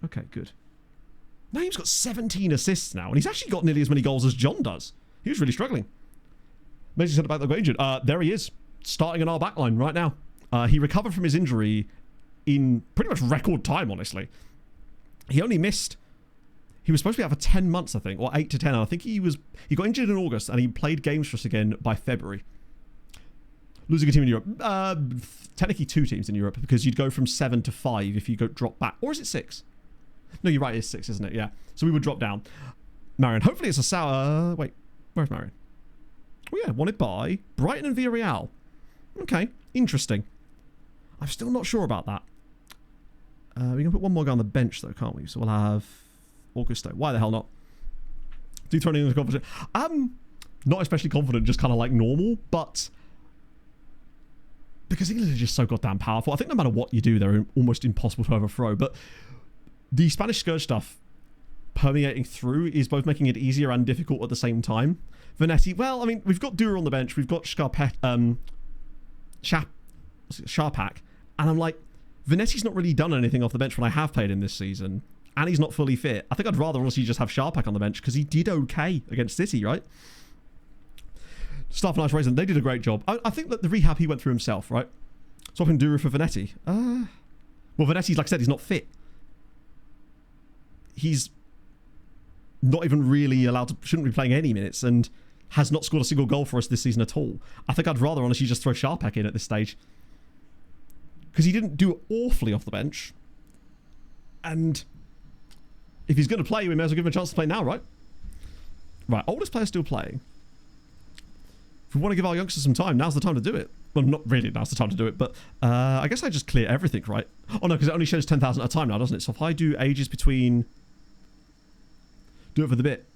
Okay, good. Naeem's got 17 assists now, and he's actually got nearly as many goals as John does. He was really struggling. Amazing centre back that got injured. There he is, starting in our backline right now. He recovered from his injury in pretty much record time, honestly. He only missed... He was supposed to be out for 10 months, I think, or 8 to 10. And I think he got injured in August, and he played games for us again by February. Losing a team in Europe. Technically 2 teams in Europe, because you'd go from 7 to 5 if you go drop back. Or is it 6? No, you're right, it's 6, isn't it? Yeah. So we would drop down. Marion. Hopefully it's a sour... Wait, where's Marion? Oh yeah, wanted by Brighton and Villarreal. Okay, interesting. I'm still not sure about that. We can put one more guy on the bench, though, can't we? So we'll have... Augusto. Why the hell not? Do throw in the competition. I'm not especially confident, just kind of like normal, but because England are just so goddamn powerful, I think no matter what you do, they're almost impossible to overthrow. But the Spanish Scourge stuff permeating through is both making it easier and difficult at the same time. Vanetti, well, I mean, we've got Dura on the bench, we've got Sharpak, and I'm like, Vanetti's not really done anything off the bench when I have played him this season. And he's not fully fit. I think I'd rather honestly just have Sharpak on the bench because he did okay against City, right? Staff and Ice Raisin, they did a great job. I think that the rehab he went through himself, right? Swapping Dura for Vanetti. Well, Vanetti's, like I said, he's not fit. He's not even really allowed to, shouldn't be playing any minutes, and has not scored a single goal for us this season at all. I think I'd rather honestly just throw Sharpak in at this stage. Because he didn't do awfully off the bench. And... if he's going to play, we may as well give him a chance to play now, right? Right, oldest player still playing. If we want to give our youngsters some time, now's the time to do it. Well, not really now's the time to do it, but I guess I just clear everything, right? Oh no, because it only shows 10,000 at a time now, doesn't it? So if I do ages between... Do it for the bit.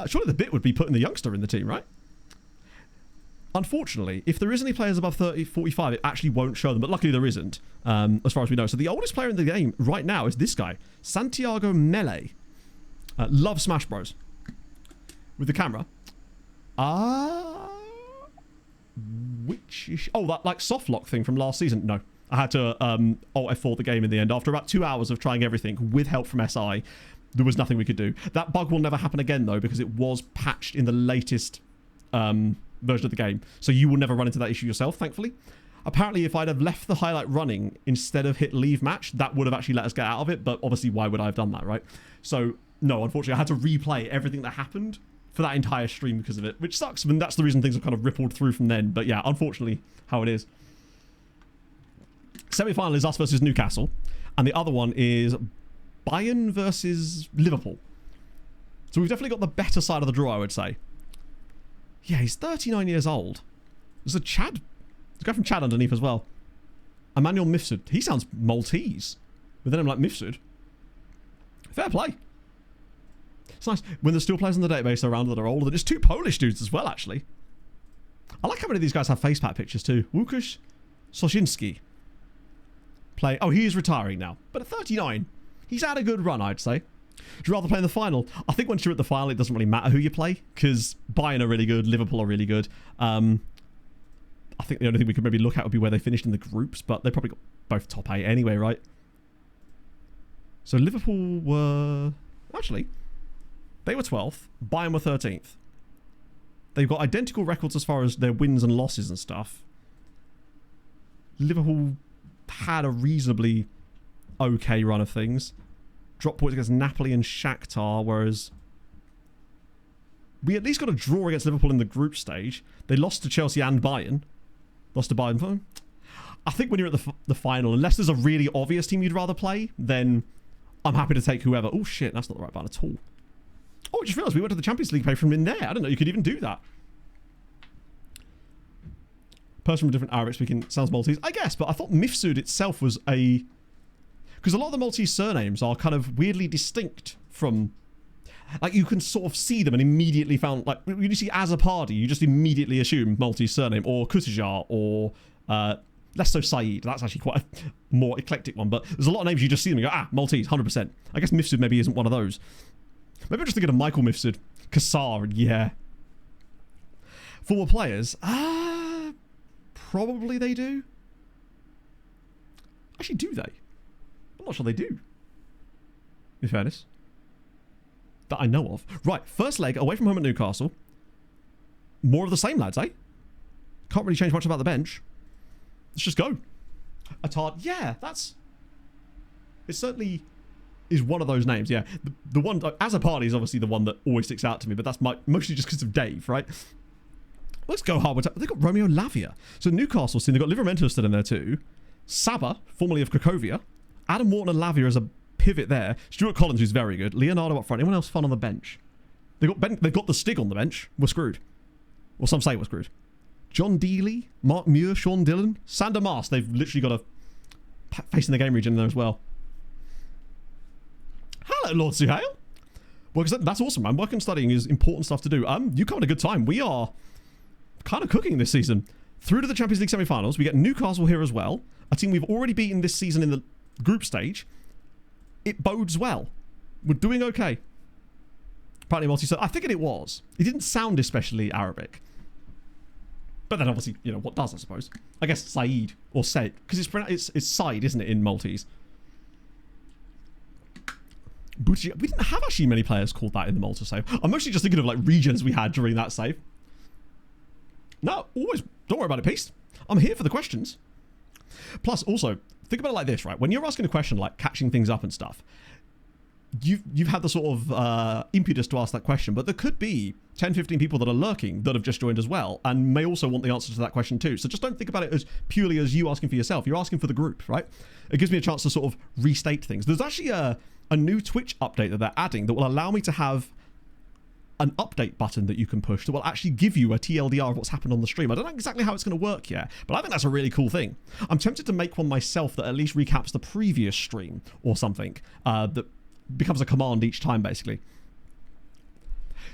Surely the bit would be putting the youngster in the team, right? Unfortunately, if there is any players above 30, 45, it actually won't show them. But luckily there isn't, as far as we know. So the oldest player in the game right now is this guy, Santiago Mele. Love Smash Bros. With the camera. Which is... Oh, that like soft lock thing from last season. No. I had to Alt F4 the game in the end. After about 2 hours of trying everything with help from SI, there was nothing we could do. That bug will never happen again, though, because it was patched in the latest... version of the game, so you will never run into that issue yourself, thankfully. Apparently, if I'd have left the highlight running instead of hit leave match, that would have actually let us get out of it. But obviously, why would I have done that, right? So, no, unfortunately, I had to replay everything that happened for that entire stream because of it, which sucks. I mean, that's the reason things have kind of rippled through from then. But yeah, unfortunately, how it is. Semi-final is us versus Newcastle. And the other one is Bayern versus Liverpool. So we've definitely got the better side of the draw, I would say. Yeah, he's 39 years old. There's a Chad. There's a guy from Chad underneath as well. Emmanuel Mifsud. He sounds Maltese. But then I'm like, Mifsud. Fair play. It's nice when there's still players in the database around that are older. There's 2 Polish dudes as well, actually. I like how many of these guys have face pack pictures too. Łukasz Soszinski. Oh, he is retiring now. But at 39, he's had a good run, I'd say. Would you rather play in the final? I think once you're at the final, it doesn't really matter who you play, because Bayern are really good, Liverpool are really good. I think the only thing we could maybe look at would be where they finished in the groups, but they probably got both top 8 anyway, right? So Liverpool were... Actually, they were 12th. Bayern were 13th. They've got identical records as far as their wins and losses and stuff. Liverpool had a reasonably okay run of things. Dropped points against Napoli and Shakhtar, whereas we at least got a draw against Liverpool in the group stage. They lost to Chelsea and Bayern. Lost to Bayern. I think when you're at the final, unless there's a really obvious team you'd rather play, then I'm happy to take whoever. Oh shit, that's not the right button at all. Oh, I just realised we went to the Champions League page from in there. I didn't know you could even do that. Person from different Arabic speaking sounds Maltese, I guess, but I thought Mifsud itself was a... Because a lot of the Maltese surnames are kind of weirdly distinct from... Like, you can sort of see them and immediately found... Like, when you see Azzopardi, you just immediately assume Maltese surname, or Kutijar, or less so Saeed. That's actually quite a more eclectic one, but there's a lot of names you just see them and you go, ah, Maltese, 100%. I guess Mifsud maybe isn't one of those. Maybe I'm just thinking of Michael Mifsud. Kassar, yeah. Former players? Probably they do. Actually, do they? I'm not sure they do. In fairness. That I know of. Right, first leg, away from home at Newcastle. More of the same, lads, eh? Can't really change much about the bench. Let's just go. Atard, yeah, that's... It certainly is one of those names, yeah. The one, Azzopardi is obviously the one that always sticks out to me, but that's mostly just because of Dave, right? Let's go hard. They've got Romeo Lavia. So Newcastle, they've got Livramento still in there too. Saba, formerly of Cracovia. Adam Wharton and Lavia as a pivot there. Stuart Collins, who's very good. Leonardo up front. Anyone else fun on the bench? They've got the Stig on the bench. We're screwed. Well, some say we're screwed. John Dealey, Mark Muir, Sean Dillon, Sander Mars. They've literally got a face in the game region in there as well. Hello, Lord Suhail. Well, because that's awesome, man. Work and studying is important stuff to do. You come at a good time. We are kind of cooking this season. Through to the Champions League semi-finals. We get Newcastle here as well. A team we've already beaten this season in the group stage. It bodes well. We're doing okay. Apparently Maltese. I figured it was. It didn't sound especially Arabic. But then obviously, you know, what does, I suppose? I guess Saeed or Said. Because it's Said, isn't it, in Maltese? We didn't have actually many players called that in the Malta save. I'm mostly just thinking of like regions we had during that save. No, always, don't worry about it, Peace. I'm here for the questions. Plus, also, think about it like this, right? When you're asking a question like catching things up and stuff, you've had the sort of impetus to ask that question, but there could be 10, 15 people that are lurking that have just joined as well and may also want the answer to that question too. So just don't think about it as purely as you asking for yourself. You're asking for the group, right? It gives me a chance to sort of restate things. There's actually a new Twitch update that they're adding that will allow me to have an update button that you can push that will actually give you a TLDR of what's happened on the stream. I don't know exactly how it's going to work yet, but I think that's a really cool thing. I'm tempted to make one myself that at least recaps the previous stream or something that becomes a command each time, basically.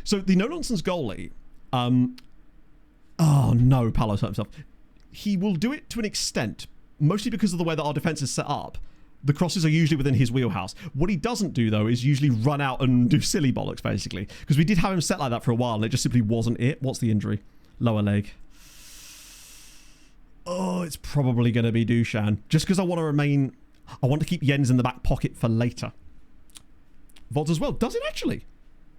So the no-nonsense goalie, oh no, Paolo's hurt himself. He will do it to an extent, mostly because of the way that our defense is set up. The crosses are usually within his wheelhouse. What he doesn't do, though, is usually run out and do silly bollocks, basically. Because we did have him set like that for a while, and it just simply wasn't it. What's the injury? Lower leg. Oh, it's probably going to be Dushan. Just because I want to keep Jens in the back pocket for later. VODs as well. Does it actually?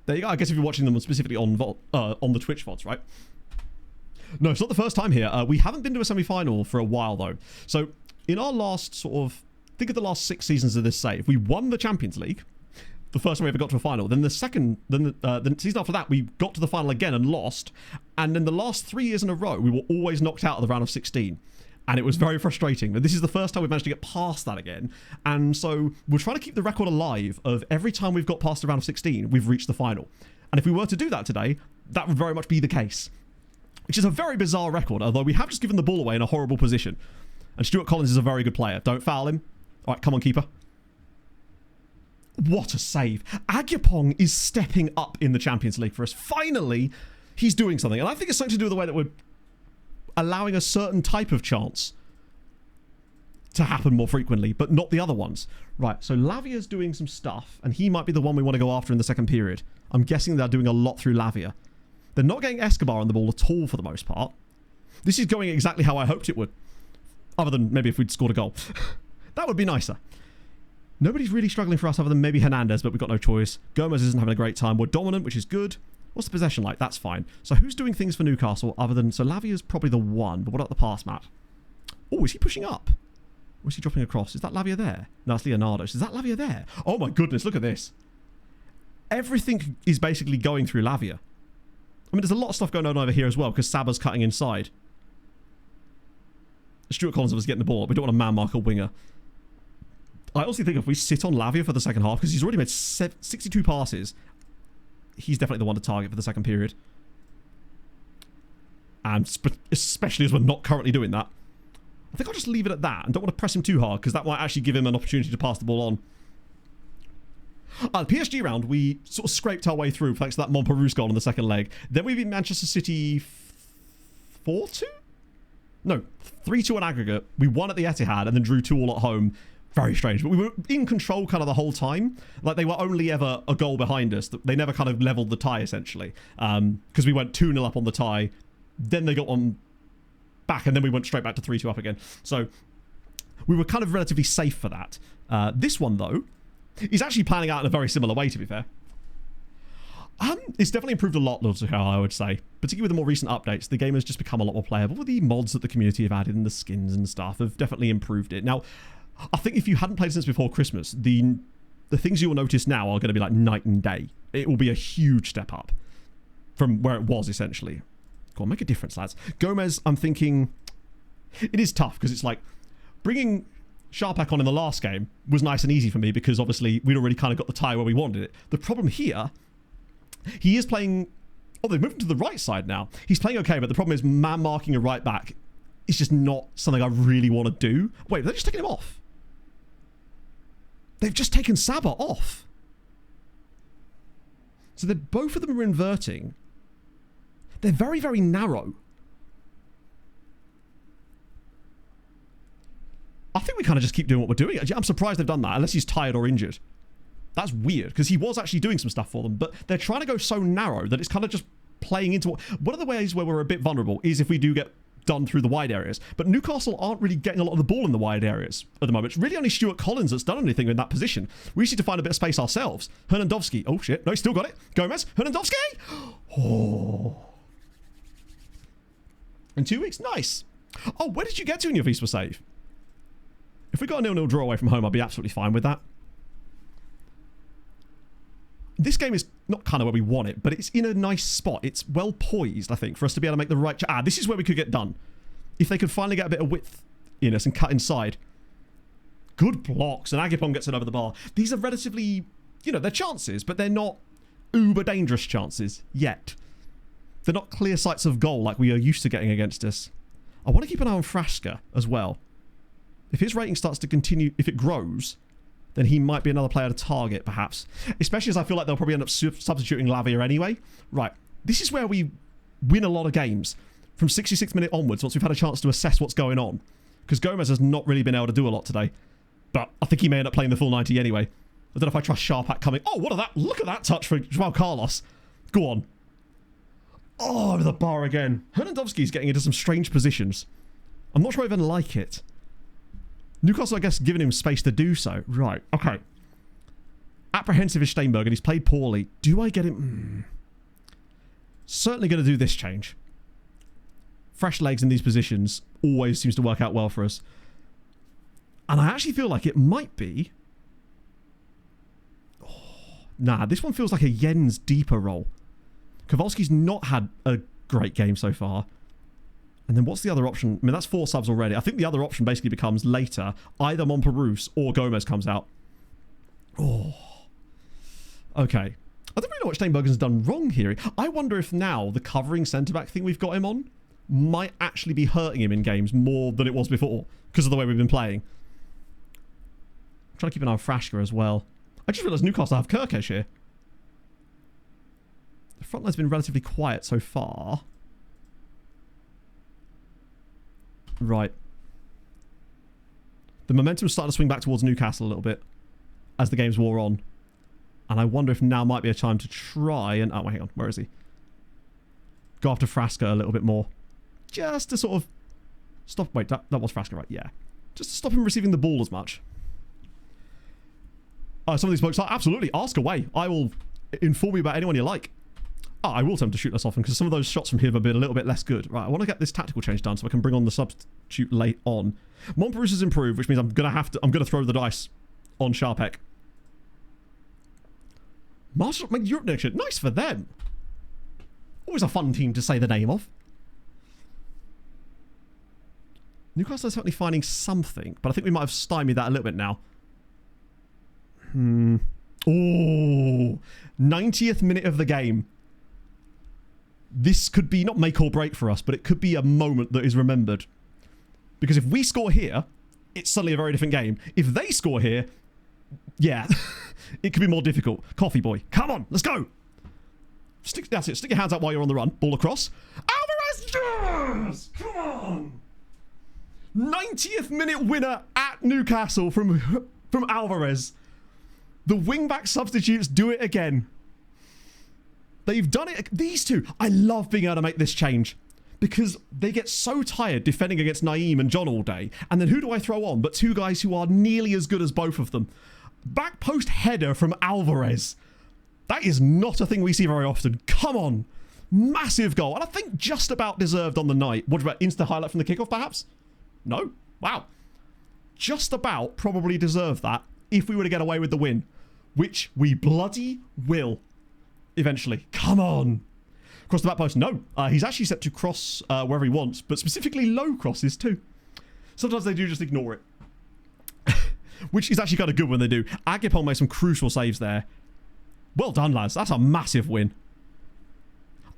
There you go. I guess if you're watching them specifically on the Twitch VODs, right? No, it's not the first time here. We haven't been to a semi-final for a while, though. So, in our last think of the last 6 seasons of this save. We won the Champions League, the first time we ever got to a final. Then the season after that, we got to the final again and lost. And then the last 3 years in a row, we were always knocked out of the round of 16. And it was very frustrating. But this is the first time we've managed to get past that again. And so we're trying to keep the record alive of every time we've got past the round of 16, we've reached the final. And if we were to do that today, that would very much be the case. Which is a very bizarre record, although we have just given the ball away in a horrible position. And Stuart Collins is a very good player. Don't foul him. All right, come on, keeper. What a save. Agyapong is stepping up in the Champions League for us. Finally, he's doing something. And I think it's something to do with the way that we're allowing a certain type of chance to happen more frequently, but not the other ones. Right, so Lavia's doing some stuff, and he might be the one we want to go after in the second period. I'm guessing they're doing a lot through Lavia. They're not getting Escobar on the ball at all for the most part. This is going exactly how I hoped it would. Other than maybe if we'd scored a goal. That would be nicer. Nobody's really struggling for us other than maybe Hernandez, but we've got no choice. Gomez isn't having a great time. We're dominant, which is good. What's the possession like? That's fine. So who's doing things for Newcastle other than... So Lavia's probably the one, but what about the pass map? Oh, is he pushing up? Or is he dropping across? Is that Lavia there? No, it's Leonardo. Is that Lavia there? Oh my goodness, look at this. Everything is basically going through Lavia. I mean, there's a lot of stuff going on over here as well, because Saba's cutting inside. Stuart Collins was getting the ball. We don't want to man-mark a winger. I also think if we sit on Lavia for the second half, because he's already made 62 passes, he's definitely the one to target for the second period. And especially as we're not currently doing that. I think I'll just leave it at that and don't want to press him too hard, because that might actually give him an opportunity to pass the ball on. The PSG round, we sort of scraped our way through thanks to that Montpellier goal in the second leg. Then we beat Manchester City 4-2? No, 3-2 on aggregate. We won at the Etihad and then drew 2-2 at home. Very strange. But we were in control kind of the whole time. Like, they were only ever a goal behind us. They never kind of leveled the tie, essentially. Because we went 2-0 up on the tie. Then they got on back, and then we went straight back to 3-2 up again. So we were kind of relatively safe for that. This one, though, is actually planning out in a very similar way, to be fair. It's definitely improved a lot, I would say. Particularly with the more recent updates, the game has just become a lot more playable. With the mods that the community have added and the skins and stuff have definitely improved it. Now, I think if you hadn't played since before Christmas, the things you will notice now are going to be like night and day. It will be a huge step up from where it was, essentially. Go on, make a difference, lads. Gomez, I'm thinking... It is tough, because it's like... Bringing Sharpak on in the last game was nice and easy for me, because obviously we'd already kind of got the tie where we wanted it. The problem here... He is playing... Oh, they've moved him to the right side now. He's playing okay, but the problem is man-marking a right back is just not something I really want to do. Wait, they're just taking him off. They've just taken Saba off. So both of them are inverting. They're very, very narrow. I think we kind of just keep doing what we're doing. I'm surprised they've done that, unless he's tired or injured. That's weird, because he was actually doing some stuff for them, but they're trying to go so narrow that it's kind of just playing into... One of the ways where we're a bit vulnerable is if we do get done through the wide areas, but Newcastle aren't really getting a lot of the ball in the wide areas at the moment. It's really only Stuart Collins that's done anything in that position. We just need to find a bit of space ourselves. Hernandovski. Oh, shit. No, he's still got it. Gomez. Hernandovski. Oh. In 2 weeks. Nice. Oh, where did you get to in your Wisła save? If we got a 0-0 draw away from home, I'd be absolutely fine with that. This game is not kind of where we want it, but it's in a nice spot. It's well poised, I think, for us to be able to make the right... this is where we could get done. If they could finally get a bit of width in us and cut inside. Good blocks, and Agyapong gets it over the bar. These are relatively... they're chances, but they're not uber dangerous chances yet. They're not clear sights of goal like we are used to getting against us. I want to keep an eye on Frasca as well. If his rating starts to continue... If it grows... then he might be another player to target, perhaps. Especially as I feel like they'll probably end up substituting Lavia anyway. Right. This is where we win a lot of games. From 66th minute onwards, once we've had a chance to assess what's going on. Because Gomez has not really been able to do a lot today. But I think he may end up playing the full 90 anyway. I don't know if I trust Sharpak coming... Oh, look at that touch for Joao Carlos. Go on. Oh, over the bar again. Hernandovski's getting into some strange positions. I'm not sure I even like it. Newcastle, I guess, giving him space to do so. Right, okay. Apprehensive is Steinberg, and he's played poorly. Do I get him? Certainly going to do this change. fresh legs in these positions always seems to work out well for us. And I actually feel like it might be... Nah, this one feels like a Jens deeper role. Kowalski's not had a great game so far. And then what's the other option? I mean, that's 4 subs already. I think the other option basically becomes later. Either Montparnasse or Gomez comes out. Oh. Okay. I don't really know what Steinbergen's done wrong here. I wonder if now the covering centre-back thing we've got him on might actually be hurting him in games more than it was before because of the way we've been playing. I'm trying to keep an eye on Frashka as well. I just realised Newcastle have Kirkesh here. The front line's been relatively quiet so far. Right. The momentum's starting to swing back towards Newcastle a little bit as the games wore on. And I wonder if now might be a time to try and... Oh, hang on. Where is he? Go after Frashka a little bit more. Just to sort of stop... Wait, that was Frashka, right? Yeah. Just to stop him receiving the ball as much. Some of these folks are absolutely ask away. I will inform you about anyone you like. I will tell him to shoot less often because some of those shots from here have been a little bit less good. Right, I want to get this tactical change done so I can bring on the substitute late on. Montparnasse has improved, which means I'm gonna throw the dice on Sharpek. Marshall made Europe next year. Nice for them. Always a fun team to say the name of. Newcastle is certainly finding something, but I think we might have stymied that a little bit now. Oh, 90th minute of the game. This could be not make or break for us, but it could be a moment that is remembered. Because if we score here, it's suddenly a very different game. If they score here, yeah, it could be more difficult. Coffee boy, come on, let's go. That's it. Stick your hands out while you're on the run. Ball across. Alvarez, yes! Come on. 90th minute winner at Newcastle from Alvarez. The wing-back substitutes do it again. They've done it. These two, I love being able to make this change because they get so tired defending against Naeem and John all day. And then who do I throw on but 2 guys who are nearly as good as both of them? Back post header from Alvarez. That is not a thing we see very often. Come on. Massive goal. And I think just about deserved on the night. What about instant highlight from the kickoff, perhaps? No? Wow. Just about probably deserved that if we were to get away with the win. Which we bloody will. Eventually. Come on. Cross the back post. No. He's actually set to cross wherever he wants. But specifically low crosses too. Sometimes they do just ignore it. Which is actually kind of good when they do. Agipol made some crucial saves there. Well done, lads. That's a massive win.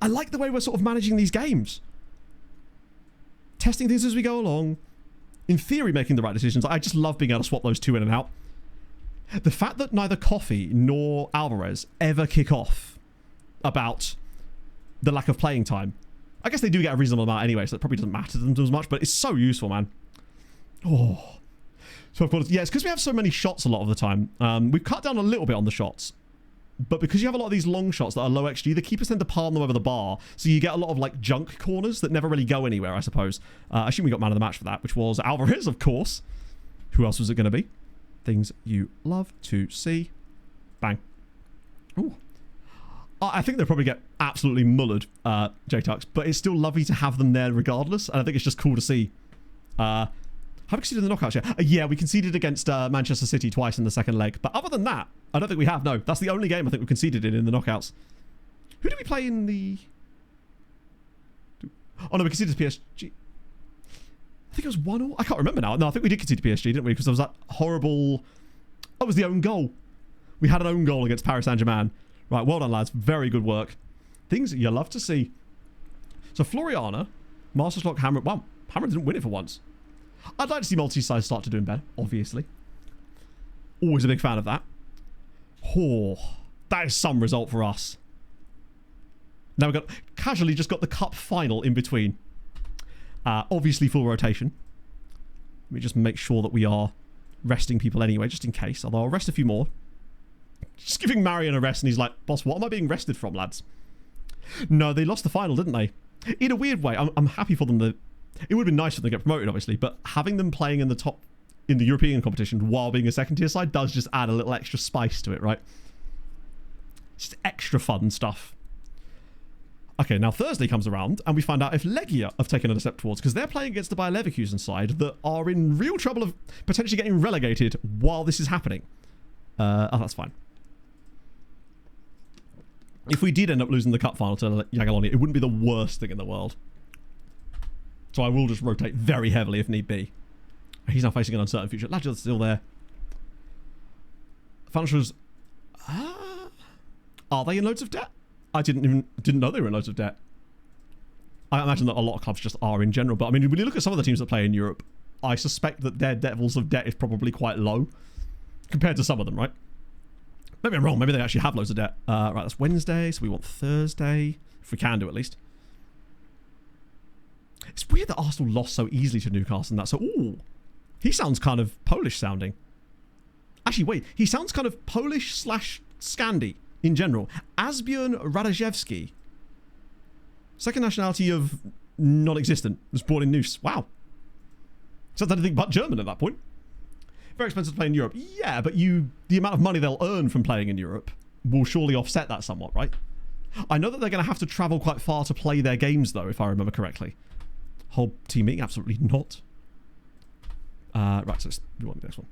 I like the way we're sort of managing these games. Testing things as we go along. In theory, making the right decisions. I just love being able to swap those 2 in and out. The fact that neither Coffee nor Alvarez ever kick off about the lack of playing time. I guess they do get a reasonable amount anyway, so it probably doesn't matter to them as much, but it's so useful, man. Oh. So, of course, yeah, it's because we have so many shots a lot of the time. We've cut down a little bit on the shots. But because you have a lot of these long shots that are low XG, the keepers tend to palm them over the bar. So you get a lot of, like, junk corners that never really go anywhere, I suppose. I assume we got man of the match for that, which was Alvarez, of course. Who else was it going to be? Things you love to see. Bang. Ooh. I think they'll probably get absolutely mullered, J-Tux, but it's still lovely to have them there regardless, and I think it's just cool to see. Have we conceded the knockouts yet? Yeah, we conceded against Manchester City twice in the second leg, but other than that, I don't think we have, no. That's the only game I think we conceded in the knockouts. Who did we play in the... Oh no, we conceded to PSG. I think it was 1-1. I can't remember now. No, I think we did concede to PSG, didn't we? Because there was that horrible... Oh, it was the own goal. We had an own goal against Paris Saint-Germain. Right, well done, lads. Very good work. Things you love to see. So, Floriana, Masterslock, Hammer... Wow, Hammer didn't win it for once. I'd like to see multi-size start to doing better, obviously. Always a big fan of that. Oh, that is some result for us. Now we've got... Casually just got the cup final in between. Obviously full rotation. Let me just make sure that we are resting people anyway, just in case. Although I'll rest a few more. Just giving Marion a rest and he's like, boss, what am I being rested from, lads? No, they lost the final, didn't they? In a weird way, I'm happy for them that... It would have been nice for them to get promoted, obviously, but having them playing in the top... in the European competition while being a second tier side does just add a little extra spice to it, right? Just extra fun stuff. Okay, now Thursday comes around and we find out if Legia have taken a step towards, because they're playing against the Bayer Leverkusen side that are in real trouble of potentially getting relegated while this is happening. Oh, that's fine. If we did end up losing the cup final to Jagiellonian, it wouldn't be the worst thing in the world. So I will just rotate very heavily if need be. He's now facing an uncertain future. Lazio's still there. Financials. Are they in loads of debt? I didn't know they were in loads of debt. I imagine that a lot of clubs just are in general. But I mean, when you look at some of the teams that play in Europe, I suspect that their levels of debt is probably quite low compared to some of them, right? Maybe I'm wrong. Maybe they actually have loads of debt. Right, that's Wednesday, so we want Thursday. If we can do, at least. It's weird that Arsenal lost so easily to Newcastle and that. So, ooh, he sounds kind of Polish sounding. Actually, wait. He sounds kind of Polish / Scandi in general. Asbjorn Radziewski. Second nationality of non-existent. Was born in Neuss. Wow. Sounds anything but German at that point. Very expensive to play in Europe. Yeah, but the amount of money they'll earn from playing in Europe will surely offset that somewhat, right? I know that they're going to have to travel quite far to play their games, though, if I remember correctly. Whole team meeting? Absolutely not. Right, so let's move on to the next one.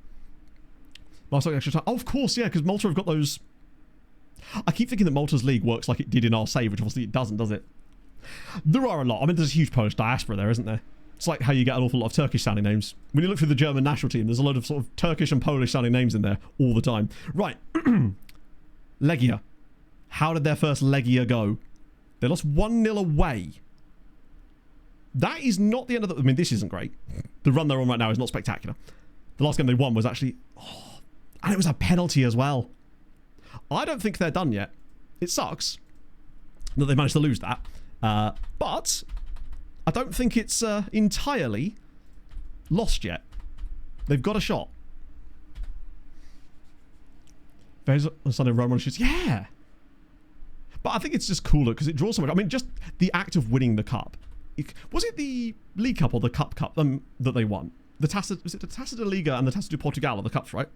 Last extra time. Oh, of course, yeah, because Malta have got those... I keep thinking that Malta's league works like it did in our save, which obviously it doesn't, does it? There are a lot. I mean, there's a huge Polish diaspora there, isn't there? It's like how you get an awful lot of Turkish-sounding names. When you look through the German national team, there's a lot of sort of Turkish and Polish-sounding names in there all the time. Right. Legia. How did their first Legia go? They lost 1-0 away. That is not the end of the... I mean, this isn't great. The run they're on right now is not spectacular. The last game they won was actually... Oh, and it was a penalty as well. I don't think they're done yet. It sucks that they managed to lose that. But I don't think it's entirely lost yet. They've got a shot. There's a Sunday Roman shoots. Yeah. But I think it's just cooler because it draws so much. I mean, just the act of winning the cup. Was it the League Cup or the Cup that they won? Was it the Taça da Liga and the Taça de Portugal are the cups, right?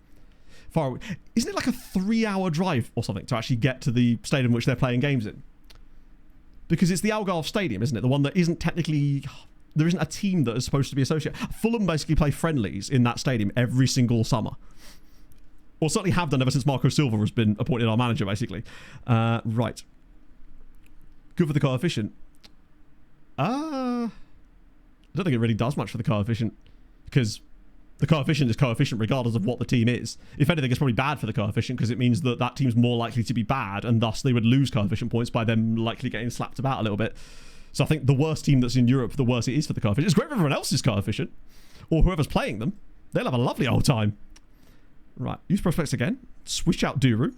Far away. Isn't it like a 3-hour drive or something to actually get to the stadium which they're playing games in? Because it's the Algarve Stadium, isn't it? The one that isn't technically... There isn't a team that is supposed to be associated. Fulham basically play friendlies in that stadium every single summer. Or certainly have done ever since Marco Silva has been appointed our manager, basically. Right. Good for the coefficient. I don't think it really does much for the coefficient. Because the coefficient is coefficient regardless of what the team is. If anything, it's probably bad for the coefficient because it means that that team's more likely to be bad and thus they would lose coefficient points by them likely getting slapped about a little bit. So I think the worse team that's in Europe, the worse it is for the coefficient. It's great for everyone else's coefficient. Or whoever's playing them. They'll have a lovely old time. Right, use prospects again. Switch out Duru.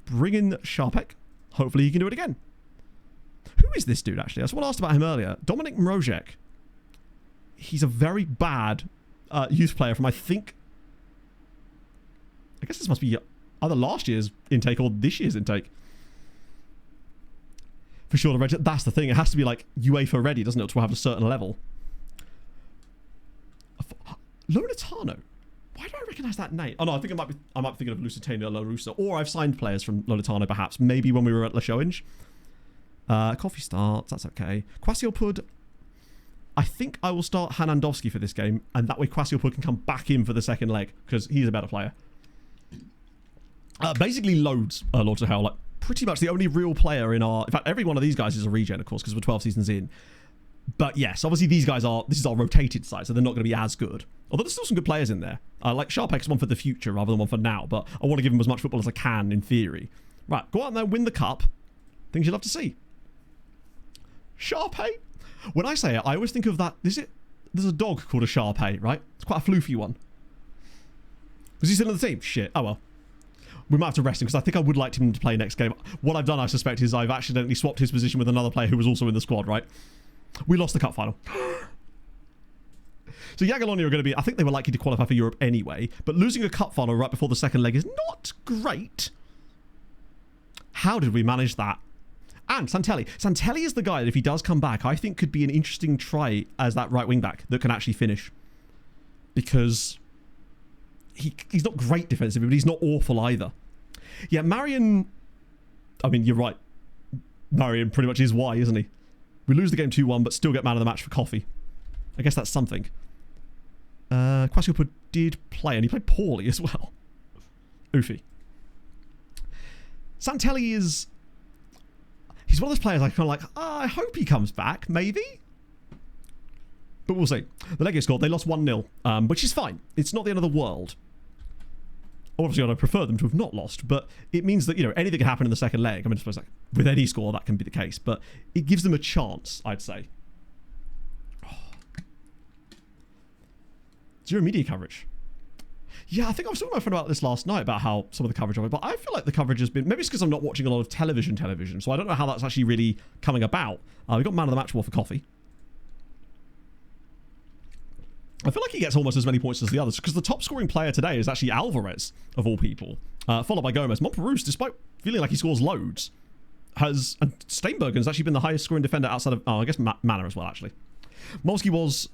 Bring in Sharpek. Hopefully he can do it again. Who is this dude, actually? That's what I asked about him earlier. Dominik Mrozek. He's a very bad youth player from, I think... I guess this must be either last year's intake or this year's intake. For sure, that's the thing. It has to be like UEFA ready, doesn't it, to have a certain level. Loletano. Why do I recognise that name? Oh no, I think I might be thinking of Lusitania La Russa. Or I've signed players from Loletano, perhaps. Maybe when we were at Leszowinj. Coffee starts, that's okay. Kwasiopud. I think I will start Hanandowski for this game, and that way Kwasiopud can come back in for the second leg, because he's a better player. Basically loads Lords of Hell. Like, pretty much the only real player in our... In fact, every one of these guys is a regen, of course, because we're 12 seasons in. But yes, obviously these guys are... This is our rotated side, so they're not going to be as good. Although there's still some good players in there. Like Sharpek's one for the future rather than one for now, but I want to give him as much football as I can, in theory. Right, go out there, win the cup. Things you'd love to see. Sharpei? When I say it, I always think of that... There's a dog called a Sharpei, right? It's quite a floofy one. Was he still on the team? Shit. Oh well. We might have to rest him because I think I would like him to play next game. What I've done, I suspect, is I've accidentally swapped his position with another player who was also in the squad, right? We lost the cup final. So Jagiellonian are going to be... I think they were likely to qualify for Europe anyway, but losing a cup final right before the second leg is not great. How did we manage that? And Santelli. Santelli is the guy that if he does come back, I think could be an interesting try as that right wing back that can actually finish. Because he's not great defensively, but he's not awful either. Yeah, Marion... I mean, you're right. Marion pretty much is why, isn't he? We lose the game 2-1, but still get man of the match for coffee. I guess that's something. Kwasi did play, and he played poorly as well. Oofy. Santelli is... He's one of those players I kind of like, I hope he comes back, maybe? But we'll see. The Legio scored. They lost 1-0, which is fine. It's not the end of the world. Obviously, I'd prefer them to have not lost, but it means that, you know, anything can happen in the second leg. I mean, I suppose like, with any score, that can be the case, but it gives them a chance, I'd say. Zero media coverage. Yeah, I think I was talking to my friend about this last night, about how some of the coverage of it, but I feel like the coverage has been... Maybe it's because I'm not watching a lot of television, so I don't know how that's actually really coming about. We've got man of the match award for coffee. I feel like he gets almost as many points as the others, because the top scoring player today is actually Alvarez, of all people, followed by Gomez. Montperouse, despite feeling like he scores loads, has... And Steinbergen's actually been the highest scoring defender outside of... Oh, I guess Manor as well, actually. Molsky was...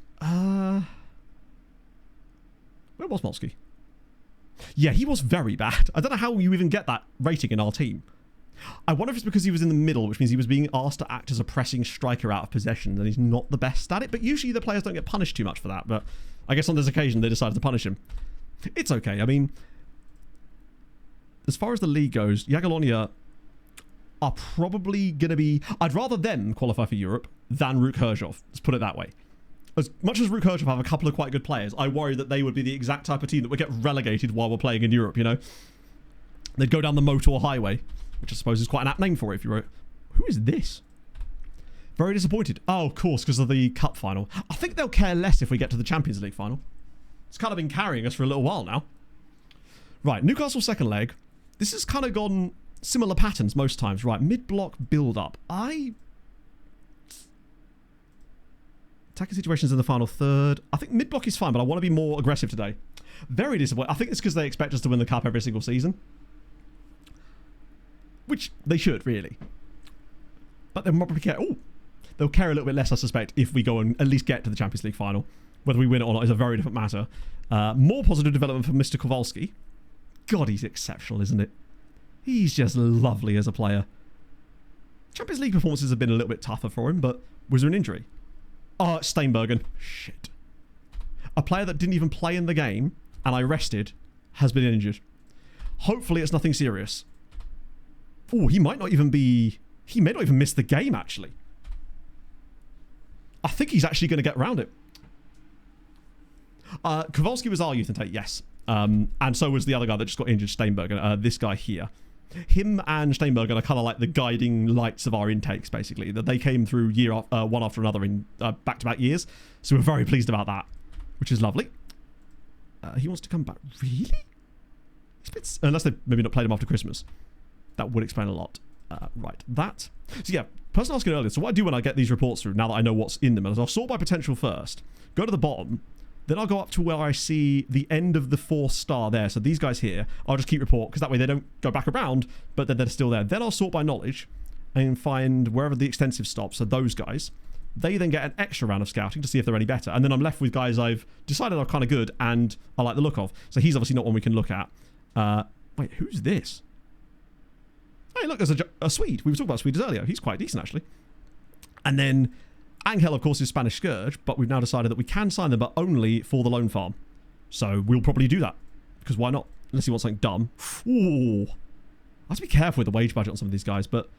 Where was Molsky? Yeah, he was very bad. I don't know how you even get that rating in our team. I wonder if it's because he was in the middle, which means he was being asked to act as a pressing striker out of possession, and he's not the best at it. But usually the players don't get punished too much for that. But I guess on this occasion they decided to punish him. It's okay. I mean, as far as the league goes, Jagiellonia are probably going to be... I'd rather them qualify for Europe than Ruk Herzog. Let's put it that way. As much as Ruk Herzog have a couple of quite good players, I worry that they would be the exact type of team that would get relegated while we're playing in Europe, you know? They'd go down the Motor Highway, which I suppose is quite an apt name for it if you wrote... Who is this? Very disappointed. Oh, of course, because of the Cup final. I think they'll care less if we get to the Champions League final. It's kind of been carrying us for a little while now. Right, Newcastle second leg. This has kind of gone similar patterns most times. Right, mid-block build-up. Attacking situations in the final third. I think mid-block is fine, but I want to be more aggressive today. Very disappointed. I think it's because they expect us to win the Cup every single season. Which they should, really. But they'll probably care... Oh! They'll care a little bit less, I suspect, if we go and at least get to the Champions League final. Whether we win it or not is a very different matter. More positive development for Mr. Kowalski. God, he's exceptional, isn't it? He's just lovely as a player. Champions League performances have been a little bit tougher for him, but was there an injury? Oh, Steinbergen. Shit. A player that didn't even play in the game, and I rested, has been injured. Hopefully it's nothing serious. Oh, he might not even be... He may not even miss the game, actually. I think he's actually going to get around it. Kowalski was our youth intake, yes. And so was the other guy that just got injured, Steinbergen. This guy here. Him and Steinbergen are kind of like the guiding lights of our intakes, basically. That they came through one after another in back-to-back years. So we're very pleased about that, which is lovely. He wants to come back. Really? Unless they've maybe not played him after Christmas. That would explain a lot. Right, that. So yeah, person asking earlier. So what I do when I get these reports through, now that I know what's in them, is I'll sort by potential first. Go to the bottom. Then I'll go up to where I see the end of the 4-star there. So these guys here, I'll just keep report, because that way they don't go back around, but then they're still there. Then I'll sort by knowledge and find wherever the extensive stops. So those guys, they then get an extra round of scouting to see if they're any better. And then I'm left with guys I've decided are kind of good and I like the look of. So he's obviously not one we can look at. Wait, who's this? Hey, look, there's a Swede. We were talking about Swedes earlier. He's quite decent, actually. And then Angel, of course, is Spanish Scourge, but we've now decided that we can sign them, but only for the loan farm. So we'll probably do that. Because why not? Unless he wants something dumb. Ooh. I have to be careful with the wage budget on some of these guys, but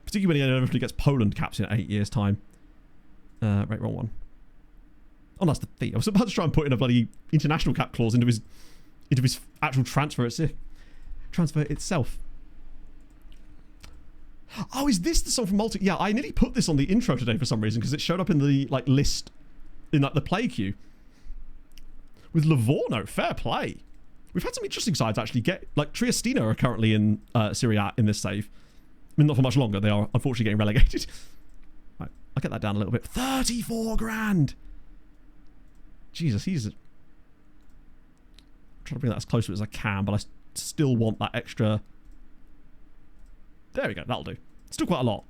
particularly when he eventually gets Poland caps in 8 years' time. Right, wrong one. Oh, that's the fee. I was about to try and put in a bloody international cap clause into his actual transfer itself. Oh, is this the song from Multi? Yeah, I nearly put this on the intro today for some reason because it showed up in the list in the play queue with Livorno. Fair play. We've had some interesting sides actually. Triestina are currently in Serie A in this save. I mean, not for much longer. They are unfortunately getting relegated. Right, I'll get that down a little bit. 34 grand. Jesus, he's trying to bring that as close to it as I can, but I still want that extra. There we go, that'll do. Still quite a lot.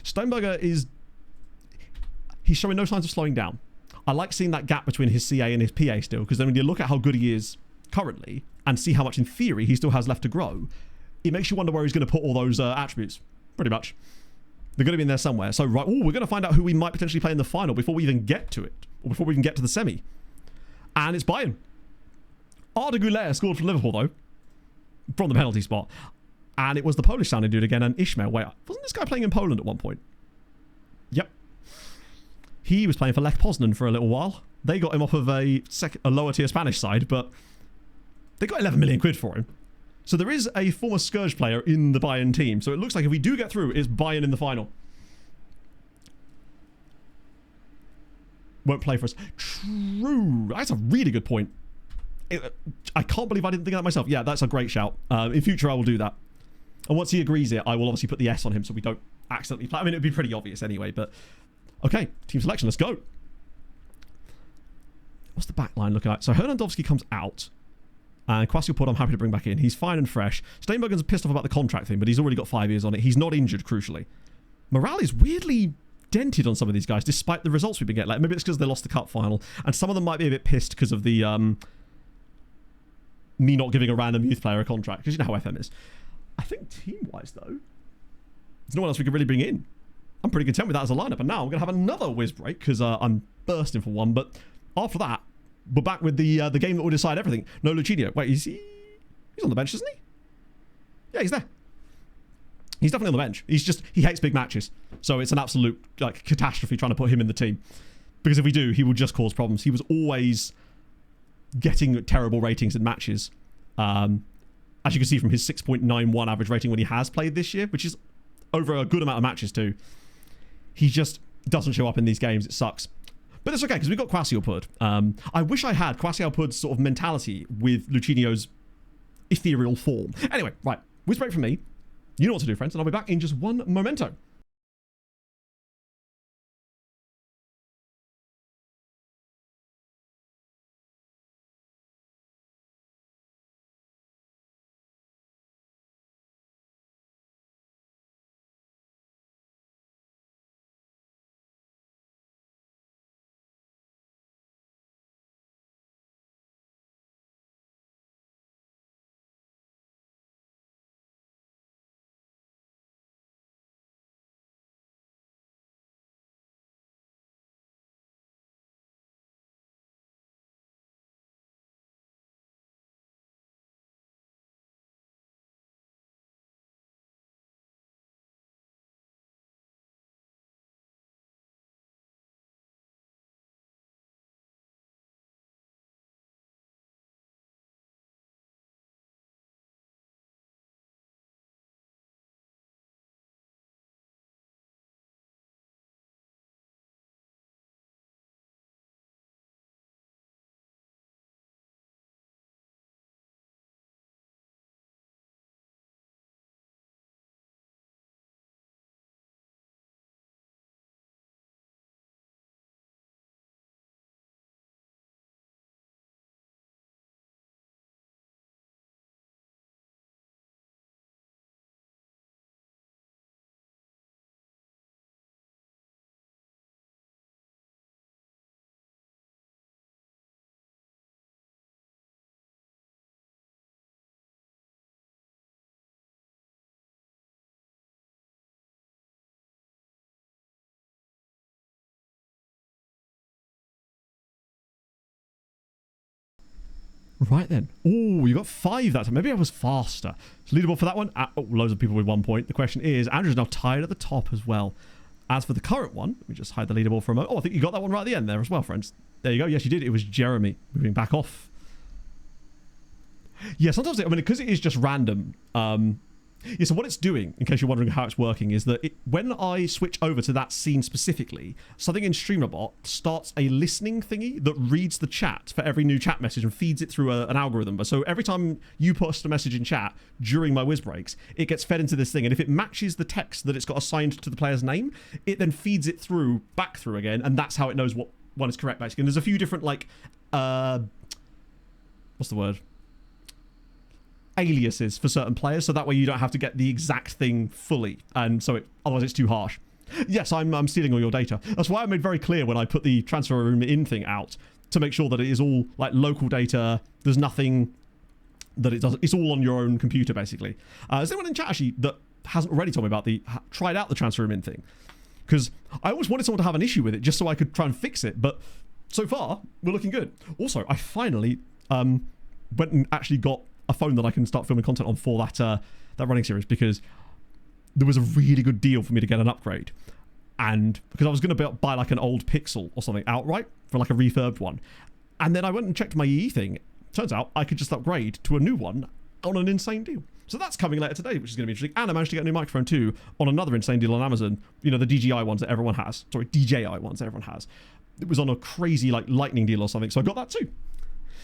Steinberger he's showing no signs of slowing down. I like seeing that gap between his CA and his PA still, because then when you look at how good he is currently and see how much in theory he still has left to grow, it makes you wonder where he's going to put all those attributes, pretty much. They're going to be in there somewhere. So, right, we're going to find out who we might potentially play in the final before we even get to it, or before we even get to the semi. And it's Bayern. Arda Güler scored for Liverpool, though, from the penalty spot. And it was the Polish-sounding dude again, and Ishmael. Wait, wasn't this guy playing in Poland at one point? Yep. He was playing for Lech Poznan for a little while. They got him off of a lower-tier Spanish side, but they got 11 million quid for him. So there is a former Scourge player in the Bayern team. So it looks like if we do get through, it's Bayern in the final. Won't play for us. True. That's a really good point. I can't believe I didn't think of that myself. Yeah, that's a great shout. In future, I will do that. And once he agrees it, I will obviously put the S on him so we don't accidentally play. I mean, it would be pretty obvious anyway, but... Okay, team selection, let's go. What's the back line looking like? So Hernandowski comes out. And Kwasiopod, I'm happy to bring back in. He's fine and fresh. Steinbergen's pissed off about the contract thing, but he's already got 5 years on it. He's not injured, crucially. Morale is weirdly dented on some of these guys, despite the results we've been getting. Like, maybe it's because they lost the cup final, and some of them might be a bit pissed because of the me not giving a random youth player a contract, because you know how FM is. I think team-wise, though, there's no one else we can really bring in. I'm pretty content with that as a lineup, and now I'm going to have another whiz break because I'm bursting for one, but after that, we're back with the game that will decide everything. No Lucinho. Wait, is he? He's on the bench, isn't he? Yeah, he's there. He's definitely on the bench. He hates big matches. So it's an absolute like catastrophe trying to put him in the team. Because if we do, he will just cause problems. He was always getting terrible ratings in matches. As you can see from his 6.91 average rating when he has played this year, which is over a good amount of matches too. He just doesn't show up in these games. It sucks. But it's okay, because we've got Kwasiopod. I wish I had Kwasiopod's sort of mentality with Lucinho's ethereal form. Anyway, right. Whiz break from me. You know what to do, friends, and I'll be back in just one momento. Right then. Oh, you got 5 that time. Maybe I was faster. So leaderboard for that one. Loads of people with 1 point. The question is, Andrew's now tied at the top as well. As for the current one, let me just hide the leaderboard for a moment. Oh, I think you got that one right at the end there as well, friends. There you go. Yes, you did. It was Jeremy moving back off. Yeah, sometimes, because it is just random. Yeah, so what it's doing, in case you're wondering how it's working, is that when I switch over to that scene specifically, something in StreamerBot starts a listening thingy that reads the chat for every new chat message and feeds it through an algorithm. So every time you post a message in chat during my whiz breaks, it gets fed into this thing. And if it matches the text that it's got assigned to the player's name, it then feeds it back through again. And that's how it knows what one is correct, basically. And there's a few different, what's the word? Aliases for certain players, so that way you don't have to get the exact thing fully, and so otherwise it's too harsh. Yes, I'm stealing all your data. That's why I made very clear when I put the transfer room in thing out to make sure that it is all like local data. There's nothing that it does. It's all on your own computer, basically. Is anyone in chat actually that hasn't already told me about tried out the transfer room in thing? Because I always wanted someone to have an issue with it just so I could try and fix it, but so far we're looking good. Also, I finally went and actually got a phone that I can start filming content on for that running series, because there was a really good deal for me to get an upgrade, and because I was going to buy like an old Pixel or something outright for like a refurbed one, and then I went and checked my EE thing. Turns out I could just upgrade to a new one on an insane deal. So that's coming later today, which is going to be interesting. And I managed to get a new microphone too on another insane deal on Amazon. You know, the DJI ones that everyone has. Sorry, DJI ones that everyone has. It was on a crazy like lightning deal or something, so I got that too.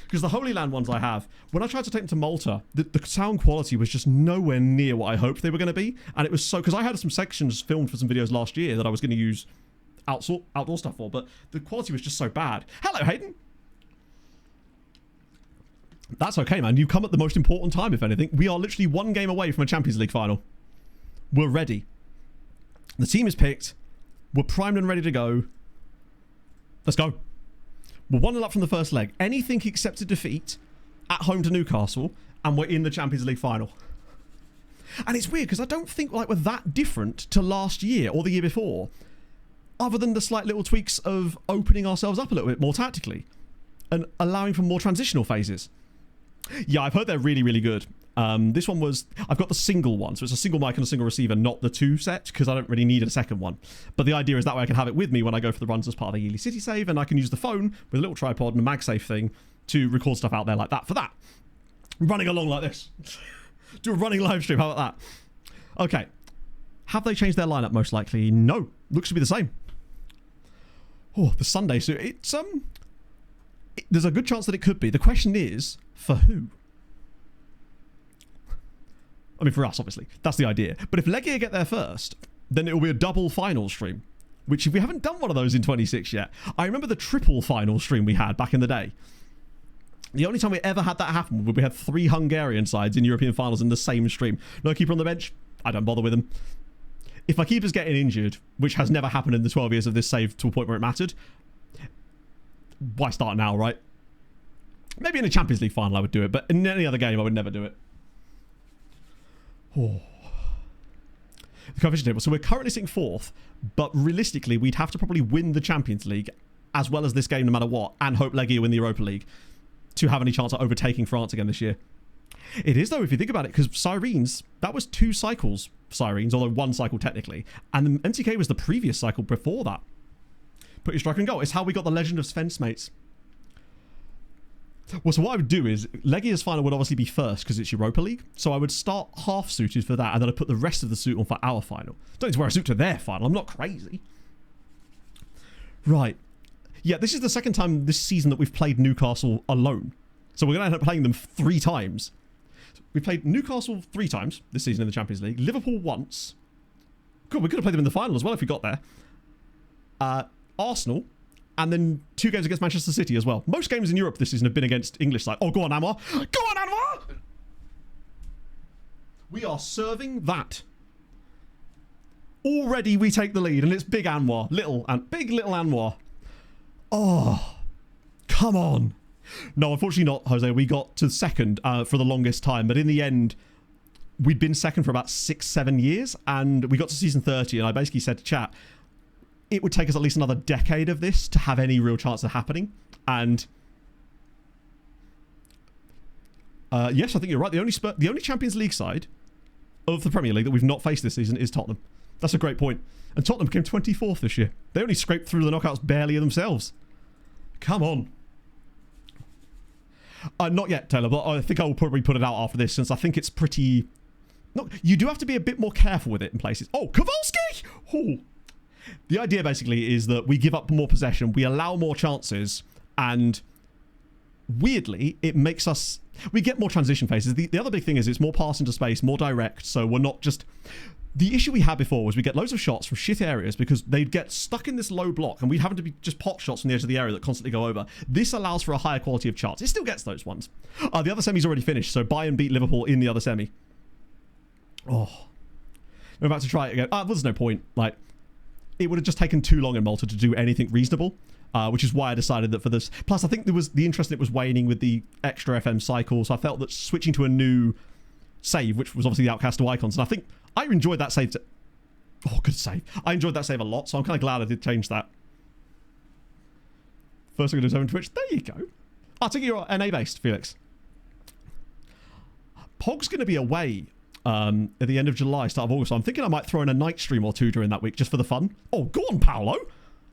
Because the Holy Land ones I have, when I tried to take them to Malta, the sound quality was just nowhere near what I hoped they were going to be. And it was so, because I had some sections filmed for some videos last year that I was going to use outdoor stuff for, but the quality was just so bad. Hello, Hayden. That's okay, man. You come at the most important time, if anything. We are literally one game away from a Champions League final. We're ready. The team is picked. We're primed and ready to go. Let's go. We're 1-0 up from the first leg. Anything except a defeat at home to Newcastle, and we're in the Champions League final. And it's weird, because I don't think like we're that different to last year or the year before, other than the slight little tweaks of opening ourselves up a little bit more tactically and allowing for more transitional phases. Yeah, I've heard they're really, really good. This one was... I've got the single one, so it's a single mic and a single receiver, not the two set, because I don't really need a second one. But the idea is that way I can have it with me when I go for the runs as part of the Ely City save, and I can use the phone with a little tripod and a MagSafe thing to record stuff out there like that for that. Running along like this. Do a running live stream, how about that? Okay. Have they changed their lineup? Most likely, no. Looks to be the same. Oh, the Sunday suit. It's, there's a good chance that it could be. The question is, for who? I mean, for us, obviously. That's the idea. But if Legia get there first, then it will be a double final stream, which we haven't done one of those in 26 yet. I remember the triple final stream we had back in the day. The only time we ever had that happen was we had 3 Hungarian sides in European finals in the same stream. No keeper on the bench. I don't bother with them. If my keeper's getting injured, which has never happened in the 12 years of this save to a point where it mattered, why start now, right? Maybe in a Champions League final I would do it, but in any other game I would never do it. Oh. The coefficient table. So we're currently sitting 4th, but realistically we'd have to probably win the Champions League as well as this game no matter what, and hope Legia win the Europa League to have any chance at overtaking France again this year. It is though, if you think about it, because Sirens, that was 2 cycles Sirens, although 1 cycle technically, and the MTK was the previous cycle before that. Put your striker in goal. It's how we got the legend of Sven's mates. Well, so what I would do is, Legia's final would obviously be first because it's Europa League. So I would start half suited for that, and then I'd put the rest of the suit on for our final. Don't need to wear a suit to their final. I'm not crazy. Right. Yeah, this is the second time this season that we've played Newcastle alone. So we're going to end up playing them 3 times. We played Newcastle 3 times this season in the Champions League. Liverpool once. Good, we could have played them in the final as well if we got there. Arsenal. And then 2 games against Manchester City as well. Most games in Europe this season have been against English side. Oh, go on, Anwar. Go on, Anwar! We are serving that. Already we take the lead, and it's big Anwar. Big little Anwar. Oh, come on. No, unfortunately not, Jose. We got to second for the longest time. But in the end, we'd been second for about 6-7 years. And we got to season 30, and I basically said to chat, it would take us at least another decade of this to have any real chance of happening. And yes, I think you're right. The only Champions League side of the Premier League that we've not faced this season is Tottenham. That's a great point. And Tottenham came 24th this year. They only scraped through the knockouts barely themselves. Come on. Not yet, Taylor, but I think I will probably put it out after this, since I think it's pretty... No, you do have to be a bit more careful with it in places. Oh, Kowalski! Oh. The idea basically is that we give up more possession, we allow more chances, and weirdly, it makes us... We get more transition phases. The other big thing is it's more pass into space, more direct, so we're not just... The issue we had before was we get loads of shots from shit areas because they'd get stuck in this low block and we'd have to be just pot shots from the edge of the area that constantly go over. This allows for a higher quality of shots. It still gets those ones. The other semi's already finished, so Bayern beat Liverpool in the other semi. Oh. We're about to try it again. There's no point. Like, it would have just taken too long in Malta to do anything reasonable, which is why I decided that for this. Plus, I think there was the interest in it was waning with the extra FM cycle, so I felt that switching to a new save, which was obviously the Outcast to Icons, and I think I enjoyed that save. Oh, good save. I enjoyed that save a lot, so I'm kind of glad I did change that. First I'm going to do over Twitch. There you go. I think you're NA based, Felix. Pog's going to be away at the end of July, start of August, so I'm thinking I might throw in a night stream or two during that week just for the fun. Oh, go on, Paolo.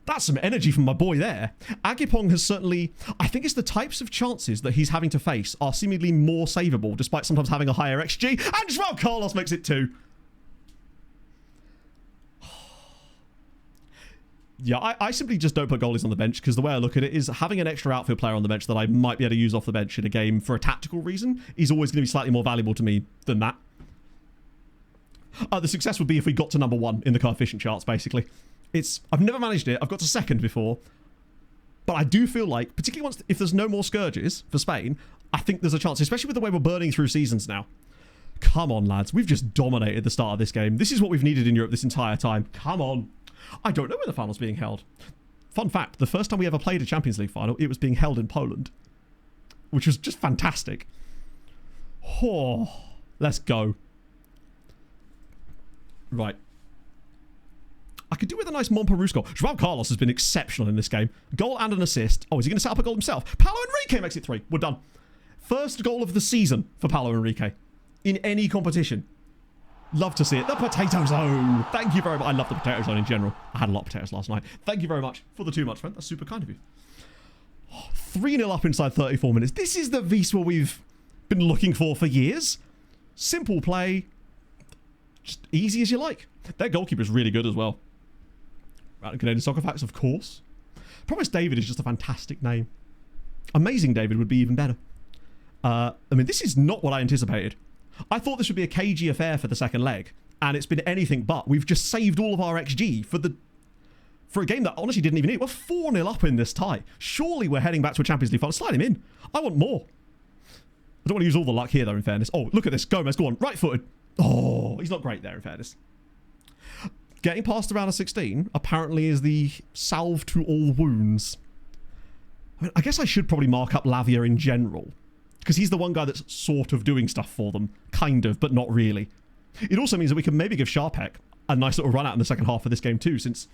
That's some energy from my boy there. Agipong has certainly... I think it's the types of chances that he's having to face are seemingly more savable, despite sometimes having a higher XG. And Joao Carlos makes it 2. Yeah, I simply just don't put goalies on the bench because the way I look at it is having an extra outfield player on the bench that I might be able to use off the bench in a game for a tactical reason is always going to be slightly more valuable to me than that. The success would be if we got to number 1 in the coefficient charts, basically. I've never managed it. I've got to 2nd before. But I do feel like, particularly if there's no more scourges for Spain, I think there's a chance, especially with the way we're burning through seasons now. Come on, lads. We've just dominated the start of this game. This is what we've needed in Europe this entire time. Come on. I don't know where the final's being held. Fun fact, the first time we ever played a Champions League final, it was being held in Poland. Which was just fantastic. Oh, let's go. Right. I could do with a nice Monperus goal. Joao Carlos has been exceptional in this game. Goal and an assist. Oh, is he going to set up a goal himself? Paulo Henrique makes it 3. We're done. First goal of the season for Paulo Henrique. In any competition. Love to see it. The potato zone. Thank you very much. I love the potato zone in general. I had a lot of potatoes last night. Thank you very much for the too much, friend. That's super kind of you. 3-0 up inside 34 minutes. This is the Wisła we've been looking for years. Simple play. Just easy as you like. Their goalkeeper's really good as well. Canadian Soccer Facts, of course. Promise David is just a fantastic name. Amazing David would be even better. I mean, this is not what I anticipated. I thought this would be a cagey affair for the second leg, and it's been anything but. We've just saved all of our XG for a game that honestly didn't even need. We're 4-0 up in this tie. Surely we're heading back to a Champions League final. Slide him in. I want more. I don't want to use all the luck here, though, in fairness. Oh, look at this. Gomez, go on. Right-footed. Oh, he's not great there, in fairness. Getting past the round of 16 apparently is the salve to all wounds. I mean, I guess I should probably mark up Lavia in general, because he's the one guy that's sort of doing stuff for them. Kind of, but not really. It also means that we can maybe give Sharpek a nice little run out in the second half of this game too, since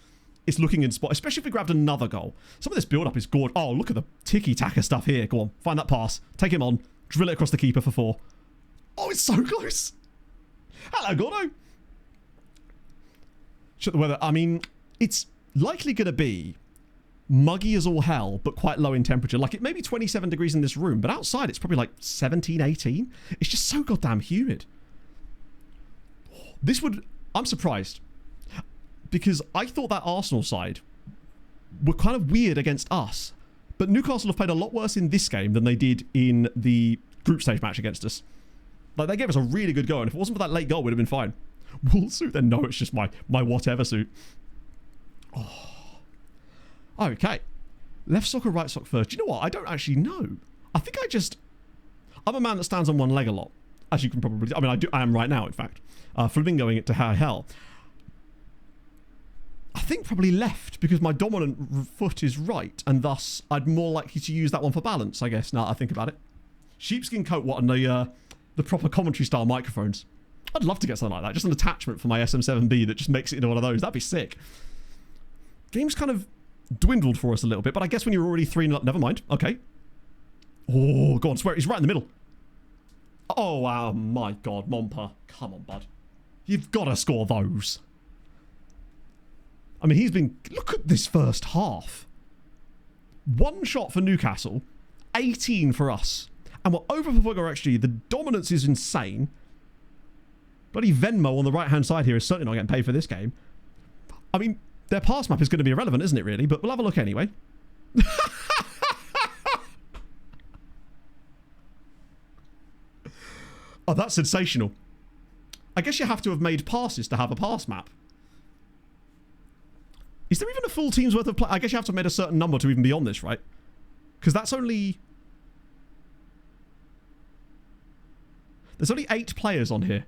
it's looking in spot, especially if we grabbed another goal. Some of this build-up is gorgeous. Oh, look at the tiki-taka stuff here. Go on, find that pass. Take him on. Drill it across the keeper for 4. Oh, it's so close. Hello, Gordo. Check the weather. I mean, it's likely going to be muggy as all hell, but quite low in temperature. Like, it may be 27 degrees in this room, but outside it's probably like 17, 18. It's just so goddamn humid. I'm surprised, because I thought that Arsenal side were kind of weird against us, but Newcastle have played a lot worse in this game than they did in the group stage match against us. Like, they gave us a really good go, and if it wasn't for that late goal, we'd have been fine. Wool suit? Then no, it's just my whatever suit. Oh. Okay. Left sock or right sock first? Do you know what? I don't actually know. I think I'm a man that stands on one leg a lot, as you can probably... I mean, I am right now, in fact. Flamingoing it to high hell. I think probably left, because my dominant foot is right, and thus I'd more likely to use that one for balance, I guess, now that I think about it. Sheepskin coat, what, and the proper commentary style microphones. I'd love to get something like that. Just an attachment for my SM7B that just makes it into one of those. That'd be sick. Game's kind of dwindled for us a little bit, but I guess when you're already 3-0 up, never mind. Okay. Oh, go on, swear. He's right in the middle. Oh, my God, Mompa. Come on, bud. You've got to score those. I mean, look at this first half. 1 shot for Newcastle, 18 for us. And we're overperforming our XG. The dominance is insane. Bloody Venmo on the right-hand side here is certainly not getting paid for this game. I mean, their pass map is going to be irrelevant, isn't it, really? But we'll have a look anyway. Oh, that's sensational. I guess you have to have made passes to have a pass map. Is there even a full team's worth of play? I guess you have to have made a certain number to even be on this, right? Because that's only... There's only 8 players on here.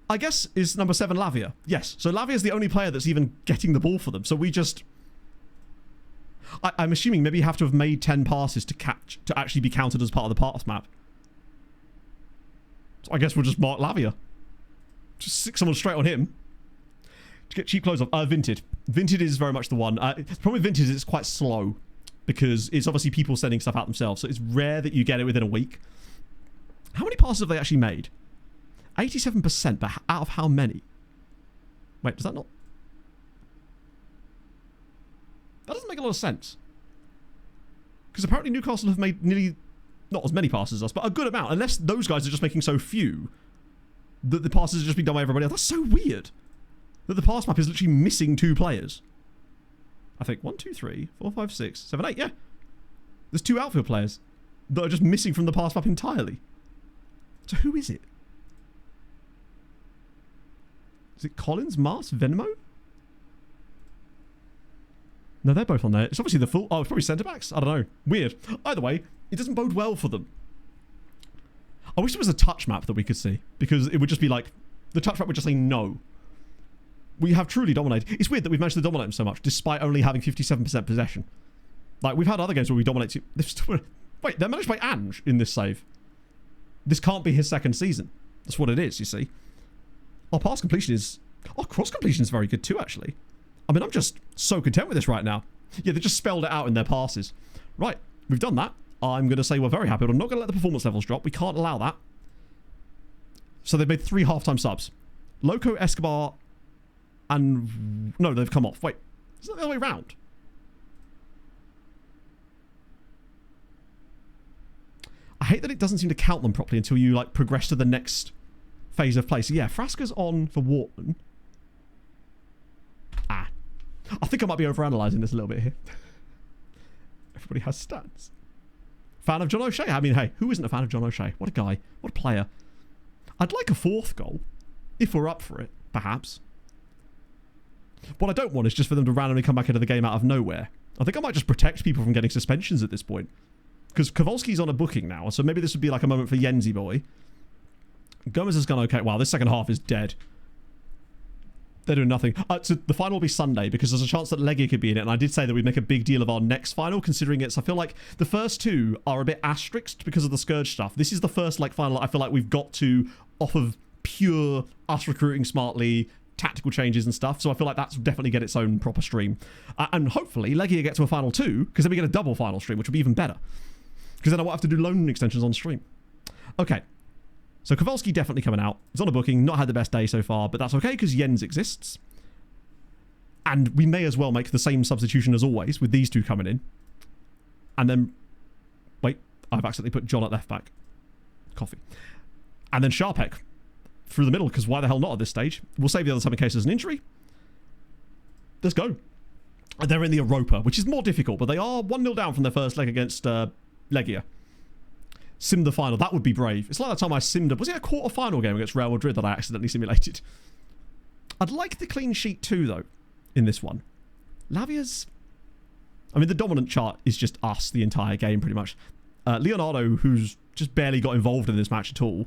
I guess is number 7 Lavia. Yes, so Lavia is the only player that's even getting the ball for them. So we just... I'm assuming maybe you have to have made 10 passes to actually be counted as part of the pass map. So I guess we'll just mark Lavia. Just stick someone straight on him. To get cheap clothes off. Vinted. Vinted is very much the one. The problem with Vinted is it's quite slow. Because it's obviously people sending stuff out themselves. So it's rare that you get it within a week. How many passes have they actually made? 87%, but out of how many? Wait, does that not... That doesn't make a lot of sense. Because apparently Newcastle have made nearly... Not as many passes as us, but a good amount. Unless those guys are just making so few that the passes are just being done by everybody else. That's so weird. That the pass map is literally missing 2 players. I think 1, 2, 3, 4, 5, 6, 7, 8, yeah. There's 2 outfield players that are just missing from the pass map entirely. So who is it? Is it Collins, Mars, Venmo? No, they're both on there. It's obviously the full... Oh, it's probably centre-backs? I don't know. Weird. Either way, it doesn't bode well for them. I wish there was a touch map that we could see. Because it would just be like... The touch map would just say no. We have truly dominated. It's weird that we've managed to dominate them so much, despite only having 57% possession. Like, we've had other games where we dominate... Wait, they're managed by Ange in this save. This can't be his second season. That's what it is, you see. Our pass completion is... Our cross completion is very good too, actually. I mean, I'm just so content with this right now. Yeah, they just spelled it out in their passes. Right, we've done that. I'm going to say we're very happy, but I'm not going to let the performance levels drop. We can't allow that. So they've made 3 halftime subs. Loco, Escobar, and... No, they've come off. Wait, is that the other way around? I hate that it doesn't seem to count them properly until you, like, progress to the next phase of play. So, yeah, Frasca's on for Wharton. I think I might be overanalyzing this a little bit here. Everybody has stats. Fan of John O'Shea? I mean, hey, who isn't a fan of John O'Shea? What a guy. What a player. I'd like a 4th goal. If we're up for it, perhaps. What I don't want is just for them to randomly come back into the game out of nowhere. I think I might just protect people from getting suspensions at this point. Because Kowalski's on a booking now, so maybe this would be like a moment for Yenzi boy. Gomez has gone okay. Wow, this second half is dead. They're doing nothing. So the final will be Sunday because there's a chance that Legia could be in it. And I did say that we'd make a big deal of our next final, considering it's... I feel like the first 2 are a bit asterisked because of the Scourge stuff. This is the first like final I feel like we've got to off of pure us recruiting smartly, tactical changes and stuff. So I feel like that's definitely get its own proper stream. And hopefully Legia get to a final 2 because then we get a double final stream, which will be even better. Because then I won't have to do loan extensions on stream. Okay. So Kowalski definitely coming out. He's on a booking, not had the best day so far, but that's okay because Jens exists. And we may as well make the same substitution as always with these 2 coming in. And then... Wait, I've accidentally put John at left back. Coffee. And then Sharpek through the middle because why the hell not at this stage? We'll save the other time in case there's an injury. Let's go. And they're in the Europa, which is more difficult, but they are 1-0 down from their first leg against Legia. Sim the final. That would be brave. It's like that time I simmed... Was it a quarter-final game against Real Madrid that I accidentally simulated? I'd like the clean sheet too, though, in this one. Lavia's... I mean, the dominant chart is just us the entire game, pretty much. Leonardo, who's just barely got involved in this match at all.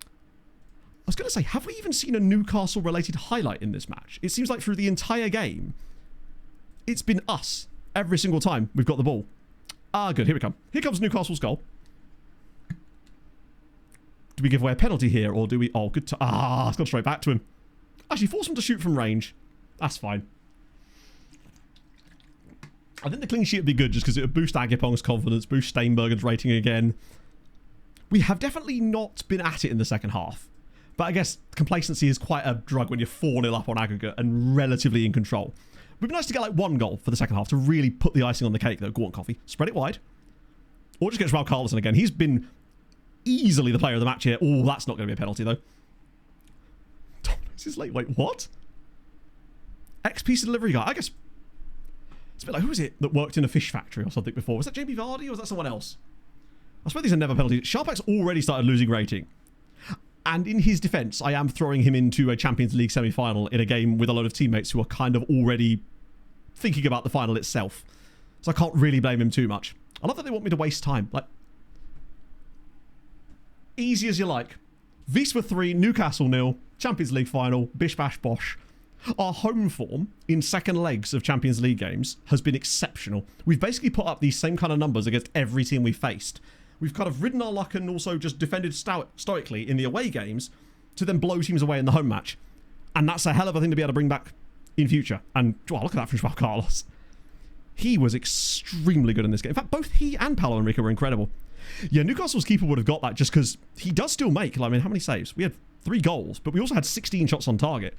I was going to say, have we even seen a Newcastle-related highlight in this match? It seems like through the entire game, it's been us every single time we've got the ball. Ah, good. Here we come. Here comes Newcastle's goal. Do we give away a penalty here, or do we... Oh, good... It's gone straight back to him. Actually, force him to shoot from range. That's fine. I think the clean sheet would be good, just because it would boost Agipong's confidence, boost Steinbergen's rating again. We have definitely not been at it in the second half. But I guess complacency is quite a drug when you're 4-0 up on aggregate and relatively in control. It would be nice to get like 1 goal for the second half to really put the icing on the cake, though. Go on, Coffee. Spread it wide. Or just get Joao Carlson again. He's been... easily the player of the match here. Oh, that's not going to be a penalty, though. This is late. Wait, what? XP delivery guy. I guess... It's a bit like, who is it that worked in a fish factory or something before? Was that Jamie Vardy or was that someone else? I swear these are never penalties. Sharpak's already started losing rating. And in his defence, I am throwing him into a Champions League semi-final in a game with a load of teammates who are kind of already thinking about the final itself. So I can't really blame him too much. I love that they want me to waste time. Like... Easy as you like. Wisła 3, Newcastle 0, Champions League final, bish bash bosh. Our home form in second legs of Champions League games has been exceptional. We've basically put up these same kind of numbers against every team we've faced. We've kind of ridden our luck and also just defended stoically in the away games to then blow teams away in the home match. And that's a hell of a thing to be able to bring back in future. And, wow, look at that from Joao Carlos. He was extremely good in this game. In fact, both he and Paulo Henrique were incredible. Yeah, Newcastle's keeper would have got that just because he does still make, I mean, how many saves? We had 3 goals, but we also had 16 shots on target.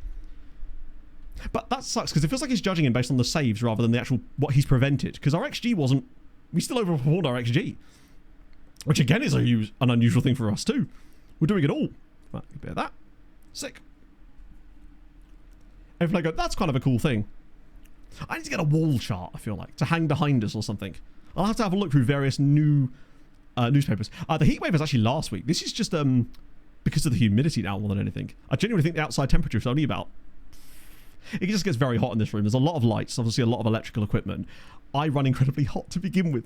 But that sucks because it feels like he's judging him based on the saves rather than the actual what he's prevented. Because our XG wasn't... We still overperformed our XG. Which again is an unusual thing for us too. We're doing it all. Right, a bit of that. Sick. Every go, that's kind of a cool thing. I need to get a wall chart, I feel like, to hang behind us or something. I'll have to have a look through various new newspapers. The heat wave was actually last week. This is just because of the humidity now more than anything. I genuinely think the outside temperature is only about... It just gets very hot in this room. There's a lot of lights, obviously a lot of electrical equipment. I run incredibly hot to begin with.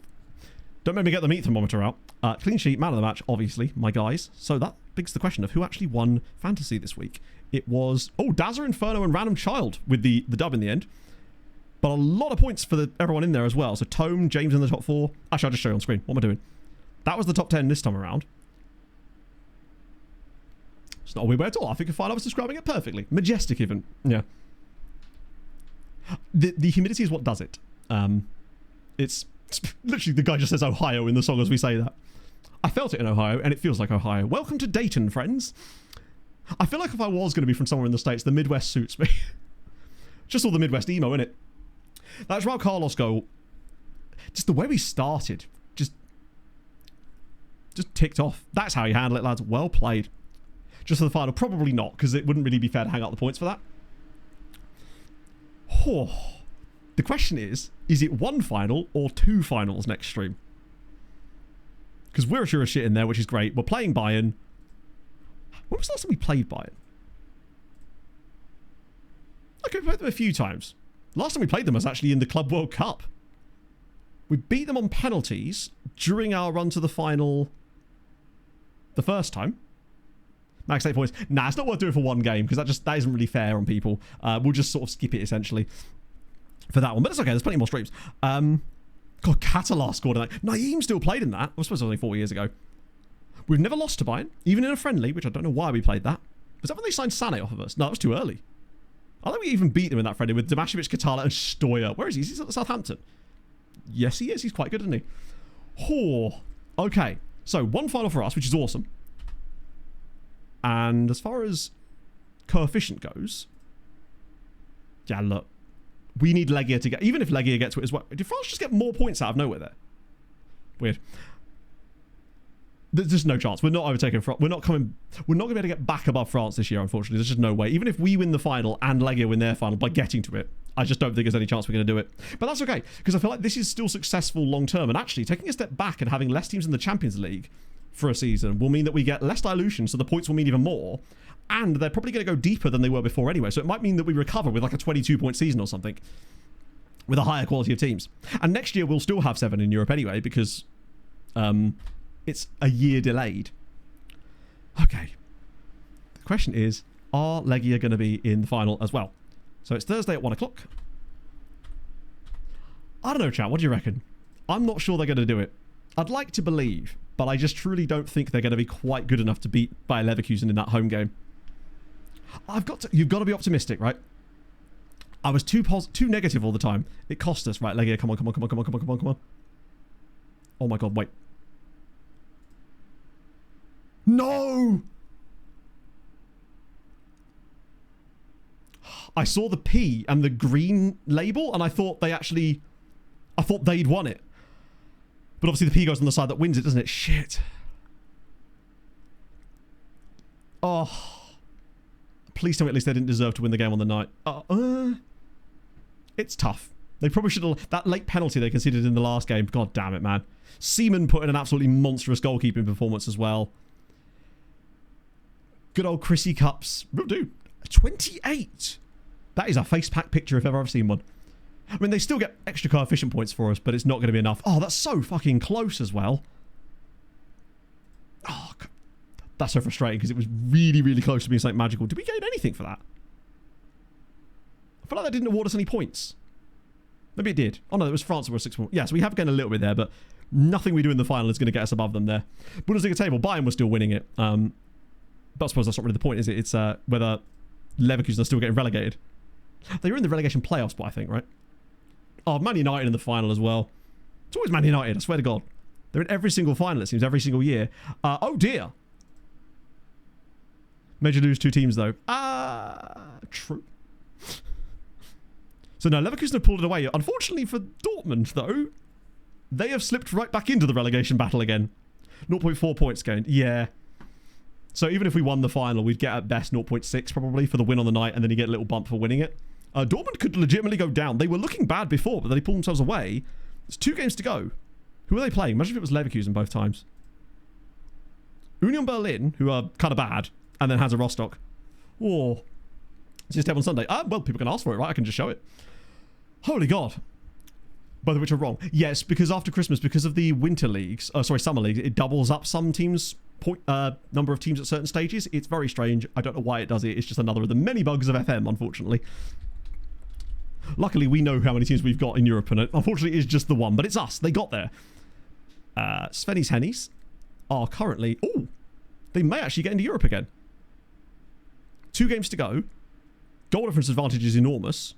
Don't make me get the meat thermometer out. Clean sheet, man of the match, obviously, my guys. So that begs the question of who actually won fantasy this week. It was, Dazza, Inferno, and Random Child with the dub in the end. But a lot of points for everyone in there as well. So Tome, James in the top 4. Actually, I'll just show you on screen. What am I doing? That was the top 10 this time around. It's not a weird way at all. I think I was describing it perfectly. Majestic even. Yeah. The humidity is what does it. It's literally the guy just says Ohio in the song as we say that. I felt it in Ohio and it feels like Ohio. Welcome to Dayton, friends. I feel like if I was going to be from somewhere in the States, the Midwest suits me. Just all the Midwest emo, innit? That's Joao Carlos goal. Just the way we started. Just ticked off. That's how you handle it, lads. Well played. Just for the final. Probably not, because it wouldn't really be fair to hang out the points for that. Oh. The question is it 1 final or 2 finals next stream? Because we're sure as shit in there, which is great. We're playing Bayern. When was the last time we played Bayern? Okay, we played them a few times. Last time we played them was actually in the Club World Cup. We beat them on penalties during our run to the final the first time. Max 8 points. Nah, it's not worth doing for 1 game because that isn't really fair on people. We'll just sort of skip it essentially for that one. But it's okay, there's plenty more streams. God, Catalar scored in that. Naeem still played in that. I suppose it was only 4 years ago. We've never lost to Bayern, even in a friendly, which I don't know why we played that. Was that when they signed Sané off of us? No, that was too early. I think we even beat them in that friendly with Damašević, Katala, and Stoya. Where is he? Is he at Southampton? Yes, he is. He's quite good, isn't he? Oh, okay. So, 1 final for us, which is awesome. And as far as coefficient goes, yeah, look. We need Legia to get... Even if Legia gets to it as well... Did France just get more points out of nowhere there? Weird. There's just no chance. We're not overtaking France. We're not going to be able to get back above France this year, unfortunately. There's just no way. Even if we win the final and Legia win their final by getting to it, I just don't think there's any chance we're going to do it. But that's okay, because I feel like this is still successful long term. And actually, taking a step back and having less teams in the Champions League for a season will mean that we get less dilution, so the points will mean even more. And they're probably going to go deeper than they were before anyway. So it might mean that we recover with like a 22-point season or something with a higher quality of teams. And next year we'll still have 7 in Europe anyway because it's a year delayed. Okay. The question is, are Legia going to be in the final as well? So it's Thursday at 1 o'clock. I don't know, chat. What do you reckon? I'm not sure they're going to do it. I'd like to believe, but I just truly don't think they're going to be quite good enough to beat Bayer Leverkusen in that home game. You've got to be optimistic, right? I was too negative all the time. It cost us, right? Legia, come on. Oh my god, wait. No! I saw the P and the green label, and I thought they'd won it. But obviously the P goes on the side that wins it, doesn't it? Shit. Oh. Please tell me at least they didn't deserve to win the game on the night. It's tough. They probably should have... That late penalty they conceded in the last game. God damn it, man. Seaman put in an absolutely monstrous goalkeeping performance as well. Good old Chrissy Cups. Oh, dude. 28. That is a face pack picture if I've ever seen one. I mean, they still get extra coefficient points for us, but it's not going to be enough. Oh, that's so fucking close as well. Oh, That's so frustrating because it was really, really close to being something magical. Did we gain anything for that? I feel like that didn't award us any points. Maybe it did. Oh no, it was France that were 6 points. Yeah, so we have gained a little bit there, but nothing we do in the final is going to get us above them there. Bundesliga table, Bayern was still winning it. But I suppose that's not really the point, is it? It's whether Leverkusen are still getting relegated. They were in the relegation playoffs, but I think, right? Oh, Man United in the final as well. It's always Man United, I swear to God. They're in every single final, it seems, every single year. Oh dear. Major lose 2 teams, though. True. So no, Leverkusen have pulled it away. Unfortunately for Dortmund, though, they have slipped right back into the relegation battle again. 0.4 points gained. Yeah. So even if we won the final, we'd get at best 0.6 probably for the win on the night, and then you get a little bump for winning it. Dortmund could legitimately go down. They were looking bad before, but then they pulled themselves away. There's 2 games to go. Who are they playing? Imagine if it was Leverkusen both times. Union Berlin, who are kind of bad, and then Hansa Rostock. Oh. It's just on Sunday. Well, people can ask for it, right? I can just show it. Holy God. Both of which are wrong. Yes, because after Christmas, because of the winter leagues, summer leagues, it doubles up some teams' number of teams at certain stages. It's very strange. I don't know why it does it. It's just another of the many bugs of FM, unfortunately. Luckily, we know how many teams we've got in Europe, and unfortunately, it's just the one. But it's us. They got there. Svenny's Hennies are currently... Oh, they may actually get into Europe again. 2 games to go. Goal difference advantage is enormous.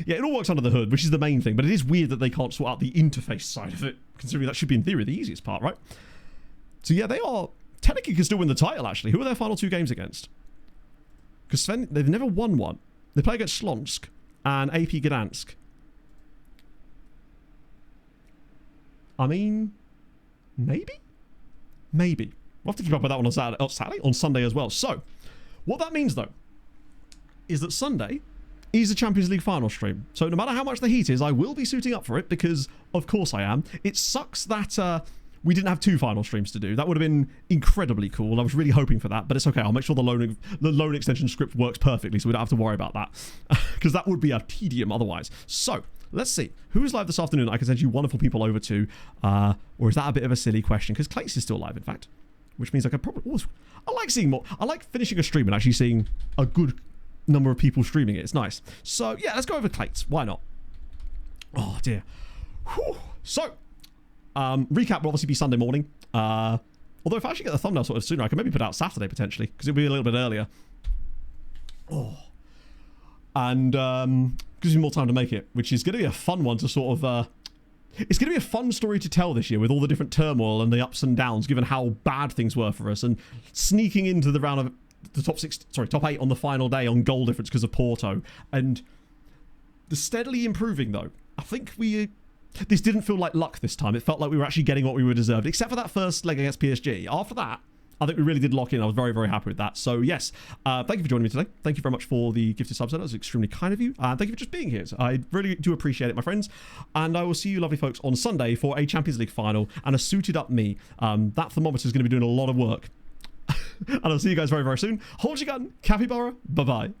Yeah, it all works under the hood, which is the main thing, but it is weird that they can't sort out the interface side of it, considering that should be, in theory, the easiest part, right? So yeah, they are... Technically can still win the title, actually. Who are their final 2 games against? Because Sven, they've never won one. They play against Slonsk and AP Gdansk. I mean... Maybe? Maybe. We'll have to keep up with that one on Saturday? On Sunday as well. So, what that means, though, is that Sunday is a Champions League final stream. So no matter how much the heat is, I will be suiting up for it because, of course, I am. It sucks that we didn't have 2 final streams to do. That would have been incredibly cool. I was really hoping for that, but it's okay. I'll make sure the loan extension script works perfectly so we don't have to worry about that because that would be a tedium otherwise. So let's see. Who is live this afternoon I can send you wonderful people over to? Or is that a bit of a silly question? Because Clates is still live, in fact, which means I could probably... I like seeing more. I like finishing a stream and actually seeing a good number of people streaming it. It's nice. So yeah, let's go over Clates. Why not? Oh dear. Whew. So recap will obviously be Sunday morning. Although if I actually get the thumbnail sorted sooner, I can maybe put out Saturday potentially because it'll be a little bit earlier. Oh. And gives me more time to make it, which is going to be a fun one to sort of it's going to be a fun story to tell this year with all the different turmoil and the ups and downs given how bad things were for us, and sneaking into the round of the top 8 on the final day on goal difference because of Porto, and the steadily improving though. I think this didn't feel like luck this time. It felt like we were actually getting what we were deserved, except for that first leg against PSG. After that, I think we really did lock in. I was very, very happy with that. So yes, thank you for joining me today. Thank you very much for the gifted subs. That was extremely kind of you. Thank you for just being here. I really do appreciate it, my friends. And I will see you lovely folks on Sunday for a Champions League final and a suited up me. That thermometer is going to be doing a lot of work. And I'll see you guys very, very soon. Hold your gun. Capybara. Bye-bye.